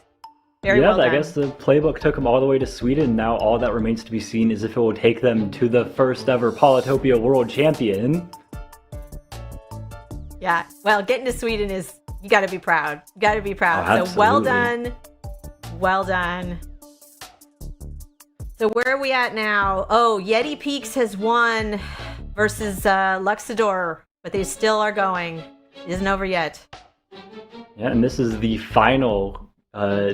Very well done. I guess the playbook took them all the way to Sweden. Now all that remains to be seen is if it will take them to the first ever Polytopia World Champion. Yeah, well, getting to Sweden is, you gotta be proud. You gotta be proud. Oh, so well done. Well done. So where are we at now? Oh, Yeti Peaks has won versus Luxador, but they still are going. It isn't over yet. Yeah, and this is the final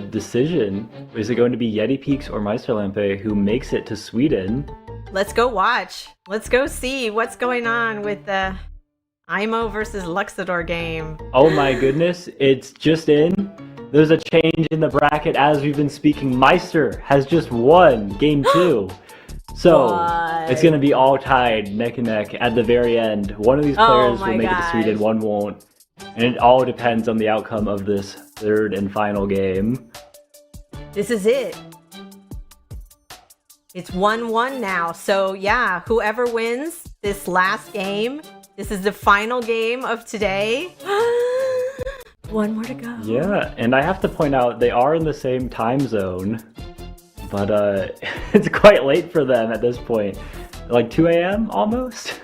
decision. Is it going to be Yeti Peaks or Meister Lampe who makes it to Sweden? Let's go watch. Let's go see what's going on with the IMO versus Luxador game. Oh my goodness, it's just in. There's a change in the bracket as we've been speaking. Meister has just won game 2. So What? it's going to be all tied neck and neck at the very end. One of these players will make it to Sweden, one won't. And it all depends on the outcome of this third and final game. This is it. It's 1-1 now. So yeah, whoever wins this last game, this is the final game of today. One more to go. Yeah, and I have to point out they are in the same time zone, but it's quite late for them at this point. Like 2 a.m. almost.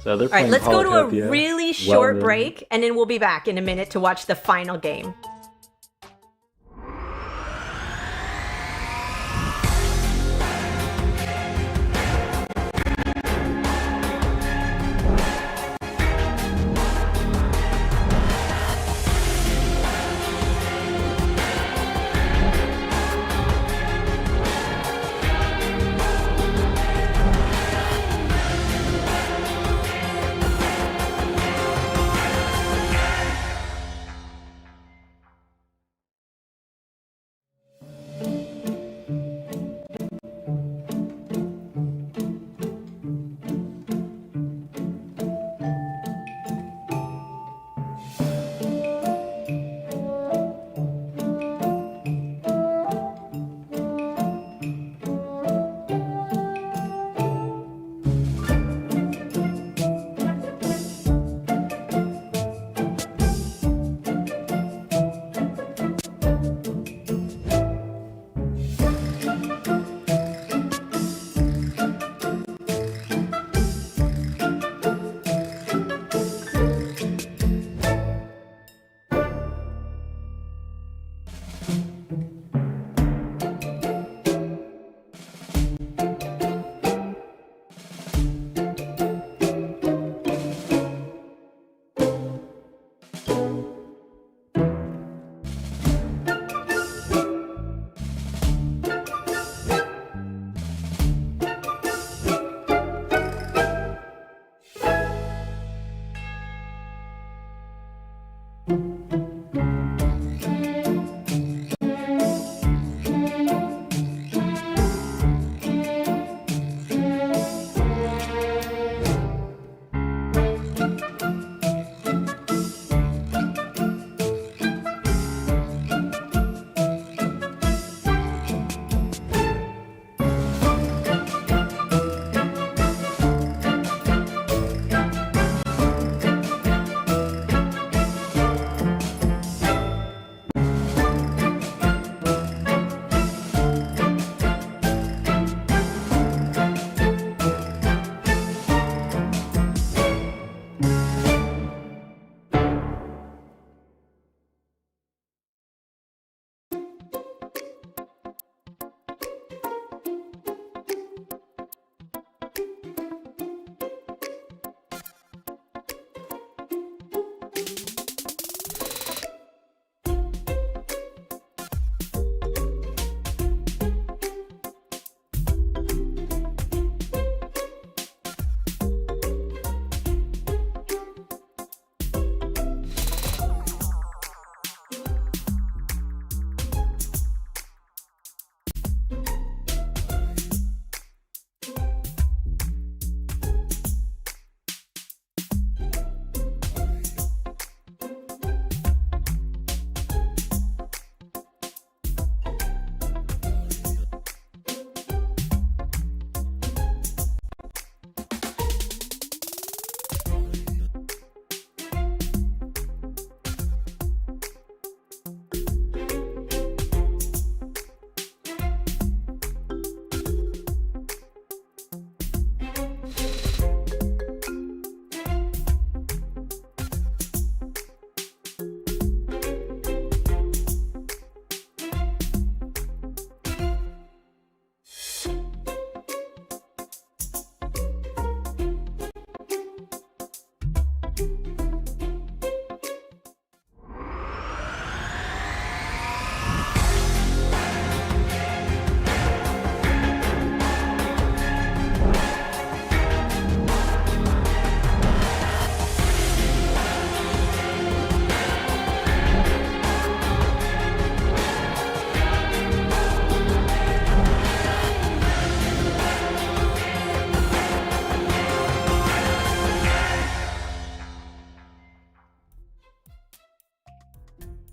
So they're All right, playing let's go to a Polytopia. really Well short then. break, and then we'll be back in a minute to watch the final game.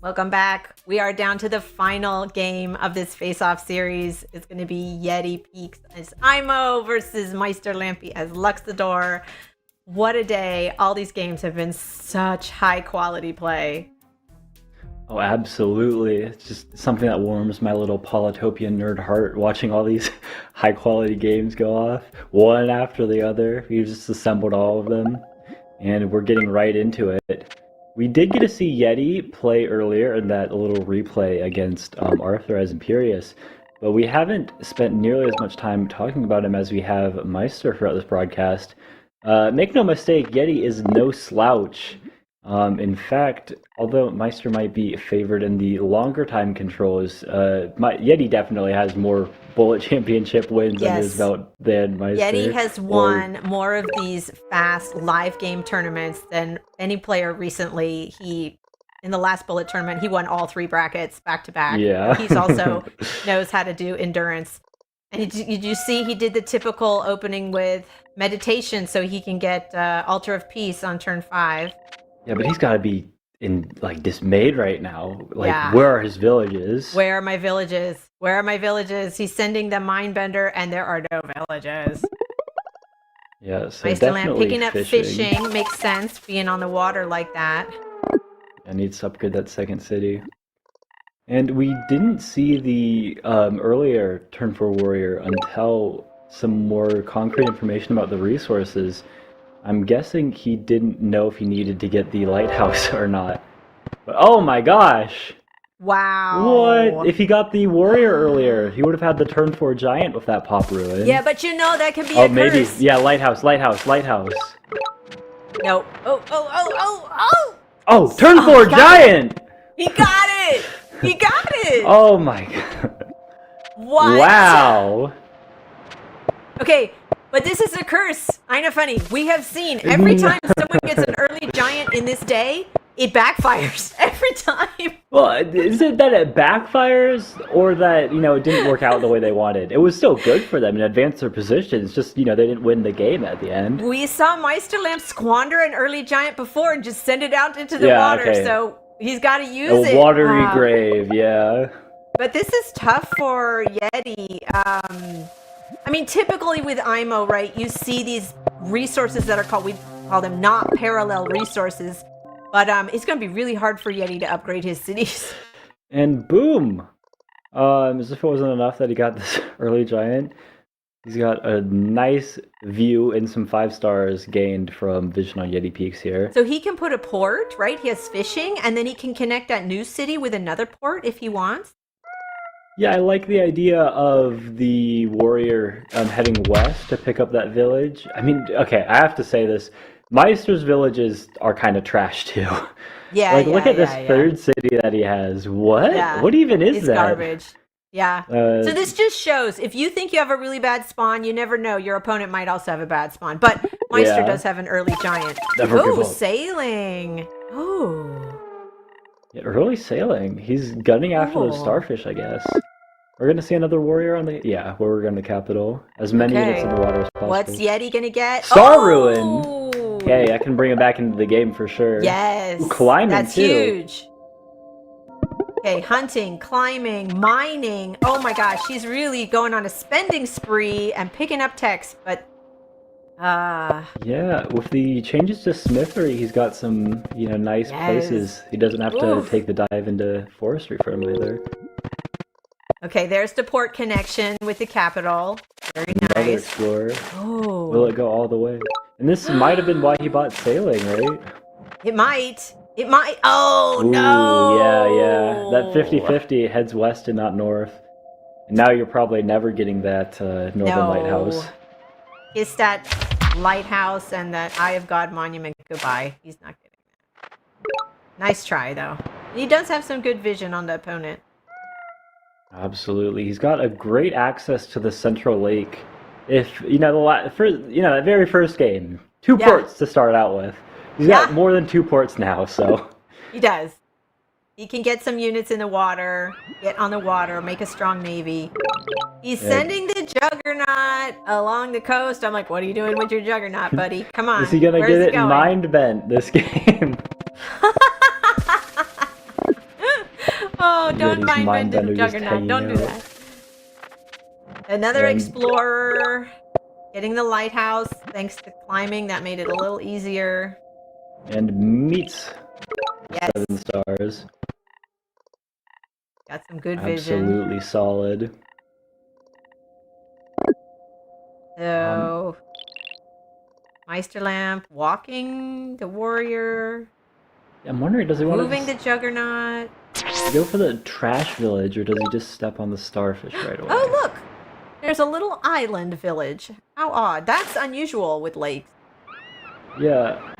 Welcome back. We are down to the final game of this face-off series. It's going to be Yeti Peaks as Imo versus Meister Lampe as Luxador. What a day. All these games have been such high-quality play. Oh, absolutely. It's just something that warms my little Polytopia nerd heart, watching all these high-quality games go off, one after the other. We've just assembled all of them, and we're getting right into it. We did get to see Yeti play earlier in that little replay against Arthur as Imperius, but we haven't spent nearly as much time talking about him as we have Meister throughout this broadcast. Make no mistake, Yeti is no slouch. In fact, although Meister might be favored in the longer time controls, Yeti definitely has more Bullet Championship wins under his belt than Meister. Yeti has won more of these fast live game tournaments than any player recently. In the last Bullet tournament, he won all 3 brackets back to back. Yeah. He's also knows how to do endurance. And did you see he did the typical opening with meditation so he can get Altar of Peace on turn 5. Yeah, but he's got to be dismayed right now. Where are his villages? Where are my villages? Where are my villages? He's sending the Mindbender, and there are no villages. Yeah, so Meister Lampe definitely picking up fishing makes sense, being on the water like that. I need to upgrade that second city. And we didn't see the earlier turn 4 warrior until some more concrete information about the resources. I'm guessing he didn't know if he needed to get the lighthouse or not. But oh my gosh! Wow. What? If he got the warrior earlier, he would have had the turn 4 giant with that pop ruin. Yeah, but that can be a maybe. curse. Yeah, lighthouse. No. Oh, turn 4 giant! He got it! He got it! Oh my god. What? Wow. Okay, but this is a curse. I know, funny. We have seen every time someone gets an early giant in this day, it backfires every time. Well, is it that it backfires, or that it didn't work out the way they wanted? It was still good for them and advanced their position. It's just they didn't win the game at the end. We saw Meister Lampe squander an early giant before and just send it out into the water. Okay. So he's got to use it. A watery grave, yeah. But this is tough for Yeti. Typically with IMO, right, you see these resources that are we call them not parallel resources, but it's going to be really hard for Yeti to upgrade his cities. And boom! As if it wasn't enough that he got this early giant, he's got a nice view and some 5 stars gained from Vision on Yeti Peaks here. So he can put a port, right? He has fishing, and then he can connect that new city with another port if he wants. Yeah, I like the idea of the warrior heading west to pick up that village. Okay, I have to say this. Meister's villages are kind of trash too. Yeah, look at this third city that he has. What? Yeah. What even is that? It's garbage. Yeah. So this just shows, if you think you have a really bad spawn, you never know. Your opponent might also have a bad spawn. But Meister does have an early giant. Oh, sailing. Oh. Yeah, early sailing. He's gunning after those starfish, I guess. We're going to see another warrior on the... Yeah, where we're going to capital. As many units in the water as possible. What's Yeti going to get? Star Ruin! Hey, I can bring him back into the game for sure. Yes. Ooh, climbing, that's too. Huge. Okay, hunting, climbing, mining. Oh my gosh, he's really going on a spending spree and picking up techs, but... Yeah, with the changes to Smithery, he's got some, nice places. He doesn't have to take the dive into forestry for him either. Okay, there's the port connection with the capital. Very nice. Another explorer. Oh. Will it go all the way? And this might have been why he bought sailing, right? It might. It might. Oh, Ooh, no. Yeah. That 50-50 heads west and not north. And now you're probably never getting that northern lighthouse. It's that lighthouse and that Eye of God monument. Goodbye. He's not getting that. Nice try, though. He does have some good vision on the opponent. Absolutely. He's got a great access to the central lake. If, that very first game, 2 ports to start out with. He's got more than 2 ports now, so. He does. He can get some units in the water, get on the water, make a strong navy. He's sending the Juggernaut along the coast. I'm like, what are you doing with your Juggernaut, buddy? Come on. Is he going to get it mind bent this game? Oh, don't Yeti's mind mind bend the bender just juggernaut. Don't do hanging out. that. Another And- explorer. Getting the lighthouse, thanks to climbing, that made it a little easier. And meets Yes, 7 stars. got some good vision. Absolutely solid. So, Meisterlamp, walking the warrior, I'm wondering, does he want moving to the juggernaut. go for the trash village, or does he just step on the starfish right away? Oh, look! There's a little island village. How odd. That's unusual with lakes. Yeah.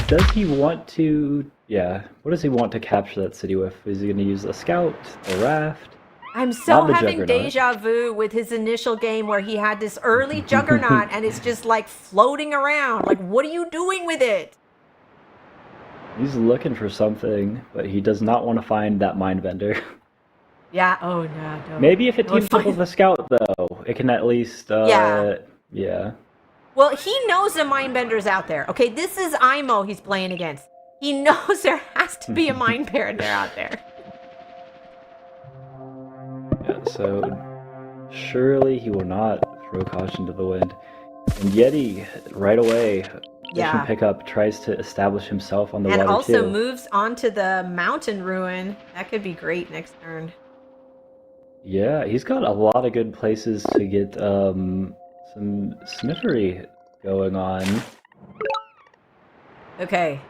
Does he want to... Yeah. What does he want to capture that city with? Is he going to use the scout, the raft? I'm so Not the having juggernaut. deja vu with his initial game where he had this early juggernaut and it's just like floating around. Like, what are you doing with it? He's looking for something, but he does not want to find that mindbender. Yeah, oh no, don't. Maybe if it Don't teams up find- with the scout, though, it can at least... Yeah. Yeah. Well, he knows the mindbender's out there. Okay, this is Imo he's playing against. He knows there has to be a mindbender out there. Yeah, so surely he will not throw caution to the wind. And Yeti, right away, Yeah. mission pickup, tries to establish himself on the And water also too. moves onto the mountain ruin. That could be great next turn. Yeah, he's got a lot of good places to get some smithery going on. Okay.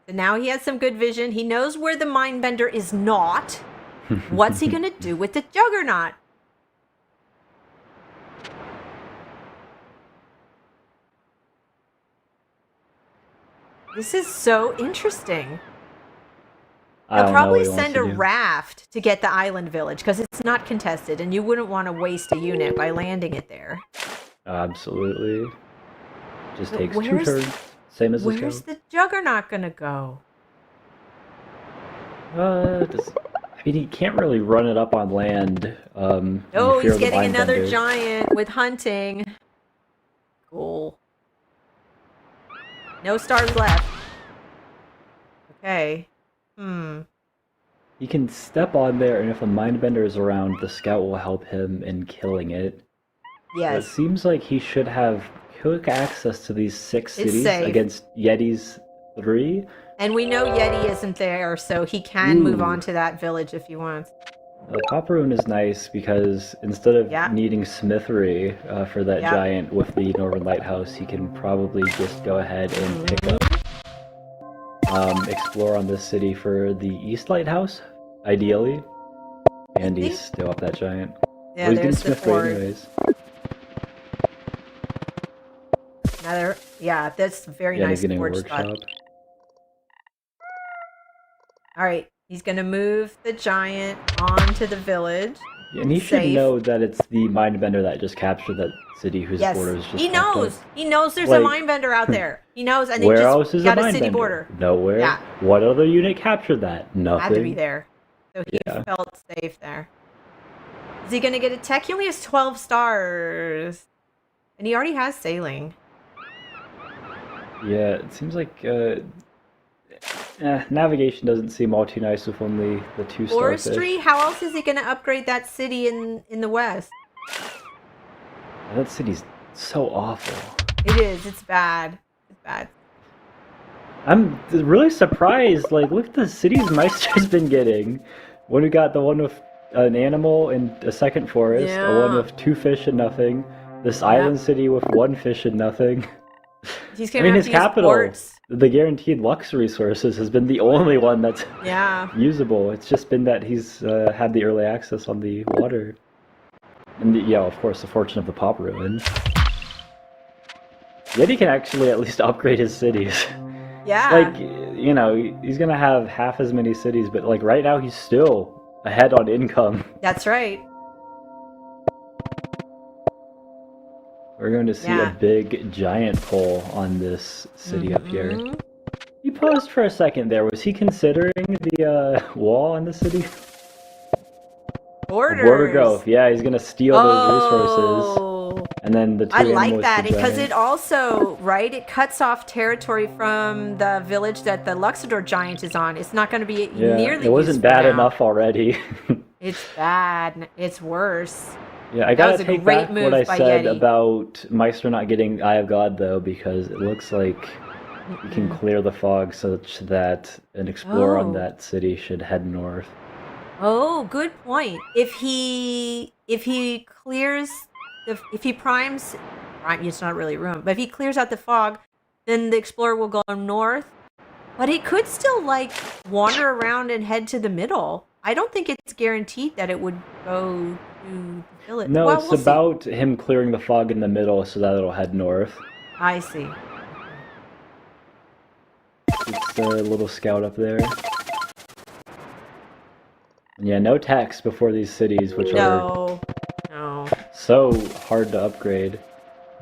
So now he has some good vision. He knows where the mindbender is not. What's he going to do with the juggernaut? This is so interesting. I They'll don't know probably what he wants send to a do. raft to get the island village because it's not contested and you wouldn't want to waste a unit by landing it there. Absolutely. Just But takes 2 where's- turns, same as the Where's scout. the juggernaut going to go? I mean, he can't really run it up on land. in Oh, fear he's of the getting another mindbender. giant with hunting. Cool. No stars left. Okay. He can step on there, and if a mindbender is around, the scout will help him in killing it. But it Yes. seems like he should have quick access to these 6 It's cities safe. against Yeti's 3. And we know Yeti isn't there, so he can move Ooh. on to that village if he wants. The pop rune is nice because instead of Yeah. needing smithery for that Yeah. giant with the Northern Lighthouse, he can probably just go ahead and pick up, explore on this city for the East Lighthouse, ideally. And I he's think- still up that giant. Yeah, Well, he's getting there's the smithery fort. anyways. Another, yeah, that's a very Yeah, nice he's getting a forge workshop. spot. All right, he's gonna move the giant onto the village. Yeah, and he should Safe. know that it's the mindbender that just captured that city whose Yes, borders just he popped up. knows. He knows there's Like- a mindbender out there. He knows, and they Where just else is got a a city mindbender? border. Nowhere. Yeah. What other unit captured that? Nothing. Had to be there, so he Yeah. felt safe there. Is he gonna get a tech? He only has 12 stars, and he already has sailing. Yeah, it seems like navigation doesn't seem all too nice with only the 2 starfish. Forestry. How else is he gonna upgrade that city in the west? That city's so awful. It is. It's bad. It's bad. I'm really surprised. Like, look at the cities Meister's been getting. When we got the one with an animal and a second forest, a one Yeah. with 2 fish and nothing, this island city with 1 fish and nothing. He's I gonna mean, have his to use capital, ports. the guaranteed Lux resources, has been the only one that's Yeah. usable. It's just been that he's had the early access on the water. And yeah, of course, the fortune of the pop ruin. Yet he can actually at least upgrade his cities. Yeah. Like, you know, he's gonna have half as many cities, but like right now he's still ahead on income. That's right. We're going to see Yeah. a big giant pull on this city up here. Mhm. He paused for a second there. Was he considering the wall in the city? Borders. Border growth. Yeah, he's gonna steal those resources Oh. and And then the two I like animals, that the because giant. it also, right, it cuts off territory from the village that the Luxador giant is on. It's not going to be Yeah, nearly it wasn't useful bad now. enough already. It's bad. It's worse. Yeah, I That gotta was a take great back what I move by said Yeti. about Meister not getting Eye of God, though, because it looks like you can clear the fog such that an explorer on Oh. that city should head north. Oh, good point. If he clears if he primes, right, it's not really room, but if he clears out the fog, then the explorer will go north. But he could still like wander around and head to the middle. I don't think it's guaranteed that it would go to the village. No, Well, it's we'll see. about him clearing the fog in the middle so that it'll head north. I see. It's a little scout up there. Yeah, no text before these cities, which No. are so hard to upgrade.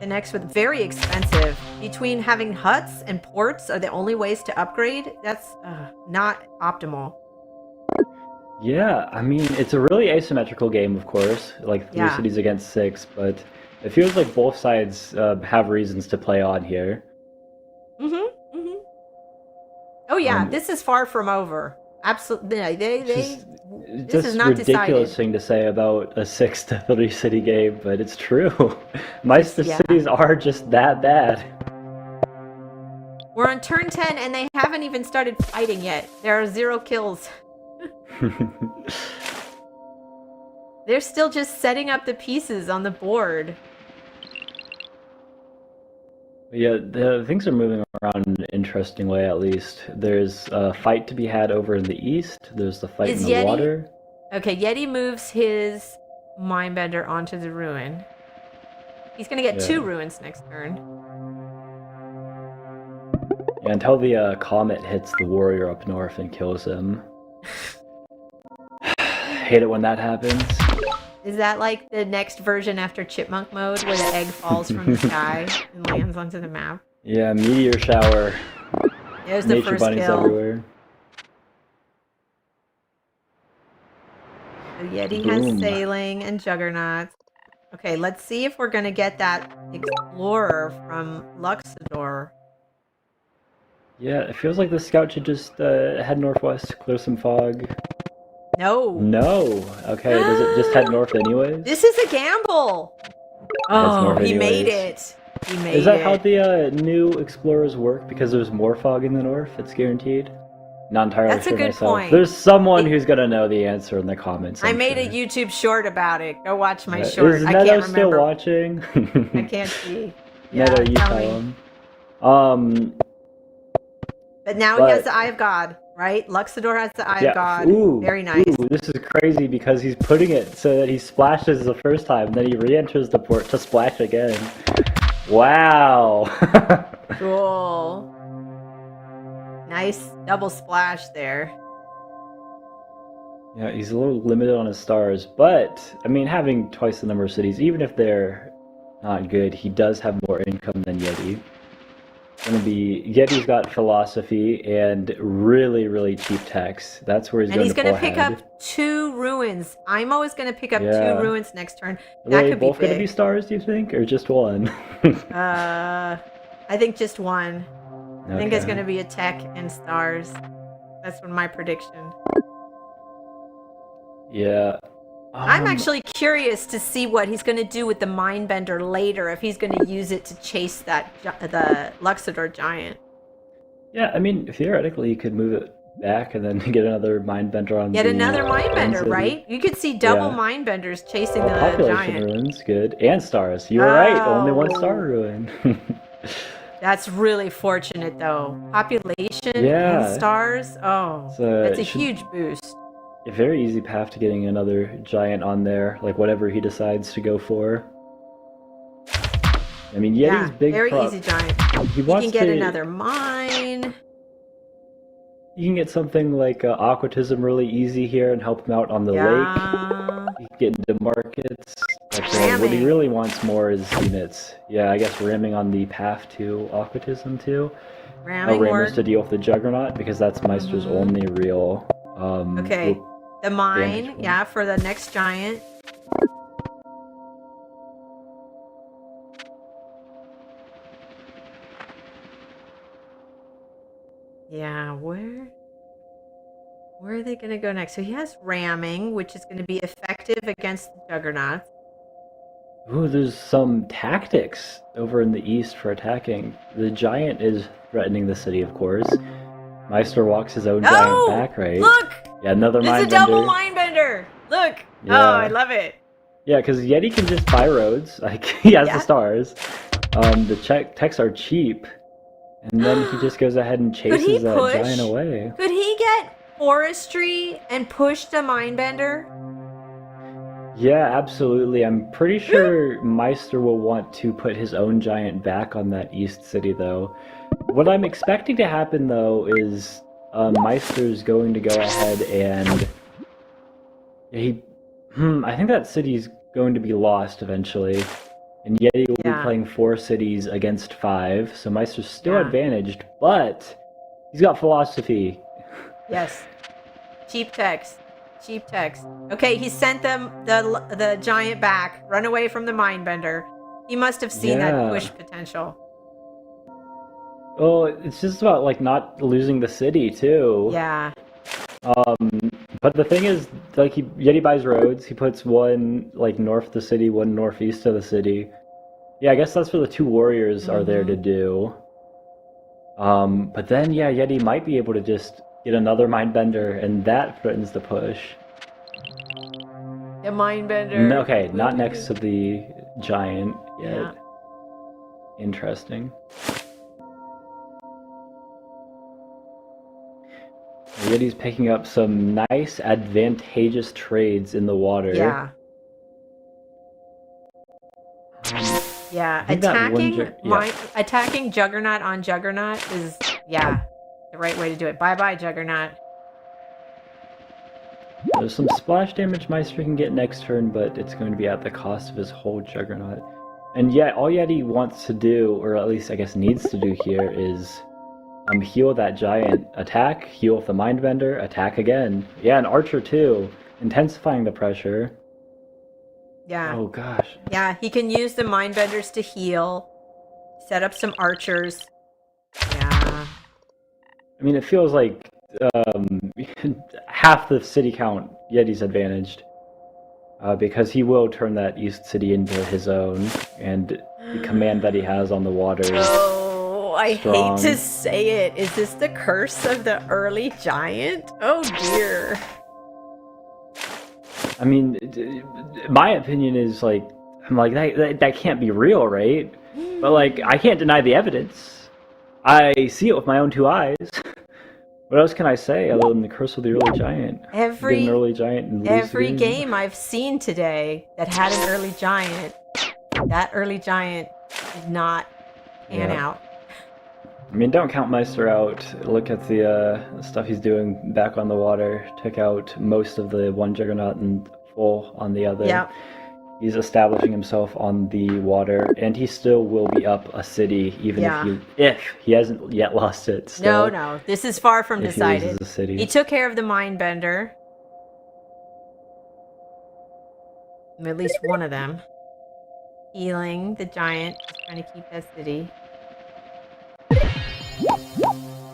The next one, very expensive. Between having huts and ports are the only ways to upgrade. That's not optimal. Yeah, I mean, it's a really asymmetrical game, of course, like 3 Yeah. cities against 6, but it feels like both sides have reasons to play on here. Oh yeah, Um, this is far from over. Absolutely, It's this just is not ridiculous decided. thing to say about a 6 to 3 city game, but it's true. Meister Yeah. cities are just that bad. We're on turn 10 and they haven't even started fighting yet. There are 0 kills. They're still just setting up the pieces on the board. Yeah, the things are moving around in an interesting way, at least. There's a fight to be had over in the east. There's the fight Is in the Yeti- water. Okay, Yeti moves his Mindbender onto the ruin. He's gonna get Yeah. 2 ruins next turn. Yeah, until the comet hits the warrior up north and kills him. Hate it when that happens. Is that like the next version after Chipmunk mode where the egg falls from the sky and lands onto the map? Yeah, meteor shower. There's the Nature first bunnies kill. everywhere. So Yeti Boom. has Sailing and Juggernauts. Okay, let's see if we're gonna get that Explorer from Luxador. Yeah, it feels like the scout should just head northwest, clear some fog. No. No. Okay, does it just head north anyways? This is a gamble. Oh, north he made anyways. it. He made Is that it. how the new explorers work? Because there's more fog in the north, it's guaranteed? Not entirely That's a sure good myself. point. There's someone who's gonna know the answer in the comments. I I'm made a sure. YouTube short about it. Go watch my Yeah, short. Is I Neto can't still remember. watching? I can't see. Neto, you tell tell me. him. But now he has the Eye of God, right? Luxador has the Eye of God. Ooh, Very nice. Ooh, this is crazy because he's putting it so that he splashes the first time, then he re-enters the port to splash again. Wow. Cool. Nice double splash there. Yeah, he's a little limited on his stars, but I mean, having twice the number of cities, even if they're not good, he does have more income than Yeti. Yeti's got philosophy and really, really cheap techs. That's where he's And going he's to going pull to pick ahead. up 2 ruins. Imo is going to pick up Yeah. 2 ruins next turn. Are That they could be both going to big. be stars, do you think, or just one? I think just one. I think it's Okay. going to be a tech and stars. That's my prediction. Yeah. I'm actually curious to see what he's going to do with the Mindbender later, if he's going to use it to chase the Luxador giant. Yeah, I mean, theoretically, you could move it back and then get another Mindbender on Yet the another main Mindbender, city. right? You could see double Yeah. Mindbenders chasing the Population giant. ruins, good. And stars. You were right, only 1 Oh. star ruin. That's really fortunate, though. Population Yeah. and stars. Oh, So that's a it should- huge boost. A very easy path to getting another giant on there, like whatever he decides to go for. I mean, Yeti's Yeah, big very prop. easy giant. He You wants can get to, another mine. You can get something like aquatism really easy here and help him out on the lake. Yeah. You can get into markets. Actually, what he Ramming. really wants more is units. Yeah, I guess ramming on the path to aquatism too. Ramming Rammers work. to deal with the Juggernaut because that's Meister's Mhm. only real. Okay. Well, The mine, point. yeah, for the next giant. Yeah, where are they going to go next? So he has ramming, which is going to be effective against the juggernauts. Ooh, there's some tactics over in the east for attacking. The giant is threatening the city, of course. Meister walks his own giant back, right? Look! Yeah, another It's a mind double bender. mind bender! Look! Yeah. Oh, I love it. Yeah, because Yeti can just buy roads. Like, he has Yeah. the stars. The techs are cheap. And then he just goes ahead and chases that giant away. Could he get forestry and push the mindbender? Yeah, absolutely. I'm pretty sure Meister will want to put his own giant back on that east city, though. What I'm expecting to happen, though, is Meister's going to go ahead and I think that city's going to be lost eventually. And Yeti will be playing 4 cities against 5, so Meister's still advantaged, but he's got philosophy. Yes. Cheap text. Cheap text. Okay, he sent them the giant back. Run away from the mindbender. He must have seen that push potential. Oh, it's just about like not losing the city too. Yeah. But the thing is, like, Yeti buys roads. He puts one like north of the city, one northeast of the city. Yeah, I guess that's what the 2 warriors are there to do. But then, yeah, Yeti might be able to just get another mindbender, and that threatens the push. The mindbender. Okay, not next to the giant yet. Yeah. Interesting. Yeti's picking up some nice, advantageous trades in the water. Yeah. Yeah, attacking Juggernaut on Juggernaut is the right way to do it. Bye-bye, Juggernaut. There's some splash damage Meister can get next turn, but it's going to be at the cost of his whole Juggernaut. And yeah, all Yeti wants to do, or at least I guess needs to do here, is heal that giant. Attack, heal with the Mindbender, attack again. Yeah, and Archer too, intensifying the pressure. Yeah. Oh gosh. Yeah, he can use the mindbenders to heal, set up some archers. Yeah. I mean, it feels like half the city count Yeti's advantaged. Because he will turn that east city into his own, and the command that he has on the water is I strong. hate to say it. Is this the curse of the early giant? Oh dear. I mean, my opinion is like, I'm like, that can't be real, right? But like, I can't deny the evidence. I see it with my own 2 eyes. What else can I say other than the curse of the early giant? Every an early giant and lose every the game I've seen today that had an early giant, that early giant did not pan out. I mean, don't count Meister out. Look at the stuff he's doing back on the water. Took out most of the one Juggernaut and full on the other. Yeah. He's establishing himself on the water, and he still will be up a city, even if he hasn't yet lost it. Still, no, this is far from decided. He loses a city. He took care of the mindbender. At least one of them. Healing the giant, trying to keep that city.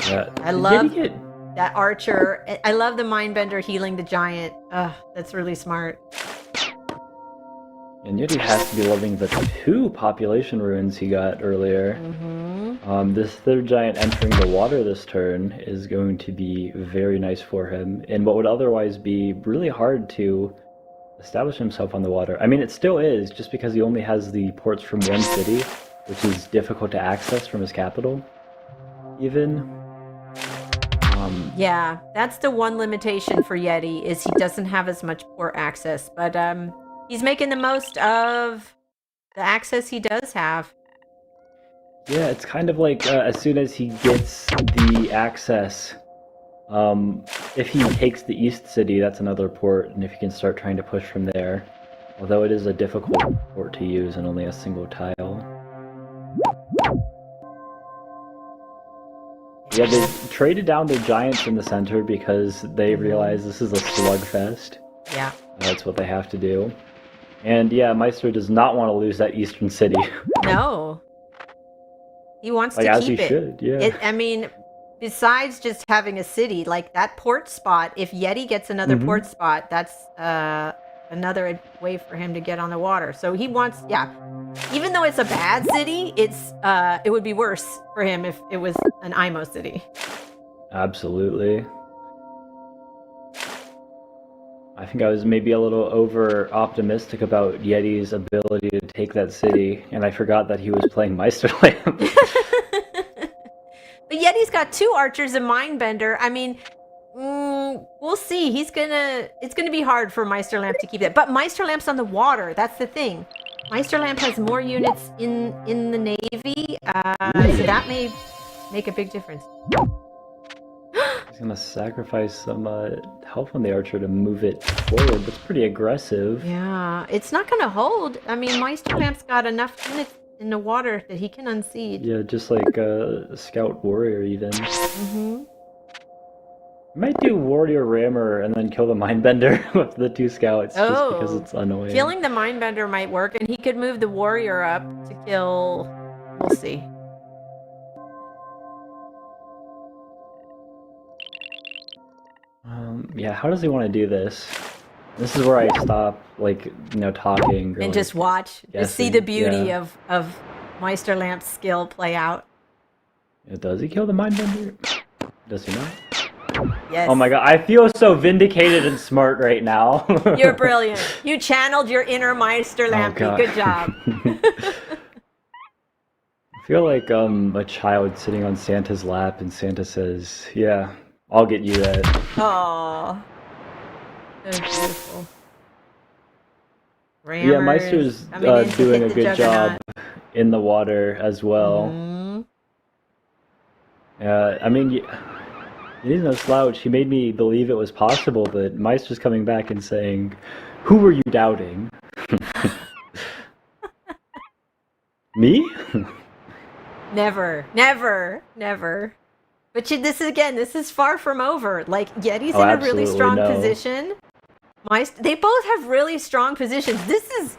Yeah. I love that archer. I love the mindbender healing the giant. Ugh, that's really smart. And yet he has to be loving the 2 population ruins he got earlier. This 3rd giant entering the water this turn is going to be very nice for him, in what would otherwise be really hard to establish himself on the water. I mean, it still is, just because he only has the ports from 1 city, which is difficult to access from his capital, even. Yeah, that's the one limitation for Yeti, is he doesn't have as much port access, but he's making the most of the access he does have. Yeah, it's kind of like as soon as he gets the access, if he takes the east city, that's another port, and if he can start trying to push from there, although it is a difficult port to use and only a single tile. Yeah, they traded down their giants in the center because they realize this is a slugfest. Yeah. That's what they have to do. And yeah, Meister does not want to lose that eastern city. No. He wants to as keep he it. should, yeah. I mean, besides just having a city, like that port spot, if Yeti gets another port spot, that's another way for him to get on the water. So he wants, yeah. Even though it's a bad city, it would be worse for him if it was an IMO city. Absolutely. I think I was maybe a little over optimistic about Yeti's ability to take that city, and I forgot that he was playing Meisterlamp. But Yeti's got 2 archers and Mindbender. I mean, we'll see. It's gonna be hard for Meisterlamp to keep that. But Meisterlamp's on the water. That's the thing. Meisterlamp has more units in the Navy, so that may make a big difference. He's gonna sacrifice some health on the archer to move it forward. That's pretty aggressive. Yeah, it's not gonna hold. I mean, Meisterlamp's got enough units in the water that he can unseat. Yeah, just like a scout warrior even. I might do warrior rammer and then kill the mindbender with the 2 scouts just because it's annoying. Killing the mindbender might work, and he could move the warrior up to kill. We'll see. Yeah, how does he want to do this? This is where I stop, like, talking. And just watch. Just see the beauty of Meisterlamp's skill play out. Yeah, does he kill the mindbender? Does he not? Yes. Oh my god, I feel so vindicated and smart right now. You're brilliant. You channeled your inner Meisterlamp. Oh, Good job. I feel like a child sitting on Santa's lap and Santa says, yeah, I'll get you that. Aww. So beautiful. Rammers. Yeah, Meister's doing a good job in the water as well. I mean, he's no slouch. He made me believe it was possible, but Meister's coming back and saying, who were you doubting? Me? Never. But this is far from over. Like, Yeti's in a really strong position. They both have really strong positions. This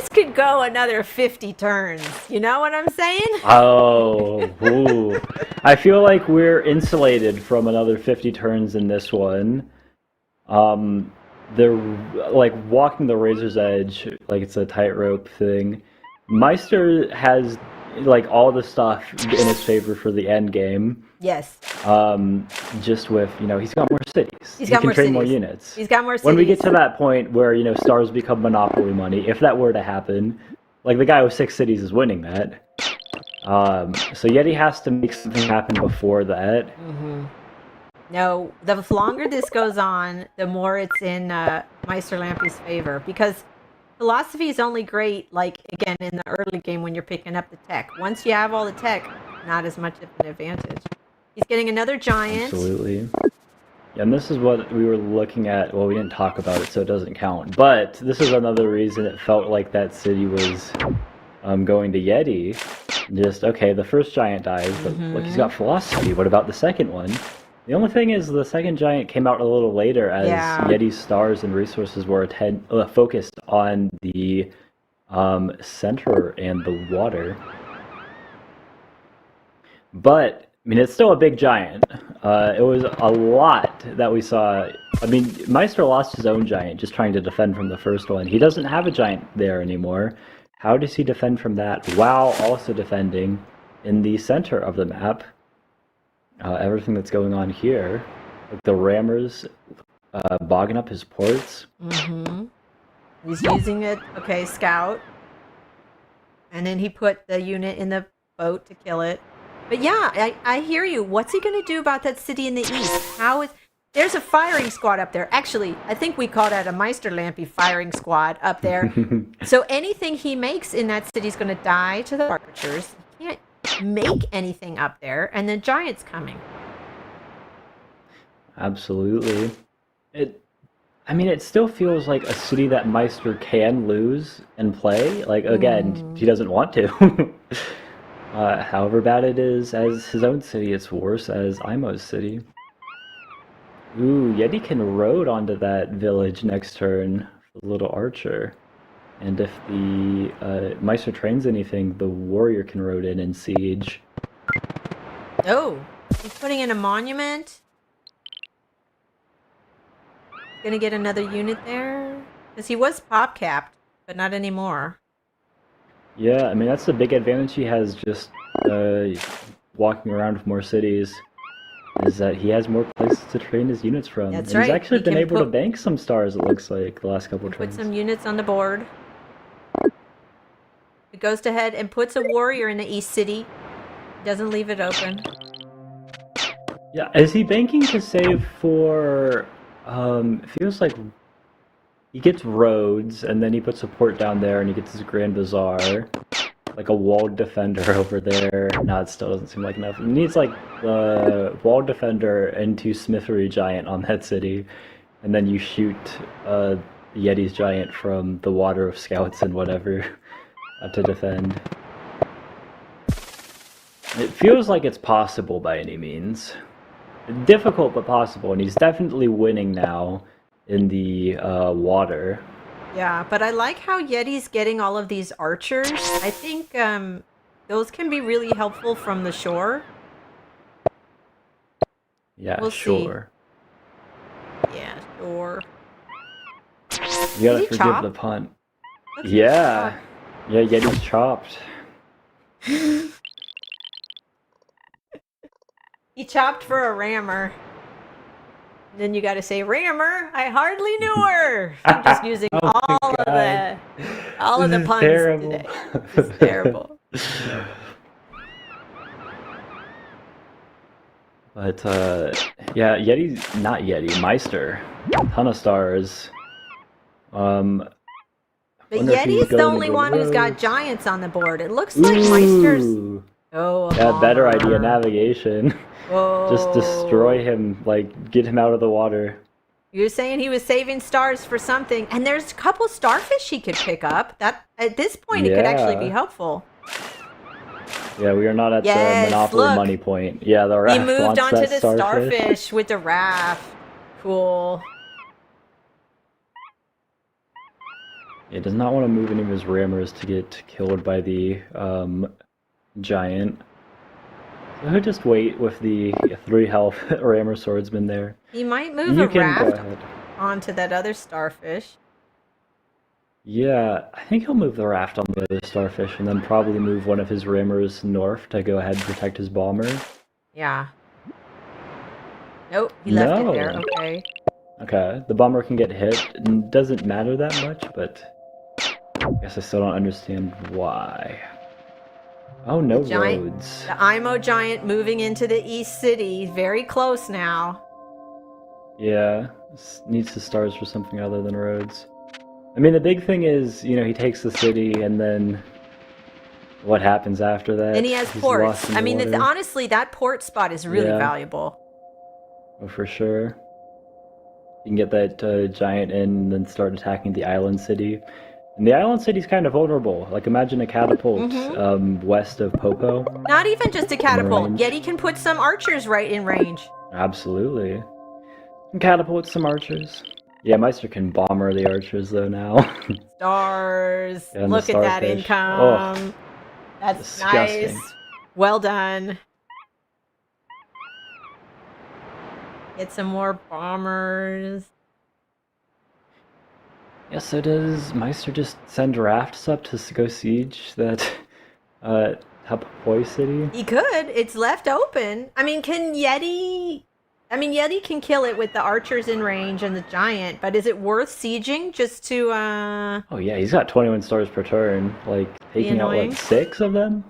could go another 50 turns. You know what I'm saying? Oh, ooh. I feel like we're insulated from another 50 turns in this one. They're like walking the razor's edge, like it's a tightrope thing. Meister has like all the stuff in his favor for the end game. Yes. Just with, he's got more cities. He can train more units. He's got more cities. When we get to that point where, stars become monopoly money, if that were to happen, like the guy with 6 cities is winning that. So Yeti has to make something happen before that. No, the longer this goes on, the more it's in Meisterlamp's favor, because philosophy is only great, like, again, in the early game when you're picking up the tech. Once you have all the tech, not as much of an advantage. He's getting another giant. Absolutely. Yeah, and this is what we were looking at. Well, we didn't talk about it, so it doesn't count. But this is another reason it felt like that city was going to Yeti. Just, okay, the first giant dies, but look, he's got philosophy. What about the second one? The only thing is the second giant came out a little later as Yeti's stars and resources were focused on the center and the water. But, I mean, it's still a big giant. It was a lot that we saw. I mean, Meister lost his own giant just trying to defend from the first one. He doesn't have a giant there anymore. How does he defend from that while also defending in the center of the map? Everything that's going on here, like the rammers bogging up his ports. He's using it. Okay, scout. And then he put the unit in the boat to kill it. But yeah, I hear you. What's he going to do about that city in the east? There's a firing squad up there. Actually, I think we call that a Meisterlampy firing squad up there. So anything he makes in that city is going to die to the archers. He can't make anything up there, and the giant's coming. Absolutely. It still feels like a city that Meister can lose and play. Like, again, he doesn't want to. However bad it is as his own city, it's worse as Imo's city. Ooh, Yeti can road onto that village next turn, the little archer. And if the Meister trains anything, the warrior can road in and siege. Oh, He's putting in a monument. Gonna get another unit there. Because he was pop capped, but not anymore. Yeah, I mean, that's the big advantage he has just walking around with more cities, is that he has more places to train his units from. That's and right. He's actually He been can able to put- bank some stars, it looks like, the last couple of Put trains. some units on the board. It goes ahead and puts a warrior in the East City. Doesn't leave it open. Yeah, is he banking to save for, it feels like he gets roads, and then he puts a port down there, and he gets his Grand Bazaar. Like a walled defender over there. No, it still doesn't seem like enough. He needs like the walled defender and 2 Smithery Giant on that city. And then you shoot the Yeti's Giant from the water of scouts and whatever to defend. It feels like it's possible by any means. Difficult, but possible. And he's definitely winning now in the water. Yeah, but I like how Yeti's getting all of these archers. I think those can be really helpful from the shore. Yeah, We'll sure. See. Yeah, sure. You gotta Did he forgive chop? the punt. Looks like Yeah. Yeah, Yeti's chopped. he chopped for a rammer. And then you got to say, rammer, I hardly knew her. I'm just using Oh my all of God. the This is puns terrible. today. It's terrible. But yeah, not Yeti, Meister. Ton of stars. But Wonder if he's Yeti's the going only to one who's got roads. giants on the board. It looks like Meister's. Ooh. Oh, a Yeah, better bomber. idea, navigation. Just destroy him, like get him out of the water. You're saying he was saving stars for something, and there's a couple starfish he could pick up. That at this point it could actually be Yeah. helpful. Yeah, we are not at Yes, the Monopoly look. money point. Yeah, the raft He moved wants onto that the starfish with the raft. Cool. He does not want to move any of his rammers to get killed by the giant. So he'll just wait with the 3 health rammer swordsman there. He might move You a can go raft ahead. onto that other starfish. Yeah, I think he'll move the raft on the other starfish and then probably move one of his rammers north to go ahead and protect his bomber. Yeah. Nope, he left it there. No. Okay. Okay, the bomber can get hit. It doesn't matter that much, but I guess I still don't understand why. Oh, no The giant- roads. The IMO giant moving into the East City. Very close now. Yeah, needs the stars for something other than roads. I mean, the big thing is, he takes the city, and then what happens after that? And he has He's ports. lost in I the mean, water. honestly, that port spot is really Yeah. valuable. Oh, for sure. You can get that giant in and then start attacking the island city. And the island city's kind of vulnerable. Like, imagine a catapult west of Popo. Not even just a catapult. range. Yeti can put some archers right in range. Absolutely. And catapult some archers. Yeah, Meister can bomber the archers, though, now. Stars. And the Look at that starfish. income. That's disgusting. nice. Well done. Get some more bombers. Yeah, so does Meister just send rafts up to go siege that Hapapoi city? He could. It's left open. I mean, can Yeti... I mean, Yeti can kill it with the archers in range and the giant, but is it worth sieging just to, Oh yeah, he's got 21 stars per turn. Like, taking out, annoying? what, 6 of them?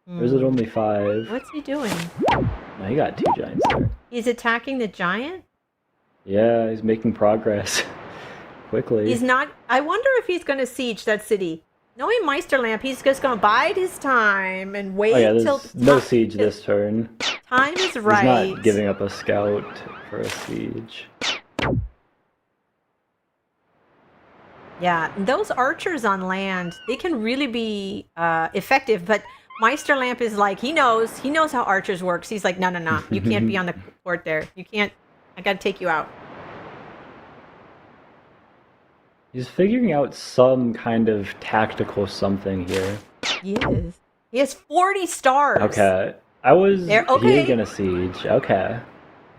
Or is it only 5? What's he doing? No, he got 2 giants there. He's attacking the giant? Yeah, he's making progress. Quickly. He's not... I wonder if he's going to siege that city. Knowing Meister Lampe, he's just going to bide his time and wait Oh yeah, till... there's no siege this turn. Time is right. He's not giving up a scout for a siege. Yeah, those archers on land, they can really be effective, but Meister Lamp is like, he knows how archers works. He's like, no, you can't be on the court there. You can't, I gotta take you out. He's figuring out some kind of tactical something here. He is. He has 40 stars. Okay. I was There. he Okay. is gonna siege. Okay.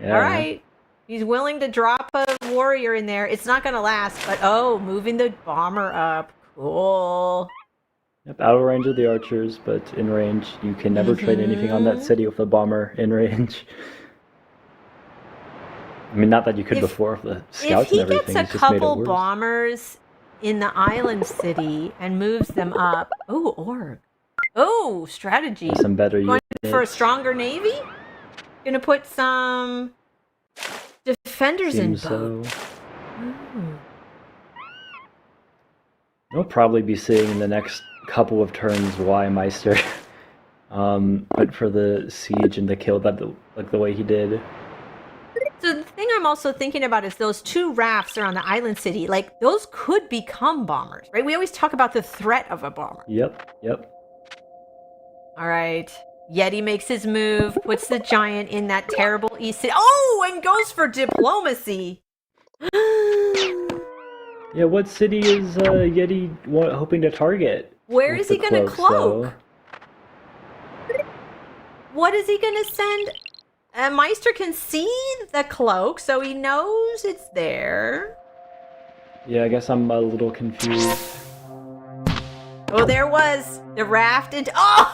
Yeah. All right. He's willing to drop a warrior in there. It's not going to last, but oh, moving the bomber up. Cool. Yep, out of range of the archers, but in range. You can never trade anything on that city with a bomber in range. I mean, not that you could before with the scouts and everything. If he gets It's a just made it couple worse. bombers in the island city and moves them up. Oh, org. Oh, strategy. Some better Going units. for a stronger navy? Gonna put some defenders Seems in so. both. Ooh. We'll probably be seeing in the next couple of turns why Meister went for the siege and the kill that like the way he did. So the thing I'm also thinking about is those two rafts around the island city. Like, those could become bombers, right? We always talk about the threat of a bomber. Yep. All right. Yeti makes his move, puts the giant in that terrible east city. Oh, and goes for diplomacy. Yeah, what city is Yeti hoping to target? Where with is he the going to cloaks, cloak? though? What is he going to send? Meister can see the cloak, so he knows it's there. Yeah, I guess I'm a little confused. Oh, there was the raft and oh!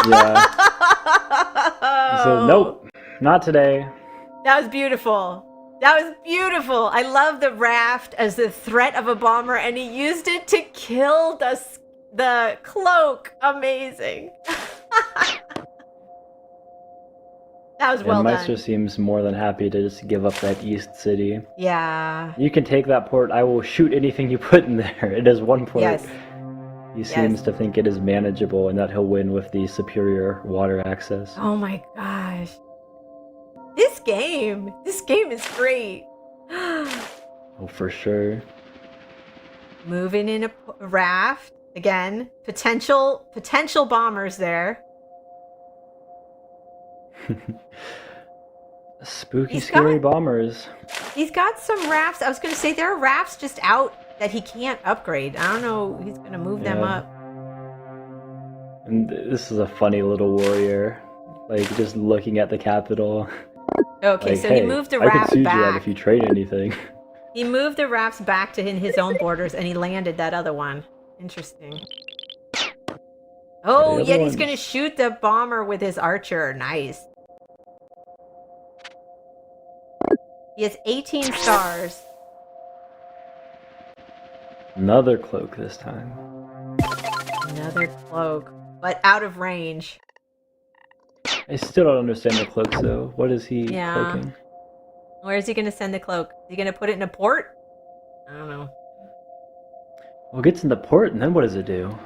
Yeah. He said, nope, not today. That was beautiful. That was beautiful. I love the raft as the threat of a bomber, and he used it to kill the cloak. Amazing. That was well And Meister done. seems more than happy to just give up that east city. Yeah. You can take that port. I will shoot anything you put in there. It is one port. Yes. He seems to think it is manageable and that he'll win with the superior water access. Oh my gosh. This game is great. Oh, for sure. Moving in a raft again. Potential bombers there. Spooky, scary bombers. He's got some rafts. I was going to say there are rafts just out that he can't upgrade. I don't know. He's going to move them up. And this is a funny little warrior. Like, just looking at the capital. Okay, like, so hey, he moved the I rafts could siege you out back. if you trade anything. He moved the rafts back to in his own borders, and he landed that other one. Interesting. Oh, The other Yeti's going to ones- shoot the bomber with his archer. Nice. He has 18 stars. Another cloak this time. Another cloak, but out of range. I still don't understand the cloaks though. What is he Yeah. cloaking? Where is he going to send the cloak? Is he going to put it in a port? I don't know. Well, it gets in the port, and then what does it do?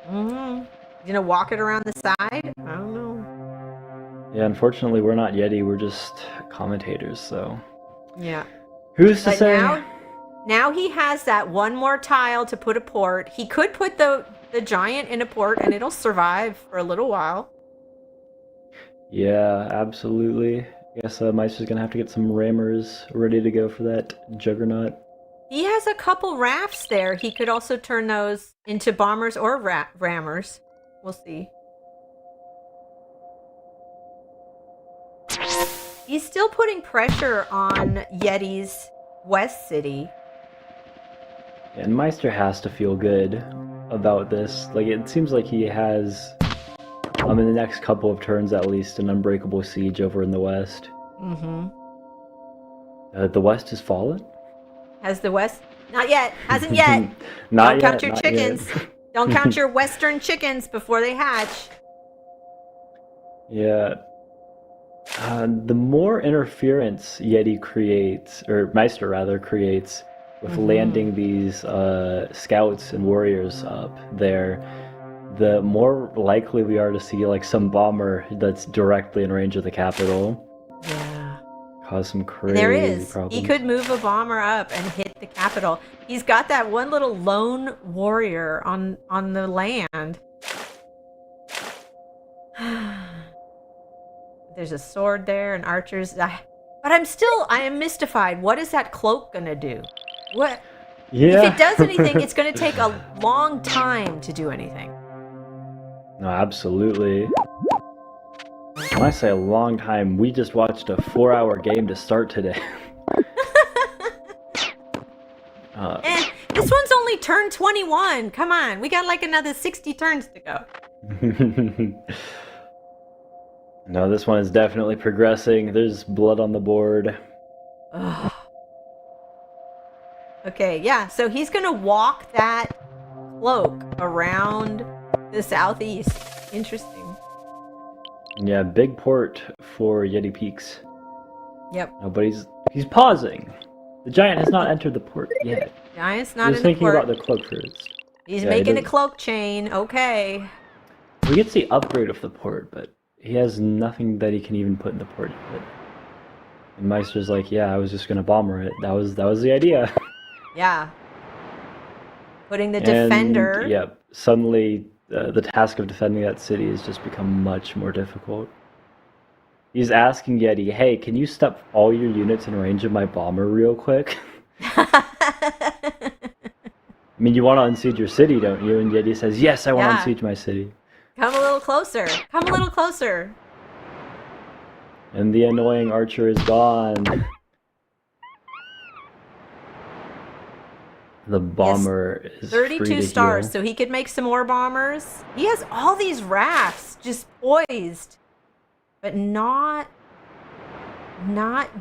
Mm-hmm. He's going to walk it around the side? I don't know. Yeah, unfortunately, we're not Yeti. We're just commentators. So Yeah. who's to But say? now he has that one more tile to put a port. He could put the giant in a port, and it'll survive for a little while. Yeah, absolutely. Guess Meister's gonna have to get some rammers ready to go for that juggernaut. He has a couple rafts there. He could also turn those into bombers or rammers. We'll see. He's still putting pressure on Yeti's West City. And Meister has to feel good about this. Like, it seems like he has, in the next couple of turns at least, an unbreakable siege over in the west. Mm-hmm. The west has fallen? Has the West? Not yet. Hasn't yet. Not Don't yet, count your not chickens. yet. Don't count your Western chickens before they hatch. Yeah. The more interference Yeti creates, or Meister rather creates, with landing these scouts and warriors up there, the more likely we are to see like some bomber that's directly in range of the capital Yeah. cause some crazy There is. problems. He could move a bomber up and hit the capital. He's got that one little lone warrior on the land. There's a sword there and archers. But I am mystified. What is that cloak gonna do? What? Yeah. If it does anything, it's gonna take a long time to do anything. No, absolutely. When I say a long time, we just watched a 4-hour game to start today. This one's only turn 21. Come on, we got like another 60 turns to go. No, this one is definitely progressing. There's blood on the board. Ugh. Okay, yeah, so he's gonna walk that cloak around the southeast. Interesting. Yeah, big port for Yeti Peaks. Yep. No, but he's pausing. The giant has not entered the port yet. Giant's not in the thinking port. about the cloak first. He's Yeah, making a cloak chain. Okay. We get the upgrade of the port, but he has nothing that he can even put in the port yet. And Meister's like, yeah, I was just gonna bomber it. That was the idea. Yeah. Putting the defender. And, yep. Suddenly, the task of defending that city has just become much more difficult. He's asking Yeti, hey, can you step all your units in range of my bomber real quick? I mean, you want to unsiege your city, don't you? And Yeti says, yes, I want to unsiege my city. Come a little closer. Come a little closer. And the annoying archer is gone. The bomber is 32 free to stars, heal. so he could make some more bombers. He has all these rafts just poised, but not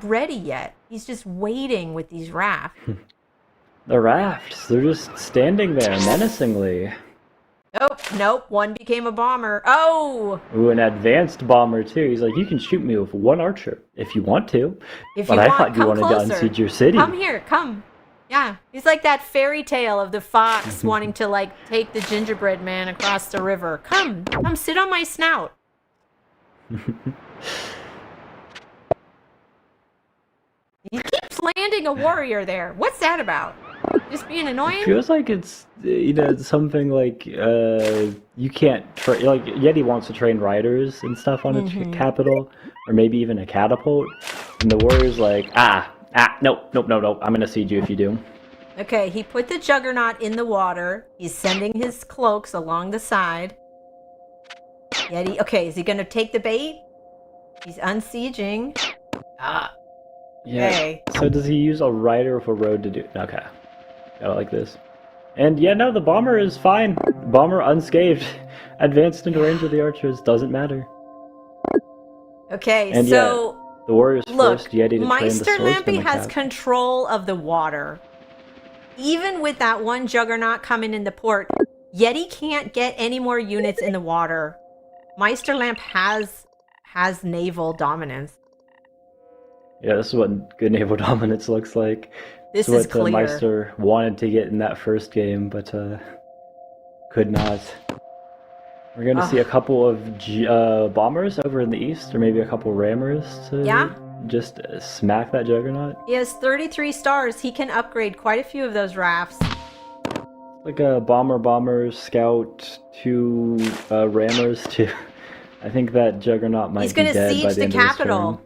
ready yet. He's just waiting with these rafts. The rafts, they're just standing there menacingly. Nope, one became a bomber. Oh! Ooh, an advanced bomber too. He's like, you can shoot me with one archer if you want to. But I thought you wanted to unsiege your city. Come here, come. Yeah, he's like that fairy tale of the fox wanting to like take the gingerbread man across the river. Come sit on my snout. He keeps landing a warrior there. What's that about? Just being annoying? It feels like it's, something like, you can't, like, Yeti wants to train riders and stuff on a capital, or maybe even a catapult, and the warrior's like, nope, I'm gonna siege you if you do. Okay, he put the juggernaut in the water. He's sending his cloaks along the side. Yeti, okay, is he gonna take the bait? He's unsieging. Yeah, okay. So does he use a rider with a road to do, okay. Got it like this. And yeah, no, the bomber is fine. Bomber unscathed. Advanced into range of the archers, doesn't matter. Okay, and so... Yeah, the warriors forced Yeti to train the Meister swordsman. Lampe has control of the water. Even with that one juggernaut coming in the port, Yeti can't get any more units in the water. Meister Lampe has naval dominance. Yeah, this is what good naval dominance looks like. This is clear. Meister wanted to get in that first game, but could not. We're going to see a couple of bombers over in the east, or maybe a couple rammers to just smack that juggernaut. He has 33 stars. He can upgrade quite a few of those rafts. Like a bomber, scout, 2 rammers, 2. I think that juggernaut might be dead by the end of this turn. He's going to siege the capital.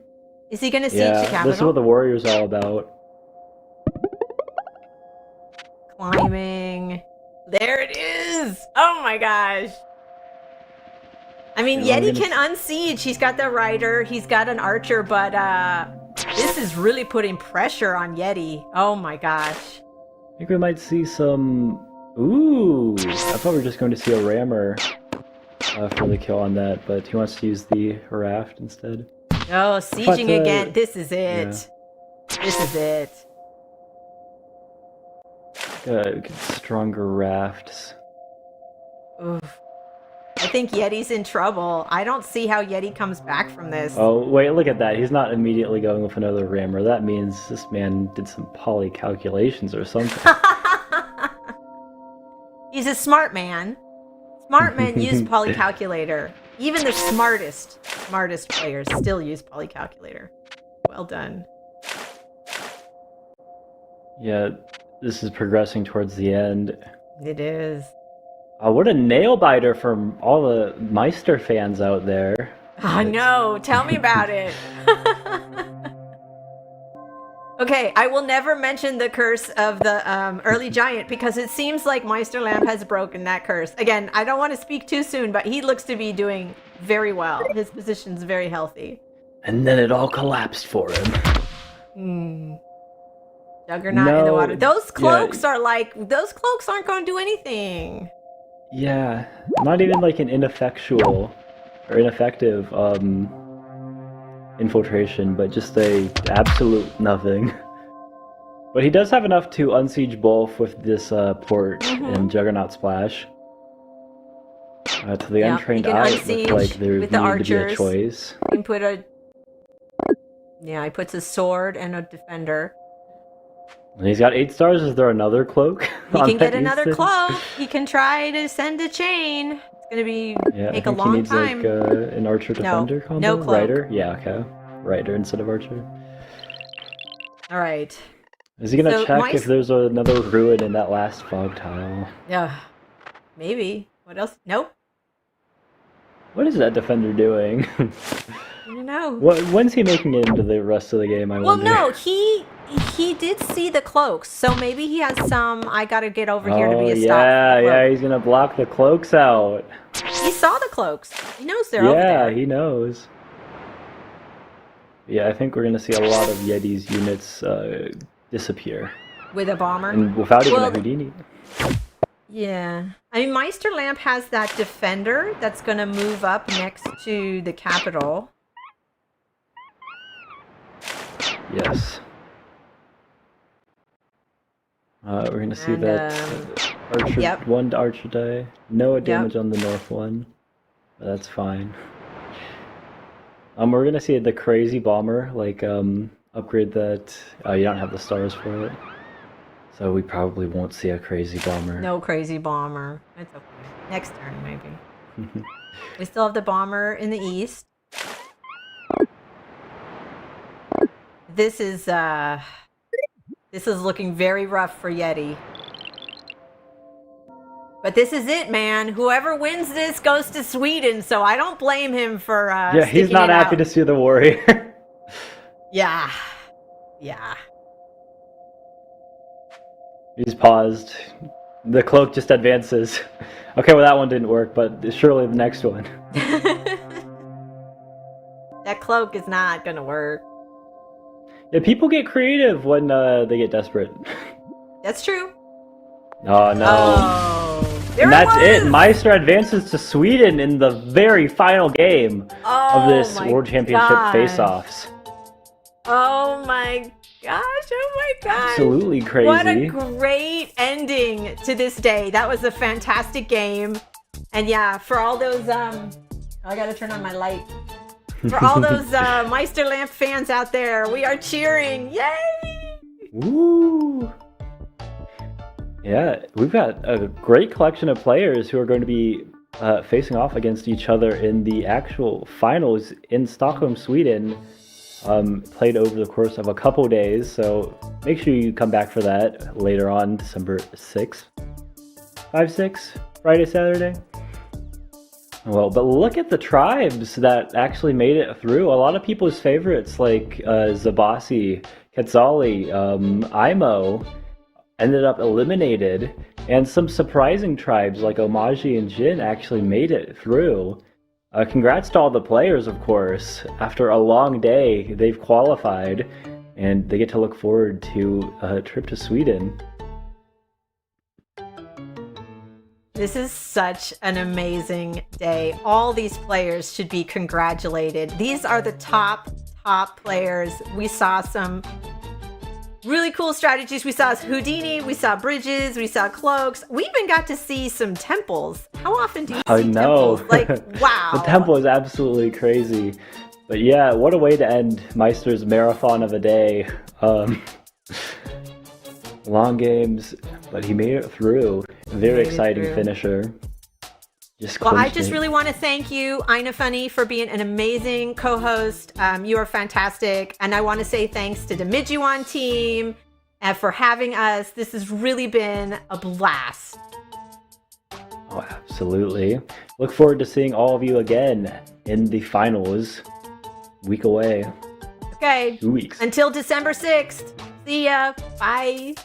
Is he going to siege the capital? This is what the warrior's all about. Climbing. There it is! Oh my gosh! I mean, Yeti can unsiege. He's got the rider, he's got an archer, but this is really putting pressure on Yeti. Oh my gosh. I think we might see some... Ooh! I thought we were just going to see a rammer for the kill on that, but he wants to use the raft instead. Oh, sieging again. This is it. Yeah. This is it. Get stronger rafts. Oof. I think Yeti's in trouble. I don't see how Yeti comes back from this. Oh, wait, look at that. He's not immediately going with another rammer. That means this man did some poly calculations or something. He's a smart man. Smart men use poly calculator. Even the smartest players still use poly calculator. Well done. Yeah, this is progressing towards the end. It is. What a nail biter from all the Meister fans out there. I know. Tell me about it. Okay, I will never mention the curse of the early giant because it seems like Meister Lampe has broken that curse. Again, I don't want to speak too soon, but he looks to be doing very well. His position's very healthy. And then it all collapsed for him. Juggernaut in the water. Those cloaks yeah. those cloaks aren't going to do anything. Yeah, not even like an ineffectual or ineffective infiltration, but just a absolute nothing. But he does have enough to unsiege both with this port and Juggernaut Splash. To the untrained eye, it looked like there needed to be a choice. He can put a... Yeah, he puts a sword and a defender. And he's got 8 stars. Is there another cloak? He can get another cloak. He can try to send a chain. It's going to be take a long he needs time. Like an archer defender combo. No cloak. Rider? Yeah, okay. Rider instead of archer. All right. Is he going to check if there's another ruin in that last fog tile? Yeah. Maybe. What else? Nope. What is that defender doing? I don't know. When's he making it into the rest of the game, I wonder? Well, no, he did see the cloaks, so maybe he has some, I gotta get over here to be a stop. Yeah, he's gonna block the cloaks out. He saw the cloaks. He knows they're over there. Yeah, he knows. Yeah, I think we're gonna see a lot of Yeti's units disappear. With a bomber? And without even a Houdini. Yeah. I mean, Meister Lampe has that defender that's gonna move up next to the capital. Yes. We're gonna see that archer one to archer die. No damage on the north one. But that's fine. We're gonna see the crazy bomber, like upgrade that. You don't have the stars for it, so we probably won't see a crazy bomber. No crazy bomber. It's okay. Next turn, maybe. We still have the bomber in the east. This is looking very rough for Yeti. But this is it, man. Whoever wins this goes to Sweden, so I don't blame him for yeah, he's not happy to see the warrior. Yeah. He's paused. The cloak just advances. Okay, well that one didn't work, but surely the next one. That cloak is not gonna work. Yeah, people get creative when they get desperate. That's true. Oh no. Oh, and that's it. Meister advances to Sweden in the very final game of this World Championship face-offs. Oh my gosh, oh my gosh. Absolutely crazy. What a great ending to this day. That was a fantastic game. And yeah, for all those, I gotta turn on my light. For all those Meister Lampe fans out there, we are cheering. Yay! Woo! Yeah, we've got a great collection of players who are going to be facing off against each other in the actual finals in Stockholm, Sweden. Played over the course of a couple days, so make sure you come back for that later on, December 6th. 5-6? Friday, Saturday? Well, but look at the tribes that actually made it through. A lot of people's favorites like Zabasi, Quetzali, Imo ended up eliminated, and some surprising tribes like Omaji and Jin actually made it through. Congrats to all the players, of course. After a long day, they've qualified, and they get to look forward to a trip to Sweden. This is such an amazing day. All these players should be congratulated. These are the top players. We saw some really cool strategies. We saw Houdini, we saw bridges, we saw cloaks. We even got to see some temples. How often do you see temples? Like, wow. The temple is absolutely crazy. But yeah, what a way to end Meister's marathon of a day. Long games, but he made it through. Very exciting finisher. Well, I just really want to thank you, Ina Funny, for being an amazing co-host. You are fantastic. And I want to say thanks to the Midjuan team and for having us. This has really been a blast. Oh, absolutely. Look forward to seeing all of you again in the finals. Week away. Okay. 2 weeks. Until December 6th. See ya. Bye.